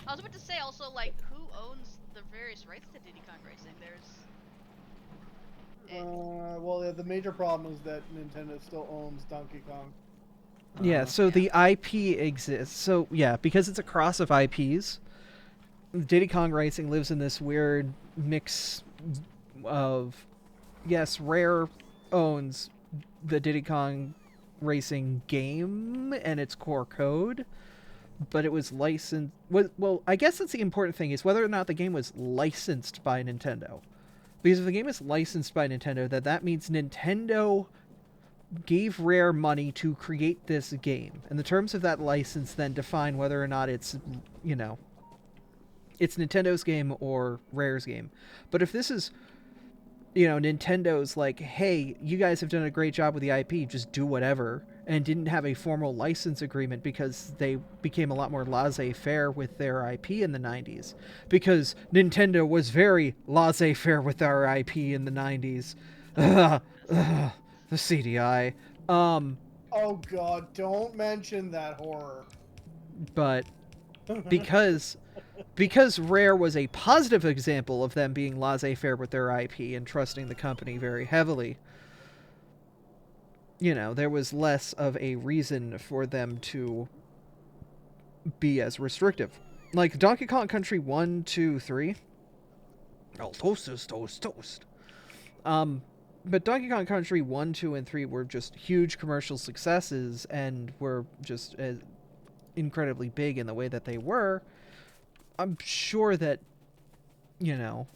I was about to say also, who owns the various rights to Diddy Kong Racing? Well, yeah, the major problem is that Nintendo still owns Donkey Kong. yeah, so the IP exists. So yeah, because it's a cross of IPs, Diddy Kong Racing lives in this weird mix of, yes, Rare owns the Diddy Kong Racing game and its core code, but it was licensed. Well, I guess that's the important thing, is whether or not the game was licensed by Nintendo. Because if the game is licensed by Nintendo, that means Nintendo gave Rare money to create this game. And the terms of that license then define whether or not it's Nintendo's game or Rare's game. But if this is, Nintendo's like, hey, you guys have done a great job with the IP, just do whatever, and didn't have a formal license agreement because they became a lot more laissez-faire with their IP in the 90s. Because Nintendo was very laissez-faire with our IP in the 90s. The CDI. Oh god, don't mention that horror. But because Rare was a positive example of them being laissez-faire with their IP and trusting the company very heavily, you know, there was less of a reason for them to be as restrictive. Like Donkey Kong Country 1, 2, 3. Oh, toast. But Donkey Kong Country 1, 2, and 3 were just huge commercial successes and were just incredibly big in the way that they were. I'm sure that, you know,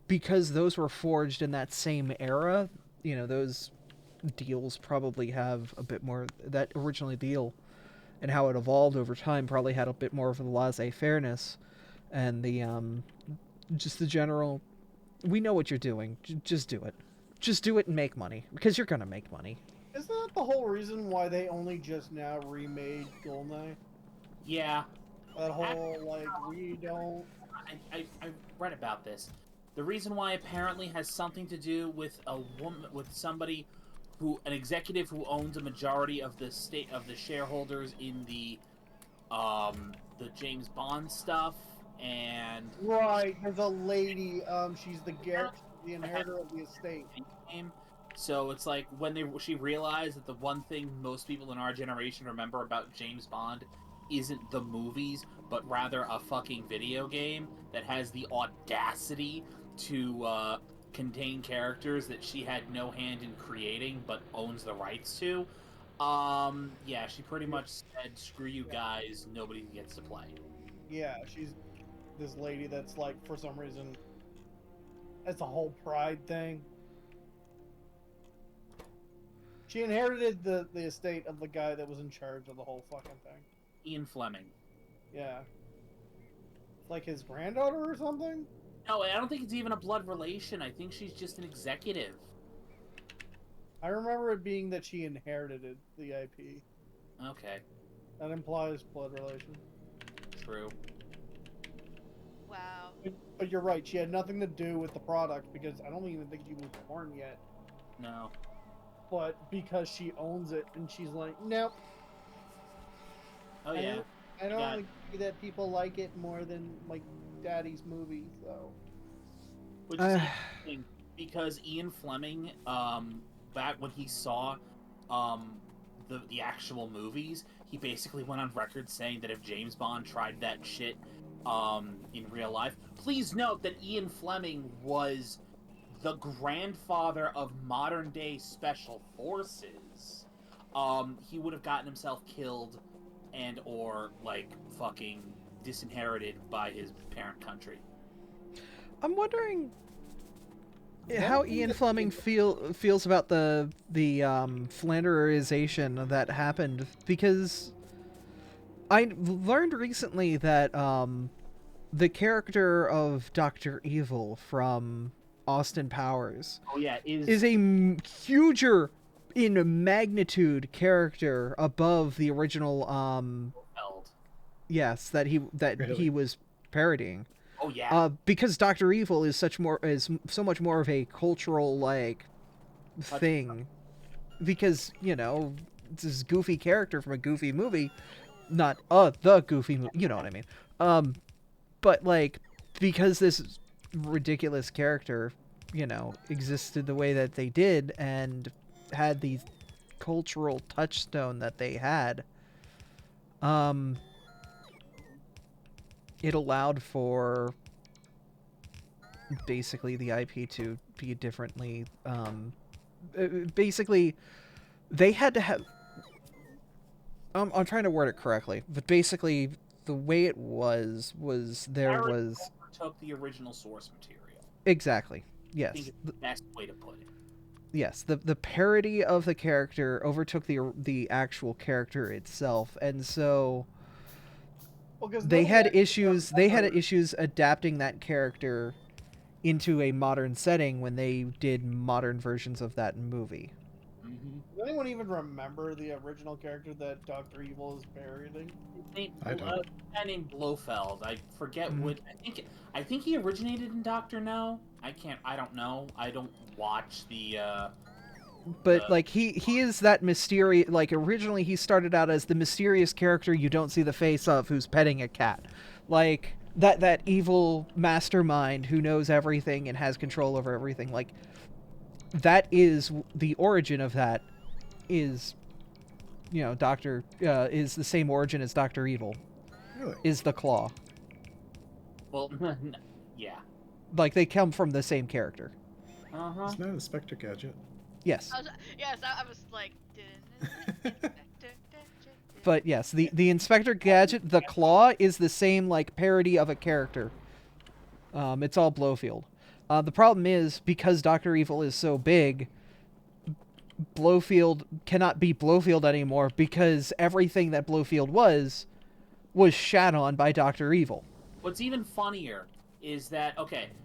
because those were forged in that same era, you know, those deals probably have a bit more, that original deal and how it evolved over time probably had a bit more of the laissez-fairness and the, just the general, we know what you're doing, just do it. Just do it and make money, because you're gonna make money. Isn't that the whole reason why they only just now remade GoldenEye? Yeah, That whole, like, we don't... I read about this. The reason why apparently has something to do with a woman, with somebody an executive who owns a majority of the shareholders in the James Bond stuff, and Right, there's a lady, she's the inheritor of the estate. So it's like when she realized that the one thing most people in our generation remember about James Bond isn't the movies, but rather a fucking video game that has the audacity to contain characters that she had no hand in creating but owns the rights to. Yeah, she pretty much said, screw you guys, nobody gets to play. Yeah, she's this lady that's like, for some reason, it's a whole pride thing. She inherited the estate of the guy that was in charge of the whole fucking thing. Ian Fleming. Yeah. Like his granddaughter or something? No, I don't think it's even a blood relation. I think she's just an executive. I remember it being that she inherited the IP. Okay. That implies blood relation. True. Wow. But you're right, she had nothing to do with the product because I don't even think she was born yet. No. But because she owns it and she's like, nope. Oh yeah. I don't agree that people like it more than like Daddy's movie, so. Which is interesting because Ian Fleming, back when he saw the actual movies, he basically went on record saying that if James Bond tried that shit in real life, please note that Ian Fleming was the grandfather of modern day special forces. He would have gotten himself killed and or like fucking disinherited by his parent country. I'm wondering how Ian Fleming feels about the Flanderization that happened, because I learned recently that the character of Dr. Evil from Austin Powers is a huger in magnitude character above the original yes, that he was parodying. Oh yeah. Because Dr. Evil is so much more of a cultural like thing. Because, you know, it's this goofy character from a goofy movie, not the goofy movie, you know what I mean. But like because this ridiculous character, you know, existed the way that they did and had the cultural touchstone that they had, it allowed for basically the IP to be differently. Basically, they had to have. I'm trying to word it correctly, but basically, the way it was there was took the original source material. Exactly. Yes. I think it's the best way to put it. Yes, the parody of the character overtook the actual character itself, and so they had issues adapting that character into a modern setting when they did modern versions of that movie. Mm-hmm. Does anyone even remember the original character that Dr. Evil is parodying? I don't. A guy named Blofeld. I forget Mhm. what. I think he originated in Doctor No. I don't know. I don't watch the. But like he is that mysterious. Like originally he started out as the mysterious character you don't see the face of, who's petting a cat, like that evil mastermind who knows everything and has control over everything. Like that is the origin of that. Is Doctor is the same origin as Doctor Evil. Really? Is the Claw. Well, yeah. Like they come from the same character. Uh huh. Isn't that a Spectre gadget? Yes. Yes, I was like, But yes, the Inspector Gadget, the Claw, is the same like parody of a character. It's all Blofeld. The problem is because Dr. Evil is so big, Blofeld cannot be Blofeld anymore because everything that Blofeld was shat on by Dr. Evil. What's even funnier is that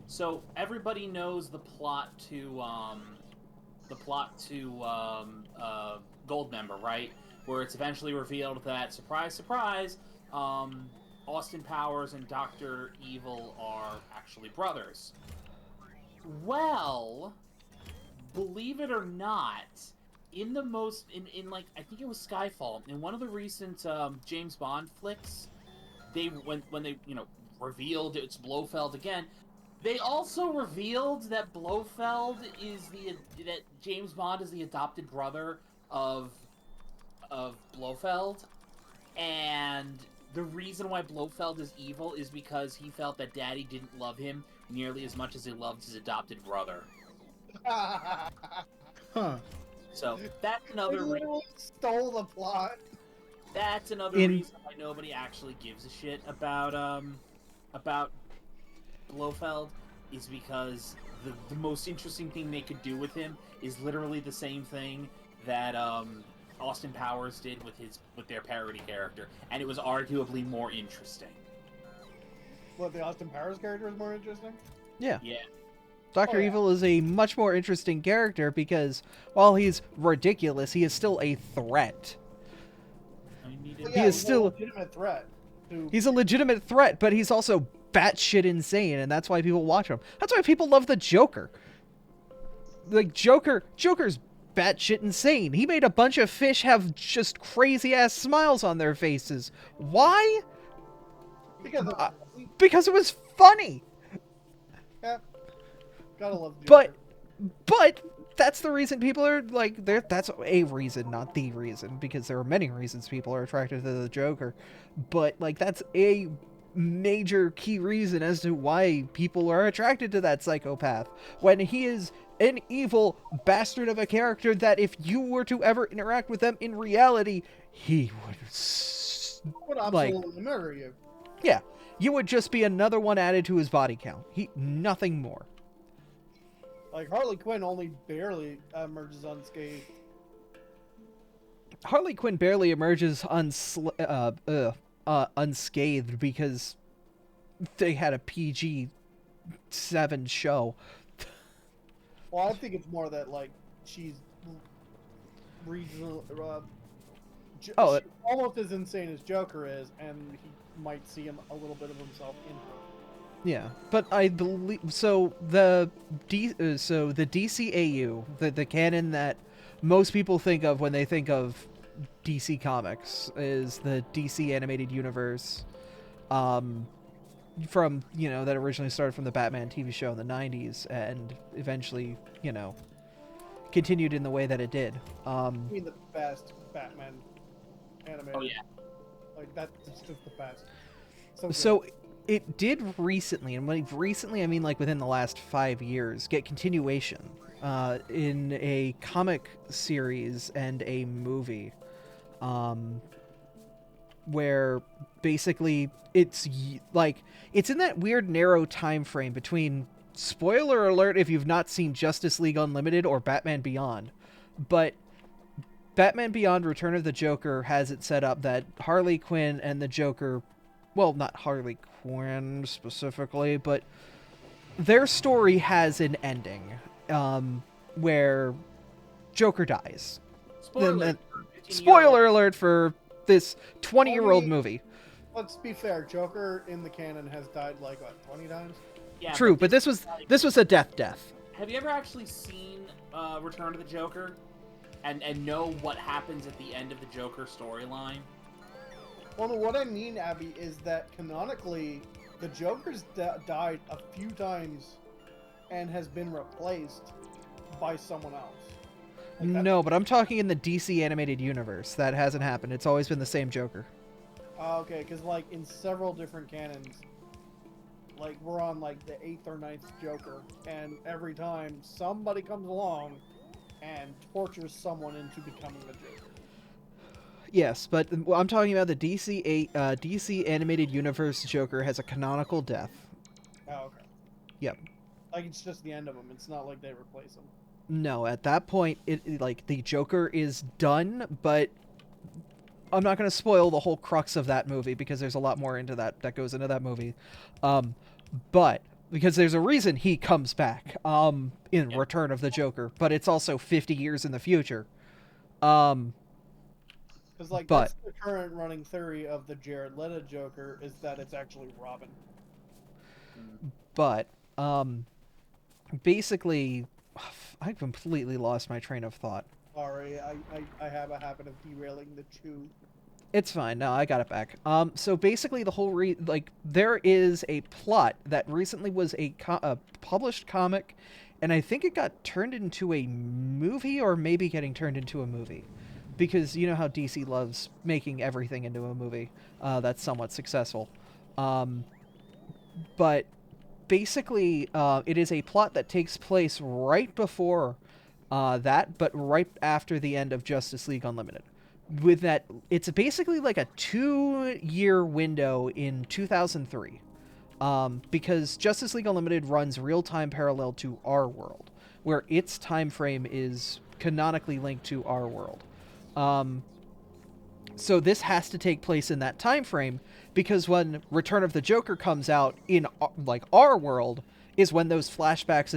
so everybody knows the plot to Goldmember, right? Where it's eventually revealed that surprise, surprise, Austin Powers and Dr. Evil are actually brothers. Well, believe it or not, in like I think it was Skyfall, in one of the recent James Bond flicks, when they revealed it's Blofeld again, they also revealed that that James Bond is the adopted brother of Blofeld, and the reason why Blofeld is evil is because he felt that Daddy didn't love him nearly as much as he loved his adopted brother. Huh. So that's another They literally stole the plot. That's another In- reason why nobody actually gives a shit about Blofeld, is because the most interesting thing they could do with him is literally the same thing that Austin Powers did with their parody character, and it was arguably more interesting. What, the Austin Powers character is more interesting? Yeah. Yeah. Dr. Oh, yeah. Evil is a much more interesting character because while he's ridiculous, he is still a threat. Well, He is he's still- a legitimate threat. He's a legitimate threat, but he's also batshit insane, and that's why people watch him. That's why people love the Joker. Like Joker's batshit insane. He made a bunch of fish have just crazy ass smiles on their faces. Why? Because Because it was funny. yeah, gotta love the But Joker. that's the reason people are like that's a reason, not the reason, because there are many reasons people are attracted to the Joker. But like that's a major key reason as to why people are attracted to that psychopath, when he is an evil bastard of a character that if you were to ever interact with them in reality, he would Would like absolutely murder you. yeah, you would just be another one added to his body count. Nothing more. Like Harley Quinn only barely emerges unscathed. Harley Quinn barely emerges unscathed because they had a PG-7 show. Well, I think it's more that like she's regional. She's almost as insane as Joker is, and he might see him a little bit of himself in her. Yeah, but I believe so. The DCAU, the canon that most people think of when they think of DC Comics, is the DC animated universe, from that originally started from the Batman TV show in the '90s and eventually continued in the way that it did. I mean, the best Batman animated. Oh yeah. Like that's just the best. So it did recently, and when recently I mean like within the last 5 years, get continuation in a comic series and a movie, where basically it's in that weird narrow time frame between, spoiler alert if you've not seen Justice League Unlimited or Batman Beyond, but Batman Beyond Return of the Joker has it set up that Harley Quinn and the Joker, well, not Harley Quinn specifically, but their story has an ending where Joker dies. Spoiler, then alert for 15-year-old. spoiler alert for this 20-year-old Only- movie. Let's be fair. Joker in the canon has died like what 20 times. Yeah, True, but this was a death. Have you ever actually seen Return of the Joker, and know what happens at the end of the Joker storyline? Well, what I mean, Abby, is that canonically, the Joker's died a few times, and has been replaced by someone else. Like, that's- No, but I'm talking in the DC animated universe. That hasn't happened. It's always been the same Joker. Okay, because like in several different canons, like we're on like the 8th or 9th Joker, and every time somebody comes along and tortures someone into becoming the Joker. Yes, but I'm talking about the DC animated universe Joker has a canonical death. Oh, okay. Yep. Like it's just the end of him. It's not like they replace him. No, at that point, like the Joker is done, but I'm not going to spoil the whole crux of that movie because there's a lot more into that goes into that movie. But because there's a reason he comes back in Return of the Joker, but it's also 50 years in the future. Because like But- that's the current running theory of the Jared Leto Joker is that it's actually Robin. But basically, I completely lost my train of thought. Sorry, I have a habit of derailing the chew. It's fine. No, I got it back. So basically, the whole there is a plot that recently was a published comic, and I think it got turned into a movie, or maybe getting turned into a movie, because you know how DC loves making everything into a movie. That's somewhat successful. But basically, it is a plot that takes place right before that, but right after the end of Justice League Unlimited. With that, it's basically like a 2-year window in 2003, because Justice League Unlimited runs real-time parallel to our world, where its time frame is canonically linked to our world. So this has to take place in that time frame, because when Return of the Joker comes out in like our world is when those flashback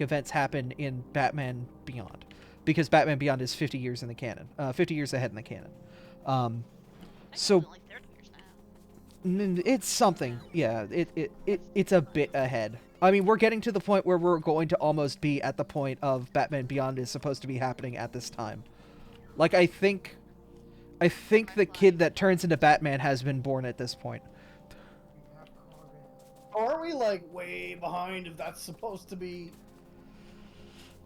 events happen in Batman Beyond. Because Batman Beyond is 50 years in the canon, 50 years ahead in the canon. So Only 30 years now. it's something, yeah. It's a bit ahead. I mean, we're getting to the point where we're going to almost be at the point of Batman Beyond is supposed to be happening at this time. Like I think the kid that turns into Batman has been born at this point. Aren't we like way behind if that's supposed to be?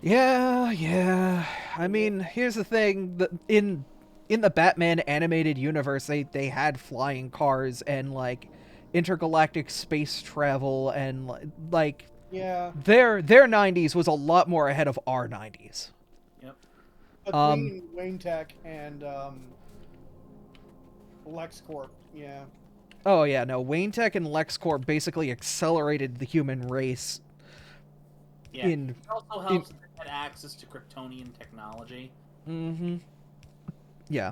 Yeah. I mean, here's the thing: in the Batman animated universe, they had flying cars and like intergalactic space travel and like Yeah. their 90s was a lot more ahead of our 90s. Between Wayne Tech and LexCorp, yeah. Oh yeah, no, Wayne Tech and LexCorp basically accelerated the human race. Yeah. It also helps that they had access to Kryptonian technology. Mm-hmm. Yeah.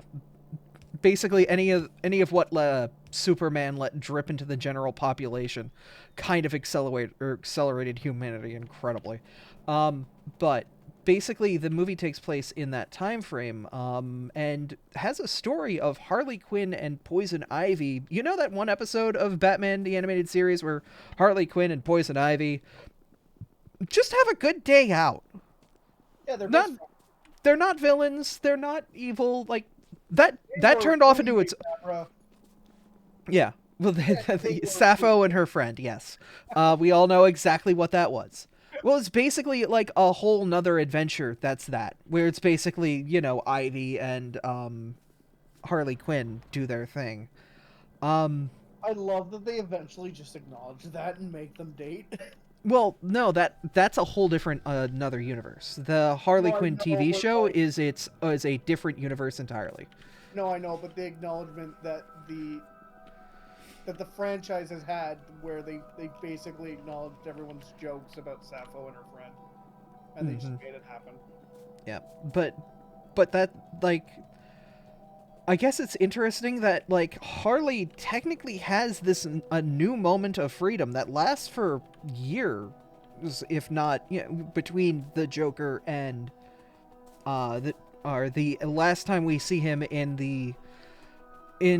Basically, any of what Superman let drip into the general population kind of accelerated humanity incredibly. But basically, the movie takes place in that time frame, and has a story of Harley Quinn and Poison Ivy. You know that one episode of Batman the Animated Series where Harley Quinn and Poison Ivy just have a good day out. Yeah, they're Not, best friends. they're not villains. They're not evil. Like that They were turned off into really its. Barbara. Yeah. Well, they were Sappho and her friend. Yes. We all know exactly what that was. Well, it's basically like a whole nother adventure. Where it's basically, Ivy and Harley Quinn do their thing. I love that they eventually just acknowledge that and make them date. Well, no, that's a whole different another universe. The Harley Well, I Quinn know, TV but, show like- is a different universe entirely. No, I know, but the acknowledgement that the franchise has had, where they basically acknowledged everyone's jokes about Sappho and her friend, and they just Mhm. made it happen. Yeah, but that like, I guess it's interesting that like Harley technically has a new moment of freedom that lasts for years, if not between the Joker and or the last time we see him in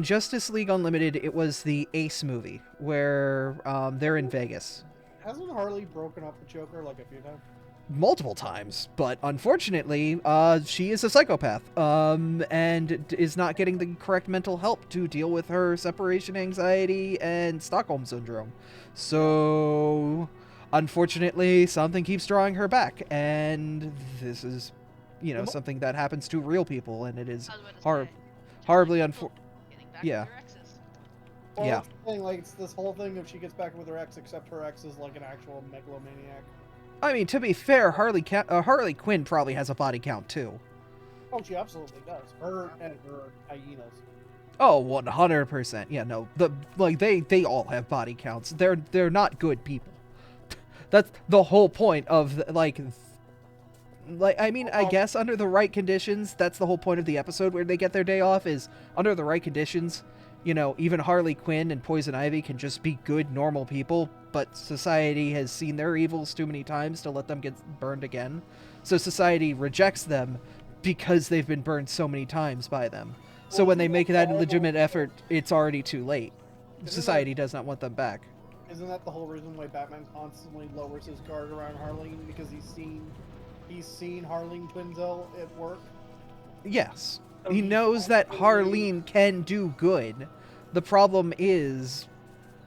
Justice League Unlimited, it was the Ace movie where they're in Vegas. Hasn't Harley broken up with Joker like a few times? Multiple times, but unfortunately, she is a psychopath, and is not getting the correct mental help to deal with her separation anxiety and Stockholm syndrome. So, unfortunately, something keeps drawing her back, and this is, something that happens to real people, and it is I was about to hor- say, horribly people getting back yeah. with their exes. Well, Yeah. that's the thing, like, it's this whole thing of she gets back with her ex, except her ex is like an actual megalomaniac. I mean, to be fair, Harley Quinn probably has a body count too. Oh, she absolutely does. Her and her hyenas. Oh, 100%. Yeah, no. They all have body counts. They're not good people. That's the whole point of I mean, I guess under the right conditions, that's the whole point of the episode where they get their day off is under the right conditions. Even Harley Quinn and Poison Ivy can just be good, normal people, but society has seen their evils too many times to let them get burned again. So society rejects them because they've been burned so many times by them. So when they make that legitimate effort, it's already too late. Society does not want them back. Isn't that the whole reason why Batman constantly lowers his guard around Harleen? Because he's seen Harleen Quinzel at work? Yes. So He knows that Harleen can do good. The problem is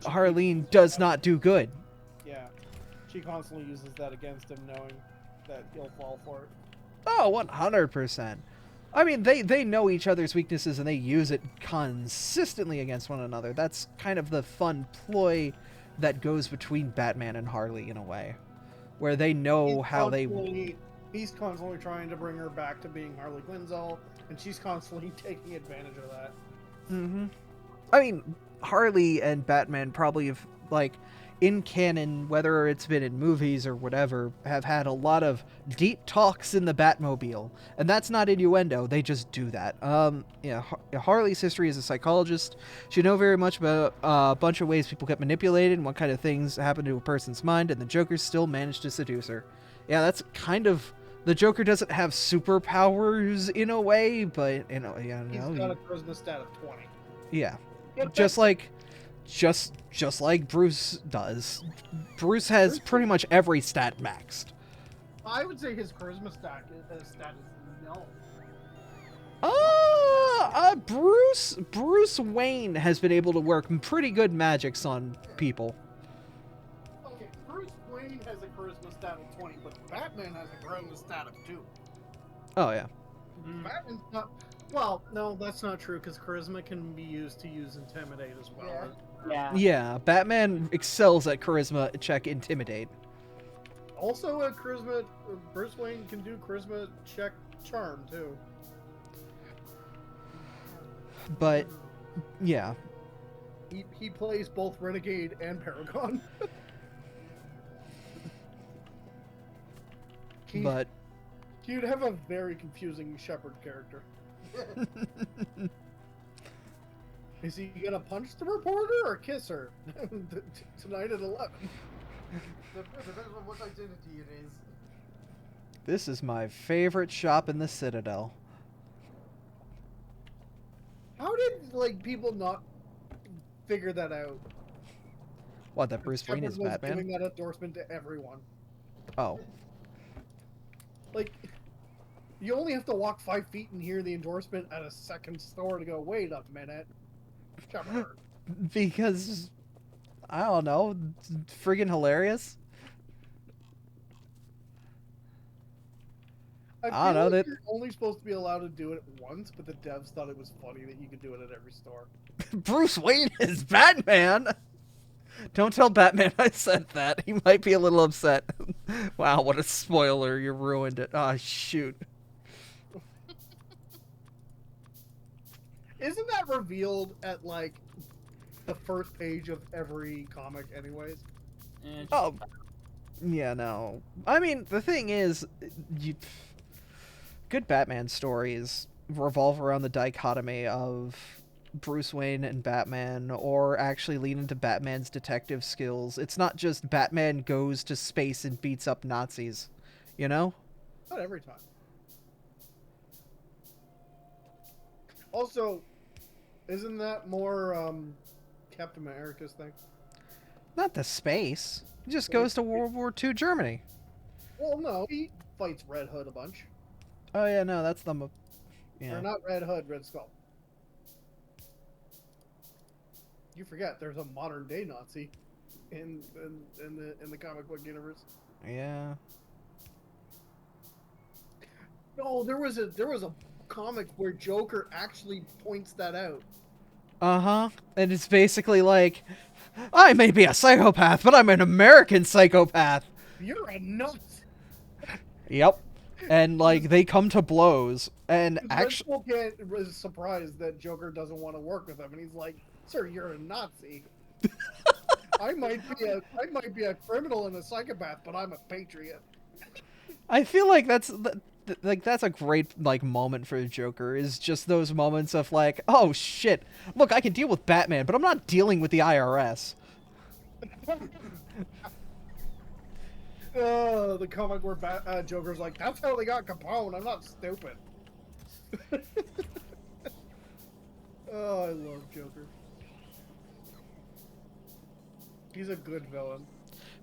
Harleen does not do good. Yeah. She constantly uses that against him, knowing that he'll fall for it. Oh, 100%. I mean, they know each other's weaknesses and they use it consistently against one another. That's kind of the fun ploy that goes between Batman and Harley in a way. Where they know He's constantly trying to bring her back to being Harley Quinzel, and she's constantly taking advantage of that. Mm-hmm. I mean, Harley and Batman probably have, in canon, whether it's been in movies or whatever, have had a lot of deep talks in the Batmobile. And that's not innuendo, they just do that. Harley's history as a psychologist, she knows very much about a bunch of ways people get manipulated and what kind of things happen to a person's mind, and the Joker still managed to seduce her. Yeah, that's kind of... The Joker doesn't have superpowers in a way, but, He's got a charisma stat of 20. Yeah. Just like Bruce does. Bruce has pretty much every stat maxed. I would say his charisma stat is no. Bruce Wayne has been able to work pretty good magics on people. Okay, Bruce Wayne has a charisma stat of 20, but Batman has a charisma stat of 2. Oh, yeah. Batman's not... Well, no, that's not true, because charisma can be used to use intimidate as well. Yeah, Batman excels at charisma check intimidate. Also, a charisma... Bruce Wayne can do charisma check charm, too. But, yeah. He plays both Renegade and Paragon. But... He'd have a very confusing Shepherd character. Is he gonna punch the reporter or kiss her? Tonight at 11. Depends on what identity it is. This is my favorite shop in the Citadel. How did, people not figure that out? What, that Bruce Wayne is Shepherd was Batman? giving that endorsement to everyone. Oh. You only have to walk 5 feet and hear the endorsement at a second store to go, wait a minute. Shepherd. Because, I don't know, friggin' hilarious. I don't know. You're only supposed to be allowed to do it once, but the devs thought it was funny that you could do it at every store. Bruce Wayne is Batman! Don't tell Batman I said that. He might be a little upset. Wow, what a spoiler. You ruined it. Ah, shoot. Isn't that revealed at, the first page of every comic anyways? Oh. Yeah, no. I mean, the thing is, good Batman stories revolve around the dichotomy of Bruce Wayne and Batman, or actually lean into Batman's detective skills. It's not just Batman goes to space and beats up Nazis, you know? Not every time. Also, isn't that more Captain America's thing? Not the space. He just goes to World War II Germany. Well, no, he fights Red Hood a bunch. Oh yeah, no, that's the. Or Yeah. not Red Hood, Red Skull. You forget there's a modern day Nazi in the comic book universe. Yeah. No, there was a comic where Joker actually points that out. Uh-huh. And it's basically like, I may be a psychopath, but I'm an American psychopath. You're a nut. Yep. And like they come to blows, and actually, Red Skull was surprised that Joker doesn't want to work with him, and he's like, "Sir, you're a Nazi. I might be a criminal and a psychopath, but I'm a patriot." I feel like that's a great like moment for the Joker, is just those moments of like, oh shit, look, I can deal with Batman, but I'm not dealing with the IRS. The comic where Joker's like, "That's how they got Capone. I'm not stupid." Oh, I love Joker. He's a good villain.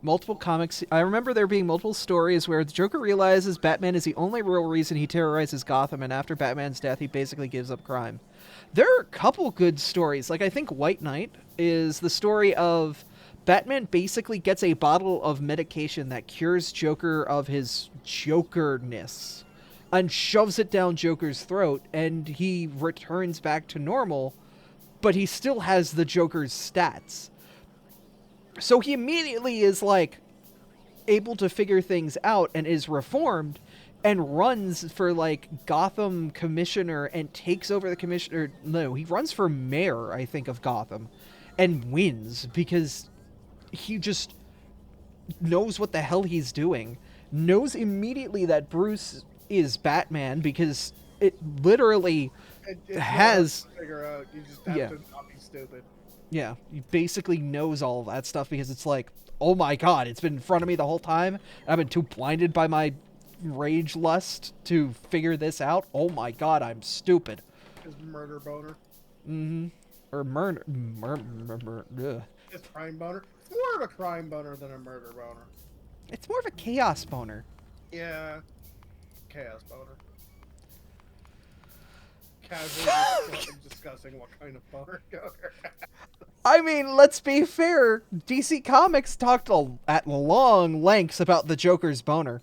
Multiple comics. I remember there being multiple stories where the Joker realizes Batman is the only real reason he terrorizes Gotham, and after Batman's death, he basically gives up crime. There are a couple good stories. Like, I think White Knight is the story of Batman basically gets a bottle of medication that cures Joker of his Jokerness and shoves it down Joker's throat, and he returns back to normal, but he still has the Joker's stats. So he immediately is, like, able to figure things out and is reformed and runs for, like, Gotham commissioner and takes over the commissioner. No, he runs for mayor, I think, of Gotham and wins because he just knows what the hell he's doing. Knows immediately that Bruce is Batman because it literally It's has... hard to figure out. You just have to not be stupid. Yeah, he basically knows all that stuff because it's like, oh my god, it's been in front of me the whole time. I've been too blinded by my rage lust to figure this out. Oh my god, I'm stupid. His murder boner. Mm-hmm. Or murder. His crime boner. It's more of a crime boner than a murder boner. It's more of a chaos boner. Yeah. Chaos boner. Casually discussing what kind of boner Joker has. I mean, let's be fair. DC Comics talked at long lengths about the Joker's boner.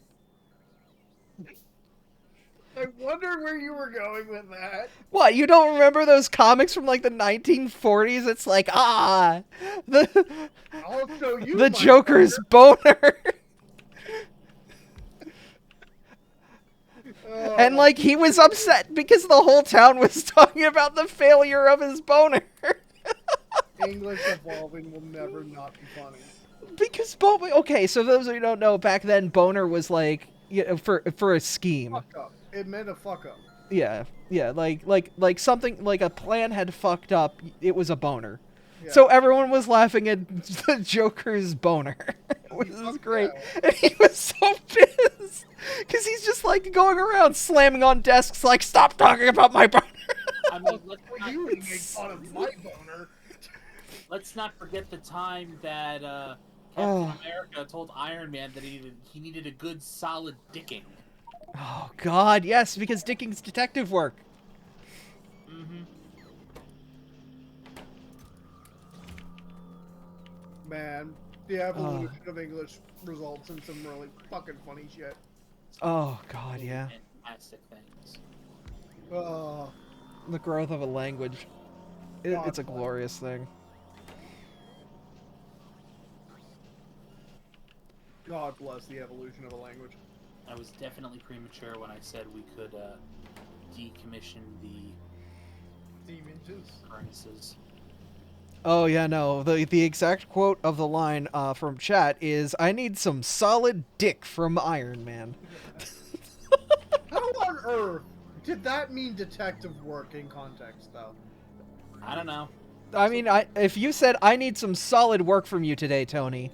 I wondered where you were going with that. What, you don't remember those comics from like the 1940s? It's like, I'll show you the my Joker's boner. And like he was upset because the whole town was talking about the failure of his boner. English evolving will never not be funny. Because okay, so those of you who don't know, back then boner was like, you know, for a scheme. Fuck up. It meant a fuck up. Yeah, like something like a plan had fucked up. It was a boner. Yeah. So everyone was laughing at the Joker's boner. Which is great. And he was so pissed because he's just like going around slamming on desks like, stop talking about my boner. I mean, You make fun of my boner. let's not forget the time that Captain America told Iron Man that he needed a good solid dicking. Oh god, yes, because dicking's detective work. Mm-hmm. Man, the evolution of English results in some really fucking funny shit. Oh god, yeah. Fantastic things. Oh, The growth of a language. It's a glorious thing. God bless the evolution of a language. I was definitely premature when I said we could decommission the Demons. furnaces. Oh yeah, no. The exact quote of the line from chat is, "I need some solid dick from Iron Man." How on earth did that mean detective work in context, though? I don't know. I mean, if you said, "I need some solid work from you today, Tony,"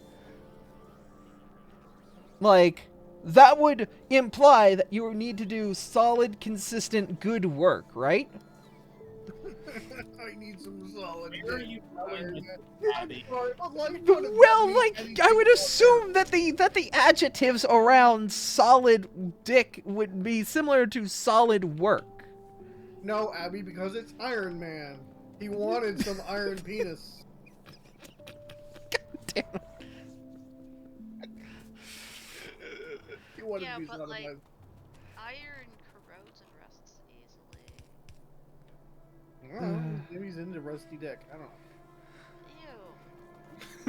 like, that would imply that you need to do solid, consistent, good work, right? I need some solid. Where are you going with Abby? Sorry, but like, Well, like I would assume that the adjectives around solid dick would be similar to solid work. No, Abby, because it's Iron Man. He wanted some iron penis. Damn. He wanted Yeah, to be but, sodomized. like, iron corrodes and rusts easily. I don't know. Maybe he's into rusty dick. I don't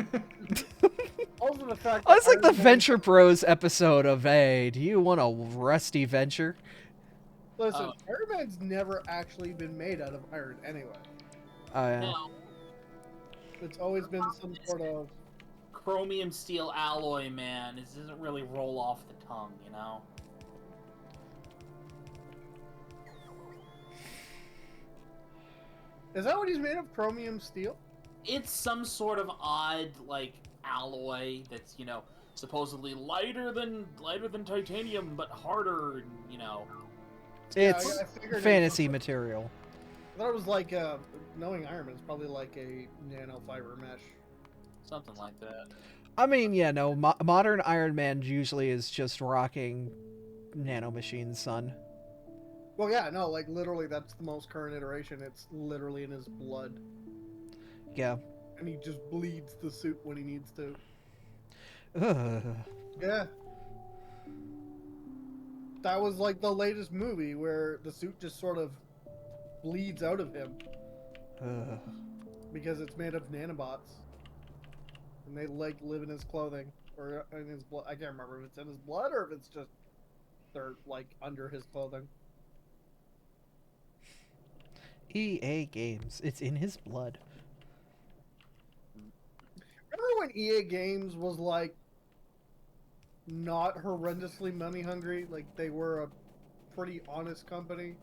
know. Ew. Also, the fact Oh, it's that like the Iron Man- Venture Bros episode of, hey, do you want a rusty venture? Listen, Iron Man's never actually been made out of iron anyway. Oh, yeah. No, It's always been some sort of. chromium steel alloy, man. This doesn't really roll off the tongue, you know? Is that what he's made of? Chromium steel? It's some sort of odd, like, alloy that's, you know, supposedly lighter than titanium, but harder, and, you know. It's I figured it fantasy was- material. I thought it was like, knowing Iron Man, it's probably like a nanofiber mesh. Something like that. I mean, yeah, no, modern Iron Man usually is just rocking nanomachines, son. Well, yeah, no, like literally, that's the most current iteration. It's literally in his blood, Yeah. and he just bleeds the suit when he needs to. Ugh. Yeah. That was like the latest movie where the suit just sort of bleeds out of him Ugh. because it's made of nanobots, and they like live in his clothing or in his blood. I can't remember if it's in his blood or if it's just they're like under his clothing. EA Games. It's in his blood. Remember when EA Games was like not horrendously money hungry? Like they were a pretty honest company,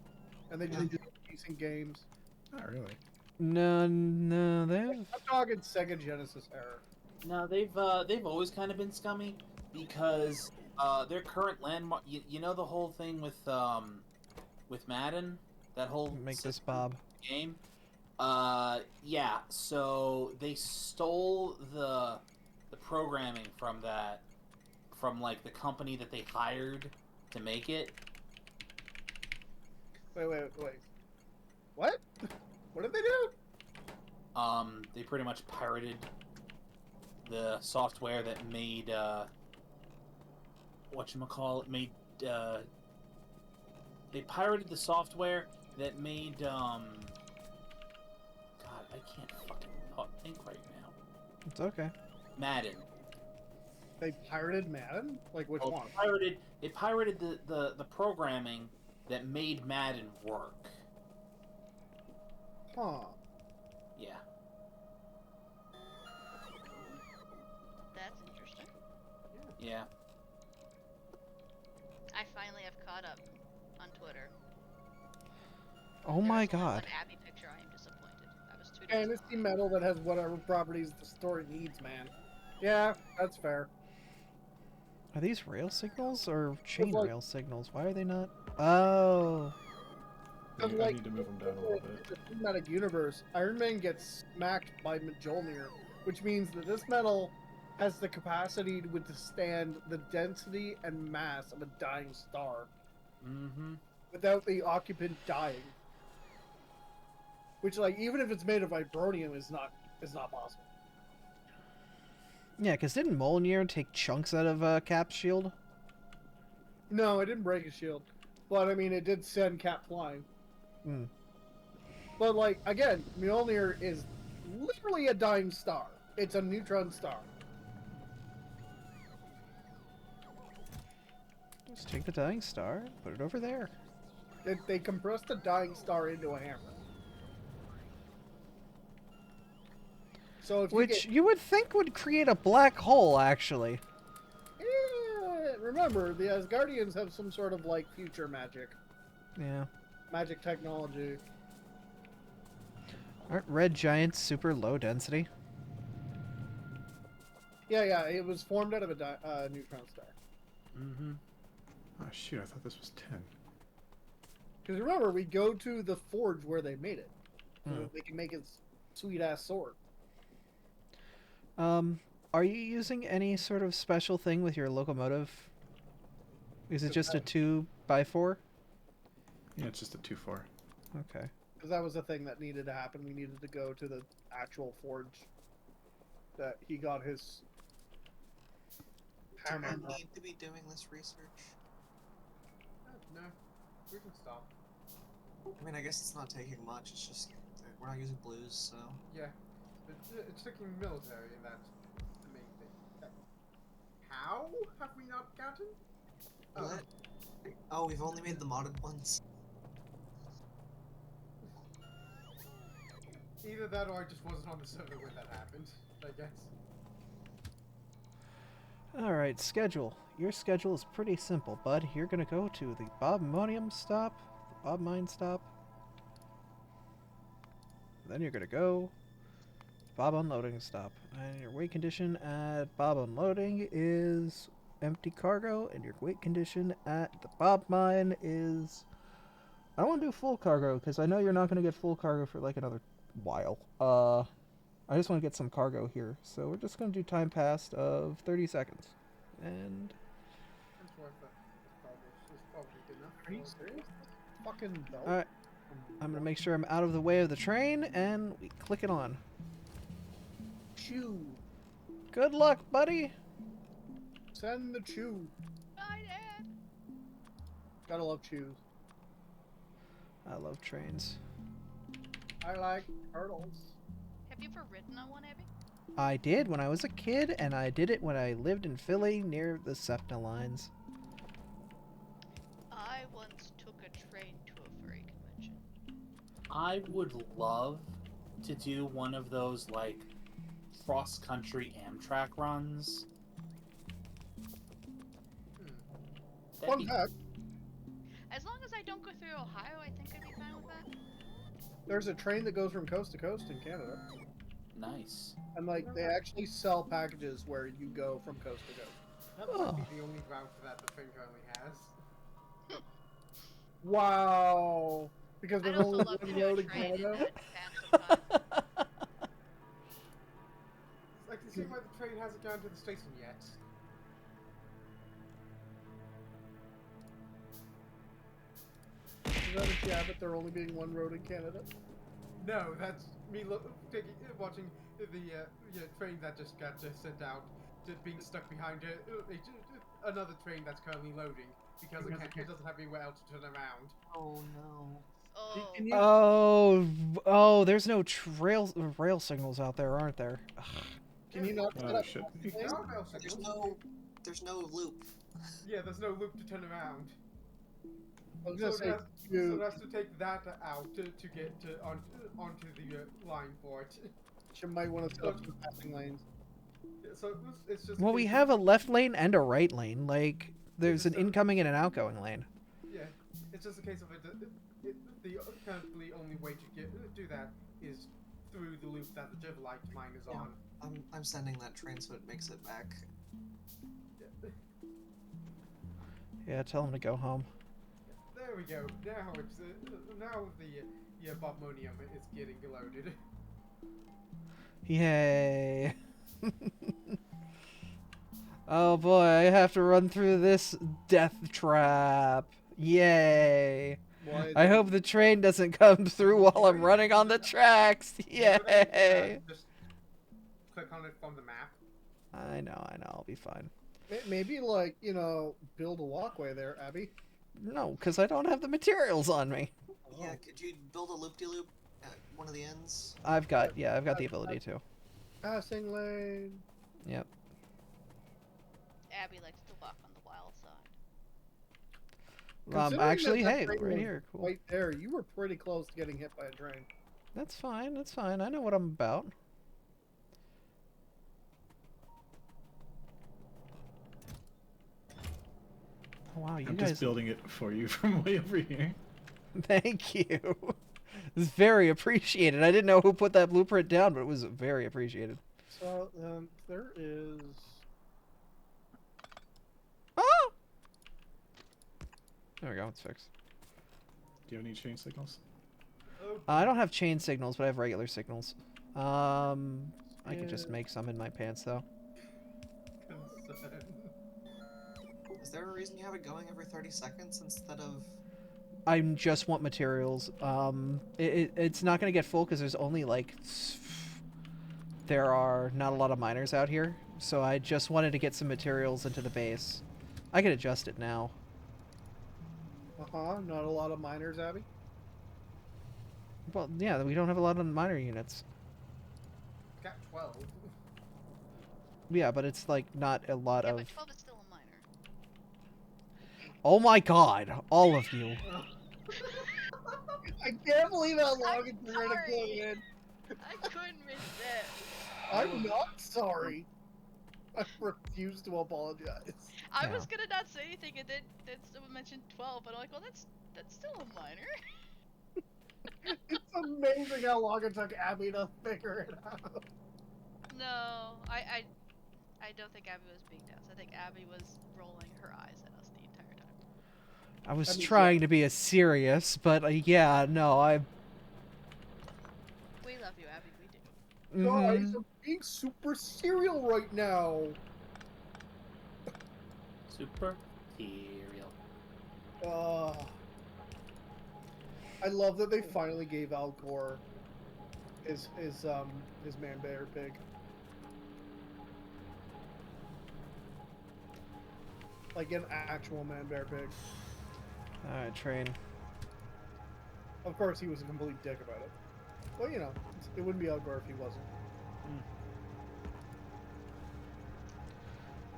and they just did decent games. Not really. No, they've... I'm talking Sega Genesis era. No, they've always kind of been scummy because their current landmark. You know the whole thing with Madden, that whole Make this Bob. game. Yeah. So they stole the programming from that, from like the company that they hired to make it. Wait. What? What did they do? They pretty much pirated the software that made whatchamacallit made they pirated the software that made God, I can't fucking think right now. It's okay. Madden. They pirated Madden? Like which Oh, one? They pirated the programming that made Madden work. Huh. Yeah. That's interesting. Yeah. I finally have caught up on Twitter. Oh my There's only god. one Abby picture. I am disappointed. That was 2 days ago. Fantasy metal that has whatever properties the story needs, man. Yeah, that's fair. Are these rail signals or chain like- rail signals? Why are they not? Oh. I But, like, need to move them down a little bit. in the cinematic universe, Iron Man gets smacked by Mjolnir, which means that this metal has the capacity to withstand the density and mass of a dying star Mm-hmm. without the occupant dying. Which, like, even if it's made of vibranium, is not possible. Yeah, because didn't Mjolnir take chunks out of Cap's shield? No, it didn't break his shield, but I mean, it did send Cap flying. Hmm. But like again, Mjolnir is literally a dying star. It's a neutron star. Just take the dying star, put it over there. They compressed a dying star into a hammer. So if Which you you would think would create a black hole, actually. get, remember the Asgardians have some sort of like future magic technology. Aren't red giants super low density? Yeah, it was formed out of a neutron star. Mm-hmm. Oh shoot, I thought this was 10. Because remember, we go to the forge where they made it. so that they can make his sweet ass sword. Are you using any sort of special thing with your locomotive? Is it just a 2x4? Yeah, it's just a 2-4. Okay. Because that was the thing that needed to happen. We needed to go to the actual forge that he got his Do hammer. we need to be doing this research? No, we can stop. I mean, I guess it's not taking much. It's just we're not using blues, so. Yeah, it's taking military, and that's the main thing. How have we not gotten? What? Oh, we've only made the modded ones. Either that, or I just wasn't on the server when that happened. I guess. Alright, schedule. Your schedule is pretty simple, bud. You're gonna go to the Bob Monium stop, the Bob Mine stop. Then you're gonna go Bob Unloading stop. And your weight condition at Bob Unloading is empty cargo, and your weight condition at the Bob Mine is... I don't want to do full cargo, because I know you're not going to get full cargo for like another while. I just want to get some cargo here. So we're just going to do time passed of 30 seconds. And... That's worth it. It's probably good enough. Are you serious? Fucking belt. Alright, I'm going to make sure I'm out of the way of the train, and we click it on. Chew. Good luck, buddy! Send the chew. Bye, Dad. Gotta love chews. I love trains. I like turtles. Have you ever ridden on one, Abby? I did when I was a kid, and I did it when I lived in Philly near the SEPTA lines. I once took a train to a furry convention. I would love to do one of those, like, cross-country Amtrak runs. That'd Fun be- fact, As long as I don't go through Ohio, I think I'd be fine with that. there's a train that goes from coast to coast in Canada. Nice. And like they actually sell packages where you go from coast to coast. That Oh. might be the only route that the train currently has. Wow. Because I'd there's also only love to one do a road in train in Canada. that span of time. I can see why the train hasn't gone to the station yet. Is that a jab at there only being one road in Canada? No, that's me watching the train that just got sent out, just being stuck behind another train that's currently loading because it doesn't have anywhere else to turn around. Oh no. Oh, Can you? Oh, there's no rail signals out there, aren't there? Ugh. Can you not set Oh, up shit. something? There are rail signals. There's no loop. Yeah, there's no loop to turn around. I was So gonna it say, has, so you, it has to take that out to get onto the line for it. you might want to set up some passing lanes. Yeah, so it's just. Well, we have a left lane and a right lane. Like, there's an So- incoming and an outgoing lane. Yeah, it's just a case of the currently only way to do that is through the loop that the Jivelite mine is Yeah. on. I'm sending that train so it makes it back. Yeah. Yeah, tell him to go home. There we go. Now it's now the Bobmonium is getting loaded. Yay. Oh boy, I have to run through this death trap. Yay. Why? I hope the train doesn't come through while I'm running on the tracks. Yay. Just click on it from the map. I know, I'll be fine. Maybe like build a walkway there, Abby. No, because I don't have the materials on me. Yeah, could you build a loop-de-loop at one of the ends? I've got the ability to. Passing lane. Yep. Abby likes to walk on the wild side. Considering Actually, that hey, train right was here, cool. Right there, you were pretty close to getting hit by a train. That's fine, I know what I'm about. Oh, wow, you I'm guys... just building it for you from way over here. Thank you. It's very appreciated. I didn't know who put that blueprint down, but it was very appreciated. So there is. Oh! There we go, it's fixed. Do you have any chain signals? Oh, I don't have chain signals, but I have regular signals. I could just Yeah. make some in my pants, though. concern. Is there a reason you have it going every 30 seconds instead of... I just want materials. It's not going to get full because there's only, like... There are not a lot of miners out here, so I just wanted to get some materials into the base. I could adjust it now. Not a lot of miners, Abby. Well, yeah, we don't have a lot of miner units. Got 12. Yeah, but it's, like, not a lot Yeah, of... but 12 is still a minor. Oh my god, all of you. I can't believe how long I'm it's been to go sorry. in. I couldn't resist. I'm not sorry. I refuse to apologize. I Yeah. was gonna not say anything, and then someone mentioned 12, but I'm like, well, that's still a minor. It's amazing how long it took Abby to figure it out. No, I don't think Abby was being dense. I think Abby was rolling her eyes at us the entire time. I was I mean, trying to be serious, but yeah, no, I... We love you, Abby. We do. Guys, I'm being super serial right now. Super serial. I love that they finally gave Al Gore his man bear pig. Like an actual man bear pig. Alright, train. Of course, he was a complete dick about it. Well, you know, it wouldn't be Al Gore if he wasn't.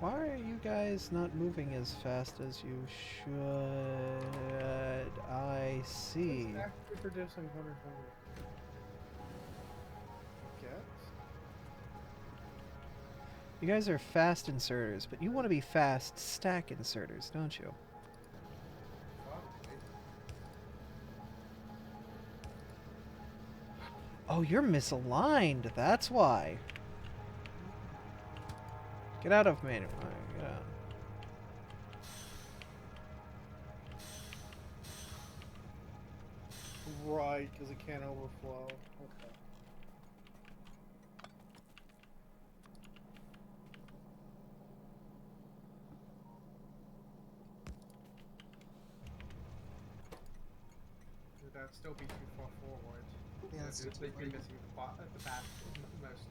Why are you guys not moving as fast as you should? I see. It's actually producing 100. Guess. You guys are fast inserters, but you want to be fast stack inserters, don't you? Oh, you're misaligned. That's why. Get out of manual. Get out. Right, because it can't overflow. Okay. Would that still be too far forward? Yeah, it's They've too been far. missing the back most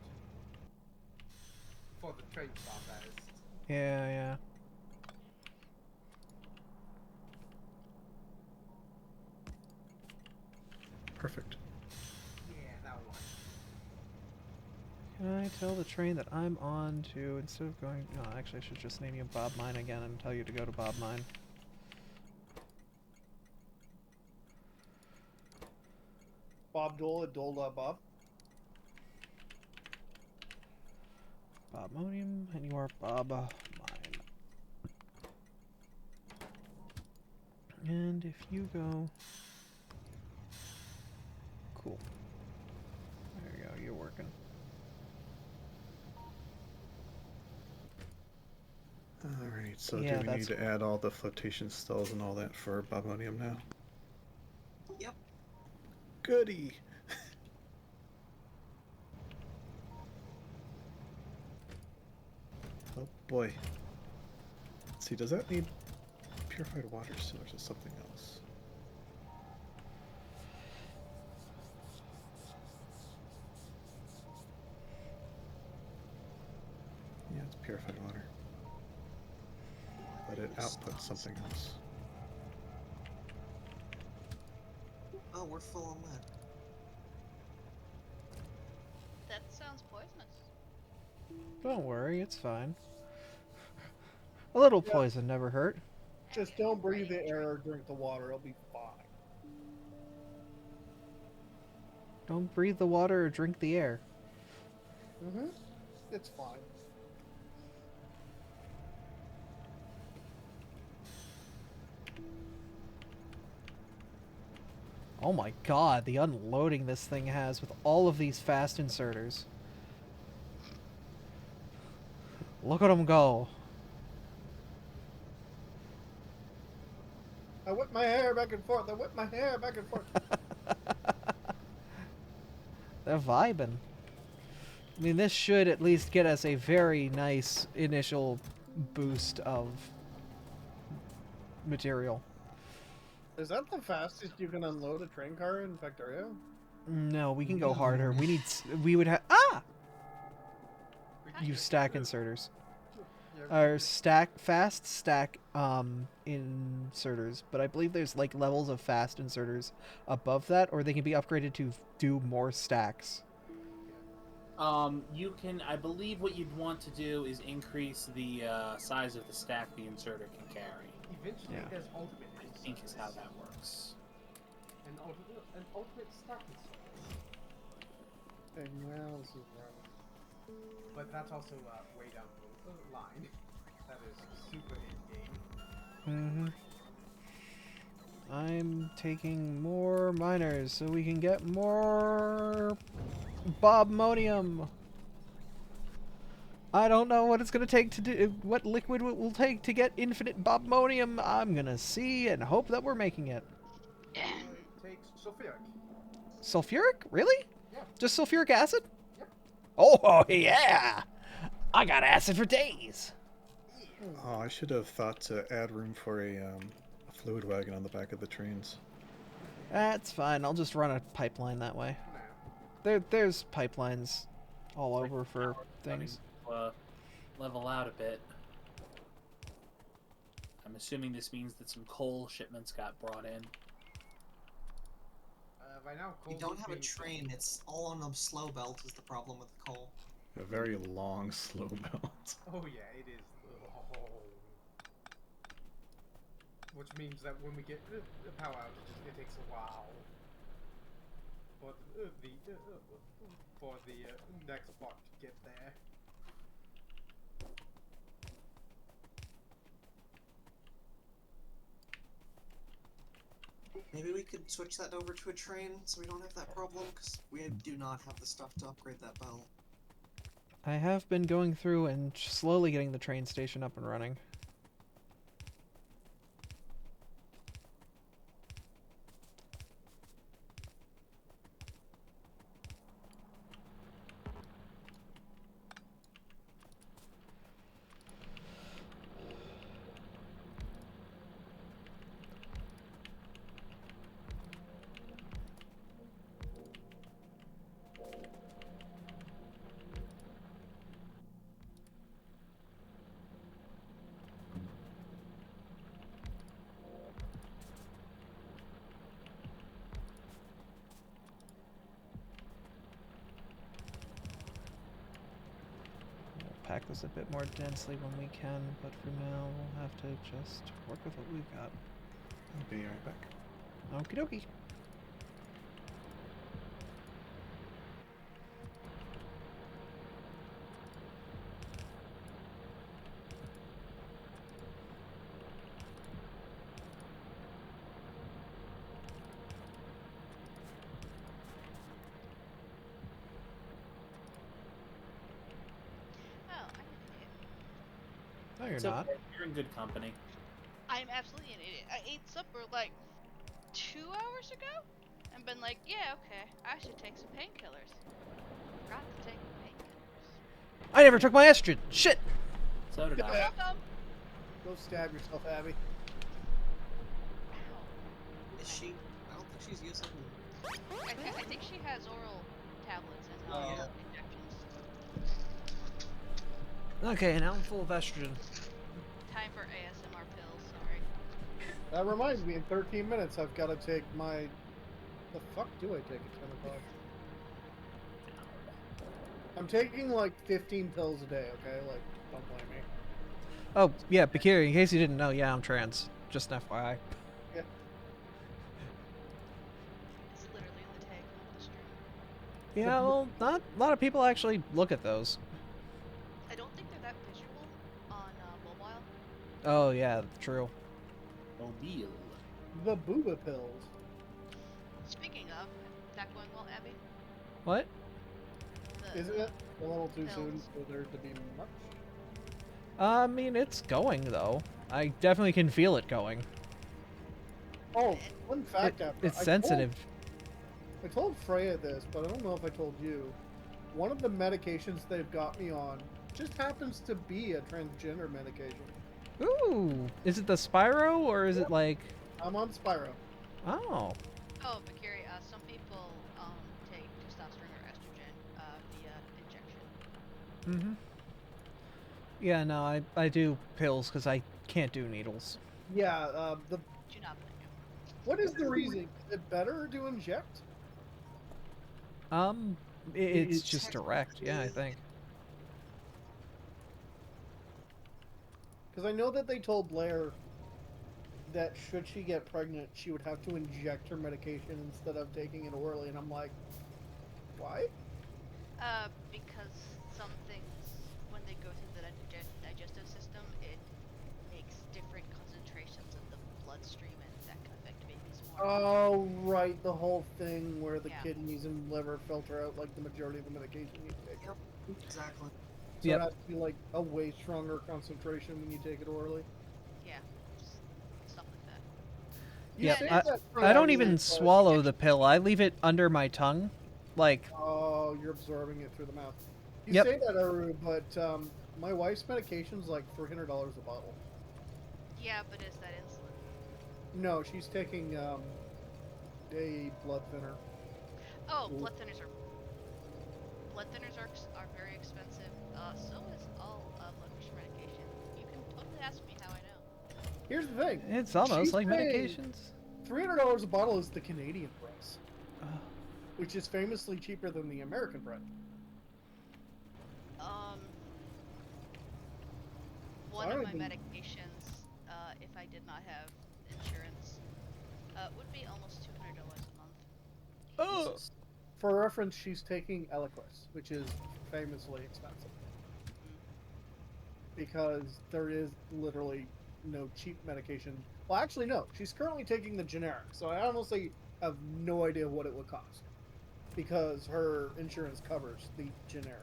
for the train stop, that is. Yeah, yeah. Perfect. Yeah, that one. Can I tell the train that I'm on to, instead of going... No, actually I should just name you Bob Mine again and tell you to go to Bob Mine. Bob Dole at Dole.Bob. Bob Monium, and you are Bob Mine. And if you go... Cool. There you go, you're working. Alright, so Yeah, do we need that's- to add all the flotation stalls and all that for Bobonium now? Yep. Goody! Oh boy. Let's see, does that need purified water still, or is it something else? Yeah, it's purified water. But it outputs something else. Oh, we're full on lead. That sounds poisonous. Don't worry, it's fine. A little Yeah. poison never hurt. Just don't breathe the air or drink the water. It'll be fine. Don't breathe the water or drink the air. Mm-hmm. It's fine. Oh my god, the unloading this thing has with all of these fast inserters. Look at them go. I whip my hair back and forth. I whip my hair back and forth. They're vibing. I mean, this should at least get us a very nice initial boost of material. Is that the fastest you can unload a train car in Factorio? No, we can go No. harder. We would have. Ah! Nice. You stack inserters. Yeah, Or fast stack inserters, but I believe there's like levels of fast inserters above that, or they can be upgraded to do more stacks. You can. I believe what you'd want to do is increase the size of the stack the inserter can carry. eventually, Yeah. there's ultimate. I think is how that works. An ultimate stacking service. Okay, well, this is wrong. But that's also way down the line. That is super in game. I'm taking more miners so we can get more bobmonium. I don't know what it's gonna take to do. What liquid it will take to get infinite bobmonium. I'm gonna see and hope that we're making it. It takes sulfuric. Sulfuric? Really? Yeah. Just sulfuric acid? Yep. Oh yeah! I got acid for days. Oh, I should have thought to add room for a fluid wagon on the back of the trains. That's fine. I'll just run a pipeline that way. No. There's pipelines all over for things. Level out a bit. I'm assuming this means that some coal shipments got brought in. By now, We coal don't is have a being- train, it's all on a slow belt is the problem with the coal. A very long, slow belt. Oh yeah, it is. Oh. Which means that when we get the power outages, it takes a while for the next block to get there. Maybe we could switch that over to a train so we don't have that problem, because we do not have the stuff to upgrade that belt. I have been going through and slowly getting the train station up and running. Pack this a bit more densely when we can, but for now we'll have to just work with what we've got. I'll be right back. Okie dokie. Oh, I'm an idiot. No, you're So, not. You're in good company. I'm absolutely an idiot. I ate supper like 2 hours ago and been like, yeah, okay, I should take some painkillers. Forgot to take painkillers. I never took my estrogen. Shit. So did You're I. welcome. Go stab yourself, Abby. Ow. Is she? I don't think she's using. I think she has oral tablets and Oh, yeah. injections. Okay, now I'm full of estrogen. Time for ASMR pills, sorry. That reminds me, in 13 minutes, I've got to take my... The fuck do I take at 10 o'clock? I'm taking like 15 pills a day, okay? Like, don't blame me. Oh, yeah, Bakiri, in case you didn't know, yeah, I'm trans. Just an FYI. Yeah. It's literally the tag of the stream. Yeah, well, not a lot of people actually look at those. I don't think they're that visual on mobile. Oh, yeah, true. Mobile. The booba pills. Speaking of, is that going well, Abby? What? The, Isn't it a little too soon pills. for there to be much? I mean, it's going, though. I definitely can feel it going. Oh, fun fact, It- Abby, it's I sensitive. I told Freya this, but I don't know if I told you. One of the medications they've got me on just happens to be a transgender medication. Ooh, is it the Spyro or is it like? I'm on Spyro. Oh, Oh, Bakiri, some people take testosterone or estrogen via injection. mm-hmm. Yeah, no, I do pills because I can't do needles. Yeah, the Do not blame you. what is the reason? Is it better to inject? It's just direct. Yeah, I think. Because I know that they told Blair that should she get pregnant, she would have to inject her medication instead of taking it orally, and I'm like, why? Because some things, when they go through the digestive system, it makes different concentrations in the bloodstream, and that can affect babies more. Oh, right, the whole thing where the Yeah. kidneys and liver filter out like the majority of the medication you take. Yep, exactly. So Yep. it has to be like a way stronger concentration when you take it orally. Yeah, just stuff like that. You Yep, say I- that I don't casually, even but- swallow the pill. I leave it under my tongue, like. Oh, you're absorbing it through the mouth. You Yep. say that, Aru, but my wife's medication's like $300 a bottle. Yeah, but is that insulin? No, she's taking a blood thinner. Oh, Ooh. blood thinners are very expensive. So is all blood pressure medication. You can totally ask me how I know. Here's the thing. It's almost She's like paying- medications. $300 a bottle is the Canadian price, Oh. which is famously cheaper than the American price. One of my Sorry. medications, if I did not have insurance, would be almost $200 a month. Oh. For reference, she's taking Eliquis, which is famously expensive. Because there is literally no cheap medication. Well, actually, no. She's currently taking the generic, so I honestly have no idea what it would cost. Because her insurance covers the generic.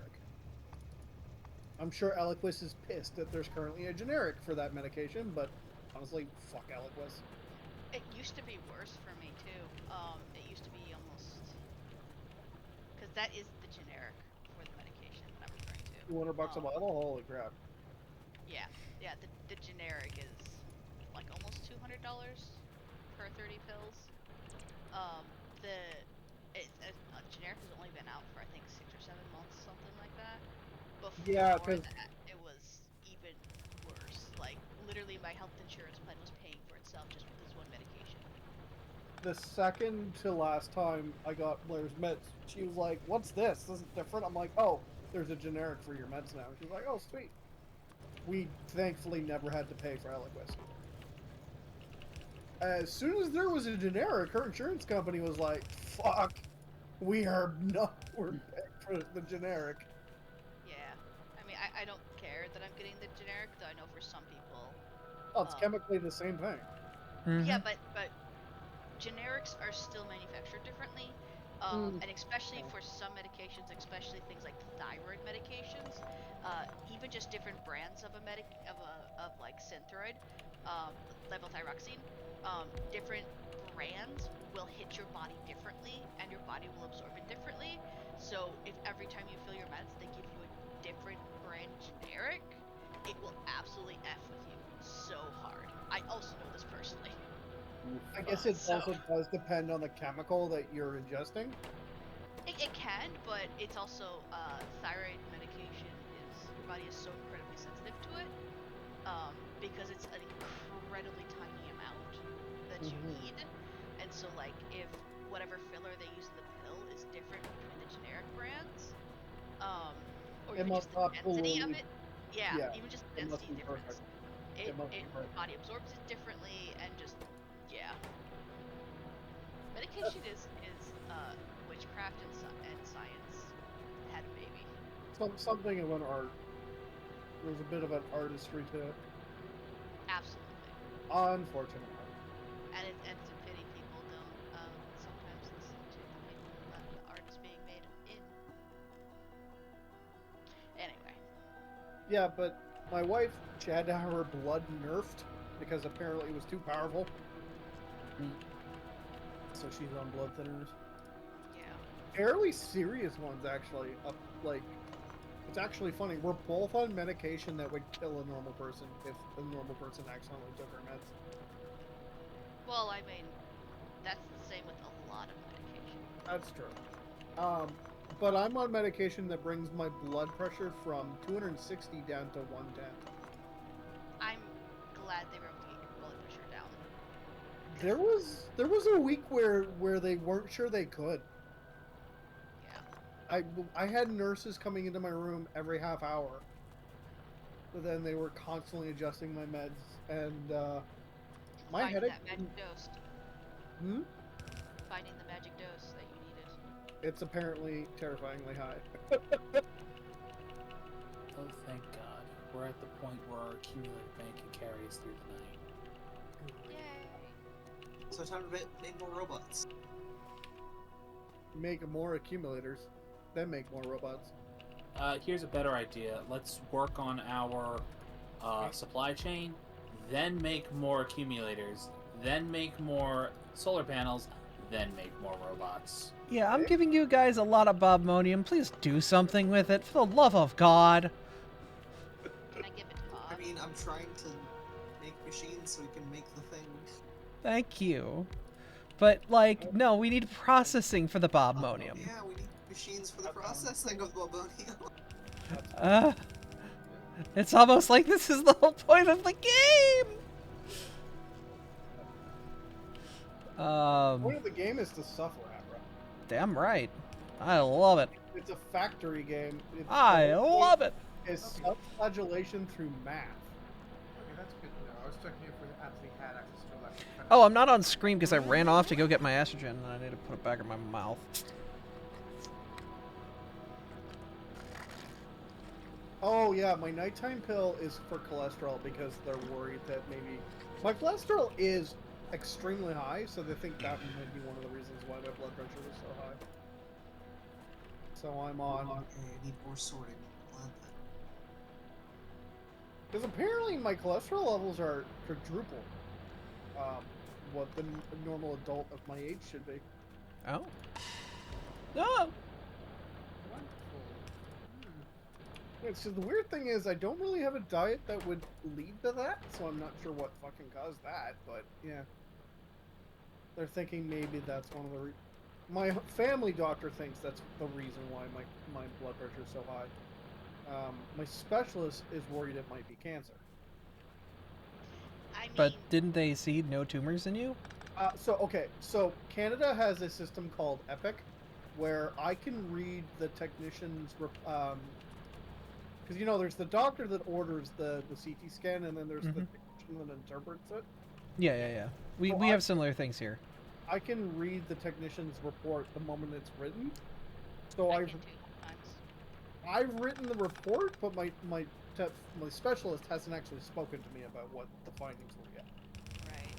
I'm sure Eliquis is pissed that there's currently a generic for that medication, but honestly, fuck Eliquis. It used to be worse for me too. It used to be almost, because that is the generic for the medication that I'm referring to. $200 a bottle? Holy crap. Yeah, the generic is like almost $200 per 30 pills. A generic has only been out for I think 6 or 7 months, something like that. Before Yeah, 'cause- that, it was even worse. Like literally, my health insurance plan was paying for itself just with this one medication. The second to last time I got Blair's meds, she was like, "What's this? This is different." I'm like, "Oh, there's a generic for your meds now." She's like, "Oh, sweet." We thankfully never had to pay for Eliquis. As soon as there was a generic, her insurance company was like, "Fuck, we're paying for the generic." Yeah, I mean, I don't care that I'm getting the generic, though I know for some people. Oh, it's chemically the same thing. Yeah, but generics are still manufactured differently, and especially for some medications, especially things like thyroid medications, even just different brands of like Synthroid, levothyroxine, different brands will hit your body differently, and your body will absorb it differently. So if every time you fill your meds, they give you a different brand generic, it will absolutely F with you so hard. I also know this personally. I guess it also does depend on the chemical that you're ingesting. It can, but it's also thyroid medication your body is so incredibly sensitive to it, because it's an incredibly tiny amount that you need, and so like if whatever filler they use in the pill is different between the generic brands, or It even must just the not density of fully- it, yeah, even just it the must density be difference, perfect. it must be your perfect. body absorbs it differently, and just medication is witchcraft and science had a baby. Something of an art. There's a bit of an artistry to it. Absolutely. Unfortunately. And it's a pity people don't sometimes listen to the people that the art is being made in. Anyway. Yeah, but my wife, she had to have her blood nerfed because apparently it was too powerful. So she's on blood thinners. fairly serious ones, actually. Like, it's actually funny. We're both on medication that would kill a normal person if a normal person accidentally took our meds. Well, I mean, that's the same with a lot of medication. That's true. But I'm on medication that brings my blood pressure from 260 down to 110. I'm glad they were able to get your blood pressure down. There was a week where they weren't sure they could. Yeah. I had nurses coming into my room every half hour, but then they were constantly adjusting my meds, and my Finding headache. that magic dose. Hmm? Finding the magic dose that you needed. It's apparently terrifyingly high. Oh, thank God. We're at the point where our accumulator bank can carry us through the night. Yay! So time to make more robots. Make more accumulators, then make more robots. Here's a better idea. Let's work on our supply chain, then make more accumulators, then make more solar panels, then make more robots. Yeah, I'm giving you guys a lot of Bobmonium. Please do something with it, for the love of God. Can I give it to Bob? I mean, I'm trying to make machines so we can make the thing. Thank you. But, like, no, we need processing for the Bobmonium. Yeah, we need machines for the processing of Bobonium. It's almost like this is the whole point of the game! The point of the game is to suffer, Abra. Damn right. I love it. It's a factory game. I love it! It's self-flagellation through math. Okay, that's good to know. I was checking if we actually had access to electric. Oh, I'm not on screen because I ran off to go get my estrogen and I need to put it back in my mouth. Oh yeah, my nighttime pill is for cholesterol because they're worried that maybe my cholesterol is extremely high, so they think that might be one of the reasons why my blood pressure is so high. So I'm on. Okay, I need more sorting. Glad that. Because apparently my cholesterol levels are quadruple what the normal adult of my age should be. Oh. No! Wonderful. Yeah, so the weird thing is I don't really have a diet that would lead to that, so I'm not sure what fucking caused that, but yeah. They're thinking maybe that's one of the my family doctor thinks that's the reason why my blood pressure is so high. My specialist is worried it might be cancer. I mean, But didn't they see no tumors in you? So Canada has a system called Epic, where I can read the technician's, because there's the doctor that orders the CT scan, and then there's the technician that interprets it. Yeah. We have similar things here. I can read the technician's report the moment it's written. So I I've can too sometimes. I've written the report, but my specialist hasn't actually spoken to me about what the findings were yet. Right.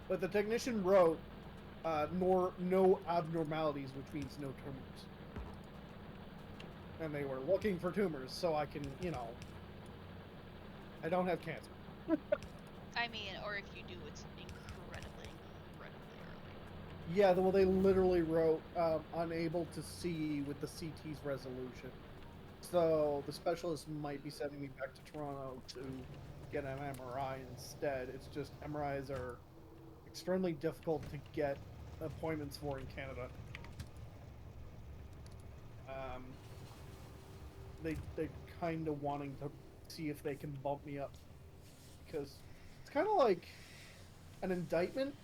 But the technician wrote, no abnormalities, which means no tumors. And they were looking for tumors, so I can, I don't have cancer. I mean, or if you do, it's incredibly early. Yeah, well, they literally wrote, unable to see with the CT's resolution. So the specialist might be sending me back to Toronto to get an MRI instead. It's just MRIs are extremely difficult to get appointments for in Canada. They're kind of wanting to see if they can bump me up, because it's kind of like an indictment.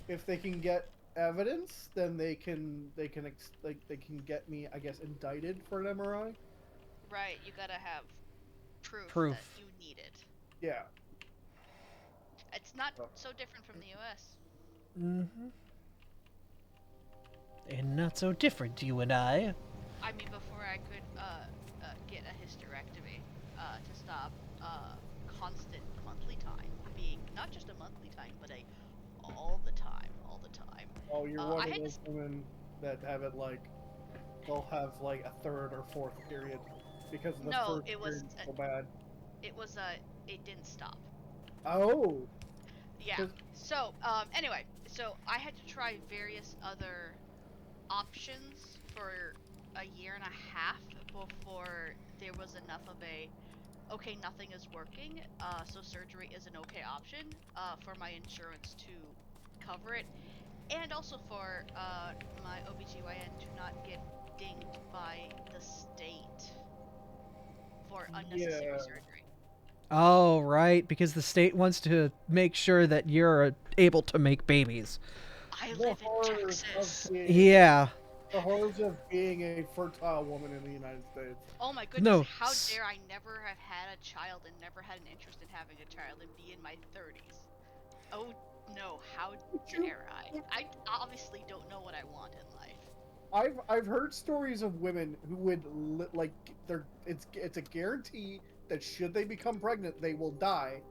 If they can get evidence, then they can get me, I guess, indicted for an MRI. Right, you gotta have proof that you need it. Yeah. It's not so different from the US. Mm-hmm. And not so different, you and I. I mean, before I could get a hysterectomy to stop constant monthly time, being not just a monthly time, but all the time. Oh, you're one of those women that have it they'll have a third or fourth period because the first period is so bad. It didn't stop. Oh. Yeah. So, anyway, so I had to try various other options for a year and a half before there was enough of a okay, nothing is working, so surgery is an okay option for my insurance to cover it, and also for my OBGYN to not get dinged by the state for unnecessary Yeah. surgery. Oh, right, because the state wants to make sure that you're able to make babies. I The live in horrors Texas. of being Yeah. the horrors of being a fertile woman in the United States. Oh my goodness, No. how dare I never have had a child and never had an interest in having a child and be in my 30s. Oh no, how dare I? I obviously don't know what I want in life. I've heard stories of women who would like it's a guarantee that should they become pregnant they will die,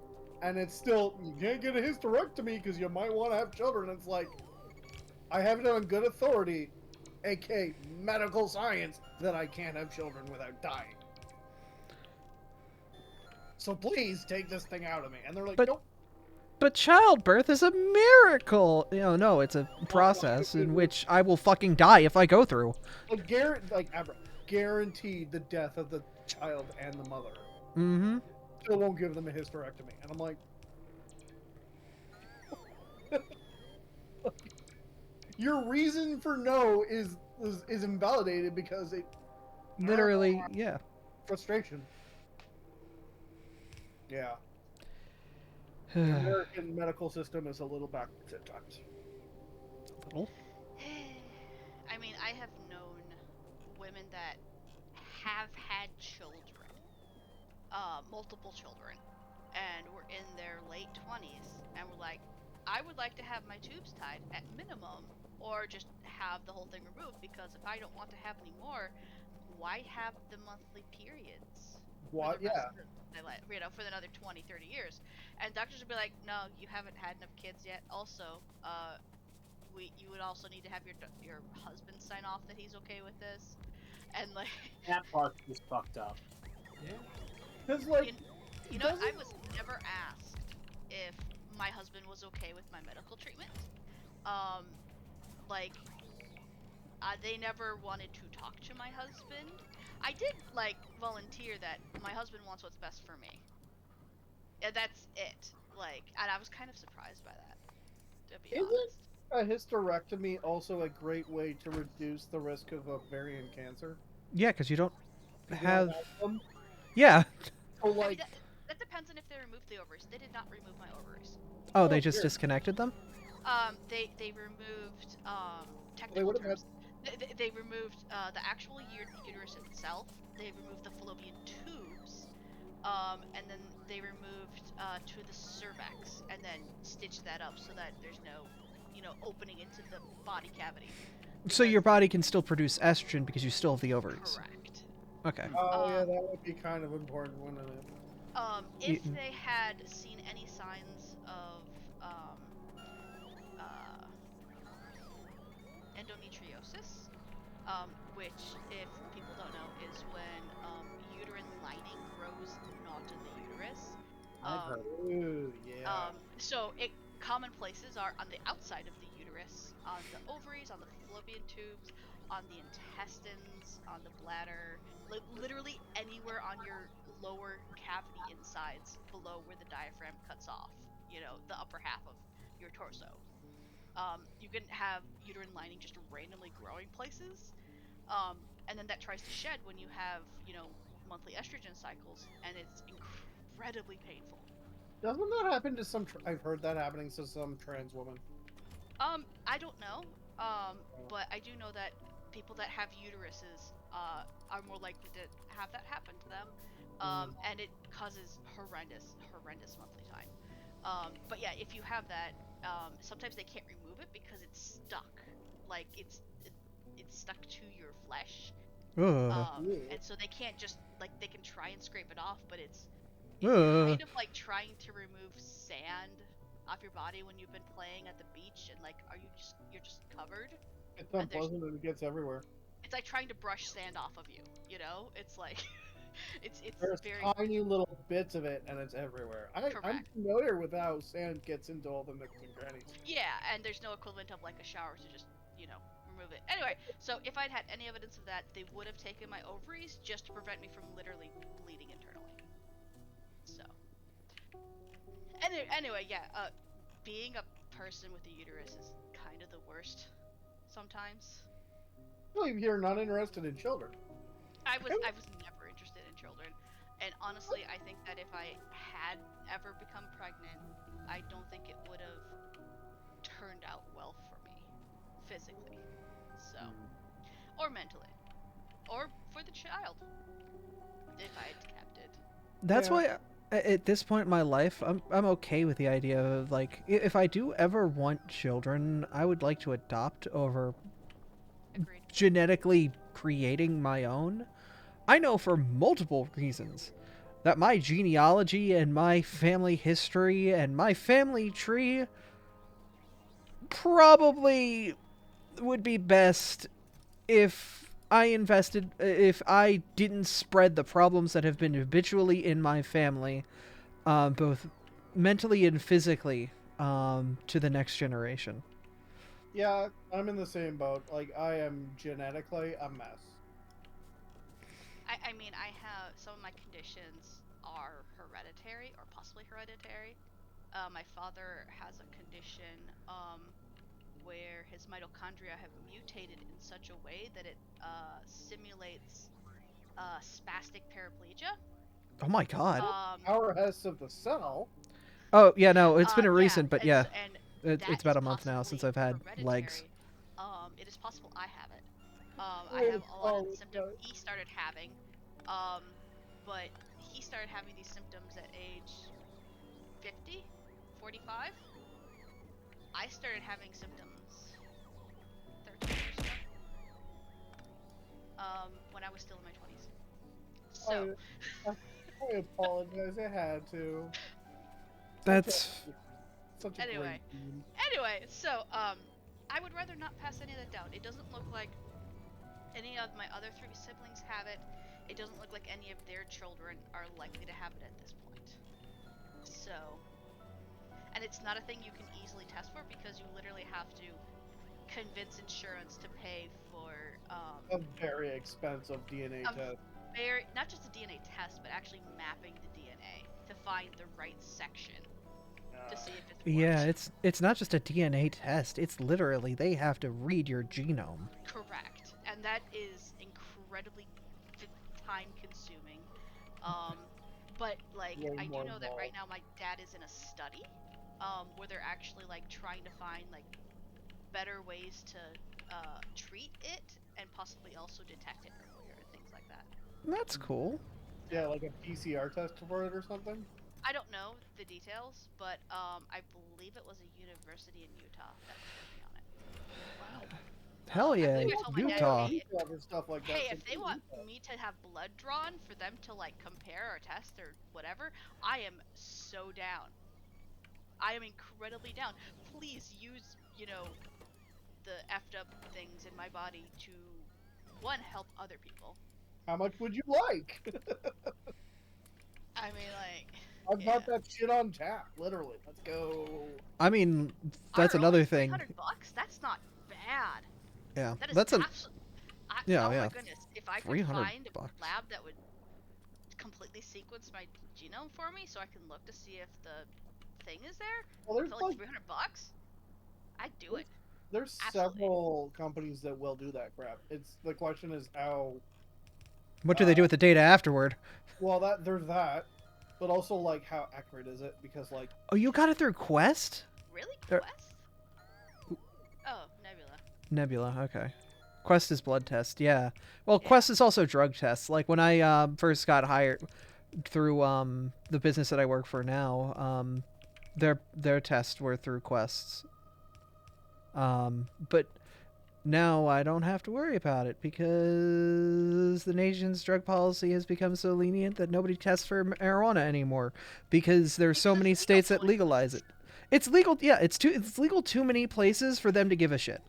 and it's still you can't get a hysterectomy because you might want to have children. It's like I have it on good authority, aka medical science, that I can't have children without dying. So please take this thing out of me. And they're like, But- nope. But childbirth is a miracle. No, it's a process in it- which I will fucking die if I go through. Guaranteed the death of the child and the mother. Mm-hmm. Still won't give them a hysterectomy. And I'm like, your reason for no is invalidated because it Literally, yeah. frustration. Yeah. The American medical system is a little backwards at times. Little. I mean, I have known women that have had children, multiple children, and were in their late 20s, and were like, I would like to have my tubes tied at minimum, or just have the whole thing removed, because if I don't want to have any more, why have the monthly periods? What? For the rest Yeah. of for another 20, 30 years. And doctors would be like, no, you haven't had enough kids yet. Also, you would also need to have your husband sign off that he's okay with this. And like, That part is fucked up. Yeah. Because, like, you know, I doesn't- was never asked if my husband was okay with my medical treatment. Like, they never wanted to talk to my husband. I did, like, volunteer that my husband wants what's best for me. And that's it. Like, and I was kind of surprised by that, to be Isn't honest. a hysterectomy also a great way to reduce the risk of ovarian cancer? Yeah, because you don't If you have. don't them? Yeah. So, I mean, like, that depends on if they removed the ovaries. They did not remove my ovaries. Oh, Oh, they just weird. disconnected them? They removed, They technical would've had- terms. They removed the actual uterus itself. They removed the fallopian tubes, and then they removed to the cervix, and then stitched that up so that there's no, opening into the body cavity. So your body can still produce estrogen because you still have the ovaries. Correct. Okay. oh yeah, Um, that would be kind of important, wouldn't it? If Eaten. they had seen any signs of uh, endometriosis, which, if people don't know, is when uterine lining grows not in the uterus. I've heard. Ooh, yeah. So common places are on the outside of the uterus, on the ovaries, on the fallopian tubes, on the intestines, on the bladder, literally anywhere on your lower cavity insides below where the diaphragm cuts off, the upper half of your torso. You can have uterine lining just randomly growing places, and then that tries to shed when you have, monthly estrogen cycles, and it's incredibly painful. Doesn't that happen to some? I've heard that happening to some trans women. I don't know, but I do know that people that have uteruses are more likely to have that happen to them, and it causes horrendous monthly time. But yeah, if you have that, sometimes they can't remove it because it's stuck, like it's stuck to your flesh, Ugh. and so they can't just they can try and scrape it off, but it's Ugh. kind of like trying to remove sand off your body when you've been playing at the beach and you're just covered. It's And there's- unpleasant and it gets everywhere. It's like trying to brush sand off of you, It's like it's There's very tiny little bits of it, and it's everywhere. I'm Correct. familiar with how sand gets into all the nooks and crannies. yeah, and there's no equivalent of like a shower to just, remove it. Anyway, so if I'd had any evidence of that, they would have taken my ovaries just to prevent me from literally bleeding internally. So, anyway, yeah. Being a person with a uterus is kind of the worst sometimes. Well, you're not interested in children. I was never interested in children, and honestly, I think that if I had ever become pregnant, I don't think it would have turned out well for me, physically, so, or mentally, or for the child, if I had kept it. That's Yeah. why at this point in my life, I'm okay with the idea of like if I do ever want children, I would like to adopt over Agreed. genetically creating my own. I know for multiple reasons that my genealogy and my family history and my family tree probably would be best if if I didn't spread the problems that have been habitually in my family, both mentally and physically, to the next generation. Yeah, I'm in the same boat. Like, I am genetically a mess. I mean, I have some of my conditions are hereditary or possibly hereditary. My father has a condition where his mitochondria have mutated in such a way that it simulates spastic paraplegia. Oh my god. Powerhouse of the cell. Oh yeah, no, it's been a Yeah, recent, but yeah, and it's that about is a month now since possibly I've had legs. hereditary. It is possible I have it. I have a lot of the symptoms he started having, but he started having these symptoms at age 50, 45. I started having symptoms 13 years ago, when I was still in my 20s. So, I apologize. I had to. That's Such a Anyway. great team. so, I would rather not pass any of that down. It doesn't look like any of my other 3 siblings have it. It doesn't look like any of their children are likely to have it at this point. So, and it's not a thing you can easily test for because you literally have to convince insurance to pay for A very expensive DNA test. not just a DNA test, but actually mapping the DNA to find the right section to see if it's yeah, worked. it's not just a DNA test. It's literally they have to read your genome. Correct, and that is incredibly time consuming. But like Way I do more know that right involved. now my dad is in a study where they're actually like trying to find like better ways to treat it and possibly also detect it earlier and things like that. That's cool. Yeah, like a PCR test for it or something. I don't know the details, but I believe it was a university in Utah that was working on it. Wow. Hell I yeah, believe I told my dad, Utah. hey, Or stuff like that. hey, so if they want me to have blood drawn for them to like compare or test or whatever, I am so down. I am incredibly down. Please use, the effed up things in my body to, one, help other people. How much would you like? I mean, like, I've got that shit on tap, literally. Let's go. I mean, I that's don't know, another like thing. $300? That's not bad. Yeah, That is that's an absolutely. yeah, oh yeah. my goodness! If I could 300 find a bucks. lab that would completely sequence my genome for me, so I can look to see if the thing is there, Well, there's for like like $300, I'd do it. there's Absolutely. several companies that will do that crap. It's the question is how What do they do with the data afterward? well that there's that, but also like how accurate is it? Because like Oh, you got it through Quest? Really, Er- Quest? Oh, Nebula. Nebula, okay. Quest is blood test, yeah. Well, Yeah. Quest is also drug tests. Like when I first got hired through the business that I work for now, their tests were through Quests. But now I don't have to worry about it because the nation's drug policy has become so lenient that nobody tests for marijuana anymore because there's so Because many it's legal states so that many legalize it. places. It's legal, yeah. It's legal too many places for them to give a shit.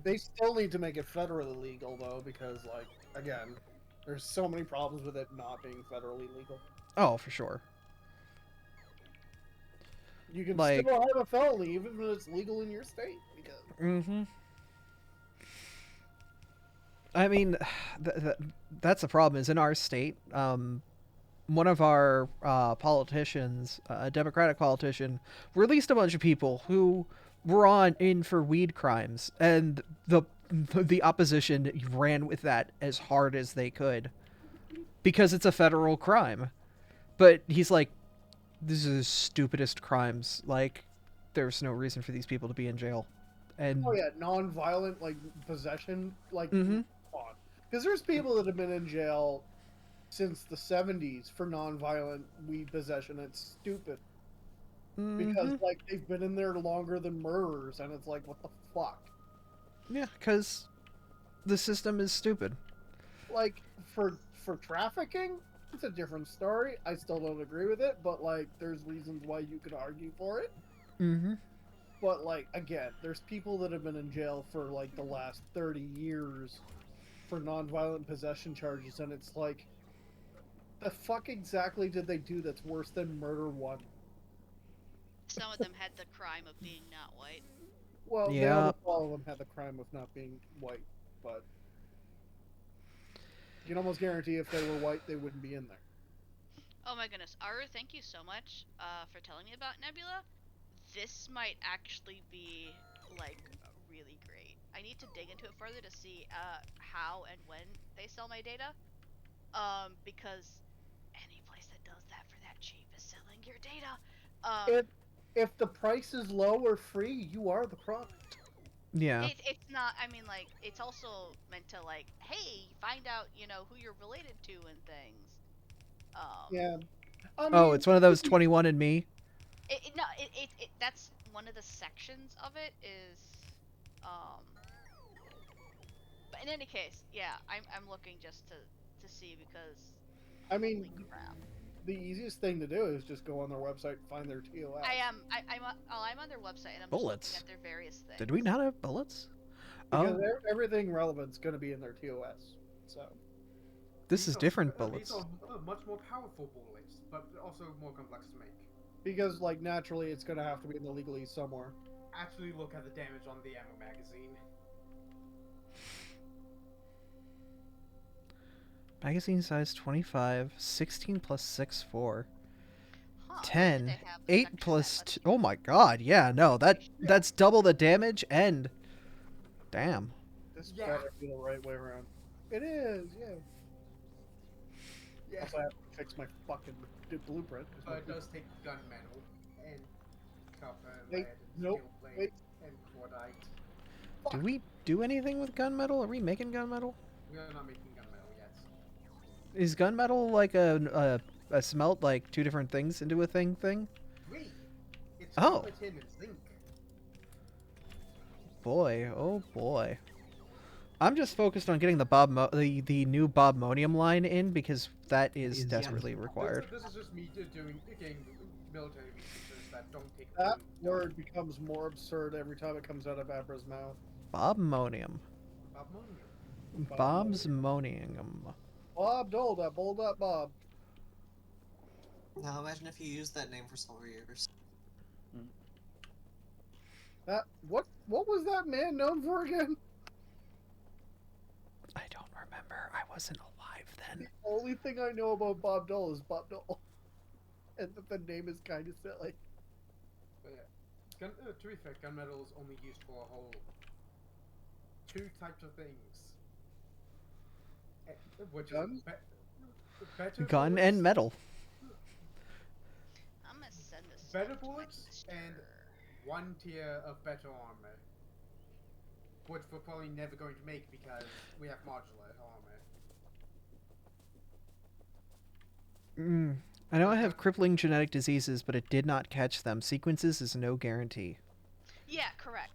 they still need to make it federally legal though, because like again, there's so many problems with it not being federally legal. Oh, for sure. You can Like- still have a felony even if it's legal in your state. Because Mm-hmm. I mean, that's the problem. Is in our state, one of our politicians, a Democratic politician, released a bunch of people who were on in for weed crimes, and the opposition ran with that as hard as they could because it's a federal crime. But he's like, this is the stupidest crimes. Like, there's no reason for these people to be in jail. And Oh yeah, non-violent like possession, like Mhm. because there's people that have been in jail since the 70s for non-violent weed possession. It's stupid because Mhm. like they've been in there longer than murderers, and it's like what the fuck. Yeah, because the system is stupid. Like for trafficking, it's a different story. I still don't agree with it, but like there's reasons why you could argue for it. Mm-hmm. But like again, there's people that have been in jail for like the last 30 years for non-violent possession charges, and it's like, the fuck exactly did they do that's worse than murder one? Some of them had the crime of being not white. Well, they Yeah. almost all of them had the crime of not being white, but you can almost guarantee if they were white, they wouldn't be in there. Oh my goodness, Aru, thank you so much for telling me about Nebula. This might actually be like really great. I need to dig into it further to see how and when they sell my data. Because any place that does that for that cheap is selling your data. If the price is low or free, you are the product. Yeah. It's not. I mean, like, it's also meant to like, hey, find out, who you're related to and things. Yeah. I mean, Oh, it's one of those 21 and me. No, that's one of the sections of it is, um. But in any case, yeah, I'm looking just to see because. I mean, Holy crap. the easiest thing to do is just go on their website and find their TOS. I'm on their website and I'm Bullets. just looking at their various things. Did we not have bullets? Because Oh, everything relevant is going to be in their TOS. So this is different These bullets. are much more powerful bullets, but also more complex to make. because like naturally it's going to have to be in the legalese somewhere. Actually, look at the damage on the ammo magazine. Magazine size 25, 16 plus 6, 4. Huh, 10, they have a 8 section plus that lets 2. you- Oh my god, yeah, no, that's double the damage and. Damn. This Yeah. better be the right way around. It is, yeah. Yeah, Also, I have to fix my fucking blueprint. 'cause my but it does take gunmetal and copper and Wait, lead and nope, steel plate wait. and cordite. Do we do anything with gunmetal? Are we making gunmetal? We are not making gunmetal yet. Is gunmetal like a smelt, like two different things into a thing? Three. It's Oh. copper, tin, and zinc. Boy, oh boy. I'm just focused on getting the new Bobmonium line in because that is desperately required. This is just me getting military researchers that don't take That long- word becomes more absurd every time it comes out of Abra's mouth. Bobmonium. Bobmonium. Bobsmonium. Bob Dole up, hold up, Bob. Now imagine if you used that name for several years. That what was that man known for again? I don't remember. I wasn't alive then. The only thing I know about Bob Dole is Bob Dole, and that the name is kind of silly. But yeah, to be fair, gunmetal is only used for a whole two types of things, which Guns? is better Gun bullets, and metal. I'm gonna send this. better to my bullets sister. and one tier of better armor, which we're probably never going to make because we have modular armor. I know I have crippling genetic diseases, but it did not catch them. Sequences is no guarantee. Yeah, correct.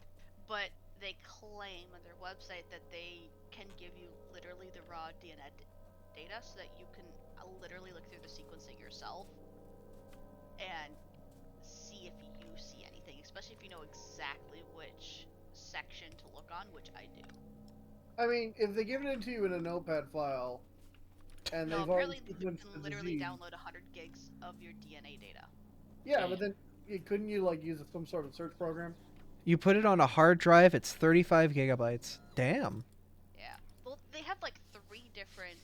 But they claim on their website that they can give you literally the raw DNA data so that you can literally look through the sequencing yourself and see if you see anything, especially if you know exactly which section to look on, which I do. I mean, if they give it to you in a notepad file, and No, they've apparently already you sequenced can the literally disease. download 100 gigs of your DNA data. Yeah, but then couldn't you like use some sort of search program? You put it on a hard drive, it's 35 gigabytes. Damn. Yeah. Well, they have like 3 different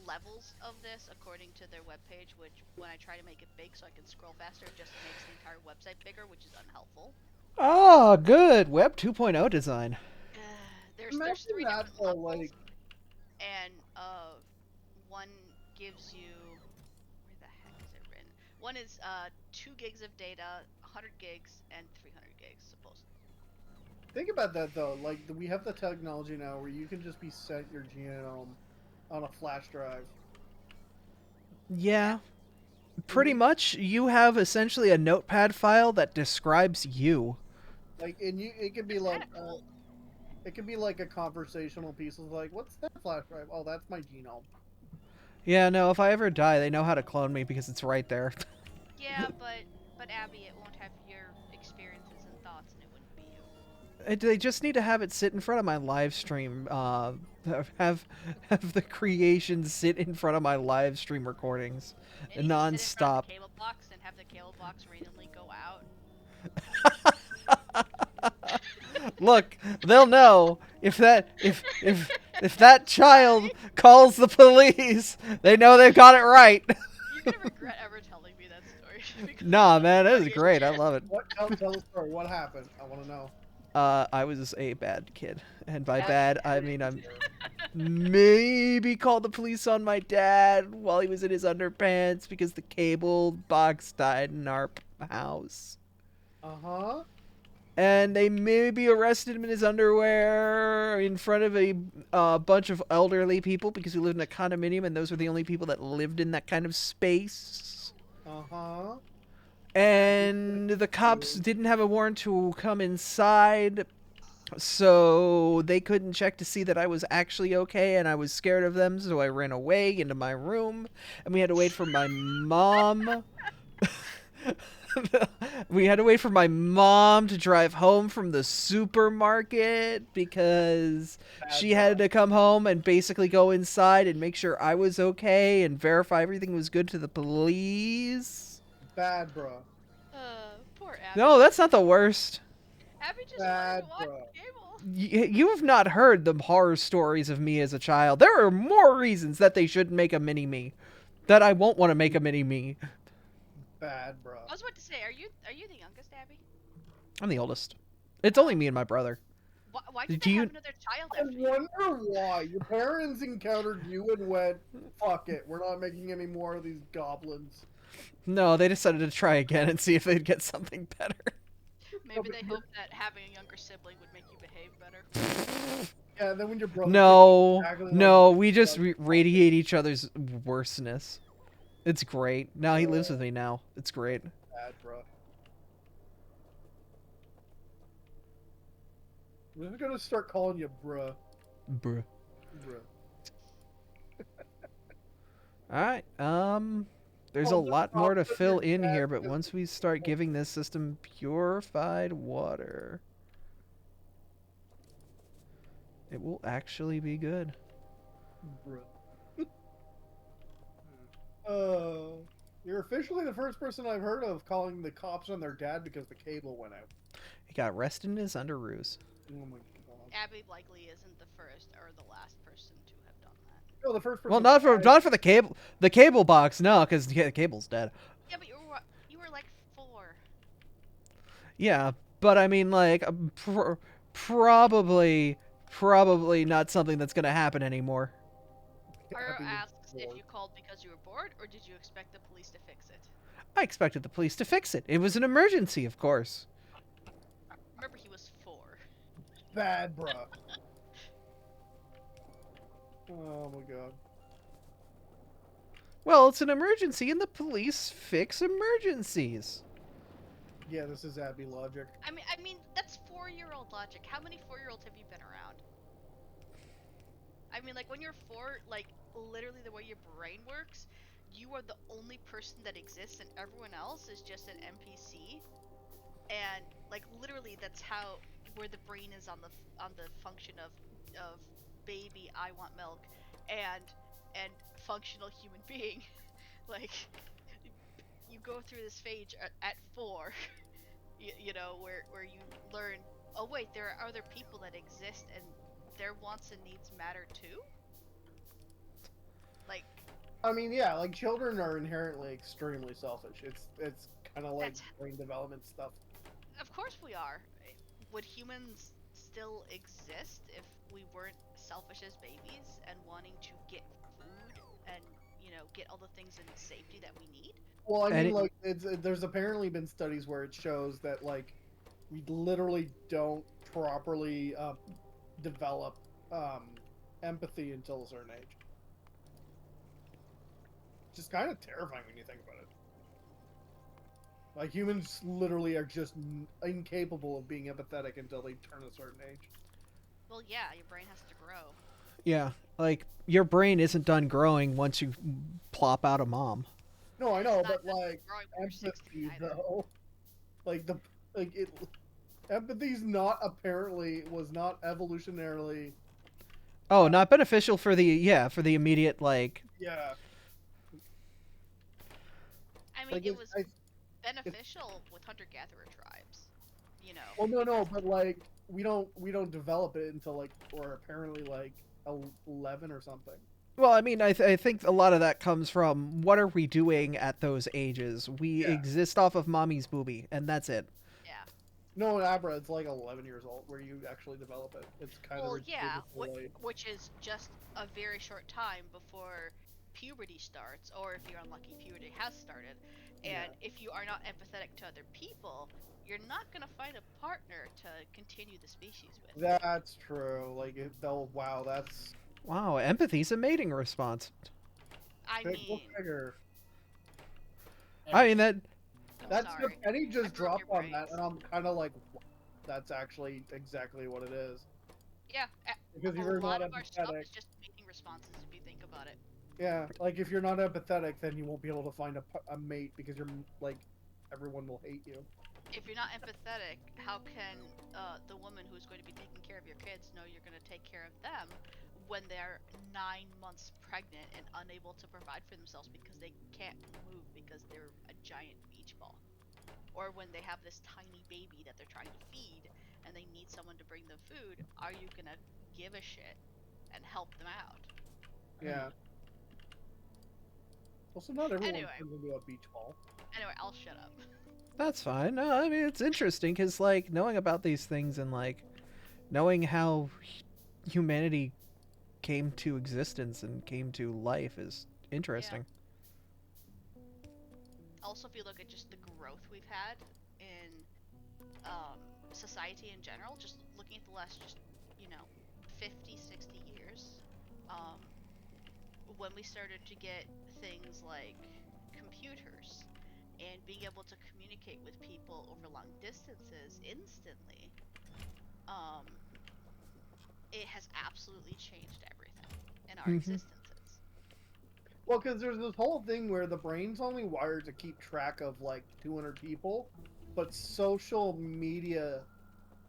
levels of this according to their webpage, which when I try to make it big so I can scroll faster, it just makes the entire website bigger, which is unhelpful. Oh, good. Web 2.0 design. There's 3 Imagine that different though, levels, like, and one gives you, where the heck is it written? One is 2 gigs of data, 100 gigs, and 300 gigs supposedly. think about that though. Like, we have the technology now where you can just be sent your genome on a flash drive. Yeah. Pretty much, you have essentially a notepad file that describes you. Like, and it could be It's like, kind of cool. it could be like a conversational piece of like, what's that flash drive? Oh, that's my genome. Yeah, no, if I ever die, they know how to clone me because it's right there. Yeah, but Abby, it won't have your experiences and thoughts, and it wouldn't be you. They just need to have it sit in front of my live stream. Have the creation sit in front of my live stream recordings, And you can sit in front of non-stop. the cable box and have the cable box randomly go out. Look, they'll know if that child calls the police. They know they've got it right. You're gonna regret ever telling me that story. because Nah, that man, that is story great. I shit. love it. What? Tell the story. What happened? I want to know. I was a bad kid, and by That's bad I mean I'm maybe called the police on my dad while he was in his underpants because the cable box died in our house. Uh-huh. And they maybe arrested him in his underwear in front of a bunch of elderly people because we lived in a condominium and those were the only people that lived in that kind of space. Uh-huh. And the cops didn't have a warrant to come inside, so they couldn't check to see that I was actually okay, and I was scared of them, so I ran away into my room, and we had to wait for my mom. We had to wait for my mom to drive home from the supermarket because she had to come home and basically go inside and make sure I was okay and verify everything was good to the police. Bad, bro. Poor Abby. No, that's not the worst. Abby just Bad, wanted to bro. watch cable. You have not heard the horror stories of me as a child. There are more reasons that they shouldn't make a mini-me. That I won't want to make a mini-me. Bad, bro. I was about to say, are you the youngest, Abby? I'm the oldest. It's only me and my brother. Why did Do they you- have another child I after you? wonder why. Your parents encountered you and went, fuck it, we're not making any more of these goblins. No, they decided to try again and see if they'd get something better. Maybe they hoped that having a younger sibling would make you behave better. Yeah, and then when your brother... No, exactly no, like- we just radiate each other's worstness. It's great. Now he lives with me now. It's great. Bad, bro. We're gonna start calling you bruh. Bruh. Bruh. Alright, there's a Well, the lot more to problem fill is in that here, but is- once we start giving this system purified water, it will actually be good. Bruh. You're officially the first person I've heard of calling the cops on their dad because the cable went out. He got arrested in his underoos. Oh my god. Abby likely isn't the first or the last person to have done that. No, the first person. Well, not for the cable box, no, because the cable's dead. Yeah, but you were like 4. Yeah, but I mean, like, probably not something that's gonna happen anymore. Pyro Abby was asks if bored. you called because you were bored, or did you expect the police to fix it? I expected the police to fix it. It was an emergency, of course. Remember, he was 4. Bad, bruh. Oh my god. Well, it's an emergency, and the police fix emergencies. Yeah, this is Abby logic. I mean, that's 4-year-old logic. How many 4-year-olds have you been around? I mean, like, when you're 4, like, literally the way your brain works, you are the only person that exists, and everyone else is just an NPC. And, like, literally, that's how, where the brain is on the function of baby, I want milk, and functional human being. Like, you go through this phase at 4, you know, where you learn, oh wait, there are other people that exist, and their wants and needs matter too? Like, I mean, yeah, like children are inherently extremely selfish. It's kind of like that's brain development stuff. of course we are. Would humans still exist if we weren't selfish as babies and wanting to get food and, you know, get all the things in safety that we need? Well, I And mean, it- like there's apparently been studies where it shows that like we literally don't properly develop empathy until a certain age. Which is kind of terrifying when you think about it. Like humans literally are just incapable of being empathetic until they turn a certain age. Well, yeah, your brain has to grow. Yeah, like your brain isn't done growing once you plop out a mom. No, I It's know, not but done like growing when you're 16 empathy either. though, like the like it, empathy's not apparently was not evolutionarily. Oh, not beneficial for the immediate like. Yeah, I mean, like it was it's beneficial with hunter-gatherer tribes. You know. well, no, because- but like we don't develop it until like we're apparently like 11 or something. Well, I mean, I think a lot of that comes from what are we doing at those ages? We Yeah. exist off of mommy's boobie, and that's it. Yeah. No, in Abra, it's like 11 years old where you actually develop it. It's kind Well, of yeah, ridiculously late. which is just a very short time before puberty starts, or if you're unlucky, puberty has started. And if you are not empathetic to other people, you're not gonna find a partner to continue the species with. That's true. Like, oh wow, that's Wow, empathy's a mating response. I go mean, figure. I mean that. I'm That's sorry. the penny just broke dropped your on that, brains. and I'm kind of like, that's actually exactly what it is. Yeah, Because a you're lot not of our stuff empathetic. is just mating responses if you think about it. Yeah, like if you're not empathetic, then you won't be able to find a mate because you're like, everyone will hate you. If you're not empathetic, how can the woman who's going to be taking care of your kids know you're going to take care of them when they're 9 months pregnant and unable to provide for themselves because they can't move because they're a giant beach ball? Or when they have this tiny baby that they're trying to feed and they need someone to bring them food, are you going to give a shit and help them out? Yeah. Also, not everyone Anyway. turns into a beach ball. Anyway, I'll shut up. That's fine. No, I mean it's interesting because like knowing about these things and like knowing how humanity came to existence and came to life is interesting. Also, if you look at just the growth we've had in society in general, just looking at the last, just, 50, 60 years, when we started to get things like computers and being able to communicate with people over long distances instantly, it has absolutely changed everything in our existences. Well, because there's this whole thing where the brain's only wired to keep track of like 200 people, but social media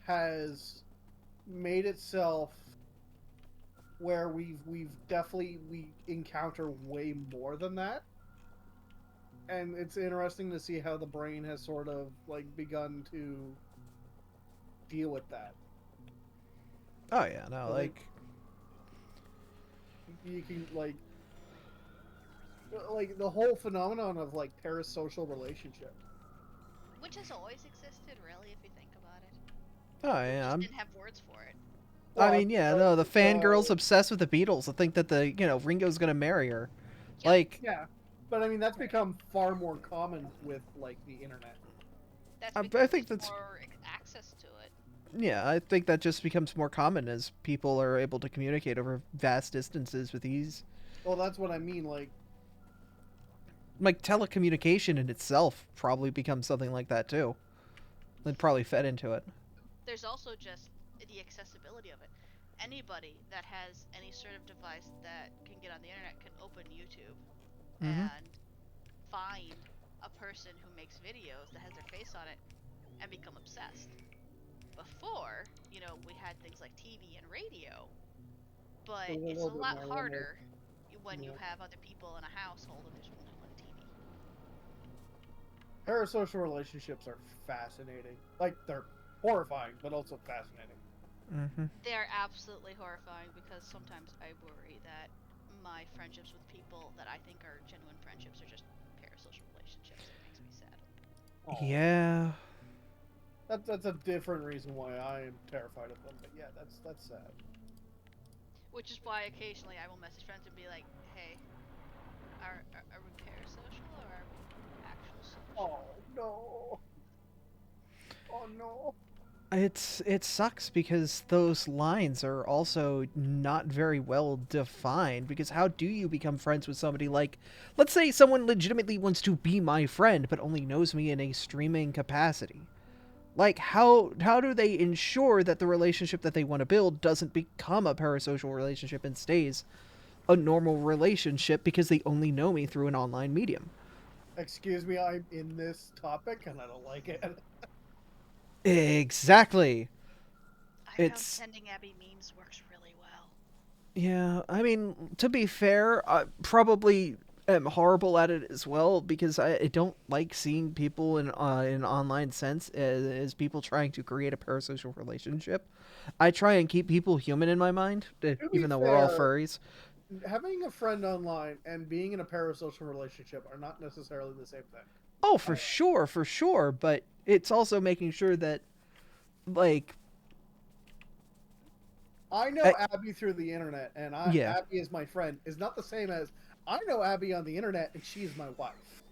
has made itself where we encounter way more than that. And it's interesting to see how the brain has sort of like begun to deal with that. Oh yeah, no, like You can like the whole phenomenon of like parasocial relationship. Which has always existed, really, if you think about it. oh We yeah. just I'm, didn't have words for it. I mean yeah, no, the fangirls so- obsessed with the Beatles. I think that the Ringo's gonna marry her. Yep. Like Yeah, but I mean that's become far more common with like the internet. That's I because think there's that's- more access to it. yeah, I think that just becomes more common as people are able to communicate over vast distances with ease. Well, that's what I mean. Like telecommunication in itself probably becomes something like that too. That probably fed into it. There's also just the accessibility of it. Anybody that has any sort of device that can get on the internet can open YouTube Mhm. and find a person who makes videos that has their face on it and become obsessed. Before, we had things like TV and radio, but It was a it's a little bit lot more limited. harder when you Yeah. have other people in a household and there's only one TV. Parasocial relationships are fascinating. Like they're horrifying, but also fascinating. They are absolutely horrifying because sometimes I worry that my friendships with people that I think are genuine friendships are just parasocial relationships. It makes me sad. Oh, Yeah. that's a different reason why I am terrified of them. But yeah, that's sad. Which is why occasionally I will message friends and be like, "Hey, are we parasocial or are we actual social?" Oh no. Oh no. It sucks because those lines are also not very well defined, because how do you become friends with somebody? Like, let's say someone legitimately wants to be my friend but only knows me in a streaming capacity. Like, how do they ensure that the relationship that they want to build doesn't become a parasocial relationship and stays a normal relationship because they only know me through an online medium? Excuse me, I'm in this topic and I don't like it. Exactly. I found It's sending Abby memes works really well. Yeah, I mean, to be fair, I probably am horrible at it as well, because I don't like seeing people in online sense as people trying to create a parasocial relationship. I try and keep people human in my mind, To be even though we're all fair, furries. having a friend online and being in a parasocial relationship are not necessarily the same thing. Oh, for sure, but it's also making sure that, like, I know I, Abby through the internet, and yeah. Abby is my friend. Is not the same as I know Abby on the internet, and she is my wife.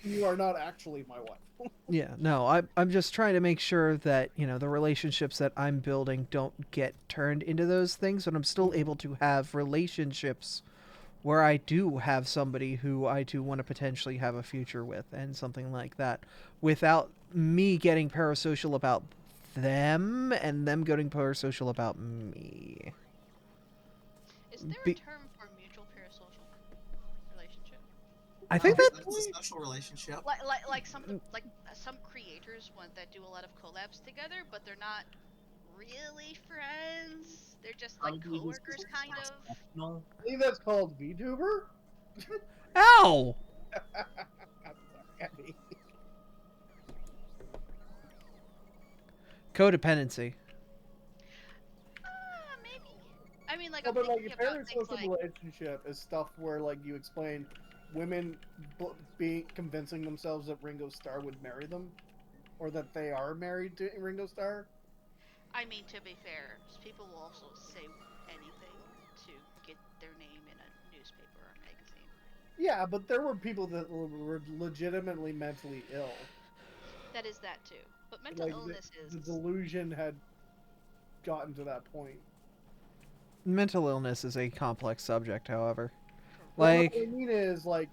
And you are not actually my wife. Yeah, no, I'm just trying to make sure that, the relationships that I'm building don't get turned into those things, but I'm still able to have relationships where I do have somebody who I do want to potentially have a future with and something like that, without me getting parasocial about them and them getting parasocial about me. Is there a Be- term for mutual parasocial relationship? I think that That's a special relationship. Like some creators want that do a lot of collabs together, but they're not really friends. They're just like Somebody who's coworkers, kind of. professional. I think that's called VTuber. Ow! I'm sorry, Abby. Codependency. Maybe. I mean, like No, I'm but like thinking a about things parasocial like relationship is stuff where like you explain women being convincing themselves that Ringo Starr would marry them, or that they are married to Ringo Starr. I mean, to be fair, people will also say anything to get their name in a newspaper or magazine. Yeah, but there were people that were legitimately mentally ill. That is that too. But mental Like illness the is delusion had gotten to that point. Mental illness is a complex subject, however. Well, no, what Like, I mean is like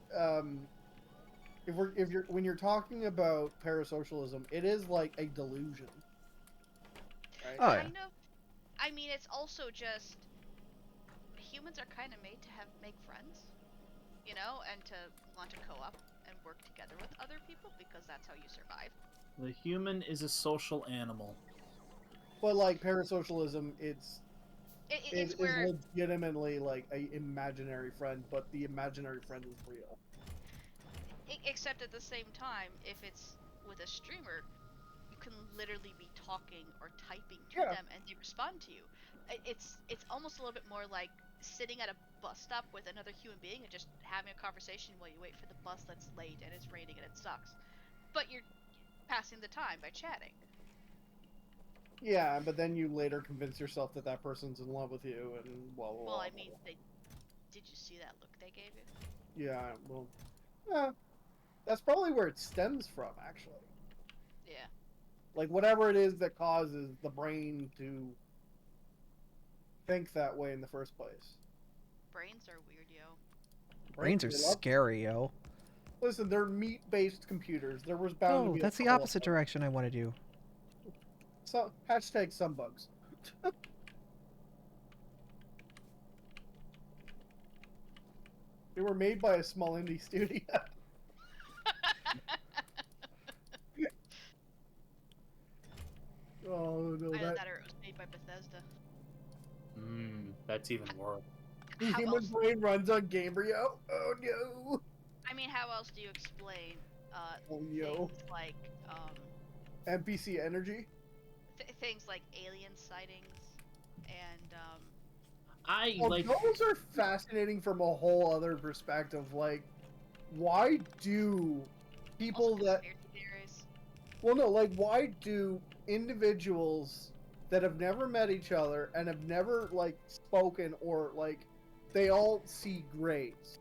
if you're when you're talking about parasocialism, it is like a delusion, right? oh yeah. kind of. I mean, it's also just humans are kind of made to make friends, and to want to co-op and work together with other people because that's how you survive. The human is a social animal. But like parasocialism, it It's is where, legitimately like a imaginary friend, but the imaginary friend is real. except at the same time, if it's with a streamer, you can literally be talking or typing to Yeah. them and they respond to you. It's almost a little bit more like sitting at a bus stop with another human being and just having a conversation while you wait for the bus that's late and it's raining and it sucks. But you're passing the time by chatting. Yeah, but then you later convince yourself that that person's in love with you, and blah blah Well, blah. I mean, did you see that look they gave you? Yeah, well, yeah, that's probably where it stems from, actually. Yeah. Like whatever it is that causes the brain to think that way in the first place. Brains are weird, yo. Brains are They love. scary, yo. Listen, they're meat-based computers. There was bound to No, be a that's the couple of opposite them. direction I want to do. So hashtag some bugs. They were made by a small indie studio. Oh no, Either that that or it was made by Bethesda. That's even worse. the How human else? brain runs on Gabriel. Oh no. I mean, how else do you explain Oh no. things like NPC energy. things like alien sightings and I Well, like. those are fascinating from a whole other perspective. Like, why do also people that conspiracy theories. well, no, like, why do individuals that have never met each other and have never like spoken or like they all see grays?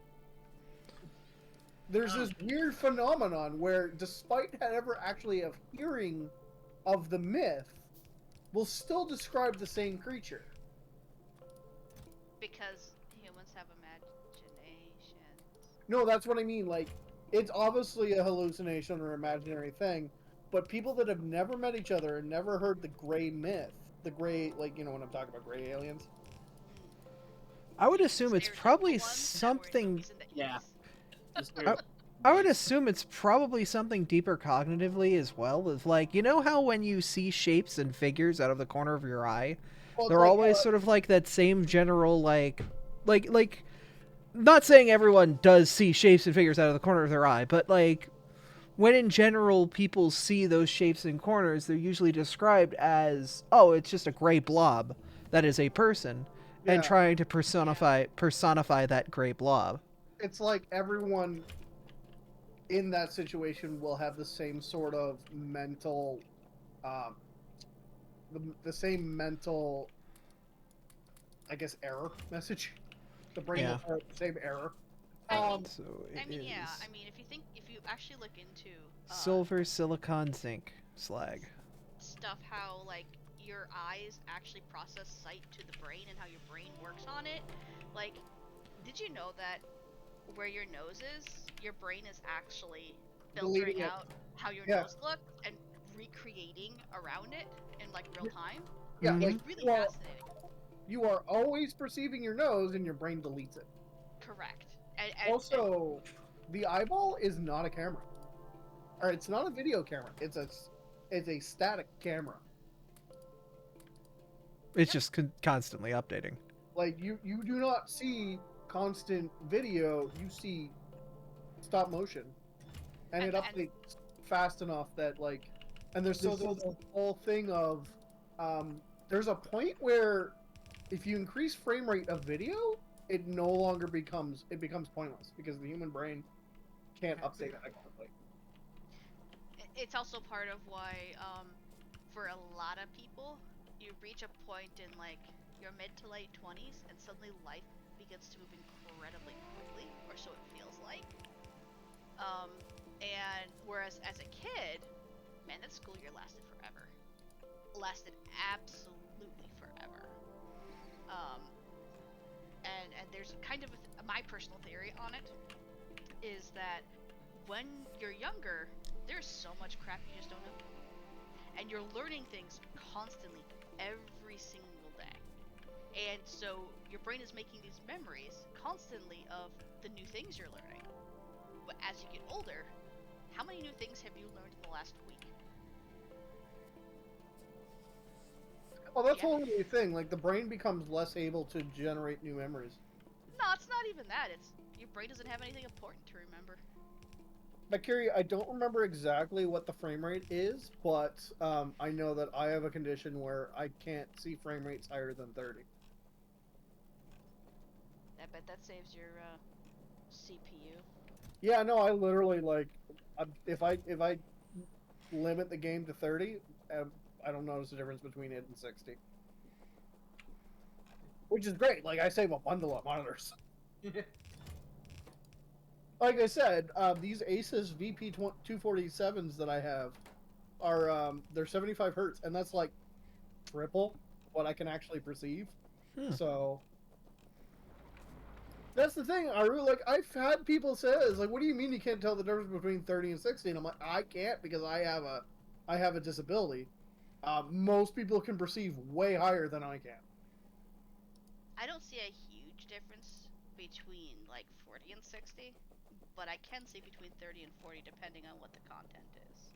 There's this weird phenomenon where, despite never actually of hearing of the myth, will still describe the same creature. Because humans have imaginations. No, that's what I mean. Like, it's obviously a hallucination or imaginary thing, but people that have never met each other and never heard the gray myth, the gray, like, you know, when I'm talking about gray aliens. I would The assume it's stereotypical probably ones that were in something. movies in the Yeah. 80s. I would assume it's probably something deeper cognitively as well. Is like, you know how when you see shapes and figures out of the corner of your eye, Well, it's they're like, always sort of like that same general like. Not saying everyone does see shapes and figures out of the corner of their eye, but like when in general people see those shapes and corners, they're usually described as, oh, it's just a gray blob that is a person, yeah, and trying to personify that gray blob. it's like everyone in that situation will have the same sort of mental, um, the same mental, I guess, error message. The brain Yeah. will have the same error. I mean, So I it mean, is yeah. I mean, if you actually look into silver, silicon, zinc, slag. stuff, how like your eyes actually process sight to the brain and how your brain works on it, like, did you know that where your nose is, your brain is actually filtering Deleting it. out how your Yeah. nose looks and recreating around it in like real time? Yeah, Mhm. like It's really you are, fascinating. you are always perceiving your nose, and your brain deletes it. Correct. And Also, the eyeball is not a camera, or it's not a video camera. It's a static camera. It's just constantly updating. Like you do not see constant video. You see stop motion, and it And- updates fast enough that like, and there's the whole thing of, there's a point where if you increase frame rate of video, it no longer becomes pointless because the human brain can't update that quickly. it's also part of why for a lot of people you reach a point in like your mid to late 20s and suddenly life begins to move incredibly quickly, or so it feels like. And whereas as a kid, man, that school year lasted forever. Lasted absolutely forever. um, and there's kind of my personal theory on it is that when you're younger, there's so much crap you just don't know. And you're learning things constantly every single day. And so your brain is making these memories constantly of the new things you're learning. But as you get older, how many new things have you learned in the last week? Well, that's Yeah. only the thing. Like the brain becomes less able to generate new memories. No, it's not even that. It's your brain doesn't have anything important to remember. Bakiri, I don't remember exactly what the frame rate is, but I know that I have a condition where I can't see frame rates higher than 30. I bet that saves your CPU. Yeah, no, I literally like, if I limit the game to 30, I don't notice the difference between it and 60, which is great. Like I save a bundle of monitors. Like I said, these Asus VP 247s that I have are they're 75 hertz, and that's like triple what I can actually perceive. So that's the thing. I really like. I've had people say, "It's like, what do you mean you can't tell the difference between 30 and 60?" And I'm like, I can't because I have a disability. Most people can perceive way higher than I can. I don't see a huge difference between like 40 and 60, but I can see between 30 and 40 depending on what the content is.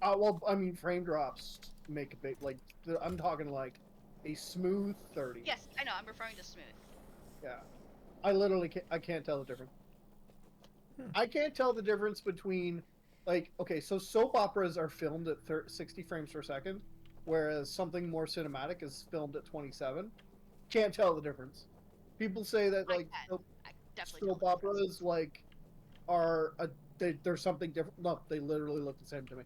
Well, I mean, frame drops make a big like. I'm talking like a smooth 30. Yes, I know. I'm referring to smooth. Yeah, I literally can't tell the difference. I can't tell the difference between, like, okay, so soap operas are filmed at 60 frames per second. whereas something more cinematic is filmed at 27. Can't tell the difference. People say that I like can. I definitely soap tell the difference. operas like there's something different. No, they literally look the same to me.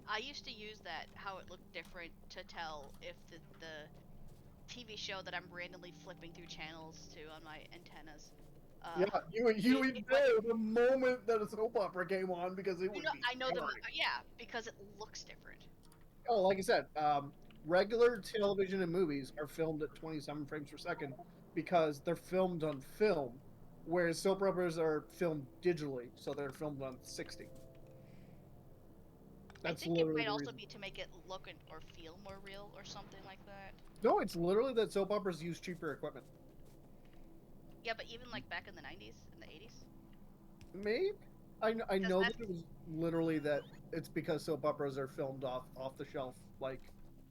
I used to use that how it looked different to tell if the TV show that I'm randomly flipping through channels to on my antennas. Yeah, you would it was- know the moment that a soap opera came on because it would be. I know them. jarring. Yeah, because it looks different. Oh, like I said, regular television and movies are filmed at 27 frames per second because they're filmed on film, whereas soap operas are filmed digitally, so they're filmed on 60. That's I think it literally might the also reason. be to make it look or feel more real or something like that. No, it's literally that soap operas use cheaper equipment. Yeah, but even like back in the 90s and the 80s. Maybe I know that that's- it was literally that it's because soap operas are filmed off the shelf like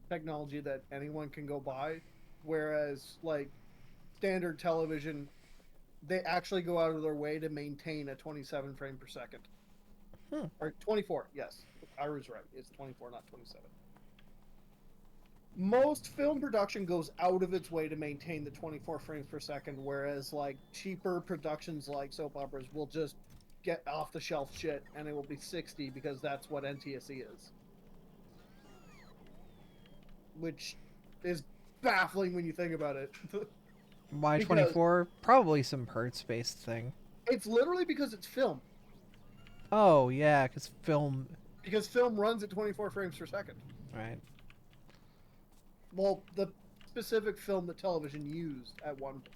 technology that anyone can go buy, whereas like standard television they actually go out of their way to maintain a 27 frame per second. Or 24, yes. I was right. It's 24, not 27. Most film production goes out of its way to maintain the 24 frames per second, whereas like cheaper productions like soap operas will just get off the shelf shit and it will be 60 because that's what NTSC is. Which is baffling when you think about it. Why Because- 24? Probably some hertz-based thing. It's literally because it's film. Oh, yeah, because film... Because film runs at 24 frames per second. Right. Well, the specific film that television used at one point.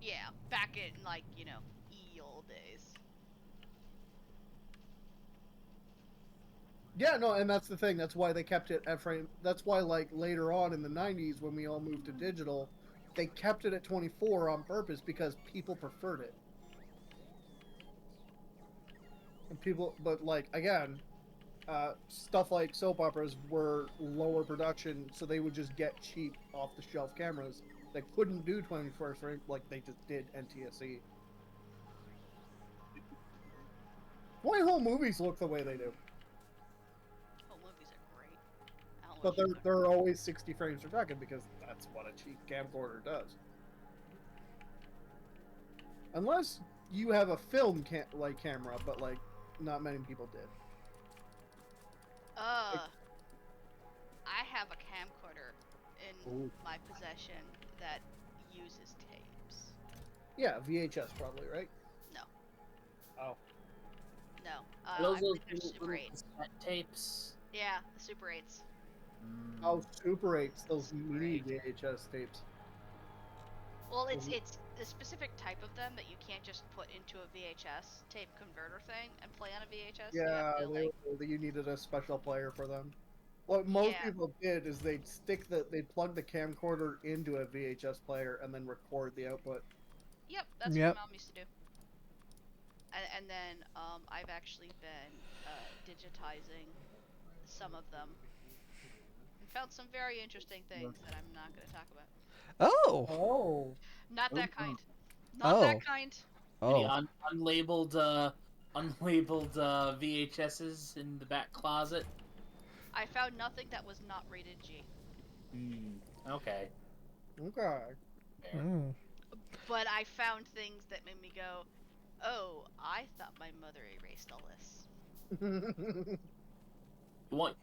Yeah, back in like ye old days. Yeah, no, and that's the thing. That's why they kept it at frame. That's why, like, later on in the 90s, when we all moved to digital, they kept it at 24 on purpose because people preferred it. And people, but, like, again, stuff like soap operas were lower production, so they would just get cheap off the shelf cameras that couldn't do 24 frame like they just did NTSC. Why home movies look the way they do? Oh, movies are great. I don't know But what you they're always 60 frames per second because that's what a cheap camcorder does. Unless you have a film camera, but like not many people did. I have a camcorder in Ooh. my possession that uses tapes. Yeah, VHS probably, right? No. Oh. No. Those I little, believe they're Super 8s. cassette tapes. Yeah, the Super 8s. Oh, Super 8s, those Super mini 8. VHS tapes. Well, it's the specific type of them that you can't just put into a VHS tape converter thing and play on a VHS. You Yeah, have to, you needed a special player for them. What most Yeah. people did is they'd plug the camcorder into a VHS player and then record the output. Yep, that's Yep. what my mom used to do. And then I've actually been digitizing some of them and found some very interesting things that I'm not going to talk about. Oh! Oh. Not that Oh. kind. Not Oh. that kind. Any Oh. unlabeled VHSs in the back closet? I found nothing that was not rated G. Okay. Okay. Fair. Mm. But I found things that made me go, oh, I thought my mother erased all this.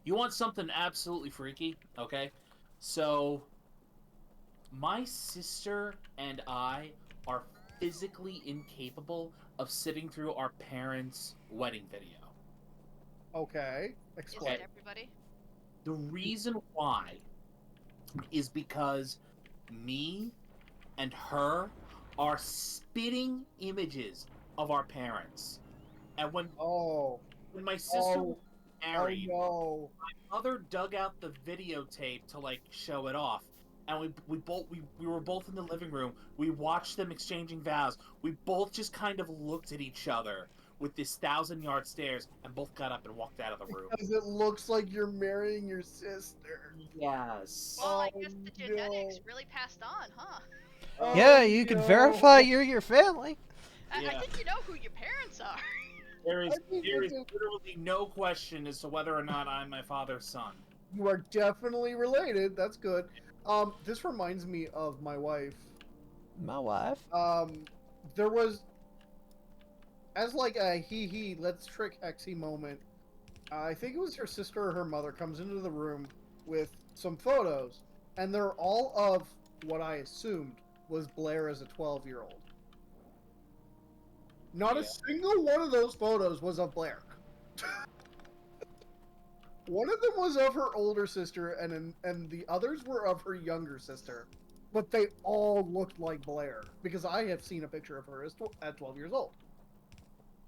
You want something absolutely freaky? Okay. So my sister and I are physically incapable of sitting through our parents' wedding video. Okay. Is Explain. it everybody? The reason why is because me and her are spitting images of our parents. And when Oh. my sister was Oh married, no. my mother dug out the videotape to like show it off. And we were both in the living room. We watched them exchanging vows. We both just kind of looked at each other with this 1,000-yard stares and both got up and walked out of the room. Because it looks like you're marrying your sister. Yes. Well, I Oh, guess the genetics no. really passed on, huh? Oh, Yeah, you can no. verify you're your family. I Yeah. think you know who your parents are. There is think literally no question as to whether or not I'm my father's son. you are definitely related. That's good. This reminds me of my wife. My wife. There was as like a hee let's trick Hexy moment. I think it was her sister or her mother comes into the room with some photos, and they're all of what I assumed was Blair as a 12-year-old. Not a single one of those photos was of Blair. One of them was of her older sister, and the others were of her younger sister. But they all looked like Blair, because I have seen a picture of her at 12 years old.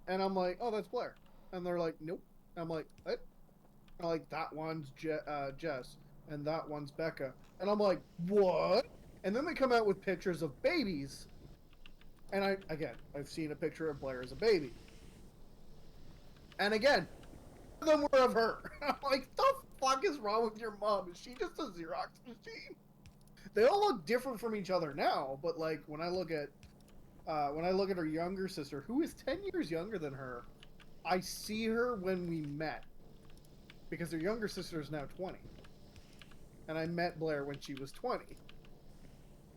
And I'm like, oh, that's Blair. And they're like, nope. I'm like, what? I'm like, that one's Jess, and that one's Becca. And I'm like, what? And then they come out with pictures of babies. And I've seen a picture of Blair as a baby. And again, none of them were of her. I'm like, the fuck is wrong with your mom? Is she just a Xerox machine? They all look different from each other now, but like when I look at her younger sister, who is 10 years younger than her, I see her when we met. Because her younger sister is now 20. And I met Blair when she was 20.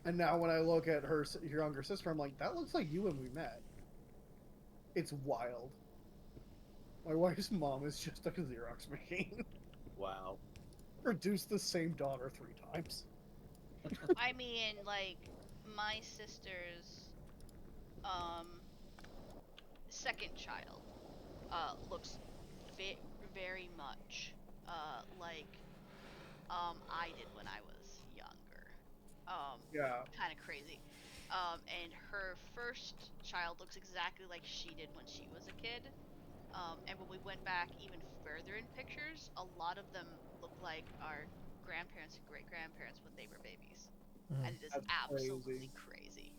And now when I look at her younger sister, I'm like, that looks like you when we met. It's wild. My wife's mom is just like a Xerox machine. Wow. Produced the same daughter 3 times. I mean, like, my sister's second child looks very much like I did when I was younger. Yeah. Kind of crazy. And her first child looks exactly like she did when she was a kid. And when we went back even further in pictures, a lot of them look like our grandparents and great grandparents when they were babies. And it is That's absolutely crazy.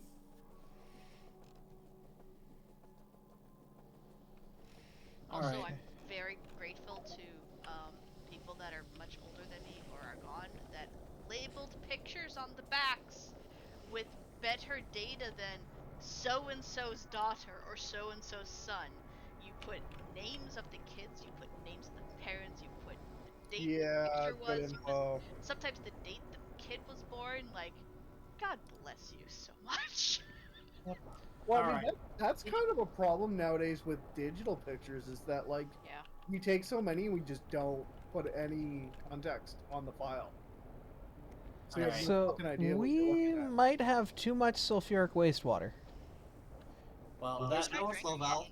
Also, Alright. I'm very grateful to people that are much older than me or are gone that labeled pictures on the backs with better data than so and so's daughter or so and so's son. You put names of the kids, you put names of the parents, you put the date the picture good was, info. sometimes the date the kid was born. Like, God bless you so much. Well, I mean, Alright. that's kind of a problem nowadays with digital pictures, is that, like, Yeah. we take so many and we just don't put any context on the file. So you have no So fucking idea what you're we looking at. might have too much sulfuric wastewater. Well, There's I no drink. flow valve.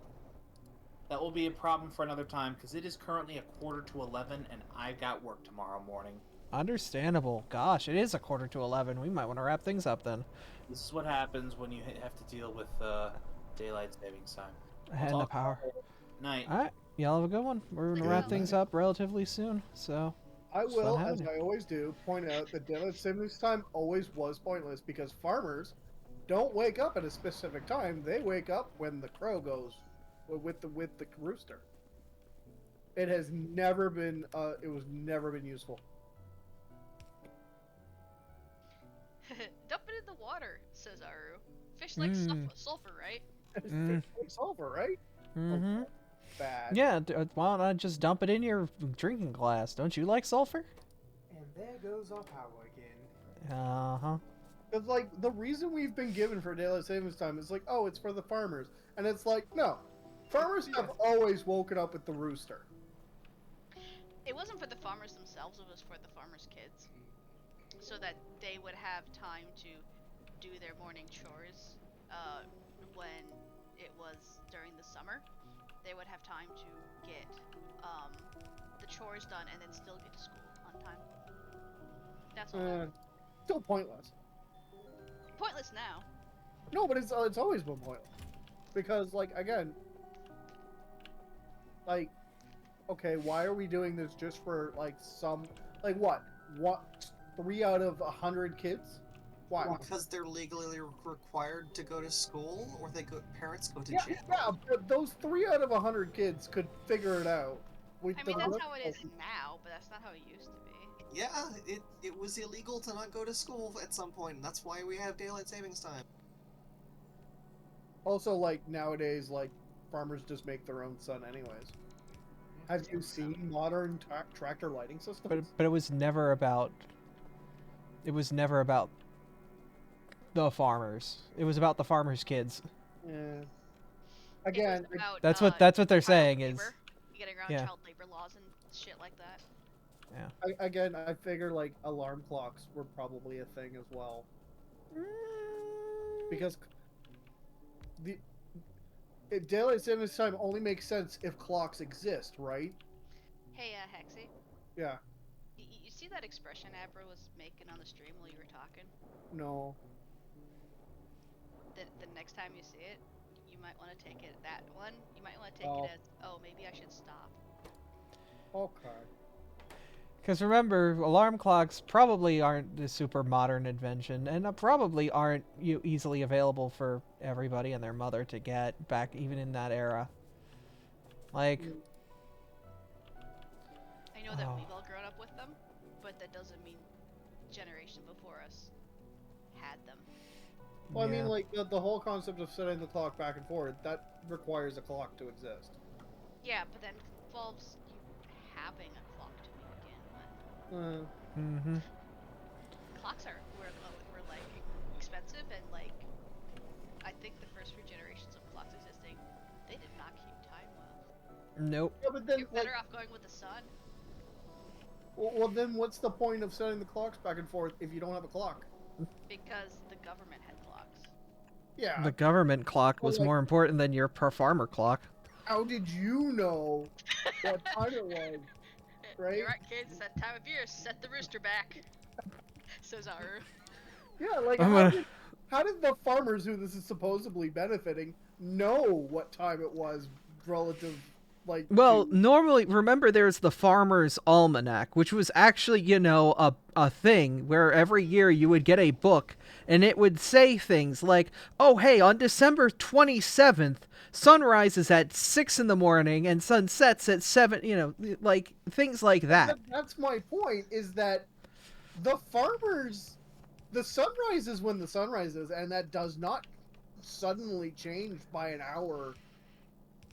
that will be a problem for another time because it is currently 11:15 and I got work tomorrow morning. Understandable. Gosh, it is 11:15. We might want to wrap things up then. This is what happens when you have to deal with daylight savings time. And the Talk power. Night. All right, y'all have a good one. We're gonna Good wrap night. things up relatively soon. So I It's fun will, having as you. I always do, point out that daylight savings time always was pointless because farmers don't wake up at a specific time. They wake up when the crow goes with the rooster. It has never been. It was never been useful. Dump it in the water, says Aru. Fish like sulfur, right? Mm. It's over, right? Mm-hmm. Oh, bad. Yeah. Why don't I just dump it in your drinking glass? Don't you like sulfur? And there goes our power again. Uh-huh. Because, like, the reason we've been given for daylight savings time is like, oh, it's for the farmers. And it's like, no. Farmers have always woken up with the rooster. It wasn't for the farmers themselves, it was for the farmers' kids. So that they would have time to do their morning chores when it was during the summer. They would have time to get the chores done and then still get to school on time. That's all. Still pointless. Pointless now. No, but it's always been pointless. Because, like, again, like, okay, why are we doing this just for, like, some, like, what? 3 out of 100 kids? Why? Because they're legally required to go to school, or parents go to Yeah, jail. yeah, but those 3 out of 100 kids could figure it out. With I the mean, that's rest how it of is them. now, but that's not how it used to be. Yeah, it was illegal to not go to school at some point, and that's why we have daylight savings time. Also, like, nowadays, like, farmers just make their own sun anyways. Have you seen modern tractor lighting systems? But it was never about. It was never about the farmers. It was about the farmers' kids. Yeah. It Again, was about, That's what they're child saying is. labor, getting around yeah. child labor laws and shit like that. I figure like alarm clocks were probably a thing as well. Because daylight savings time only makes sense if clocks exist, right? Hey, Hexy. Yeah. You see that expression Abra was making on the stream while you were talking? No. The next time you see it, you might want to take it, that one, you might want to take Oh. it as, oh, maybe I should stop. Okay. Because remember, alarm clocks probably aren't a super modern invention, and probably aren't easily available for everybody and their mother to get back even in that era. Like, I know that Oh. we've all grown up with them, but that doesn't mean generation before us had them. Well, I mean, yeah. like the whole concept of setting the clock back and forward, that requires a clock to exist. Yeah, but then it involves you having a clock to begin with. Mm-hmm. Clocks were like expensive, and like I think the first few generations of clocks existing, they did not keep time well. Nope. Yeah, but then You're better off going with the sun. well, then what's the point of setting the clocks back and forth if you don't have a clock? Because the government had clocks. Yeah. The government clock was like- more important than your farmer clock. How did you know what time it was? Right? You're right, kids. It's that time of year. Set the rooster back. Says our. Yeah, like I'm how did the farmers who this is supposedly benefiting know what time it was relative, like? Well, to... normally, remember there's the Farmer's Almanac, which was actually, a thing where every year you would get a book and it would say things like, oh, hey, on December 27th, sun rises at 6 in the morning and sun sets at 7, like things like that. That's my point, is that the farmers, the sun rises when the sun rises, and that does not suddenly change by an hour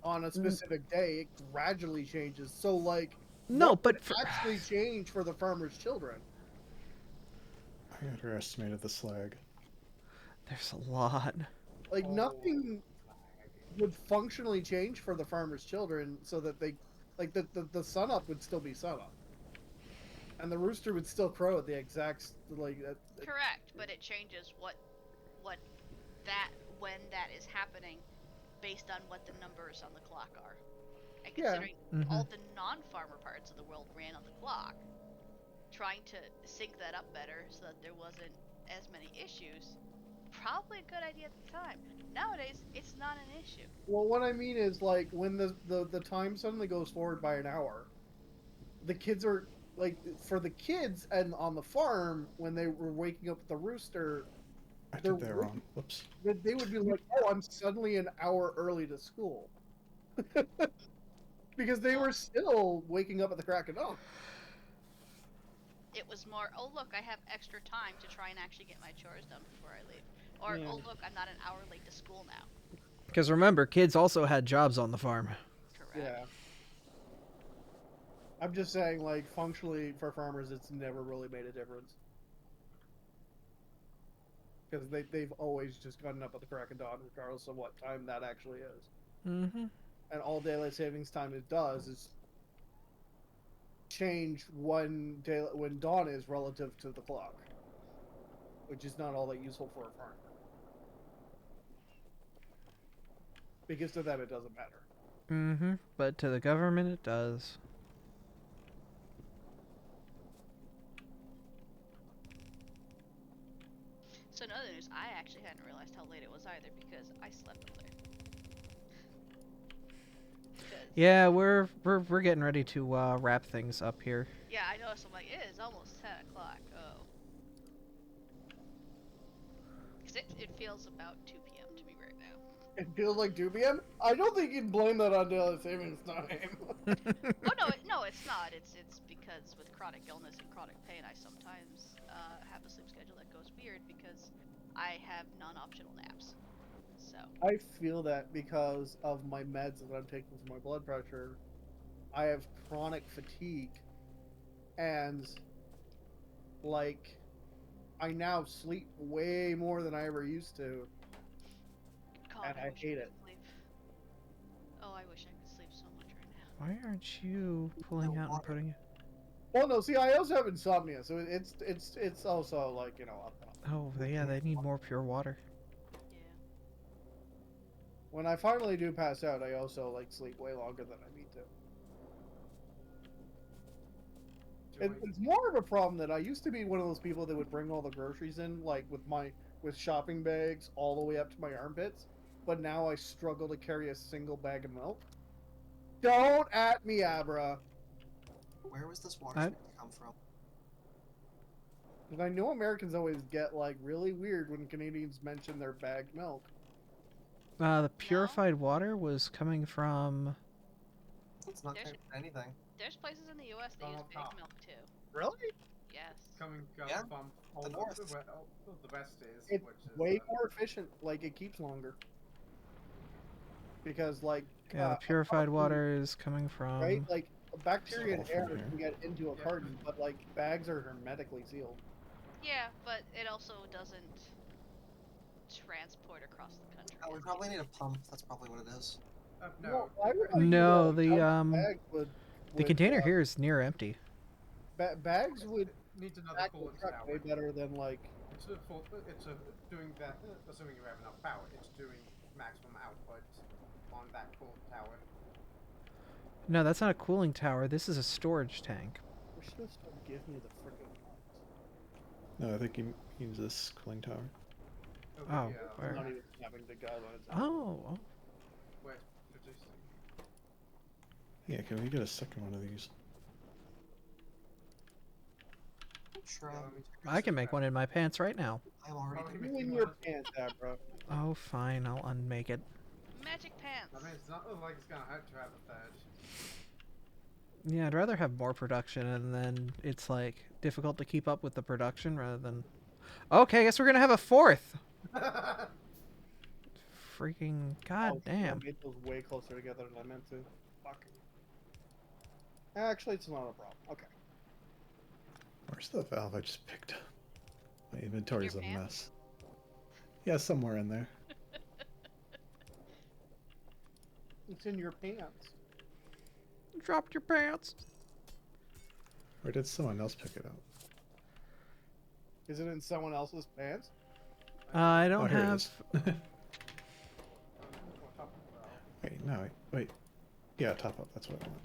on a specific day. It gradually changes. So, like, No, what but would actually change for the farmers' children? I underestimated the slag. There's a lot. Like, nothing would functionally change for the farmers' children, so that they, like, the sun up would still be sun up, and the rooster would still crow at the exact Correct, but it changes when that is happening, based on what the numbers on the clock are. And considering all the non-farmer parts of the world ran on the clock, trying to sync that up better so that there wasn't as many issues, probably a good idea at the time. Nowadays, it's not an issue. Well, what I mean is, like, when the time suddenly goes forward by an hour, the kids are, like, for the kids and on the farm, when they were waking up with the rooster, I did that wrong. Whoops. they would be like, oh, I'm suddenly an hour early to school. Because they were still waking up at the crack of dawn. It was more, oh look, I have extra time to try and actually get my chores done before I leave. Or, oh look, I'm not an hour late to school now. Because remember, kids also had jobs on the farm. Correct. Yeah. I'm just saying, like, functionally, for farmers, it's never really made a difference. Because they've always just gotten up at the crack of dawn, regardless of what time that actually is. Mm-hmm. And all daylight savings time it does is change when dawn is relative to the clock, which is not all that useful for a farmer. Because to them it doesn't matter. Mm-hmm. But to the government, it does. So in other news, I actually hadn't realized how late it was either, because I slept up there. Yeah, we're getting ready to wrap things up here. Yeah, I noticed. I'm like, it is almost 10 o'clock. Oh. Because it feels about 2 p.m. to me right now. It feels like 2 p.m.? I don't think you'd blame that on daylight savings time. Oh no, it's not. It's because with chronic illness and chronic pain, I sometimes have a sleep schedule that goes weird because I have non-optional naps. So I feel that because of my meds that I'm taking for my blood pressure, I have chronic fatigue, and like I now sleep way more than I ever used to, God, and I I wish hate I it. could sleep. Oh, I wish I could sleep so much right now. Why aren't you pulling out and water. putting it? Well, no, see, I also have insomnia, so it's also like up and up. Oh, yeah, they need more pure water. Yeah. When I finally do pass out, I also like sleep way longer than I need to. It's more of a problem that I used to be one of those people that would bring all the groceries in, like with shopping bags all the way up to my armpits. But now I struggle to carry a single bag of milk. Don't at me, Abra. Where was this water I- supposed to come from? Because I know Americans always get like really weird when Canadians mention their bagged milk. The purified water was coming from. It's not There's- coming from anything. There's places in the U.S. that From use up big top. milk too. Really? Yes. Coming Yeah, from the north. the west is, It's which is way more efficient. Like it keeps longer. Because like Yeah, the a purified carton, water is coming from. right? Like bacteria and It's all from air here. can get into a Yeah. carton, but like bags are hermetically sealed. Yeah, but it also doesn't transport across the country. Oh, we as probably need easily. a pump. That's probably what it is. no. I would argue No, that the bags the container here is near empty. bags would Needs another back the coolant truck way tower. better than like. It's doing that. Assuming you have enough power, it's doing maximum output on that coolant tower. No, that's not a cooling tower. This is a storage tank. Wish this would give me the freaking points. No, I think he means this cooling tower. Okay, Oh, yeah. where? I'm not even having the guidelines. Oh, Where's producing? Yeah, can we get a second one of these? Sure. Yeah, I can make one in my pants right now. I'm already. Probably You making in one your of- pants, Abra. Oh, fine. I'll unmake it. Magic pants. I mean, it's not like it's gonna hurt to have a third. Yeah, I'd rather have more production, and then it's like difficult to keep up with the production rather than. Okay, I guess we're gonna have a fourth. Freaking god I damn. made those way closer together than I meant to. Fuck. Actually, it's not a problem. Okay. Where's the valve I just picked? My inventory's Your a pants? mess. Yeah, somewhere in there. It's in your pants. Dropped your pants. Or did someone else pick it up? Is it in someone else's pants? I Oh, don't here it have. is. Wait, no, wait. Yeah, top up, that's what I want.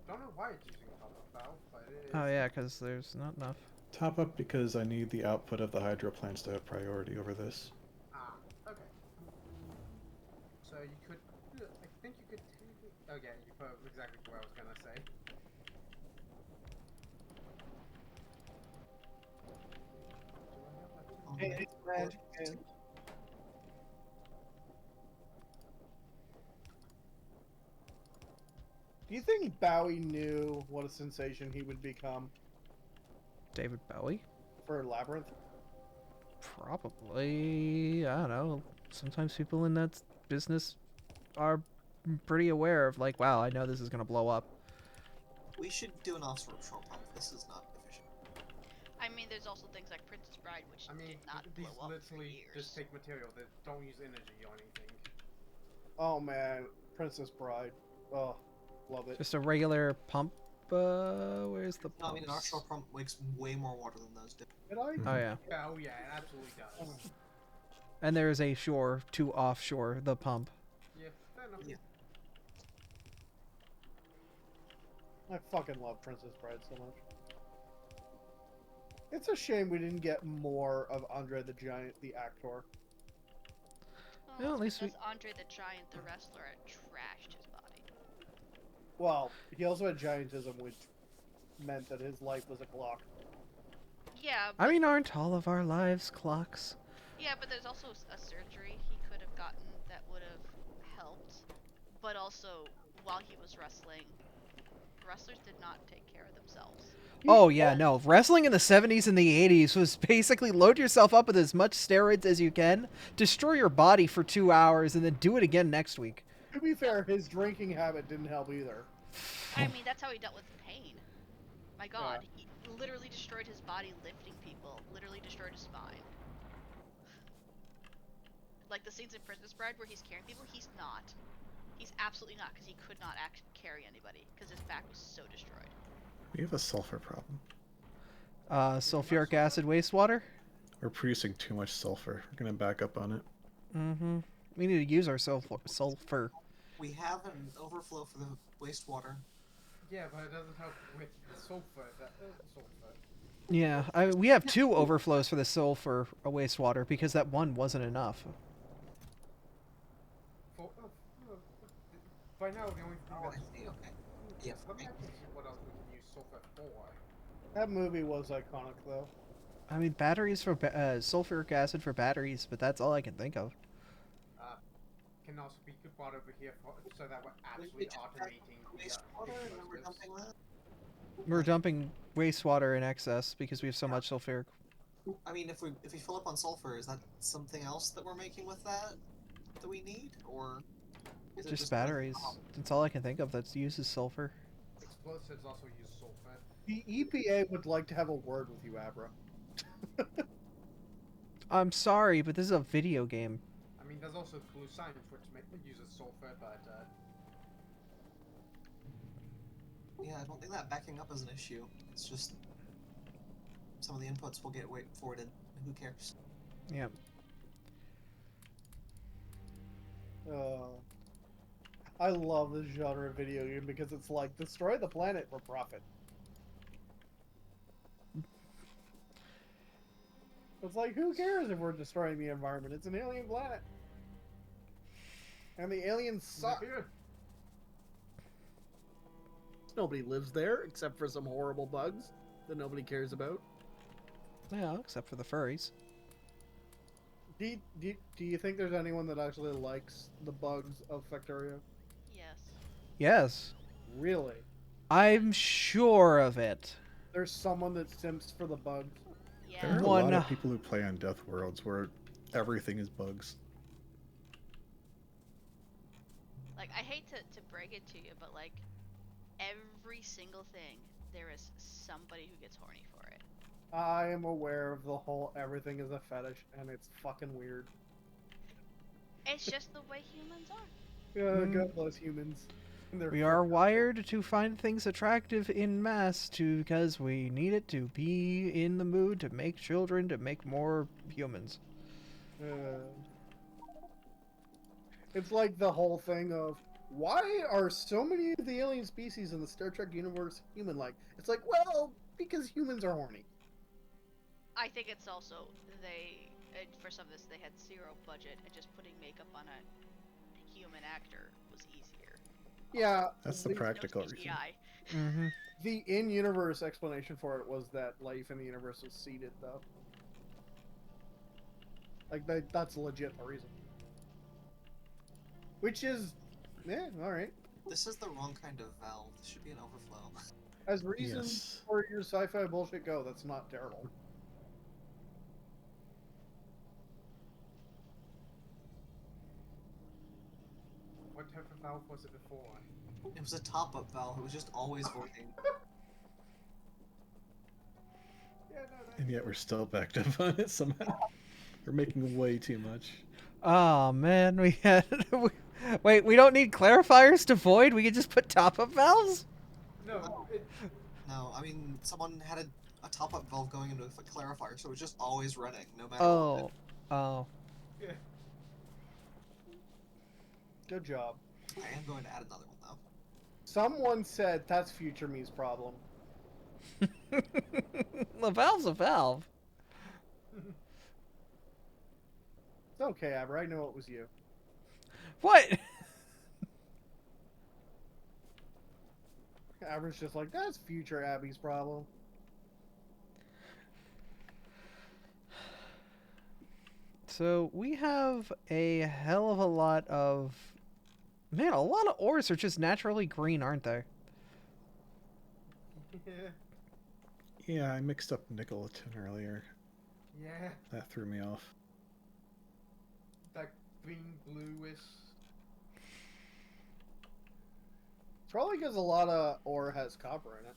Don't know why it's using a top-up valve, but it is. Oh yeah, because there's not enough. Top up because I need the output of the hydro plants to have priority over this. Ah, okay. So you could, I think you could. Oh yeah, you put exactly what I was gonna say. Hey, it's magic pants. Do you think Bowie knew what a sensation he would become David Bowie? for Labyrinth? Probably. I don't know. Sometimes people in that business are pretty aware of, like, wow, I know this is gonna blow up. We should do an offshore pump. This is not efficient. I mean, there's also things like Princess Bride, which I mean, did not these blow up for literally years. just take material that don't use energy or anything. Oh man, Princess Bride. Oh, love it. Just a regular pump. Where's the No, I mean, an pumps? offshore pump makes way more water than those do. Did I? Oh yeah. Yeah, oh yeah, it absolutely does. And there is a shore to offshore the pump. Yeah, fair enough. Yeah. I fucking love Princess Bride so much. It's a shame we didn't get more of Andre the Giant, the actor. Well, at it's least we- because Andre the Giant, the wrestler, had trashed his body. Well, he also had giantism, which meant that his life was a clock. Yeah, I mean, aren't all of our lives clocks? yeah, but there's also a surgery he could have gotten that would have helped. But also, while he was wrestling, wrestlers did not take care of themselves. Oh yeah, no. Wrestling in the 70s and the 80s was basically load yourself up with as much steroids as you can, destroy your body for 2 hours, and then do it again next week. To be fair, his drinking habit didn't help either. I mean, that's how he dealt with pain. My God, he literally destroyed his body lifting people. Literally destroyed his spine. Like the scenes in Princess Bride where he's carrying people, he's not. He's absolutely not, because he could not carry anybody, because his back was so destroyed. We have a sulfur problem. Sulfuric acid wastewater? We're producing too much sulfur. We're gonna back up on it. Mm-hmm. We need to use our sulfur. We have an overflow for the wastewater. Yeah, but it doesn't help with the sulfur. Yeah, we have 2 overflows for the sulfur wastewater because that one wasn't enough. By now, the only thing Oh, I that's... see, okay. Yeah, Let me actually see what else we can use sulfur for. That movie was iconic, though. I mean, batteries for sulfuric acid for batteries, but that's all I can think of. Can also be brought over here so that we're actually automating the wastewater, and then we're explosives. dumping that? We're dumping wastewater in excess because we have so much sulfuric. I mean, if we fill up on sulfur, is that something else that we're making with that we need, or is it Just batteries. That's all I can think of that uses sulfur. Explosives also use sulfur. The EPA would like to have a word with you, Abra. I'm sorry, but this is a video game. I mean, there's also blue science, which uses sulfur, but Yeah, I don't think that backing up is an issue. It's just some of the inputs will get forwarded. Who cares? Yeah. I love this genre of video game because it's like, destroy the planet for profit. It's like, who cares if we're destroying the environment? It's an alien planet. And the aliens suck. Nobody lives there except for some horrible bugs that nobody cares about. Yeah, except for the furries. Do you think there's anyone that actually likes the bugs of Factorio? Yes. Yes. Really? I'm sure of it. There's someone that simps for the bugs. Yeah. There are a One- lot of people who play on Death Worlds where everything is bugs. Like, I hate to break it to you, but like, every single thing, there is somebody who gets horny for it. I am aware of the whole everything is a fetish, and it's fucking weird. It's just the way humans are. God bless humans. We are wired to find things attractive in mass because we need it to be in the mood to make children, to make more humans. It's like the whole thing of, why are so many of the alien species in the Star Trek universe human-like? It's like, well, because humans are horny. I think it's also for some of this, they had zero budget, and just putting makeup on a human actor was easier. Yeah. That's the practical reason. CGI. Mm-hmm. The in-universe explanation for it was that life in the universe was seeded, though. Like, that's legit a reason. Which is, alright. This is the wrong kind of valve. This should be an overflow. As reasons Yes. for your sci-fi bullshit go, that's not terrible. what type of valve was it before? It was a top-up valve. It was just always voiding. Yeah, no, that... And yet we're still backed up on it somehow. We're making way too much. Oh man, we had. Wait, we don't need clarifiers to void? We can just put top-up valves? No, No, I mean, someone had a top-up valve going into a clarifier, so it was just always running, no matter Oh. what. Oh. yeah. Good job. I am going to add another one, though. Someone said that's future me's problem. The valve's a valve. It's okay, Abra, I know it was you. What? Abra's just like, that's future Abby's problem. So we have a hell of a lot of... Man, a lot of ores are just naturally green, aren't they? Yeah. Yeah, I mixed up nickel tin earlier. Yeah. That threw me off. That green bluish. It's probably because a lot of ore has copper in it.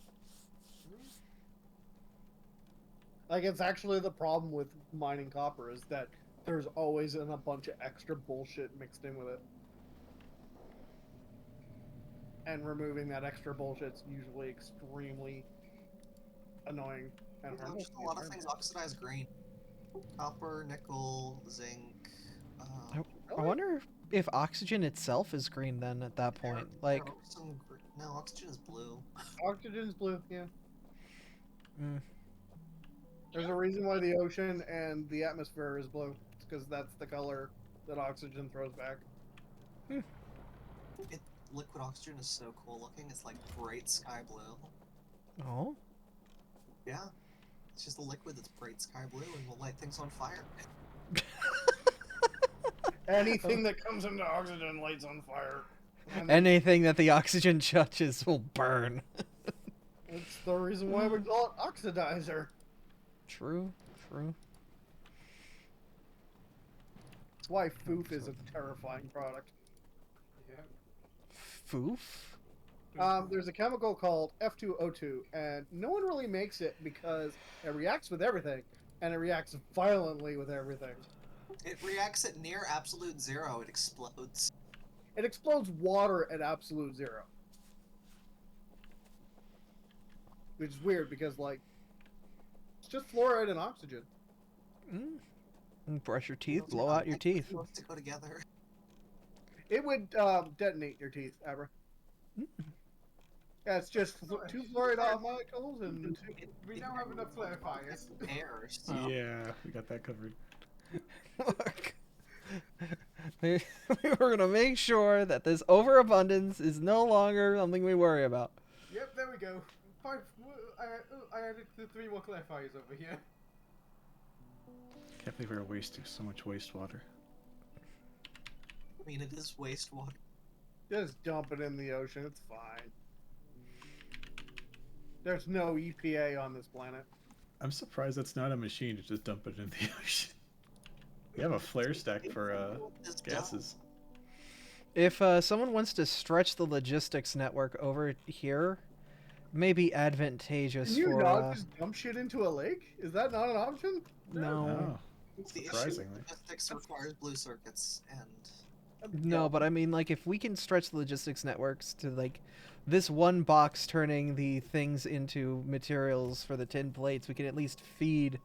Like, it's actually the problem with mining copper is that there's always a bunch of extra bullshit mixed in with it. And removing that extra bullshit's usually extremely annoying and harmful. Just a lot of things oxidize green. Copper, nickel, zinc. I wonder if oxygen itself is green then at that point. Like, there are some no, oxygen is blue. Oxygen's blue, yeah. mm, There's a reason why the ocean and the atmosphere is blue. It's because that's the color that oxygen throws back. Liquid oxygen is so cool looking. It's like bright sky blue. oh, Yeah, it's just a liquid that's bright sky blue and will light things on fire. Anything that comes into oxygen lights on fire. And anything that the oxygen touches will burn. that's the reason why we call it oxidizer. True, true. That's why foof is a terrifying product. Yeah. Foof? There's a chemical called F2O2, and no one really makes it because it reacts with everything, and it reacts violently with everything. It reacts at near absolute zero. It explodes. It explodes water at absolute zero. Which is weird because, like, it's just fluoride and oxygen. Brush your teeth, blow out your teeth. Supposed to go together. It would detonate your teeth, Abra. Yeah, it's just two fluoride molecules and We now have enough clarifiers. Air. So. Yeah, we got that covered. Look. We were gonna make sure that this overabundance is no longer something we worry about. Yep, there we go. I added the 3 more clarifiers over here. Can't believe we're wasting so much wastewater. I mean, it is wastewater. just dump it in the ocean. It's fine. There's no EPA on this planet. I'm surprised that's not a machine to just dump it in the ocean. We have a flare stack for gases. If someone wants to stretch the logistics network over here, may be advantageous Can you for. not just dump shit into a lake? Is that not an option? No. Oh, The issue surprisingly. with logistics requires blue circuits, and No, but I mean, like, if we can stretch the logistics networks to, like, this one box turning the things into materials for the tin plates, we can at least feed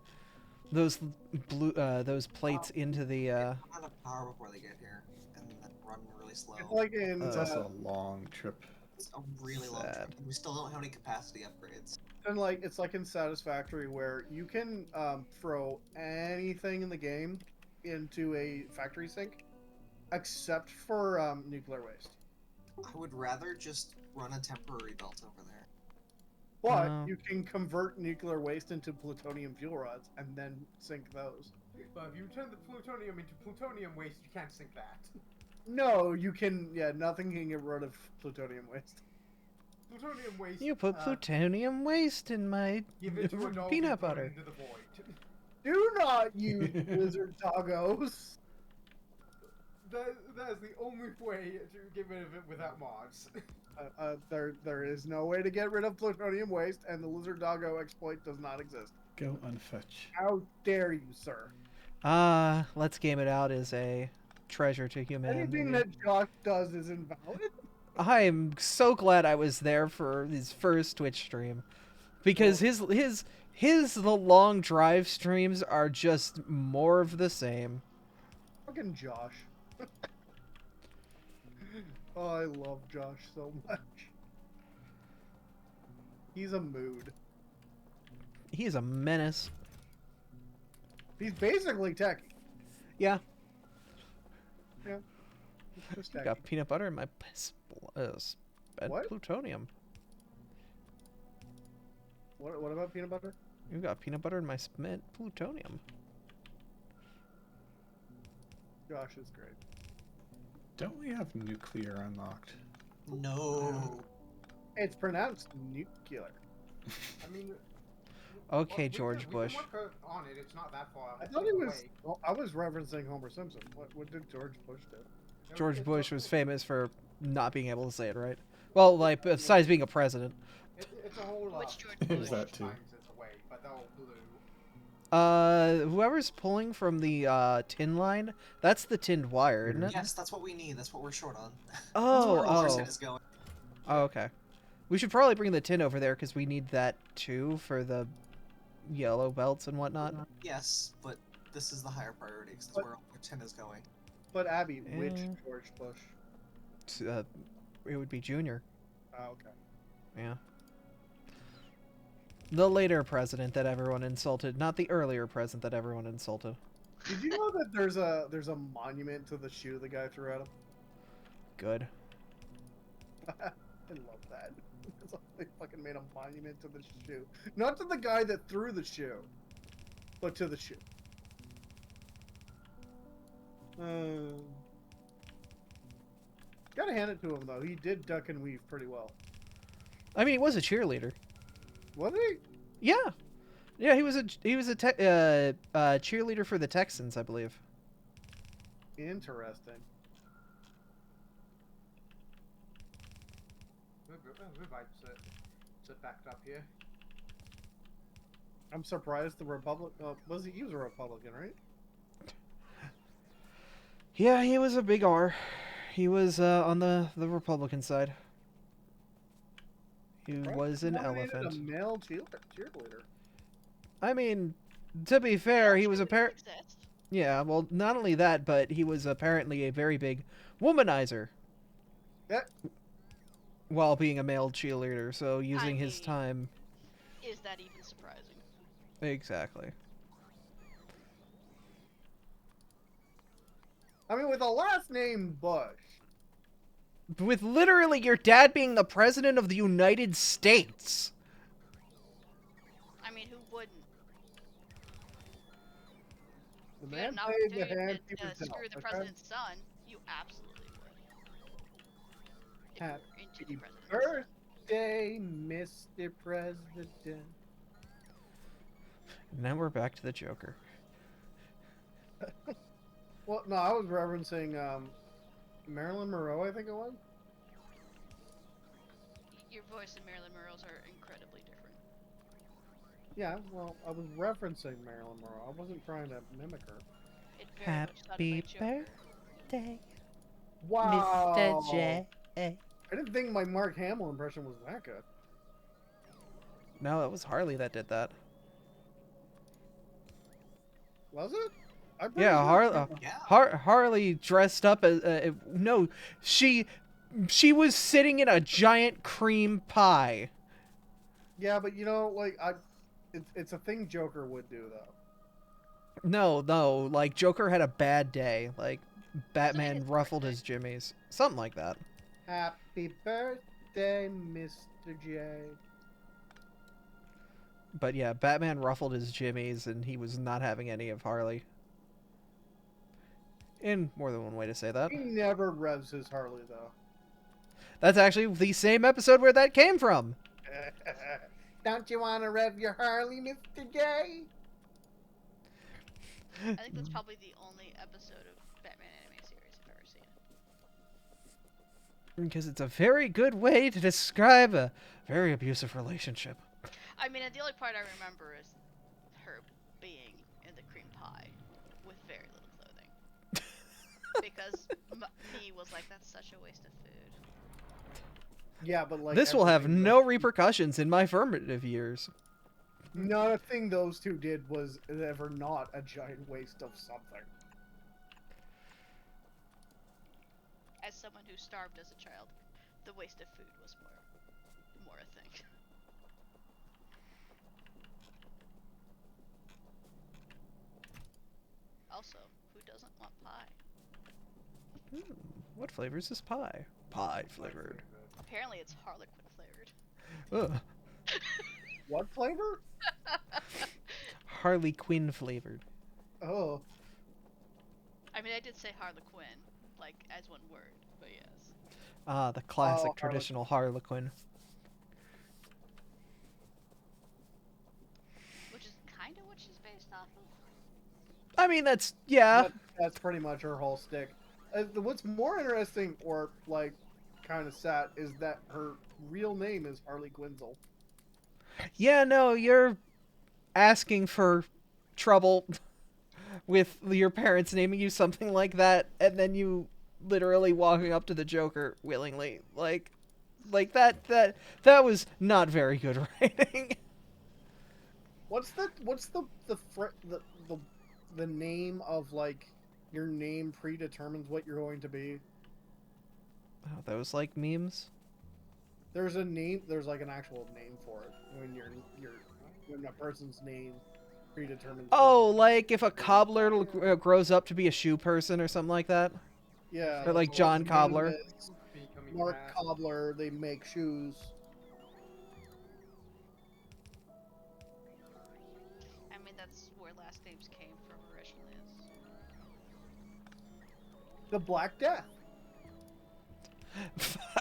those those plates into the. run out of power before they get here, and then run really slow. It's like in It's also a long trip. It's a really long Sad. trip. We still don't have any capacity upgrades. and like it's like in Satisfactory where you can throw anything in the game into a factory sink, except for nuclear waste. I would rather just run a temporary belt over there. But No. you can convert nuclear waste into plutonium fuel rods and then sink those. But if you turn the plutonium into plutonium waste, you can't sink that. No, you can. Yeah, nothing can get rid of plutonium waste. Plutonium waste. You put plutonium waste in my Give it to a dog peanut and throw it butter. into the void. Do not use lizard doggos. That is the only way to get rid of it without mods. There is no way to get rid of plutonium waste, and the lizard doggo exploit does not exist. Go unfetch. How dare you, sir? Let's game it out as a treasure to humanity. Anything that Josh does is invalid. I am so glad I was there for his first Twitch stream, because his the long drive streams are just more of the same. Fucking Josh. Oh, I love Josh so much. He's a mood. He is a menace. He's basically techie. Yeah, Yeah. He's just I techie. got peanut butter in my spent What? plutonium. What about peanut butter? You got peanut butter in my spent plutonium. Josh is great. Don't we have nuclear unlocked? No. It's pronounced nuclear. I mean, Okay, we George can Bush. work on it. It's not that far I thought he was. away. Well, I was referencing Homer Simpson. What did George Bush do? George It's Bush was okay. famous for not being able to say it right. Well, like besides being a president. It's a whole lot. Which George There's Bush? that too. Times it's away, but they're all blue. Whoever's pulling from the tin line, that's the tinned wire, isn't it? Yes, that's what we need. That's what we're short on. Oh, That's where oh. Larson is going. Oh, okay. We should probably bring the tin over there because we need that too for the yellow belts and whatnot. Yes, but this is the higher priority because that's But- where all the tin is going. But Abby, which Eh. George Bush? It would be Junior. Oh, okay. Yeah. The later president that everyone insulted, not the earlier president that everyone insulted. Did you know that there's a monument to the shoe the guy threw at him? Good. I love that. They fucking made a monument to the shoe, not to the guy that threw the shoe, but to the shoe. Gotta hand it to him though. He did duck and weave pretty well. I mean, he was a cheerleader. Was he? Yeah. Yeah, he was a cheerleader for the Texans, I believe. Interesting. We might sit backed up here. I'm surprised the Republic. He was a Republican, right? Yeah, he was a big R. He was on the Republican side. He was an Nominated elephant. A male cheerleader. I mean, to be fair, he was Exist. Yeah, well, not only that, but he was apparently a very big womanizer. Yeah. While being a male cheerleader, so using his mean- time. Is that even surprising? Exactly. I mean, with a last name Bush. With literally your dad being the president of the United States. I mean, who wouldn't? The If you had man an played the opportunity hand he to was screw dealt. the Okay? president's son, you absolutely would. If you were into the Happy president's son. birthday, Mr. President. Now we're back to the Joker. Well, no, I was referencing Marilyn Monroe, I think it was. Your voice and Marilyn Monroe's are incredibly different. Yeah, well, I was referencing Marilyn Monroe. I wasn't trying to mimic her. It very much sounded Happy like Joker. birthday, Wow. Mr. J. I didn't think my Mark Hamill impression was that good. No, it was Harley that did that. Was it? I'm pretty Yeah, sure- Yeah. Harley dressed up as no, she was sitting in a giant cream pie. Yeah, but you know, like it's a thing Joker would do though. No, like Joker had a bad day. Like Batman his ruffled birthday. his jimmies, something like that. Happy birthday, Mr. J. But yeah, Batman ruffled his jimmies, and he was not having any of Harley. In more than one way to say that. He never revs his Harley though. That's actually the same episode where that came from. Don't you want to rev your Harley, Mr. J? I think that's probably the only episode of Batman anime series I've ever seen. Because it's a very good way to describe a very abusive relationship. I mean, and the only part I remember is her being in the cream pie with very little clothing. Because me was like, that's such a waste of food. Yeah, but like This will have everything no that- repercussions in my formative years. Not a thing those two did was ever not a giant waste of something. As someone who starved as a child, the waste of food was more a thing. Also, who doesn't want pie? What flavor is this pie? Pie flavored. Apparently it's Harlequin flavored. Ugh. What flavor? Harley Quinn flavored. Oh, I mean, I did say Harlequin, like, as one word, but yes. Ah, the classic Harlequin. traditional Harlequin. coffee. I mean, yeah. That's pretty much her whole stick. What's more interesting, or like, kind of sad, is that her real name is Harley Quinzel. Yeah, no, you're asking for trouble with your parents naming you something like that, and then you literally walking up to the Joker willingly. Like that was not very good writing. What's the name of, like, your name predetermines what you're going to be? Oh, those like memes? There's like an actual name for it when a person's name predetermines. Oh, like if a cobbler grows up to be a shoe person or something like that? Yeah, Or like the John name Cobbler. is Becoming Mark fast. Cobbler. They make shoes. I mean, that's where last names came from originally. The Black Death.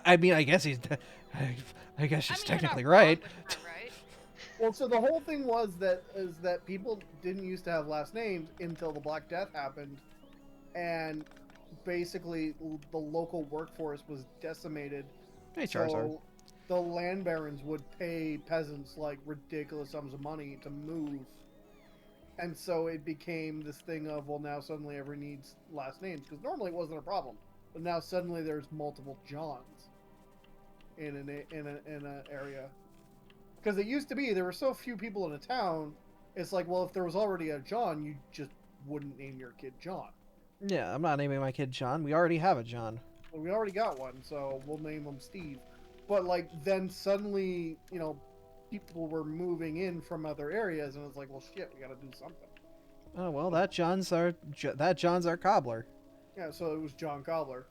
I mean, I guess I guess she's I mean, technically you're not wrong right. with her, right? Well, so the whole thing is that people didn't used to have last names until the Black Death happened, and basically the local workforce was decimated. Hey, Charizard. So the land barons would pay peasants like ridiculous sums of money to move, and so it became this thing of, well, now suddenly everyone needs last names, because normally it wasn't a problem, but now suddenly there's multiple Johns in an area. Because it used to be there were so few people in a town, it's like, well, if there was already a John, you just wouldn't name your kid John. Yeah, I'm not naming my kid John. We already have a John. Well, we already got one, so we'll name him Steve. But, like, then suddenly, people were moving in from other areas, and it's like, well, shit, we gotta do something. Oh well, that John's our cobbler. Yeah, so it was John Cobbler.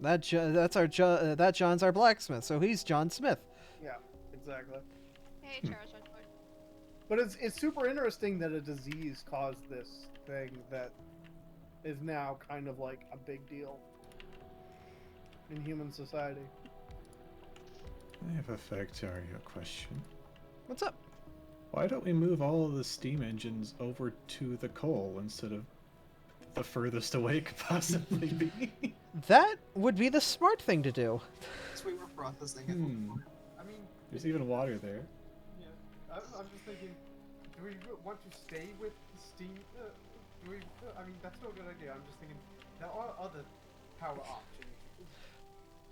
That John's our blacksmith. So he's John Smith. Yeah, exactly. Hey, Charizard boy. But it's super interesting that a disease caused this thing that is now kind of like a big deal in human society. I have a Factorio question. What's up? Why don't we move all of the steam engines over to the coal instead of the furthest away it could possibly be? That would be the smart thing to do. So we were processing it. I mean, There's even water there. yeah. I'm just thinking, do we want to stay with the steam? Do we? I mean, that's not a good idea. I'm just thinking there are other power options.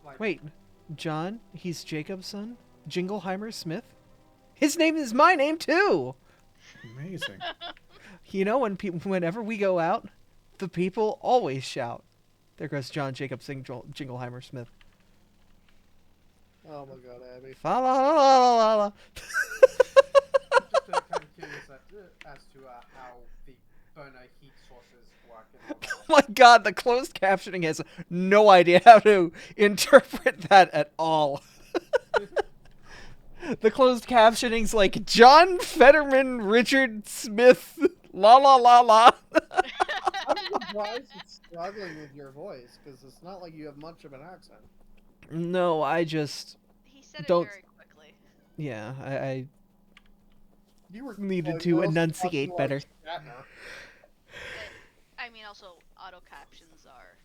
Like, Wait, John? He's Jacob's son? Jingleheimer Smith? His name is my name too! Amazing. You know, whenever we go out, the people always shout. There goes John Jacob Jingleheimer Smith. Oh my god, Abby. Fa la la la la la. I'm just kind of curious as to how the burner heat sources work. And all Oh my god, the closed captioning has no idea how to interpret that at all. The closed captioning's like John Fetterman Richard Smith la la la la. I'm surprised it's struggling with your voice, because it's not like you have much of an accent. No, I just He said Don't- it very quickly. yeah, I You were needed like, to you're also enunciate talking better. like Shatner. I mean, also, auto captions are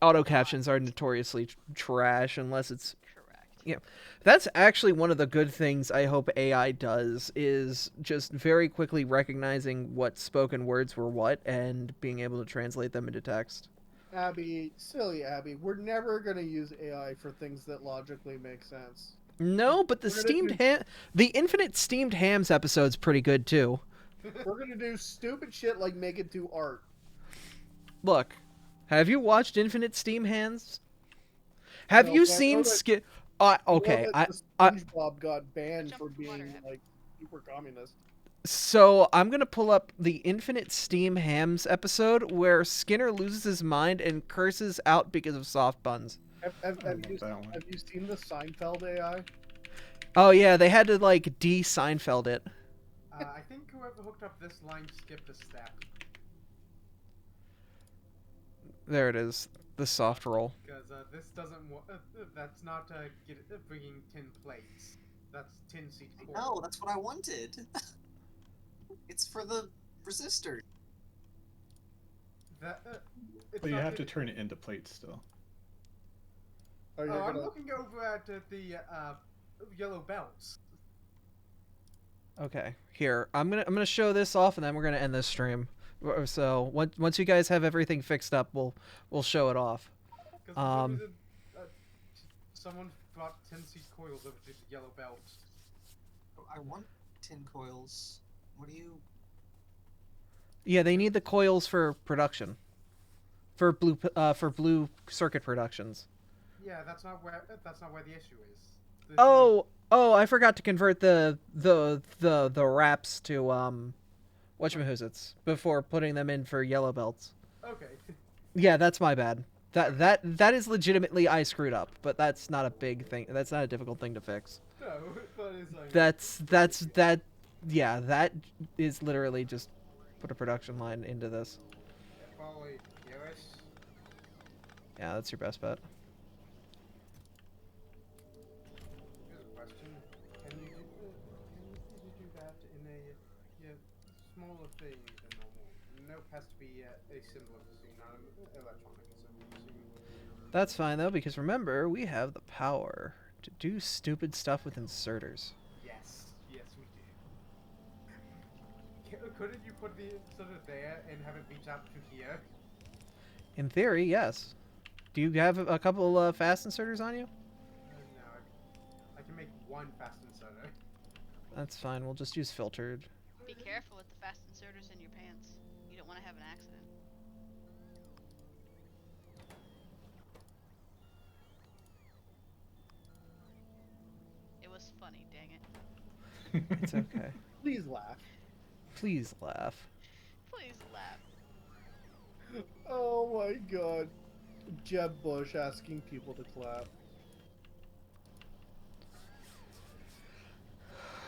Auto captions are notoriously trash unless it's correct. Yeah. That's actually one of the good things I hope AI does, is just very quickly recognizing what spoken words were what and being able to translate them into text. Abby, silly Abby, we're never gonna use AI for things that logically make sense. No, but the We're gonna steamed do- ham, the infinite steamed hams episode's pretty good too. We're gonna do stupid shit like make it do art. Look, have you watched Infinite Steam Hands? Have No, you but I know seen that- skit? I Okay, know I that I- SpongeBob got banned Jump for in the water, being Abby. like super communist. so I'm gonna pull up the Infinite Steam Hams episode where Skinner loses his mind and curses out because of soft buns. Have, I have, have, love you, that one. have you seen the Seinfeld AI? Oh yeah, they had to like de-Seinfeld it. I think whoever hooked up this line skipped a step. There it is, the soft roll. Because this doesn't. That's not bringing tin plates. That's tin seat. No, that's what I wanted. It's for the resistor. That, it's But you not have to the- turn it into plates still. Oh, you're Oh, I'm gonna. looking over at the yellow belts. Okay, here I'm gonna show this off, and then we're gonna end this stream. So once you guys have everything fixed up, we'll show it off. Because for some Um, reason, someone brought 10 seed coils over to the yellow belts. Oh, I want tin coils. What do you? Yeah, they need the coils for production, for blue circuit productions. Yeah, that's not where the issue is. The issue Oh, I forgot to convert the wraps to whatchamahoots before putting them in for yellow belts. is- okay. Yeah, that's my bad. That is legitimately I screwed up, but that's not a big thing. That's not a difficult thing to fix. No, but it's like. That yeah, that is literally just put a production line into this. Probably US. Yeah, that's your best bet. Here's a question: Can you do that in a smaller thing than normal? Nope, has to be a symbol of the scene, not an electronic symbol of the scene. That's fine though, because remember we have the power to do stupid stuff with inserters. Yes, we do. Couldn't you put the sort of there and have it reach out to here? In theory, yes. Do you have a couple fast inserters on you? No, I can make one fast inserter. That's fine. We'll just use filtered. Be careful with the fast inserters in your pants. You don't want to have an accident. It was funny, dang it. It's okay. Please laugh. Please laugh. Please laugh. Oh my god. Jeb Bush asking people to clap.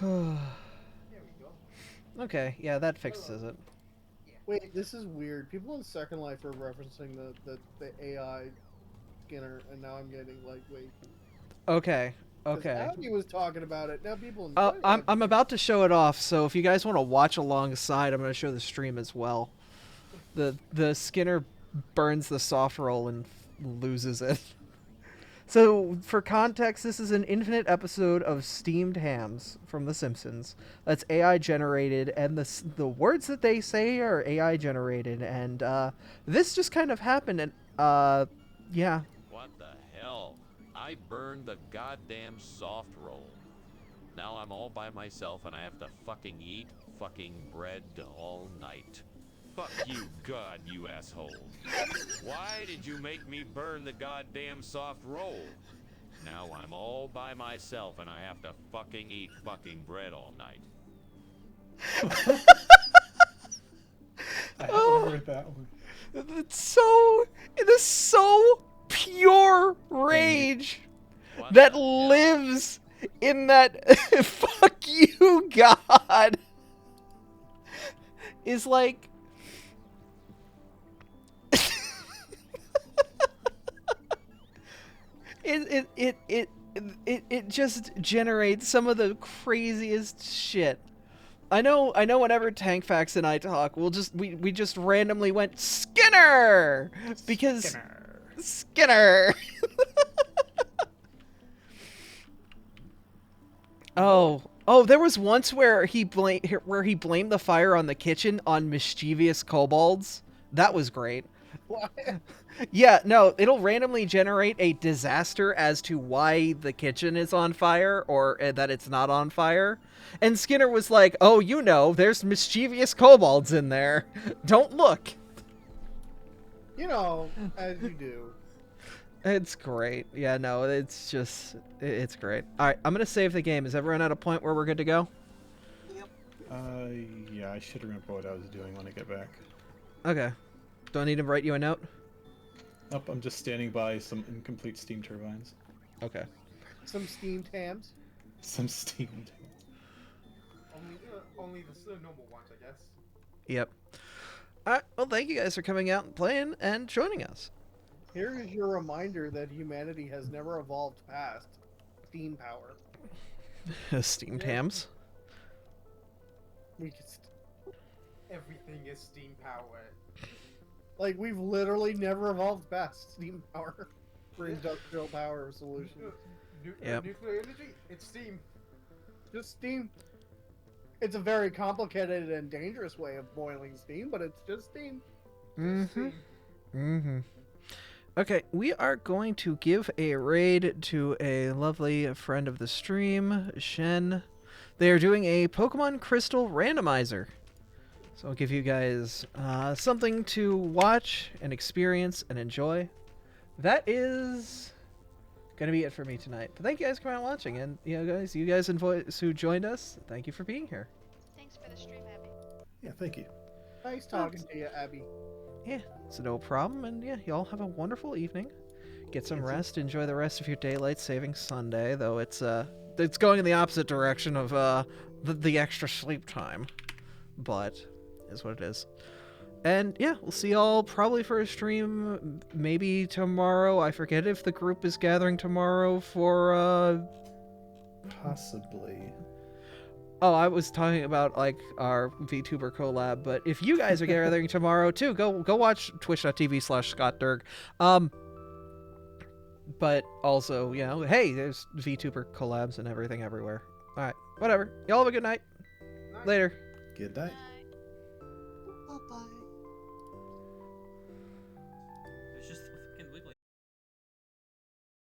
There we go. Okay, yeah, that fixes it. Wait, this is weird. People in Second Life are referencing the AI Skinner, and now I'm getting like, wait. Okay, 'Cause okay. Abby was talking about it. Now people in I'm about to show it off, so if you guys want to watch alongside, I'm going to show the stream as well. The Skinner burns the soft roll and loses it. So, for context, this is an infinite episode of Steamed Hams from The Simpsons. That's AI generated, and the words that they say are AI generated, and this just kind of happened, and yeah. What the hell? I burned the goddamn soft roll. Now I'm all by myself and I have to fucking eat fucking bread all night. Fuck you, God, you asshole. Why did you make me burn the goddamn soft roll? Now I'm all by myself and I have to fucking eat fucking bread all night. I haven't heard that one. It is so pure rage What that the hell? lives in that fuck you, God. Is like it just generates some of the craziest shit. I know whenever Tankfax and I talk, we just randomly went Skinner because Skinner. Oh, there was once where he blamed the fire on the kitchen on mischievous kobolds. That was great. What? Yeah, no, it'll randomly generate a disaster as to why the kitchen is on fire or that it's not on fire. And Skinner was like, "Oh, you know, there's mischievous kobolds in there. Don't look." You know, as you do. It's great. Yeah, no, it's great. All right, I'm going to save the game. Is everyone at a point where we're good to go? Yeah, I should remember what I was doing when I get back. Okay. Do I need to write you a note? Nope, I'm just standing by some incomplete steam turbines. Okay. Some steamed hams. Some steamed. Only the normal ones, I guess. Yep. All right, well, thank you guys for coming out and playing and joining us. Here is your reminder that humanity has never evolved past steam power. Steamed hams. We could everything is steam power. Like, we've literally never evolved past steam power for industrial power solutions. Yep. Nuclear energy, it's steam. Just steam. It's a very complicated and dangerous way of boiling steam, but it's just steam. Okay, we are going to give a raid to a lovely friend of the stream, Shen. They are doing a Pokemon Crystal randomizer. So I'll give you guys something to watch and experience and enjoy. That is gonna be it for me tonight. But thank you guys for coming out and watching, and you guys who joined us, thank you for being here. Thanks for the stream, Abby. Yeah, thank you. Nice talking to you, Abby. Yeah, it's no problem, and yeah, y'all have a wonderful evening. Get some rest. Enjoy the rest of your daylight saving Sunday, though it's going in the opposite direction of the extra sleep time, but is what it is. And yeah, we'll see y'all probably for a stream maybe tomorrow. I forget if the group is gathering tomorrow for Possibly. Oh, I was talking about like our VTuber collab, but if you guys are gathering tomorrow too, go watch twitch.tv/ScottDurg. But also, hey, there's VTuber collabs and everything everywhere. All right, whatever. Y'all have a good night. Later. Good night.